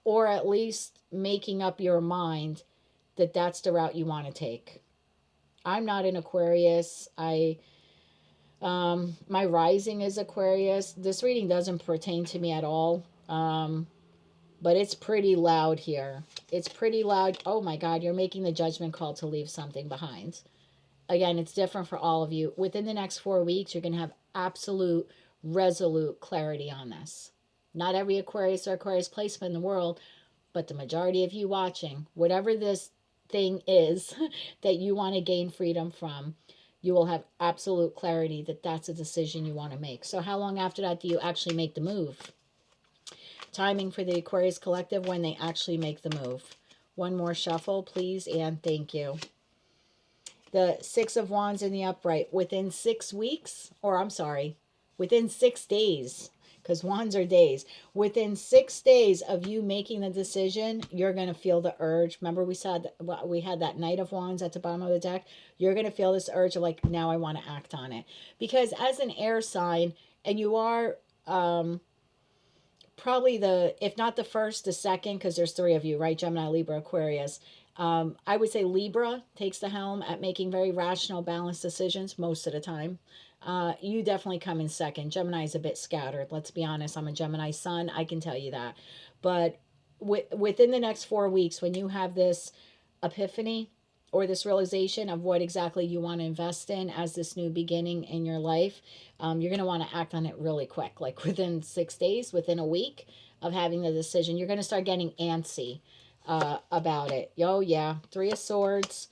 or at least making up your mind that that's the route you want to take. I'm not an Aquarius. My rising is Aquarius. This reading doesn't pertain to me at all. But it's pretty loud here. It's pretty loud. Oh my God, you're making the judgment call to leave something behind. Again, it's different for all of you. Within the next 4 weeks, you're going to have absolute, resolute clarity on this. Not every Aquarius or Aquarius placement in the world, but the majority of you watching, whatever this thing is that you want to gain freedom from, you will have absolute clarity that that's a decision you want to make. So how long after that do you actually make the move? Timing for the Aquarius collective when they actually make the move. One more shuffle, please, and thank you. The Six of Wands in the upright. Within 6 weeks, or I'm sorry, within 6 days, because wands are days. Within 6 days of you making the decision, you're going to feel the urge. Remember we said we had that Knight of Wands at the bottom of the deck? You're going to feel this urge of like, now I want to act on it. Because as an air sign, and you are probably the, if not the first, the second, because there's three of you, right? Gemini, Libra, Aquarius. I would say Libra takes the helm at making very rational, balanced decisions most of the time. You definitely come in second. Gemini is a bit scattered. Let's be honest. I'm a Gemini sun. I can tell you that. But within the next 4 weeks, when you have this epiphany or this realization of what exactly you want to invest in as this new beginning in your life, you're going to want to act on it really quick. Like within 6 days, within a week of having the decision, you're going to start getting antsy about it. Oh, yeah. Three of Swords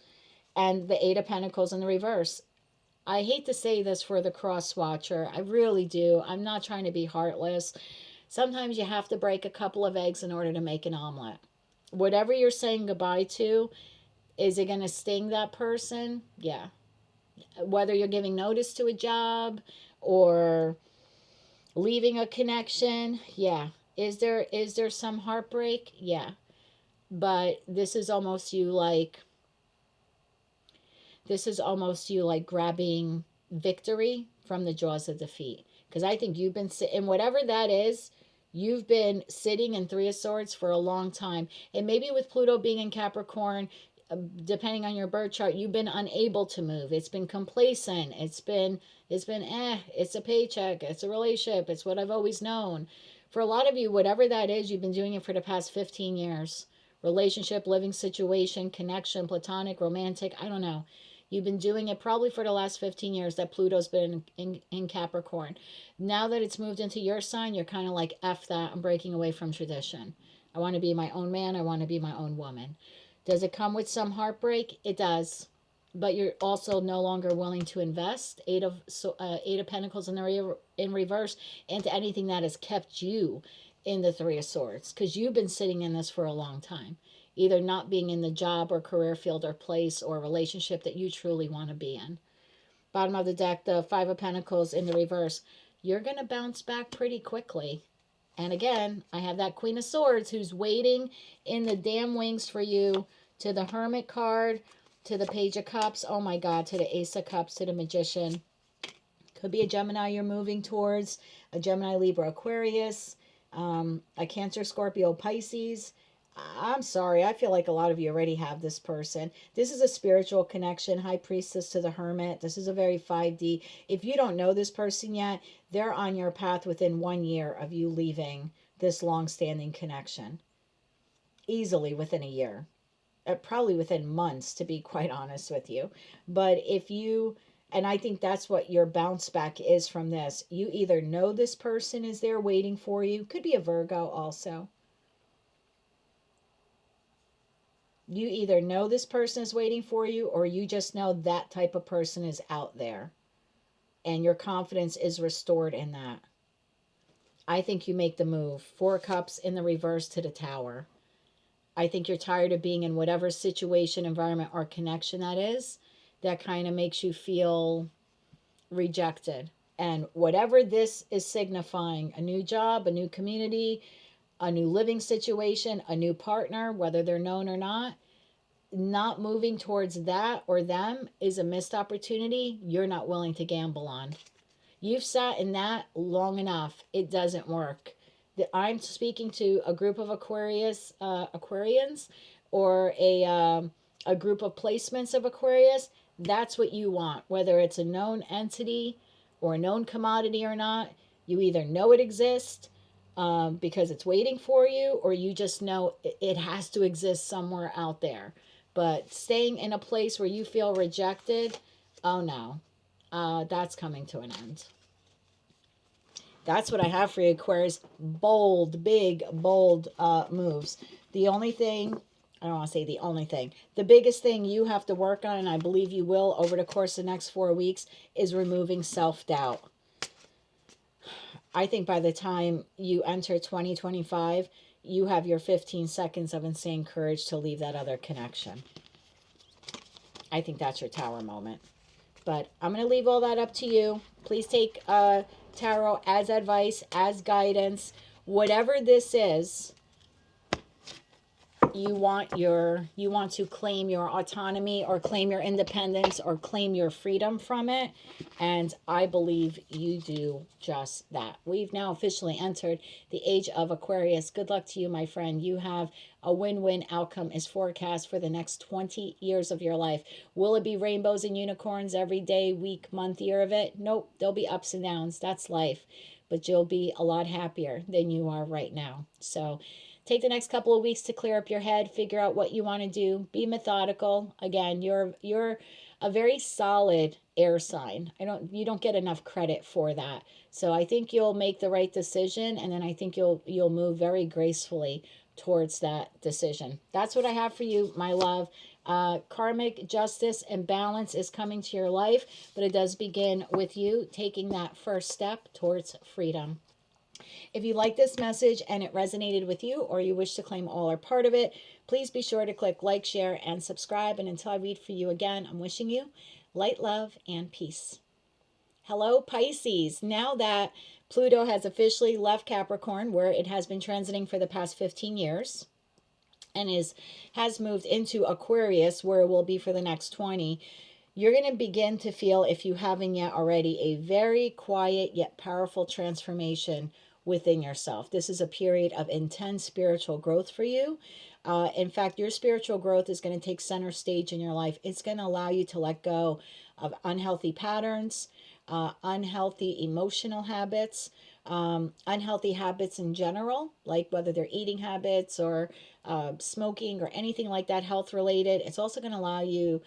and the Eight of Pentacles in the reverse. I hate to say this for the cross watcher. I really do. I'm not trying to be heartless. Sometimes you have to break a couple of eggs in order to make an omelet. Whatever you're saying goodbye to, is it going to sting that person? Yeah. Whether you're giving notice to a job or leaving a connection, yeah. Is there some heartbreak? Yeah. But this is almost you like grabbing victory from the jaws of defeat. Because I think you've been sitting, whatever that is, you've been sitting in Three of Swords for a long time. And maybe with Pluto being in Capricorn, depending on your birth chart, you've been unable to move. It's been complacent. It's been it's a paycheck. It's a relationship. It's what I've always known. For a lot of you, whatever that is, you've been doing it for the past 15 years. Relationship, living situation, connection, platonic, romantic, I don't know. You've been doing it probably for the last 15 years that Pluto's been in Capricorn. Now that it's moved into your sign, you're kind of like, F that, I'm breaking away from tradition. I want to be my own man. I want to be my own woman. Does it come with some heartbreak? It does. But you're also no longer willing to invest Eight of Pentacles in reverse into anything that has kept you in the Three of Swords, because you've been sitting in this for a long time, either not being in the job or career field or place or relationship that you truly want to be in. Bottom of the deck, the Five of Pentacles in the reverse. You're going to bounce back pretty quickly. And again, I have that Queen of Swords who's waiting in the damn wings for you, to the Hermit card, to the Page of Cups, oh my God, to the Ace of Cups, to the Magician. Could be a Gemini you're moving towards, a Gemini, Libra, Aquarius, a Cancer, Scorpio, Pisces. I'm sorry, I feel like a lot of you already have this person. This is a spiritual connection, High Priestess to the Hermit. This is a very 5D. If you don't know this person yet, they're on your path within 1 year of you leaving this long-standing connection. Easily within a year. Probably within months, to be quite honest with you. But if you, and I think that's what your bounce back is from this. You either know this person is there waiting for you. Could be a Virgo also. You either know this person is waiting for you, or you just know that type of person is out there. And your confidence is restored in that. I think you make the move. Four Cups in the reverse to the Tower. I think you're tired of being in whatever situation, environment, or connection that is, that kind of makes you feel rejected. And whatever this is signifying, a new job, a new community, a new living situation, a new partner, whether they're known or not moving towards that or them is a missed opportunity you're not willing to gamble on. You've sat in that long enough. It doesn't work. I'm speaking to a group of Aquarians, or a group of placements of Aquarius. That's what you want, whether it's a known entity or a known commodity or not. You either know it exists because it's waiting for you, or you just know it has to exist somewhere out there. But staying in a place where you feel rejected, oh no, that's coming to an end. That's what I have for you, Aquarius. Bold, big, bold moves. The only thing, I don't want to say the only thing, the biggest thing you have to work on, and I believe you will over the course of the next 4 weeks, is removing self-doubt. I think by the time you enter 2025, you have your 15 seconds of insane courage to leave that other connection. I think that's your Tower moment. But I'm going to leave all that up to you. Please take tarot as advice, as guidance. Whatever this is, you want to claim your autonomy or claim your independence or claim your freedom from it, and I believe you do just that. We've now officially entered the age of Aquarius. Good luck to you, my friend. You have a win-win outcome is forecast for the next 20 years of your life. Will it be rainbows and unicorns every day, week, month, year of it? Nope. There'll be ups and downs. That's life. But you'll be a lot happier than you are right now. So take the next couple of weeks to clear up your head, figure out what you want to do, be methodical. Again, you're a very solid air sign. You don't get enough credit for that. So I think you'll make the right decision, and then I think you'll move very gracefully towards that decision. That's what I have for you, my love. Karmic justice and balance is coming to your life, but it does begin with you taking that first step towards freedom. If you like this message and it resonated with you, or you wish to claim all or part of it, please be sure to click like, share, and subscribe. And until I read for you again, I'm wishing you light, love, and peace. Hello, Pisces. Now that Pluto has officially left Capricorn, where it has been transiting for the past 15 years, and has moved into Aquarius, where it will be for the next 20, you're going to begin to feel, if you haven't yet already, a very quiet yet powerful transformation within yourself. This is a period of intense spiritual growth for you. In fact, your spiritual growth is going to take center stage in your life. It's going to allow you to let go of unhealthy patterns, unhealthy emotional habits, unhealthy habits in general, like whether they're eating habits or smoking or anything like that, health related. It's also going to allow you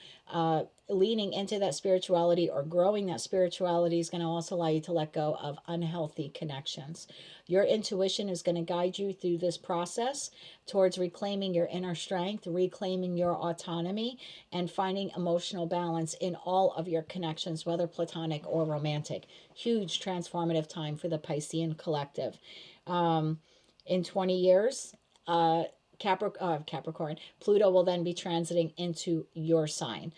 leaning into that spirituality or growing that spirituality is going to also allow you to let go of unhealthy connections. Your intuition is going to guide you through this process towards reclaiming your inner strength, reclaiming your autonomy, and finding emotional balance in all of your connections, whether platonic or romantic. Huge transformative time for the Piscean collective. In 20 years, Capricorn, Pluto will then be transiting into your sign.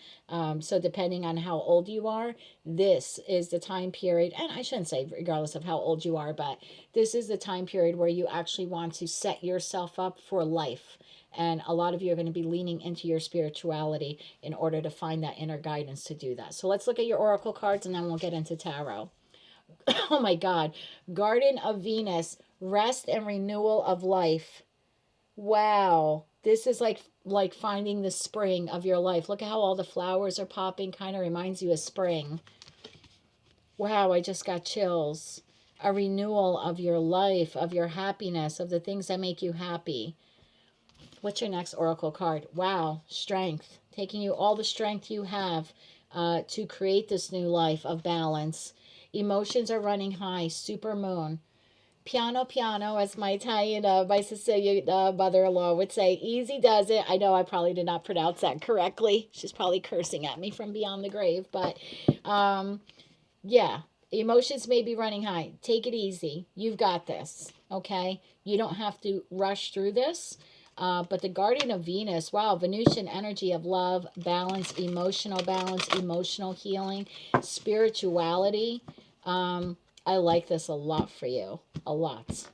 So depending on how old you are, this is the time period, and I shouldn't say regardless of how old you are, but this is the time period where you actually want to set yourself up for life. And a lot of you are going to be leaning into your spirituality in order to find that inner guidance to do that. So let's look at your oracle cards, and then we'll get into tarot. Oh my God. Garden of Venus, rest and renewal of life. Wow. This is like finding the spring of your life. Look at how all the flowers are popping. Kind of reminds you of spring. Wow, I just got chills. A renewal of your life, of your happiness, of the things that make you happy. What's your next oracle card? Wow, strength. Taking you all the strength you have to create this new life of balance. Emotions are running high. Super moon. Piano, piano, as my Italian, my Sicilian mother-in-law would say. Easy does it. I know I probably did not pronounce that correctly. She's probably cursing at me from beyond the grave. But, yeah, emotions may be running high. Take it easy. You've got this, okay? You don't have to rush through this. But the Guardian of Venus, wow, Venusian energy of love, balance, emotional healing, spirituality. I like this a lot for you. A lot.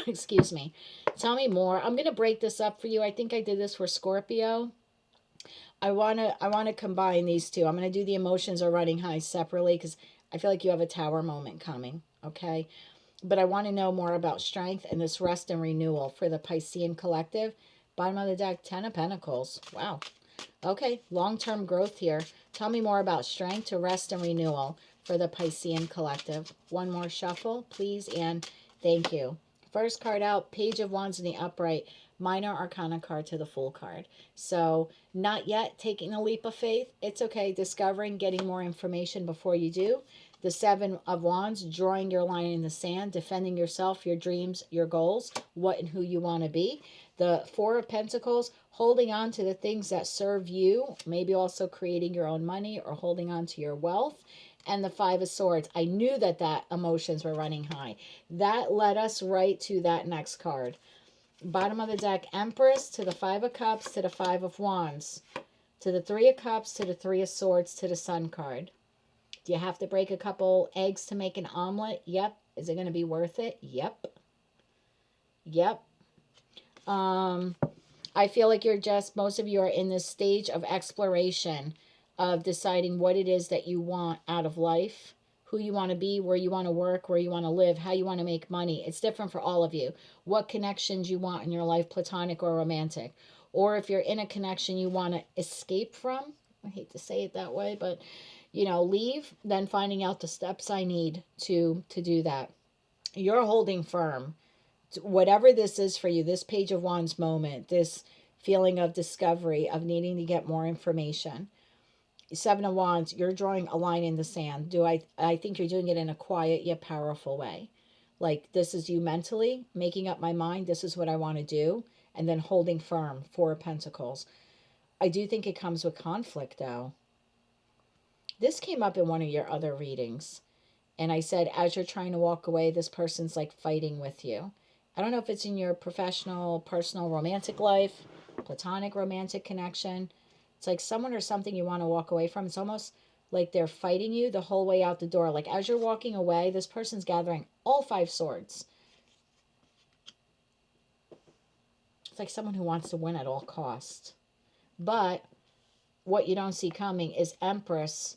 Excuse me. Tell me more. I'm going to break this up for you. I think I did this for Scorpio. I want to combine these two. I'm going to do the emotions are running high separately because I feel like you have a tower moment coming, okay? But I want to know more about strength and this rest and renewal for the Piscean collective. Bottom of the deck, 10 of Pentacles. Wow. Okay, long-term growth here. Tell me more about strength to rest and renewal for the Piscean collective. One more shuffle, please, and thank you. First card out, Page of Wands in the upright, minor arcana card to the Fool card. So not yet taking a leap of faith. It's okay, discovering, getting more information before you do. The Seven of Wands, drawing your line in the sand, defending yourself, your dreams, your goals, what and who you want to be. The Four of Pentacles, holding on to the things that serve you, maybe also creating your own money or holding on to your wealth. And the Five of Swords. I knew that emotions were running high. That led us right to that next card. Bottom of the deck, Empress to the Five of Cups to the Five of Wands. To the Three of Cups to the Three of Swords to the Sun card. Do you have to break a couple eggs to make an omelet? Yep. Is it going to be worth it? Yep. Yep. I feel like you're just, most of you are in this stage of exploration of deciding what it is that you want out of life, who you want to be, where you want to work, where you want to live, how you want to make money. It's different for all of you. What connections you want in your life, platonic or romantic. Or if you're in a connection you want to escape from, I hate to say it that way, but leave, then finding out the steps I need to do that. You're holding firm. Whatever this is for you, this Page of Wands moment, this feeling of discovery, of needing to get more information. Seven of Wands, you're drawing a line in the sand. I think you're doing it in a quiet yet powerful way. Like, this is you mentally making up my mind, this is what I want to do, and then holding firm. Four of Pentacles. I do think it comes with conflict, though. This came up in one of your other readings. And I said, as you're trying to walk away, this person's like fighting with you. I don't know if it's in your professional, personal, romantic life, platonic romantic connection. It's like someone or something you want to walk away from. It's almost like they're fighting you the whole way out the door. Like, as you're walking away, this person's gathering all five swords. It's like someone who wants to win at all costs. But what you don't see coming is Empress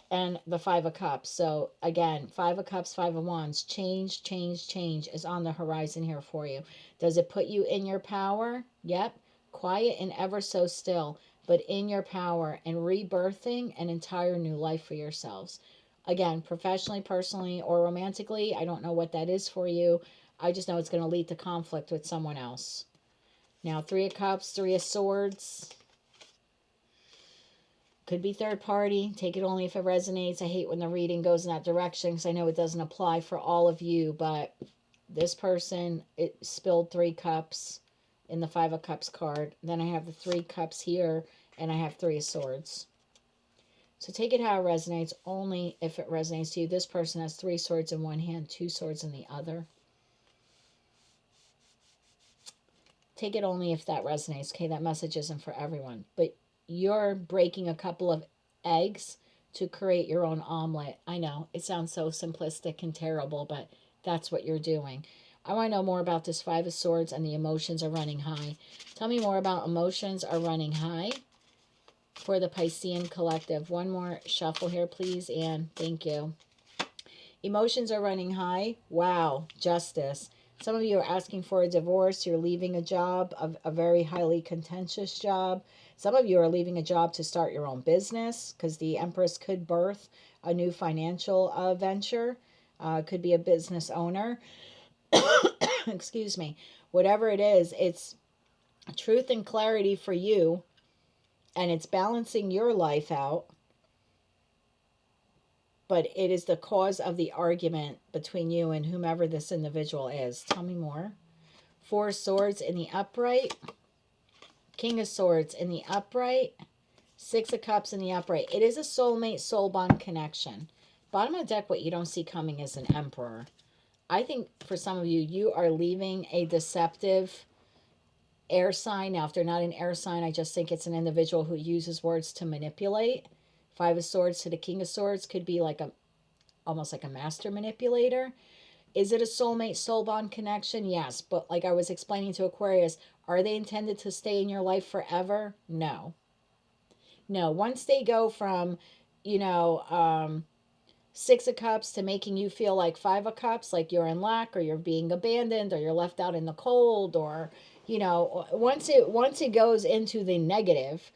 and the Five of Cups. So again, Five of Cups, Five of Wands, change is on the horizon here for you. Does it put you in your power? Yep. Quiet and ever so still, but in your power and rebirthing an entire new life for yourselves. Again, professionally, personally, or romantically, I don't know what that is for you. I just know it's going to lead to conflict with someone else. Now, Three of Cups, Three of Swords. Could be third party. Take it only if it resonates. I hate when the reading goes in that direction because I know it doesn't apply for all of you, but this person, it spilled 3 cups in the Five of Cups card. Then I have the 3 cups here, and I have 3 of Swords. So take it how it resonates, only if it resonates to you. This person has 3 swords in one hand, 2 swords in the other. Take it only if that resonates. Okay, that message isn't for everyone. But you're breaking a couple of eggs to create your own omelet. I know, it sounds so simplistic and terrible, but that's what you're doing. I want to know more about this Five of Swords and the emotions are running high. Tell me more about emotions are running high for the Piscean collective. One more shuffle here, please, Anne. Thank you. Emotions are running high. Wow, Justice. Some of you are asking for a divorce. You're leaving a job, a very highly contentious job. Some of you are leaving a job to start your own business because the Empress could birth a new financial venture. Could be a business owner. Excuse me. Whatever it is, it's truth and clarity for you, and it's balancing your life out. But it is the cause of the argument between you and whomever this individual is. Tell me more. 4 of Swords in the upright. King of Swords in the upright. 6 of Cups in the upright. It is a soulmate, soul bond connection. Bottom of the deck, what you don't see coming is an Emperor. I think for some of you, you are leaving a deceptive air sign. Now, if they're not an air sign, I just think it's an individual who uses words to manipulate. 5 of Swords to the King of Swords could be like almost like a master manipulator. Is it a soulmate, soul bond connection? Yes. But like I was explaining to Aquarius, are they intended to stay in your life forever? No. No. Once they go from, 6 of Cups to making you feel like 5 of Cups, like you're in lack or you're being abandoned or you're left out in the cold, or, once it goes into the negative,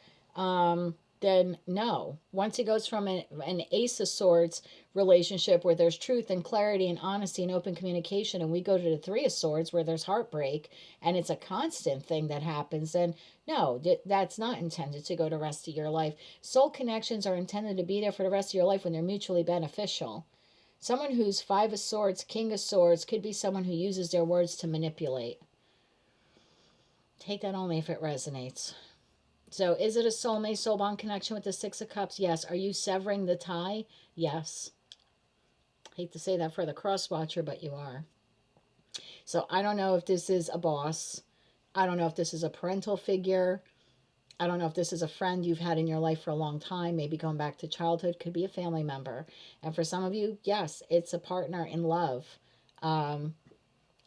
then no. Once it goes from an Ace of Swords relationship where there's truth and clarity and honesty and open communication, and we go to the 3 of Swords where there's heartbreak and it's a constant thing that happens, then no, that's not intended to go the rest of your life. Soul connections are intended to be there for the rest of your life when they're mutually beneficial. Someone who's 5 of Swords, King of Swords could be someone who uses their words to manipulate. Take that only if it resonates. So is it a soulmate, soul bond connection with the 6 of Cups? Yes. Are you severing the tie? Yes. Hate to say that for the cross watcher, but you are. So I don't know if this is a boss. I don't know if this is a parental figure. I don't know if this is a friend you've had in your life for a long time, maybe going back to childhood. Could be a family member. And for some of you, yes, it's a partner in love.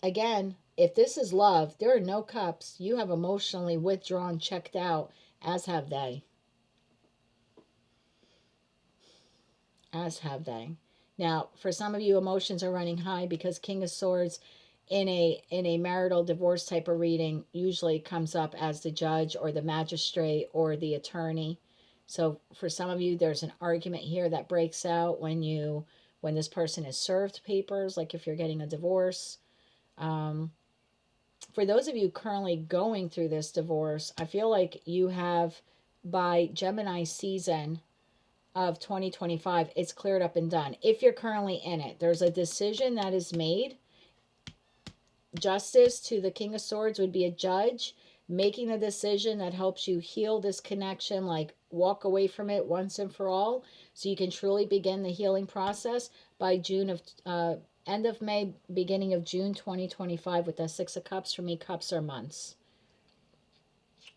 Again, if this is love, there are no cups. You have emotionally withdrawn, checked out, as have they. As have they. Now, for some of you, emotions are running high because King of Swords in a marital divorce type of reading usually comes up as the judge or the magistrate or the attorney. So for some of you, there's an argument here that breaks out when this person is served papers, like if you're getting a divorce. For those of you currently going through this divorce, I feel like you have, by Gemini season of 2025, it's cleared up and done. If you're currently in it, there's a decision that is made. Justice to the King of Swords would be a judge making a decision that helps you heal this connection, like walk away from it once and for all, so you can truly begin the healing process by end of May, beginning of June 2025 with the Six of Cups. For me, cups are months.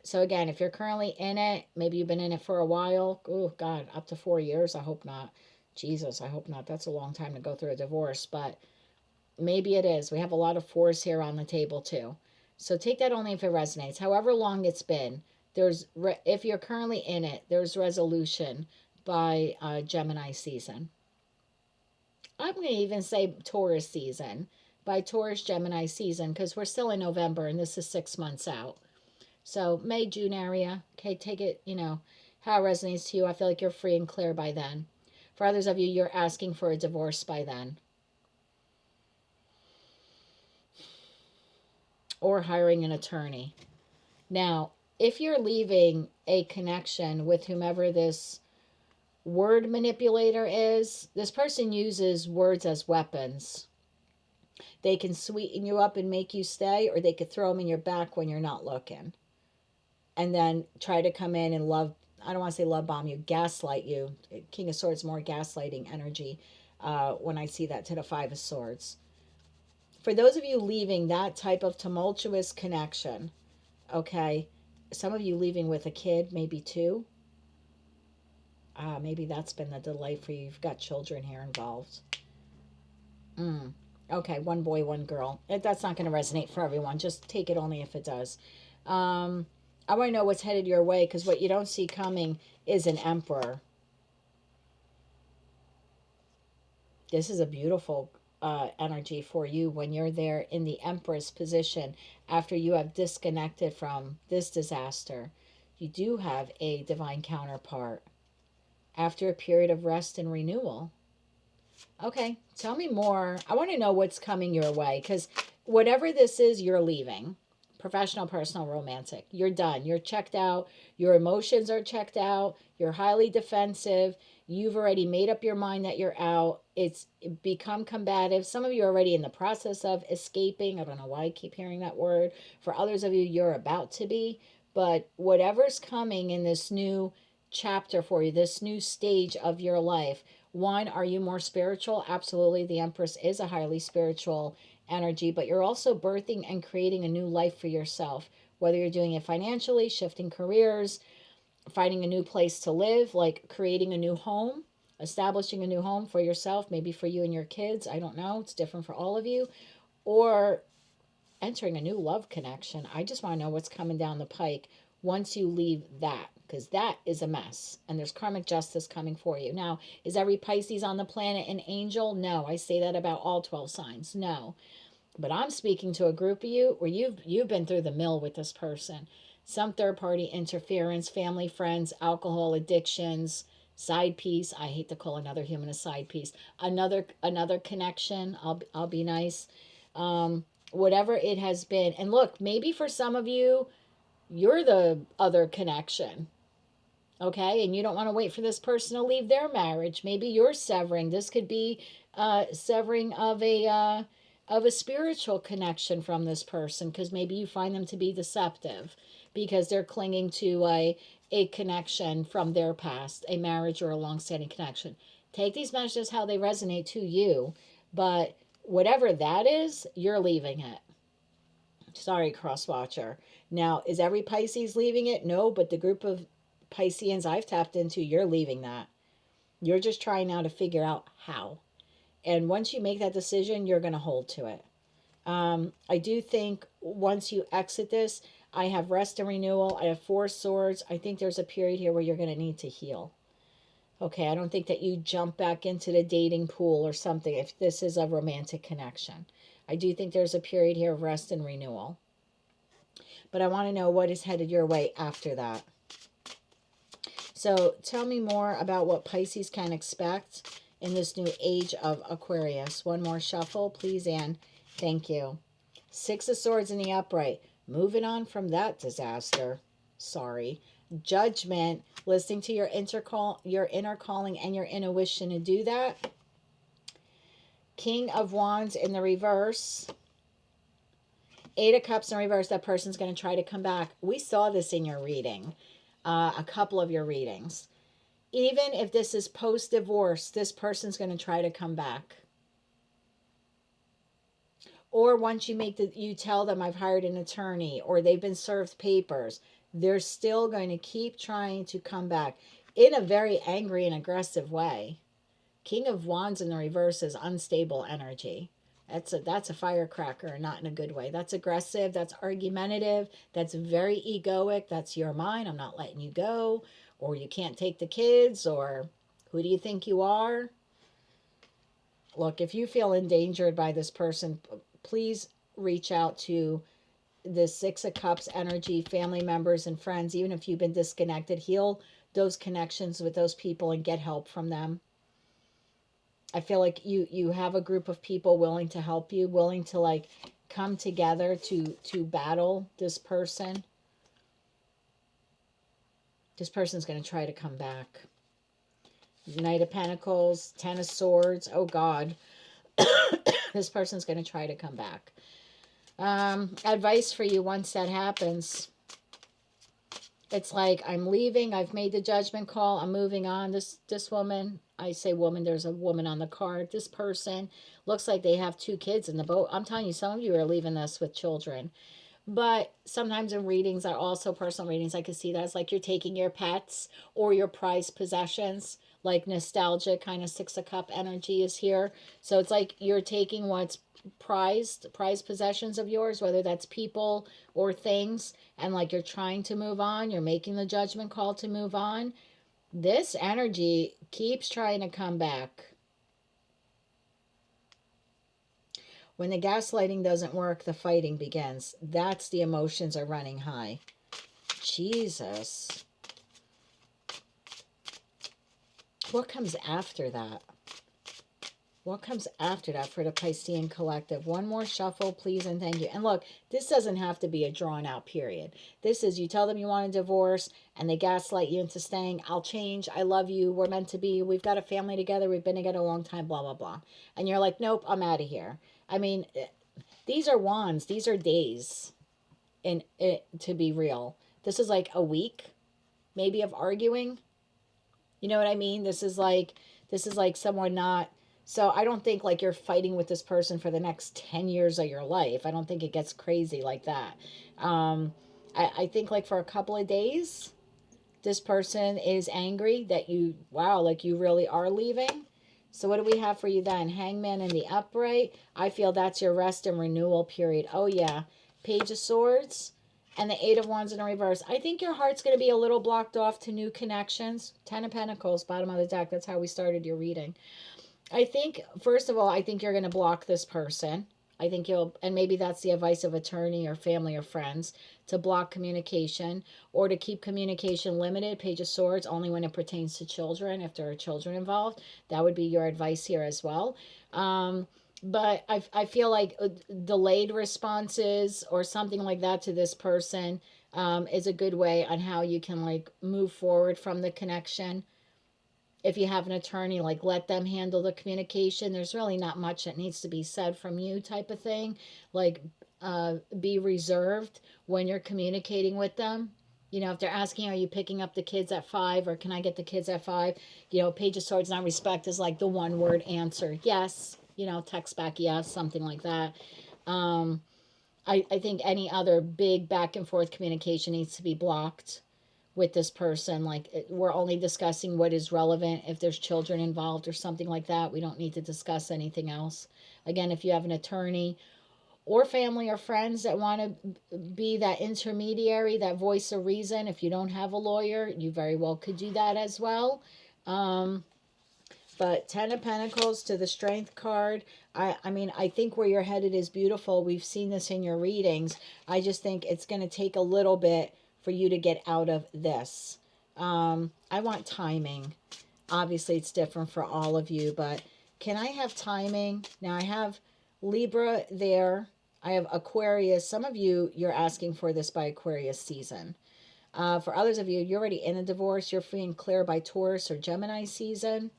So again, if you're currently in it, maybe you've been in it for a while. Oh God, up to 4 years. I hope not. Jesus, I hope not. That's a long time to go through a divorce, but maybe it is. We have a lot of fours here on the table too. So take that only if it resonates. However long it's been, if you're currently in it, there's resolution by Gemini season. I'm going to even say Taurus season, by Taurus Gemini season, because we're still in November and this is 6 months out. So May, June area. Okay, take it, how it resonates to you. I feel like you're free and clear by then. For others of you, you're asking for a divorce by then. Or hiring an attorney. Now, if you're leaving a connection with whomever this word manipulator is, this person uses words as weapons. They can sweeten you up and make you stay, or they could throw them in your back when you're not looking. And then try to come in and I don't want to say love bomb you, gaslight you. King of Swords, more gaslighting energy when I see that to the Five of Swords. For those of you leaving that type of tumultuous connection, okay, some of you leaving with a kid, maybe two. Maybe that's been the delay for you. You've got children here involved. Okay, one boy, one girl. That's not going to resonate for everyone. Just take it only if it does. I want to know what's headed your way, because what you don't see coming is an Emperor. This is a beautiful energy for you when you're there in the Empress position after you have disconnected from this disaster. You do have a divine counterpart after a period of rest and renewal. Okay, tell me more. I want to know what's coming your way, because whatever this is, you're leaving. Professional, personal, romantic. You're done. You're checked out. Your emotions are checked out. You're highly defensive. You've already made up your mind that you're out. It's become combative. Some of you are already in the process of escaping. I don't know why I keep hearing that word. For others of you, you're about to be. But whatever's coming in this new chapter for you, this new stage of your life, one, are you more spiritual? Absolutely. The Empress is a highly spiritual energy, but you're also birthing and creating a new life for yourself, whether you're doing it financially, shifting careers, finding a new place to live, like creating a new home, establishing a new home for yourself, maybe for you and your kids. I don't know. It's different for all of you. Or entering a new love connection. I just want to know what's coming down the pike once you leave that, because that is a mess and there's karmic justice coming for you. Now, is every Pisces on the planet an angel? No. I say that about all 12 signs. No. But I'm speaking to a group of you where you've been through the mill with this person. Some third party interference, family, friends, alcohol addictions, side piece. I hate to call another human a side piece. Another connection. I'll be nice. Whatever it has been. And look, maybe for some of you, you're the other connection. Okay, and you don't want to wait for this person to leave their marriage. Maybe you're severing. This could be severing of a spiritual connection from this person, because maybe you find them to be deceptive because they're clinging to a connection from their past, a marriage or a long-standing connection. Take these messages how they resonate to you, but whatever that is, you're leaving it. Sorry, cross-watcher. Now, is every Pisces leaving it? No, but the group of Pisceans I've tapped into, you're leaving that. You're just trying now to figure out how. And once you make that decision, you're going to hold to it. I do think once you exit this, I have rest and renewal. I have Four Swords. I think there's a period here where you're going to need to heal. Okay, I don't think that you jump back into the dating pool or something if this is a romantic connection. I do think there's a period here of rest and renewal. But I want to know what is headed your way after that. So tell me more about what Pisces can expect in this new age of Aquarius. One more shuffle, please, and thank you. Six of Swords in the upright. Moving on from that disaster. Sorry. Judgment. Listening to your inner calling and your intuition to do that. King of Wands in the reverse. Eight of Cups in reverse. That person's going to try to come back. We saw this in your reading. A couple of your readings. Even if this is post-divorce, this person's going to try to come back. Or once you tell them I've hired an attorney or they've been served papers, they're still going to keep trying to come back in a very angry and aggressive way. King of Wands in the reverse is unstable energy. That's a firecracker, not in a good way. That's aggressive, that's argumentative, that's very egoic, that's your mind, I'm not letting you go, or you can't take the kids, or who do you think you are? Look, if you feel endangered by this person, please reach out to the Six of Cups energy, family members and friends. Even if you've been disconnected, heal those connections with those people and get help from them. I feel like you have a group of people willing to help you, willing to like come together to battle this person. This person's going to try to come back. Knight of Pentacles, Ten of Swords. Oh God. This person's going to try to come back. Advice for you once that happens. It's like, I'm leaving. I've made the judgment call. I'm moving on. This woman, I say woman, there's a woman on the card. This person looks like they have 2 kids in the boat. I'm telling you, some of you are leaving this with children. But sometimes in readings, are also personal readings, I can see that it's like you're taking your pets or your prized possessions, like nostalgia kind of Six of Cup energy is here. So it's like you're taking what's prized possessions of yours, whether that's people or things, and like you're trying to move on, you're making the judgment call to move on. This energy keeps trying to come back. When the gaslighting doesn't work, the fighting begins. That's the emotions are running high. Jesus. What comes after that? What comes after that for the Piscean collective? One more shuffle, please, and thank you. And look, this doesn't have to be a drawn-out period. This is, you tell them you want a divorce, and they gaslight you into staying. I'll change. I love you. We're meant to be. We've got a family together. We've been together a long time, blah, blah, blah. And you're like, nope, I'm out of here. I mean, these are wands. These are days, to be real. This is like a week, maybe, of arguing. You know what I mean? This is like someone not... So I don't think like you're fighting with this person for the next 10 years of your life. I don't think it gets crazy like that. I think like for a couple of days, this person is angry that you, wow, like you really are leaving. So what do we have for you then? Hangman in the upright. I feel that's your rest and renewal period. Oh yeah. Page of Swords and the Eight of Wands in the reverse. I think your heart's going to be a little blocked off to new connections. Ten of Pentacles, bottom of the deck. That's how we started your reading. I think, first of all, I think you're going to block this person. I think you'll, and maybe that's the advice of attorney or family or friends, to block communication or to keep communication limited. Page of Swords, only when it pertains to children, if there are children involved. That would be your advice here as well. But I feel like delayed responses or something like that to this person is a good way on how you can like move forward from the connection. If you have an attorney, like let them handle the communication. There's really not much that needs to be said from you type of thing. Like be reserved when you're communicating with them. You know, if they're asking, are you picking up the kids at 5 or can I get the kids at 5? You know, Page of Swords, not respect, is like the one word answer. Yes. You know, text back yes, something like that. I think any other big back and forth communication needs to be blocked with this person. Like we're only discussing what is relevant. If there's children involved or something like that, we don't need to discuss anything else. Again, if you have an attorney or family or friends that want to be that intermediary, that voice of reason. If you don't have a lawyer, you very well could do that as well. But 10 of Pentacles to the Strength card. I mean, I think where you're headed is beautiful. We've seen this in your readings. I just think it's going to take a little bit for you to get out of this. I want timing. Obviously, it's different for all of you, but can I have timing? Now, I have Libra there. I have Aquarius. Some of you, you're asking for this by Aquarius season. For others of you, you're already in a divorce. You're free and clear by Taurus or Gemini season.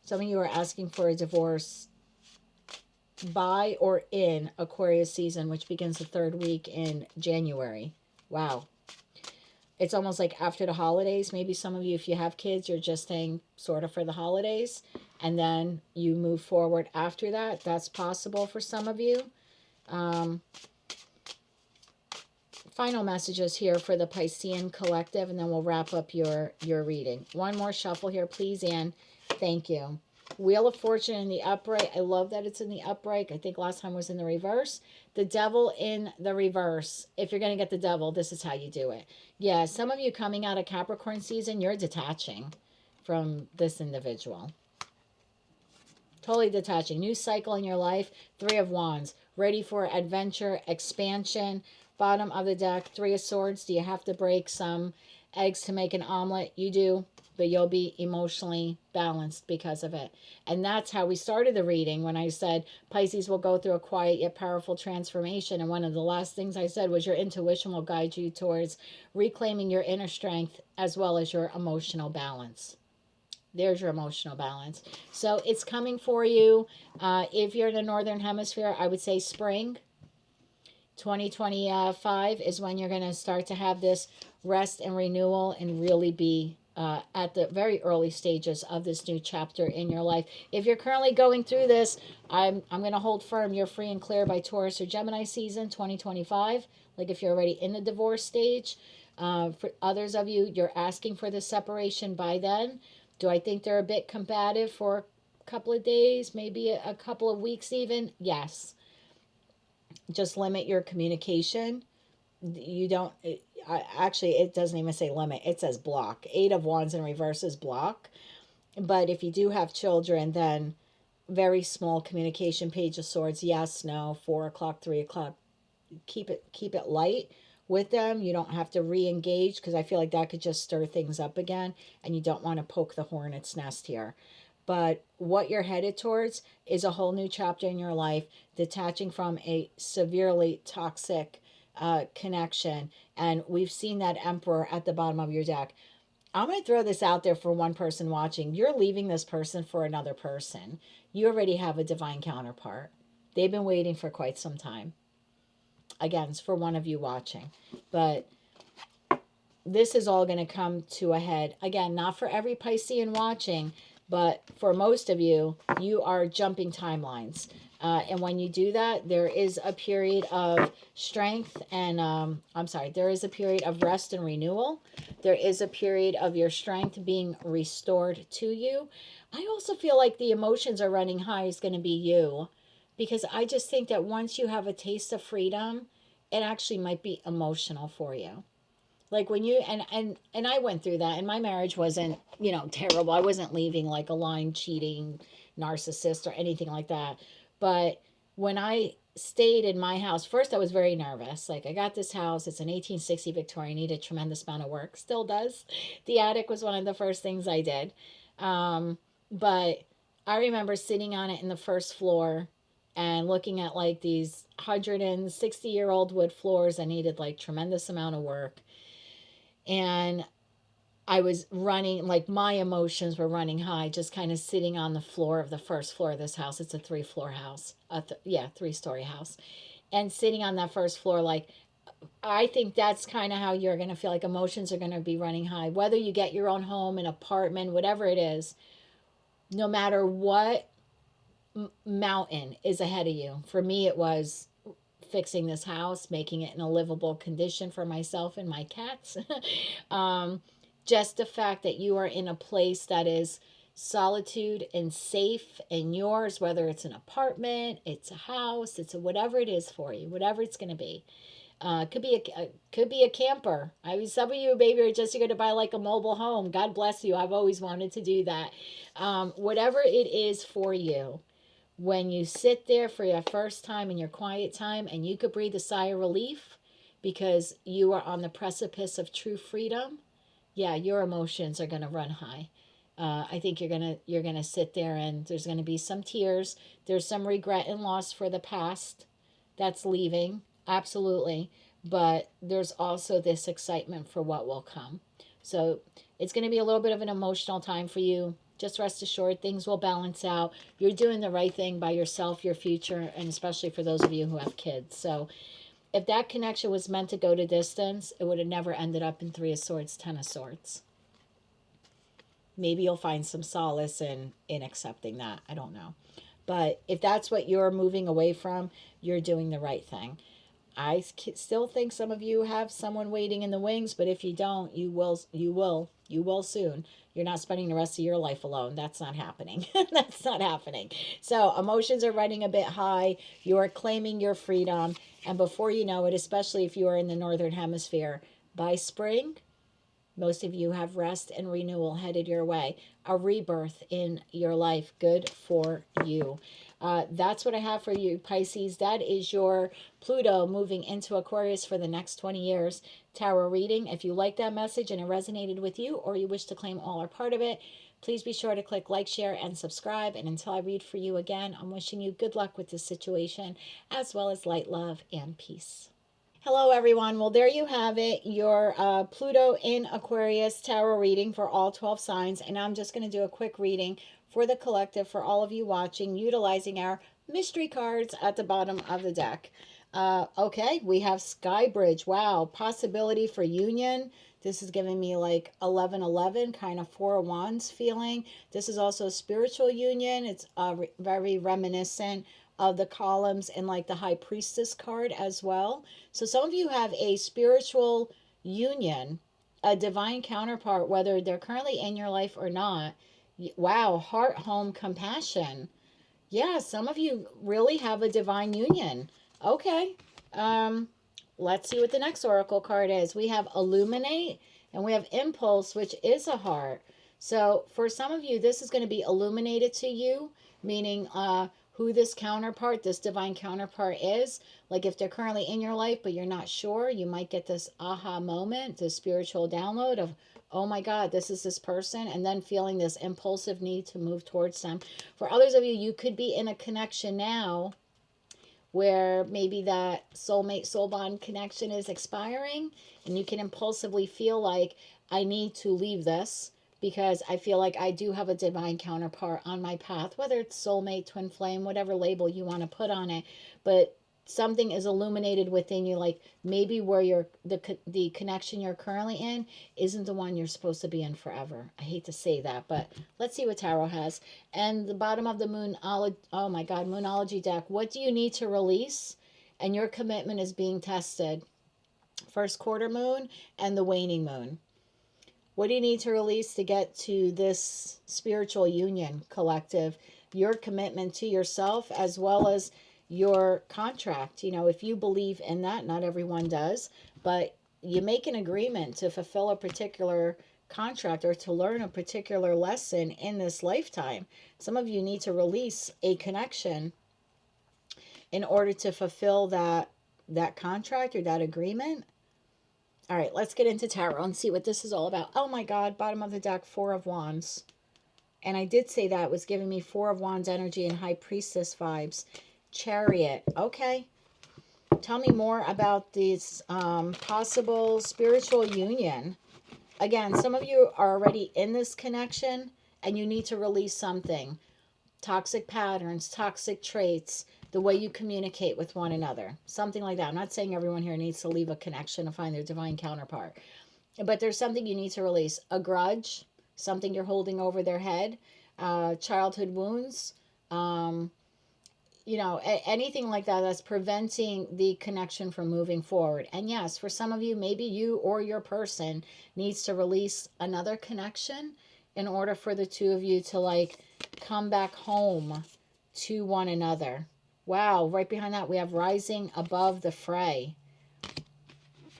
Some of you are asking for a divorce by or in Aquarius season, which begins the 3rd week in January. Wow. It's almost like after the holidays. Maybe some of you, if you have kids, you're just staying sort of for the holidays. And then you move forward after that. That's possible for some of you. Final messages here for the Piscean collective, and then we'll wrap up your reading. One more shuffle here, please, Anne. Thank you. Wheel of Fortune in the upright. I love that it's in the upright. I think last time was in the reverse. The Devil in the reverse. If you're going to get the Devil, this is how you do it. Yeah, some of you coming out of Capricorn season, you're detaching from this individual. Totally detaching. New cycle in your life. 3 of Wands. Ready for adventure, expansion. Bottom of the deck. 3 of Swords. Do you have to break some eggs to make an omelet? You do. But you'll be emotionally balanced because of it. And that's how we started the reading when I said Pisces will go through a quiet yet powerful transformation. And one of the last things I said was your intuition will guide you towards reclaiming your inner strength as well as your emotional balance. There's your emotional balance. So it's coming for you. If you're in the Northern Hemisphere, I would say spring. 2025 is when you're going to start to have this rest and renewal and really be at the very early stages of this new chapter in your life. If you're currently going through this, I'm going to hold firm. You're free and clear by Taurus or Gemini season 2025. Like if you're already in the divorce stage. For others of you, you're asking for the separation by then. Do I think they're a bit combative for a couple of days, maybe a couple of weeks even? Yes. Just limit your communication. You don't, actually, it doesn't even say limit. It says block. 8 of Wands in reverse is block. But if you do have children, then very small communication. Page of Swords, yes, no, 4 o'clock, 3 o'clock. Keep it light with them. You don't have to re-engage because I feel like that could just stir things up again. And you don't want to poke the hornet's nest here. But what you're headed towards is a whole new chapter in your life, detaching from a severely toxic connection. And we've seen that Emperor at the bottom of your deck. I'm going to throw this out there for one person watching. You're leaving this person for another person. You already have a divine counterpart. They've been waiting for quite some time. Again, it's for one of you watching. But this is all going to come to a head. Again, not for every Piscean watching, but for most of you, you are jumping timelines. And when you do that, there is a period of strength and, there is a period of rest and renewal. There is a period of your strength being restored to you. I also feel like the emotions are running high is going to be you. Because I just think that once you have a taste of freedom, it actually might be emotional for you. Like when you, and I went through that, and my marriage wasn't, terrible. I wasn't leaving like a lying, cheating narcissist or anything like that. But when I stayed in my house, first I was very nervous. Like I got this house, it's an 1860 Victorian, needed a tremendous amount of work, still does. The attic was one of the first things I did. But I remember sitting on it in the first floor and looking at like these 160-year-old wood floors that needed like tremendous amount of work. And I was running, like my emotions were running high, just kind of sitting on the floor of the first floor of this house. It's a 3-floor house. 3-story house. And sitting on that first floor, like, I think that's kind of how you're going to feel like emotions are going to be running high. Whether you get your own home, an apartment, whatever it is, no matter what mountain is ahead of you. For me, it was fixing this house, making it in a livable condition for myself and my cats. Just the fact that you are in a place that is solitude and safe and yours, whether it's an apartment, it's a house, it's a whatever it is for you, whatever it's going to be. Could be a camper. I mean, some of you maybe are just going to buy like a mobile home. God bless you. I've always wanted to do that. Whatever it is for you, when you sit there for your first time in your quiet time, and you could breathe a sigh of relief because you are on the precipice of true freedom. Yeah, your emotions are going to run high. I think you're gonna sit there, and there's gonna be some tears. There's some regret and loss for the past that's leaving, absolutely. But there's also this excitement for what will come. So it's gonna be a little bit of an emotional time for you. Just rest assured, things will balance out. You're doing the right thing by yourself, your future, and especially for those of you who have kids. So if that connection was meant to go to distance, it would have never ended up in Three of Swords, Ten of Swords. Maybe you'll find some solace in accepting that. I don't know. But if that's what you're moving away from, you're doing the right thing. I still think some of you have someone waiting in the wings, but if you don't, you will soon. You're not spending the rest of your life alone. That's not happening. That's not happening. So emotions are running a bit high. You are claiming your freedom. And before you know it, especially if you are in the Northern Hemisphere, by spring, most of you have rest and renewal headed your way. A rebirth in your life. Good for you. That's what I have for you, Pisces. That is your Pluto moving into Aquarius for the next 20 years. Tarot reading. If you like that message and it resonated with you, or you wish to claim all or part of it, please be sure to click like, share, and subscribe. And until I read for you again, I'm wishing you good luck with this situation, as well as light, love, and peace. Hello, everyone. Well, there you have it, your Pluto in Aquarius tarot reading for all 12 signs. And I'm just going to do a quick reading for the collective for all of you watching, utilizing our mystery cards at the bottom of the deck. Okay, we have Sky Bridge. Wow, possibility for union. This is giving me like 1111, kind of Four of Wands feeling. This is also a spiritual union. It's very reminiscent of the columns and like the High Priestess card as well. So some of you have a spiritual union, a divine counterpart, whether they're currently in your life or not. Wow, heart, home, compassion. Yeah, some of you really have a divine union. Okay. Let's see what the next oracle card is. We have illuminate and we have impulse, which is a heart. So for some of you, this is going to be illuminated to you, meaning who this counterpart, this divine counterpart is. Like if they're currently in your life, but you're not sure, you might get this aha moment, this spiritual download of, oh my God, this is this person, and then feeling this impulsive need to move towards them. For others of you, you could be in a connection now where maybe that soulmate soul bond connection is expiring, and you can impulsively feel like, I need to leave this because I feel like I do have a divine counterpart on my path, whether it's soulmate, twin flame, whatever label you want to put on it. But something is illuminated within you, like maybe where you're the connection you're currently in isn't the one you're supposed to be in forever. I hate to say that, but let's see what tarot has. And the bottom of the oh my God, Moonology deck. What do you need to release? And your commitment is being tested. First quarter moon and the waning moon. What do you need to release to get to this spiritual union, collective? Your commitment to yourself as well as your contract. You know, if you believe in that, not everyone does, but you make an agreement to fulfill a particular contract or to learn a particular lesson in this lifetime. Some of you need to release a connection in order to fulfill that contract or that agreement. All right, let's get into tarot and see what this is all about. Oh my God, bottom of the deck, Four of Wands. And I did say that was giving me Four of Wands energy and High Priestess vibes. Chariot. Okay. Tell me more about this possible spiritual union. Again, some of you are already in this connection and you need to release something. Toxic patterns, toxic traits, the way you communicate with one another. Something like that. I'm not saying everyone here needs to leave a connection to find their divine counterpart. But there's something you need to release. A grudge, something you're holding over their head, childhood wounds, you know, anything like that that's preventing the connection from moving forward. And yes, for some of you, maybe you or your person needs to release another connection in order for the two of you to like come back home to one another. Wow, right behind that we have rising above the fray.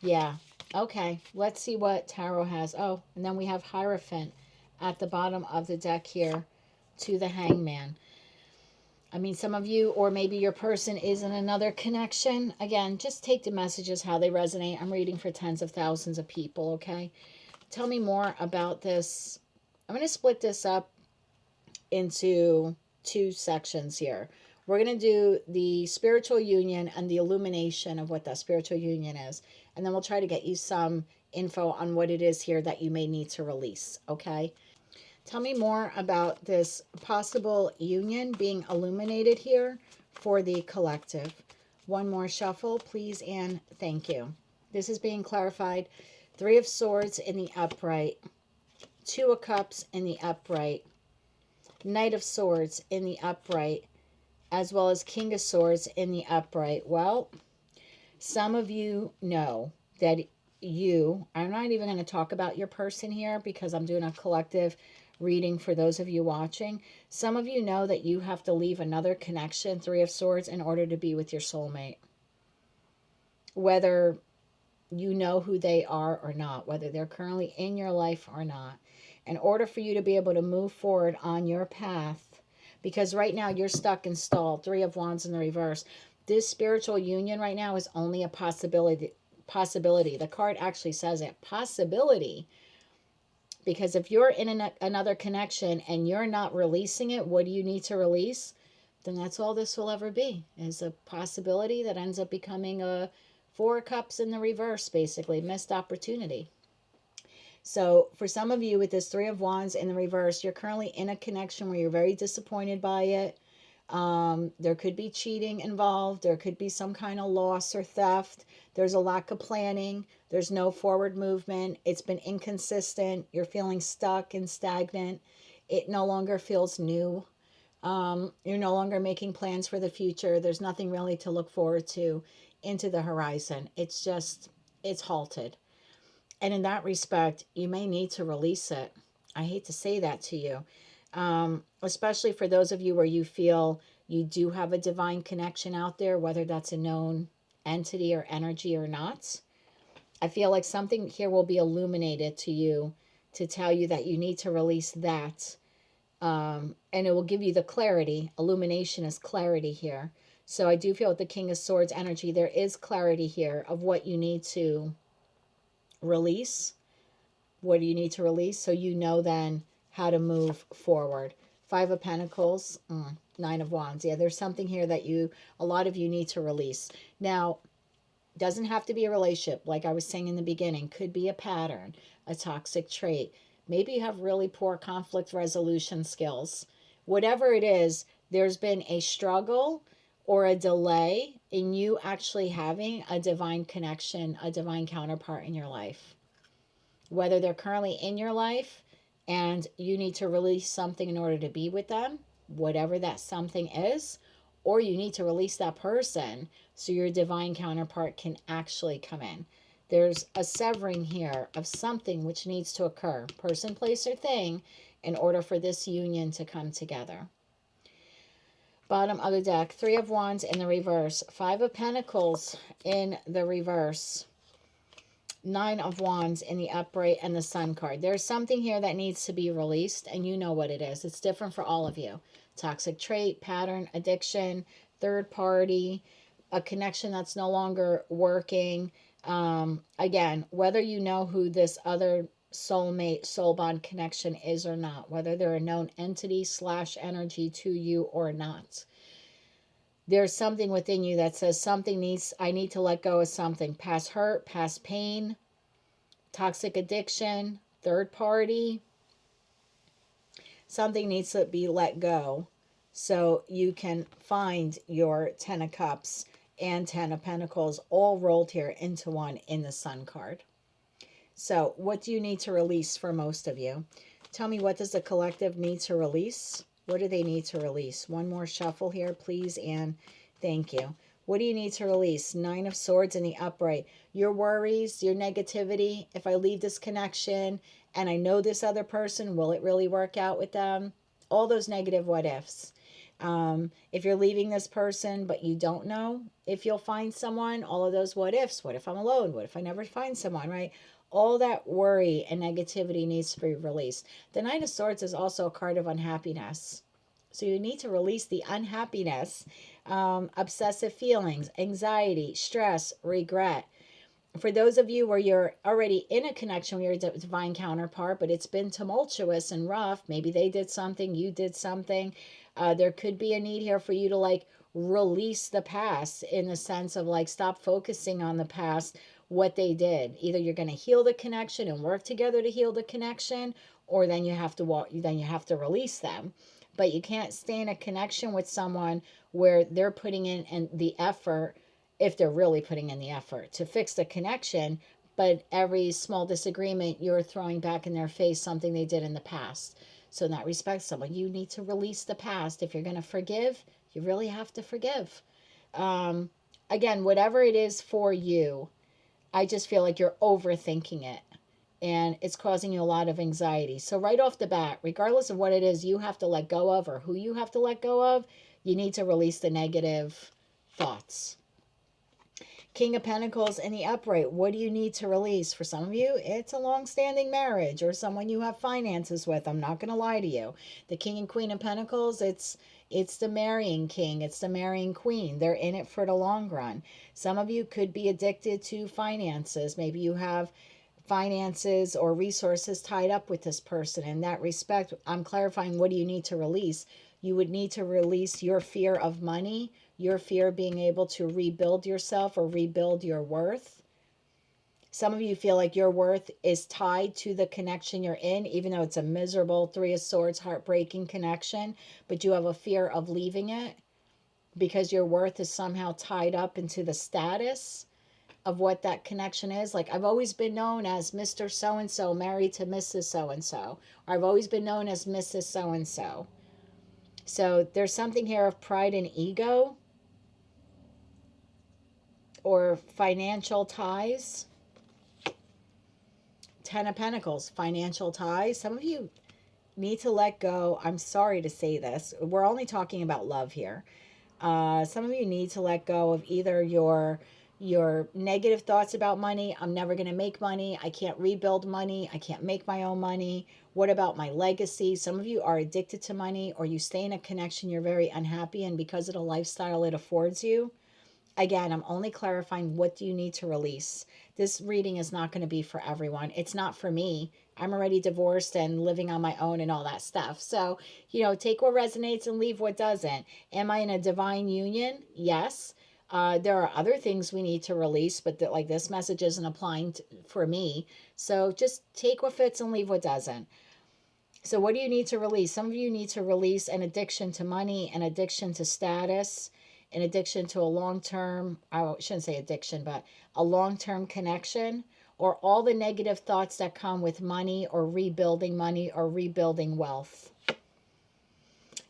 Yeah, okay, let's see what tarot has. Oh, and then we have Hierophant at the bottom of the deck here to the Hangman. I mean, some of you, or maybe your person, is in another connection. Again, just take the messages how they resonate. I'm reading for tens of thousands of people, okay? Tell me more about this. I'm going to split this up into two sections here. We're going to do the spiritual union and the illumination of what that spiritual union is. And then we'll try to get you some info on what it is here that you may need to release, okay? Tell me more about this possible union being illuminated here for the collective. One more shuffle, please, and thank you. This is being clarified. Three of Swords in the upright. Two of Cups in the upright. Knight of Swords in the upright, as well as King of Swords in the upright. Well, some of you know that I'm not even going to talk about your person here because I'm doing a collective reading for those of you watching. Some of you know that you have to leave another connection, Three of Swords, in order to be with your soulmate. Whether you know who they are or not, whether they're currently in your life or not. In order for you to be able to move forward on your path, because right now you're stuck and stalled, Three of Wands in the reverse. This spiritual union right now is only a possibility. The card actually says it, possibility. Because if you're in another connection and you're not releasing it, what do you need to release? Then that's all this will ever be, is a possibility that ends up becoming a Four of Cups in the reverse, basically, missed opportunity. So for some of you with this Three of Wands in the reverse, you're currently in a connection where you're very disappointed by it. There could be cheating involved. There could be some kind of loss or theft. There's a lack of planning. There's no forward movement. It's been inconsistent. You're feeling stuck and stagnant. It no longer feels new. You're no longer making plans for the future. There's nothing really to look forward to into the horizon. It's halted. And in that respect, you may need to release it. I hate to say that to you. Especially for those of you where you feel you do have a divine connection out there, whether that's a known entity or energy or not. I feel like something here will be illuminated to you to tell you that you need to release that. And it will give you the clarity. Illumination is clarity here. So I do feel with the King of Swords energy, there is clarity here of what you need to release. What do you need to release? So you know then how to move forward. Five of Pentacles, Nine of Wands. Yeah, there's something here that a lot of you need to release. Now, doesn't have to be a relationship. Like I was saying in the beginning, could be a pattern, a toxic trait. Maybe you have really poor conflict resolution skills. Whatever it is, there's been a struggle or a delay in you actually having a divine connection, a divine counterpart in your life. Whether they're currently in your life and you need to release something in order to be with them, whatever that something is, or you need to release that person so your divine counterpart can actually come in. There's a severing here of something which needs to occur, person, place, or thing, in order for this union to come together. Bottom of the deck, Three of Wands in the reverse, Five of Pentacles in the reverse, Nine of Wands in the upright, and the Sun card. There's something here that needs to be released, and you know what it is. It's different for all of you. Toxic trait, pattern, addiction, third party, a connection that's no longer working. Again, whether you know who this other soulmate, soul bond connection is or not, whether they're a known entity / energy to you or not. There's something within you that says I need to let go of something. Past hurt, past pain, toxic addiction, third party. Something needs to be let go so you can find your Ten of Cups and Ten of Pentacles all rolled here into one in the Sun card. So what do you need to release for most of you? Tell me, what does the collective need to release? What do they need to release? One more shuffle here, please, and thank you. What do you need to release? Nine of Swords in the upright. Your worries, your negativity. If I leave this connection and I know this other person, will it really work out with them? All those negative what ifs. If you're leaving this person, but you don't know if you'll find someone, all of those what ifs. What if I'm alone? What if I never find someone, right? All that worry and negativity needs to be released. The Knight of Swords is also a card of unhappiness. So you need to release the unhappiness, obsessive feelings, anxiety, stress, regret. For those of you where you're already in a connection with your divine counterpart, but it's been tumultuous and rough, maybe they did something, you did something. There could be a need here for you to like release the past, in the sense of like stop focusing on the past, what they did. Either you're going to heal the connection and work together to heal the connection, or then you have to release them. But you can't stay in a connection with someone where they're putting in and the effort, if they're really putting in the effort to fix the connection, but every small disagreement you're throwing back in their face something they did in the past. So in that respect, someone, you need to release the past. If you're going to forgive, you really have to forgive. Again, whatever it is for you, I just feel like you're overthinking it and it's causing you a lot of anxiety. So right off the bat, regardless of what it is you have to let go of or who you have to let go of, you need to release the negative thoughts. King of Pentacles in the upright. What do you need to release? For some of you, it's a long-standing marriage or someone you have finances with. I'm not going to lie to you. The King and Queen of Pentacles, it's the marrying king. It's the marrying queen. They're in it for the long run. Some of you could be addicted to finances. Maybe you have finances or resources tied up with this person. In that respect, I'm clarifying, what do you need to release? You would need to release your fear of money, your fear of being able to rebuild yourself or rebuild your worth. Some of you feel like your worth is tied to the connection you're in, even though it's a miserable Three of Swords, heartbreaking connection, but you have a fear of leaving it because your worth is somehow tied up into the status of what that connection is. Like, I've always been known as Mr. So-and-so married to Mrs. So-and-so, or I've always been known as Mrs. So-and-so. So there's something here of pride and ego or financial ties. Ten of Pentacles, financial ties. Some of you need to let go. I'm sorry to say this. We're only talking about love here. Some of you need to let go of either your negative thoughts about money. I'm never going to make money. I can't rebuild money. I can't make my own money. What about my legacy? Some of you are addicted to money, or you stay in a connection you're very unhappy in because of the lifestyle it affords you. Again, I'm only clarifying, what do you need to release? This reading is not going to be for everyone. It's not for me. I'm already divorced and living on my own and all that stuff. So, take what resonates and leave what doesn't. Am I in a divine union? Yes. There are other things we need to release, but like this message isn't applying for me. So just take what fits and leave what doesn't. So what do you need to release? Some of you need to release an addiction to money, an addiction to status, an addiction to a long-term, I shouldn't say addiction, but a long-term connection, or all the negative thoughts that come with money or rebuilding wealth.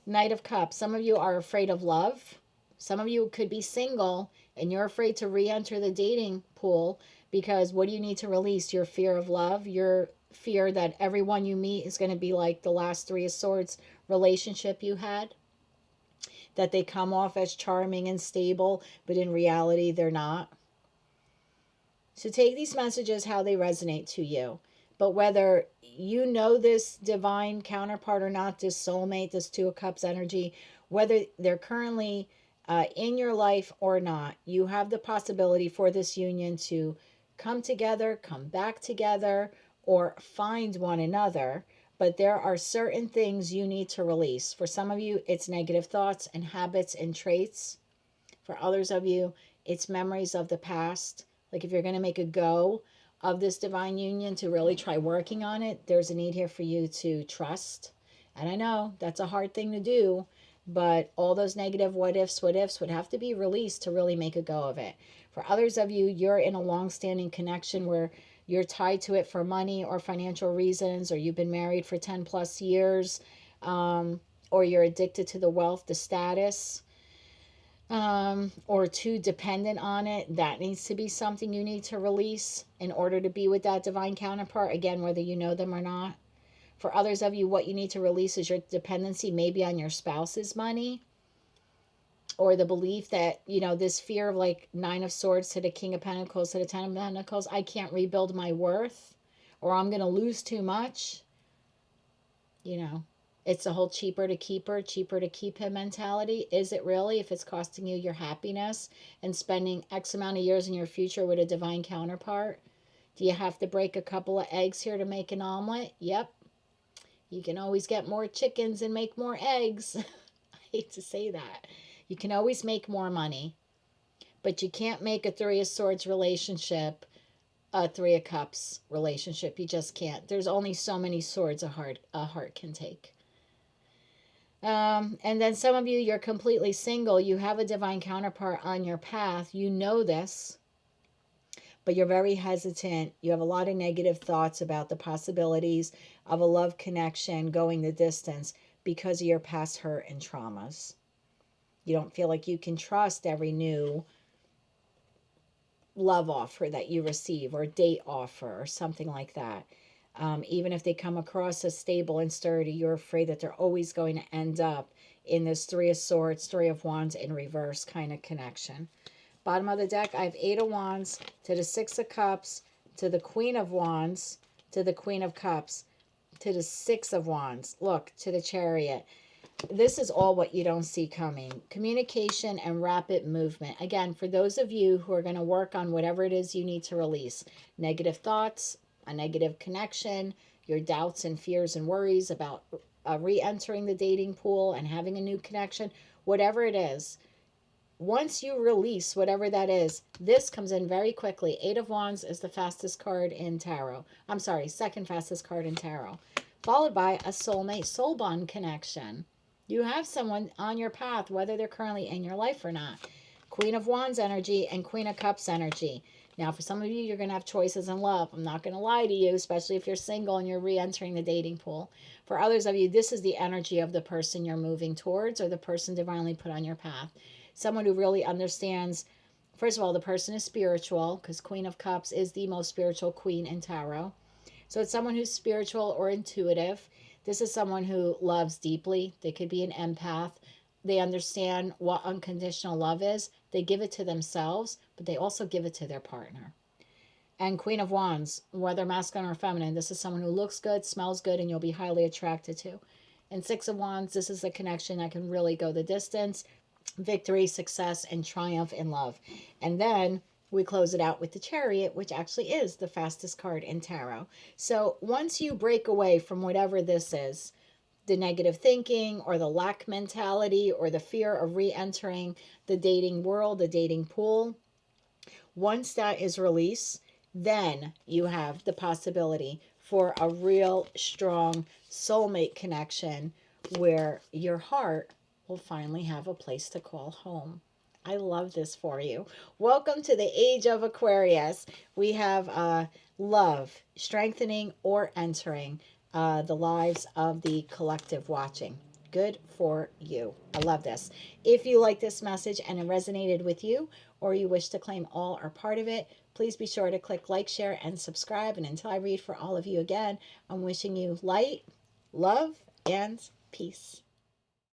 Knight of Cups. Some of you are afraid of love. Some of you could be single and you're afraid to re-enter the dating pool because what do you need to release? Your fear of love, your fear that everyone you meet is going to be like the last Three of Swords relationship you had. That they come off as charming and stable, but in reality, they're not. So take these messages how they resonate to you. But whether you know this divine counterpart or not, this soulmate, this Two of Cups energy, whether they're currently in your life or not, you have the possibility for this union to come together, come back together, or find one another. But there are certain things you need to release. For some of you, it's negative thoughts and habits and traits. For others of you, it's memories of the past. Like if you're going to make a go of this divine union to really try working on it, there's a need here for you to trust. And I know that's a hard thing to do, but all those negative what ifs would have to be released to really make a go of it. For others of you, you're in a long-standing connection where you're tied to it for money or financial reasons, or you've been married for 10 plus years, or you're addicted to the wealth, the status. or too dependent on it. That needs to be something you need to release in order to be with that divine counterpart, again, whether you know them or not. For others of you, what you need to release is your dependency maybe on your spouse's money, or the belief that, you know, this fear of like Nine of Swords to the King of Pentacles to the Ten of Pentacles, I can't rebuild my worth, or I'm going to lose too much. You know, it's the whole cheaper to keep her, cheaper to keep him mentality. Is it really, if it's costing you your happiness and spending X amount of years in your future with a divine counterpart? Do you have to break a couple of eggs here to make an omelet? Yep. You can always get more chickens and make more eggs. I hate to say that. You can always make more money, but you can't make a Three of Swords relationship a Three of Cups relationship. You just can't. There's only so many swords a heart can take. And then some of you, you're completely single. You have a divine counterpart on your path. You know this, but you're very hesitant. You have a lot of negative thoughts about the possibilities of a love connection going the distance because of your past hurt and traumas. You don't feel like you can trust every new love offer that you receive, or date offer, or something like that. Even if they come across as stable and sturdy, you're afraid that they're always going to end up in this Three of Swords, Three of Wands in reverse kind of connection. Bottom of the deck, I have Eight of Wands to the Six of Cups, to the Queen of Wands, to the Queen of Cups, to the Six of Wands. Look, to the Chariot. This is all what you don't see coming. Communication and rapid movement. Again, for those of you who are going to work on whatever it is you need to release, negative thoughts, a negative connection, your doubts and fears and worries about re-entering the dating pool and having a new connection, whatever it is, once you release whatever that is, this comes in very quickly. Eight of Wands is the fastest card in tarot. I'm sorry, second fastest card in tarot, followed by a soulmate soul bond connection. You have someone on your path, whether they're currently in your life or not. Queen of Wands energy and Queen of Cups energy. Now, for some of you, you're going to have choices in love. I'm not going to lie to you, especially if you're single and you're re-entering the dating pool. For others of you, this is the energy of the person you're moving towards, or the person divinely put on your path. Someone who really understands, first of all, the person is spiritual, because Queen of Cups is the most spiritual queen in tarot. So it's someone who's spiritual or intuitive. This is someone who loves deeply. They could be an empath. They understand what unconditional love is. They give it to themselves, but they also give it to their partner. And Queen of Wands, whether masculine or feminine, this is someone who looks good, smells good, and you'll be highly attracted to. And Six of Wands, this is a connection that can really go the distance. Victory, success, and triumph in love. And then we close it out with the Chariot, which actually is the fastest card in tarot. So once you break away from whatever this is, the negative thinking or the lack mentality or the fear of re-entering the dating world, the dating pool, once that is released, then you have the possibility for a real strong soulmate connection where your heart will finally have a place to call home. I love this for you. Welcome to the age of Aquarius. We have love, strengthening, or entering the lives of the collective watching. Good for you. I love this. If you like this message and it resonated with you, or you wish to claim all or part of it, please be sure to click like, share, and subscribe. And until I read for all of you again, I'm wishing you light, love, and peace.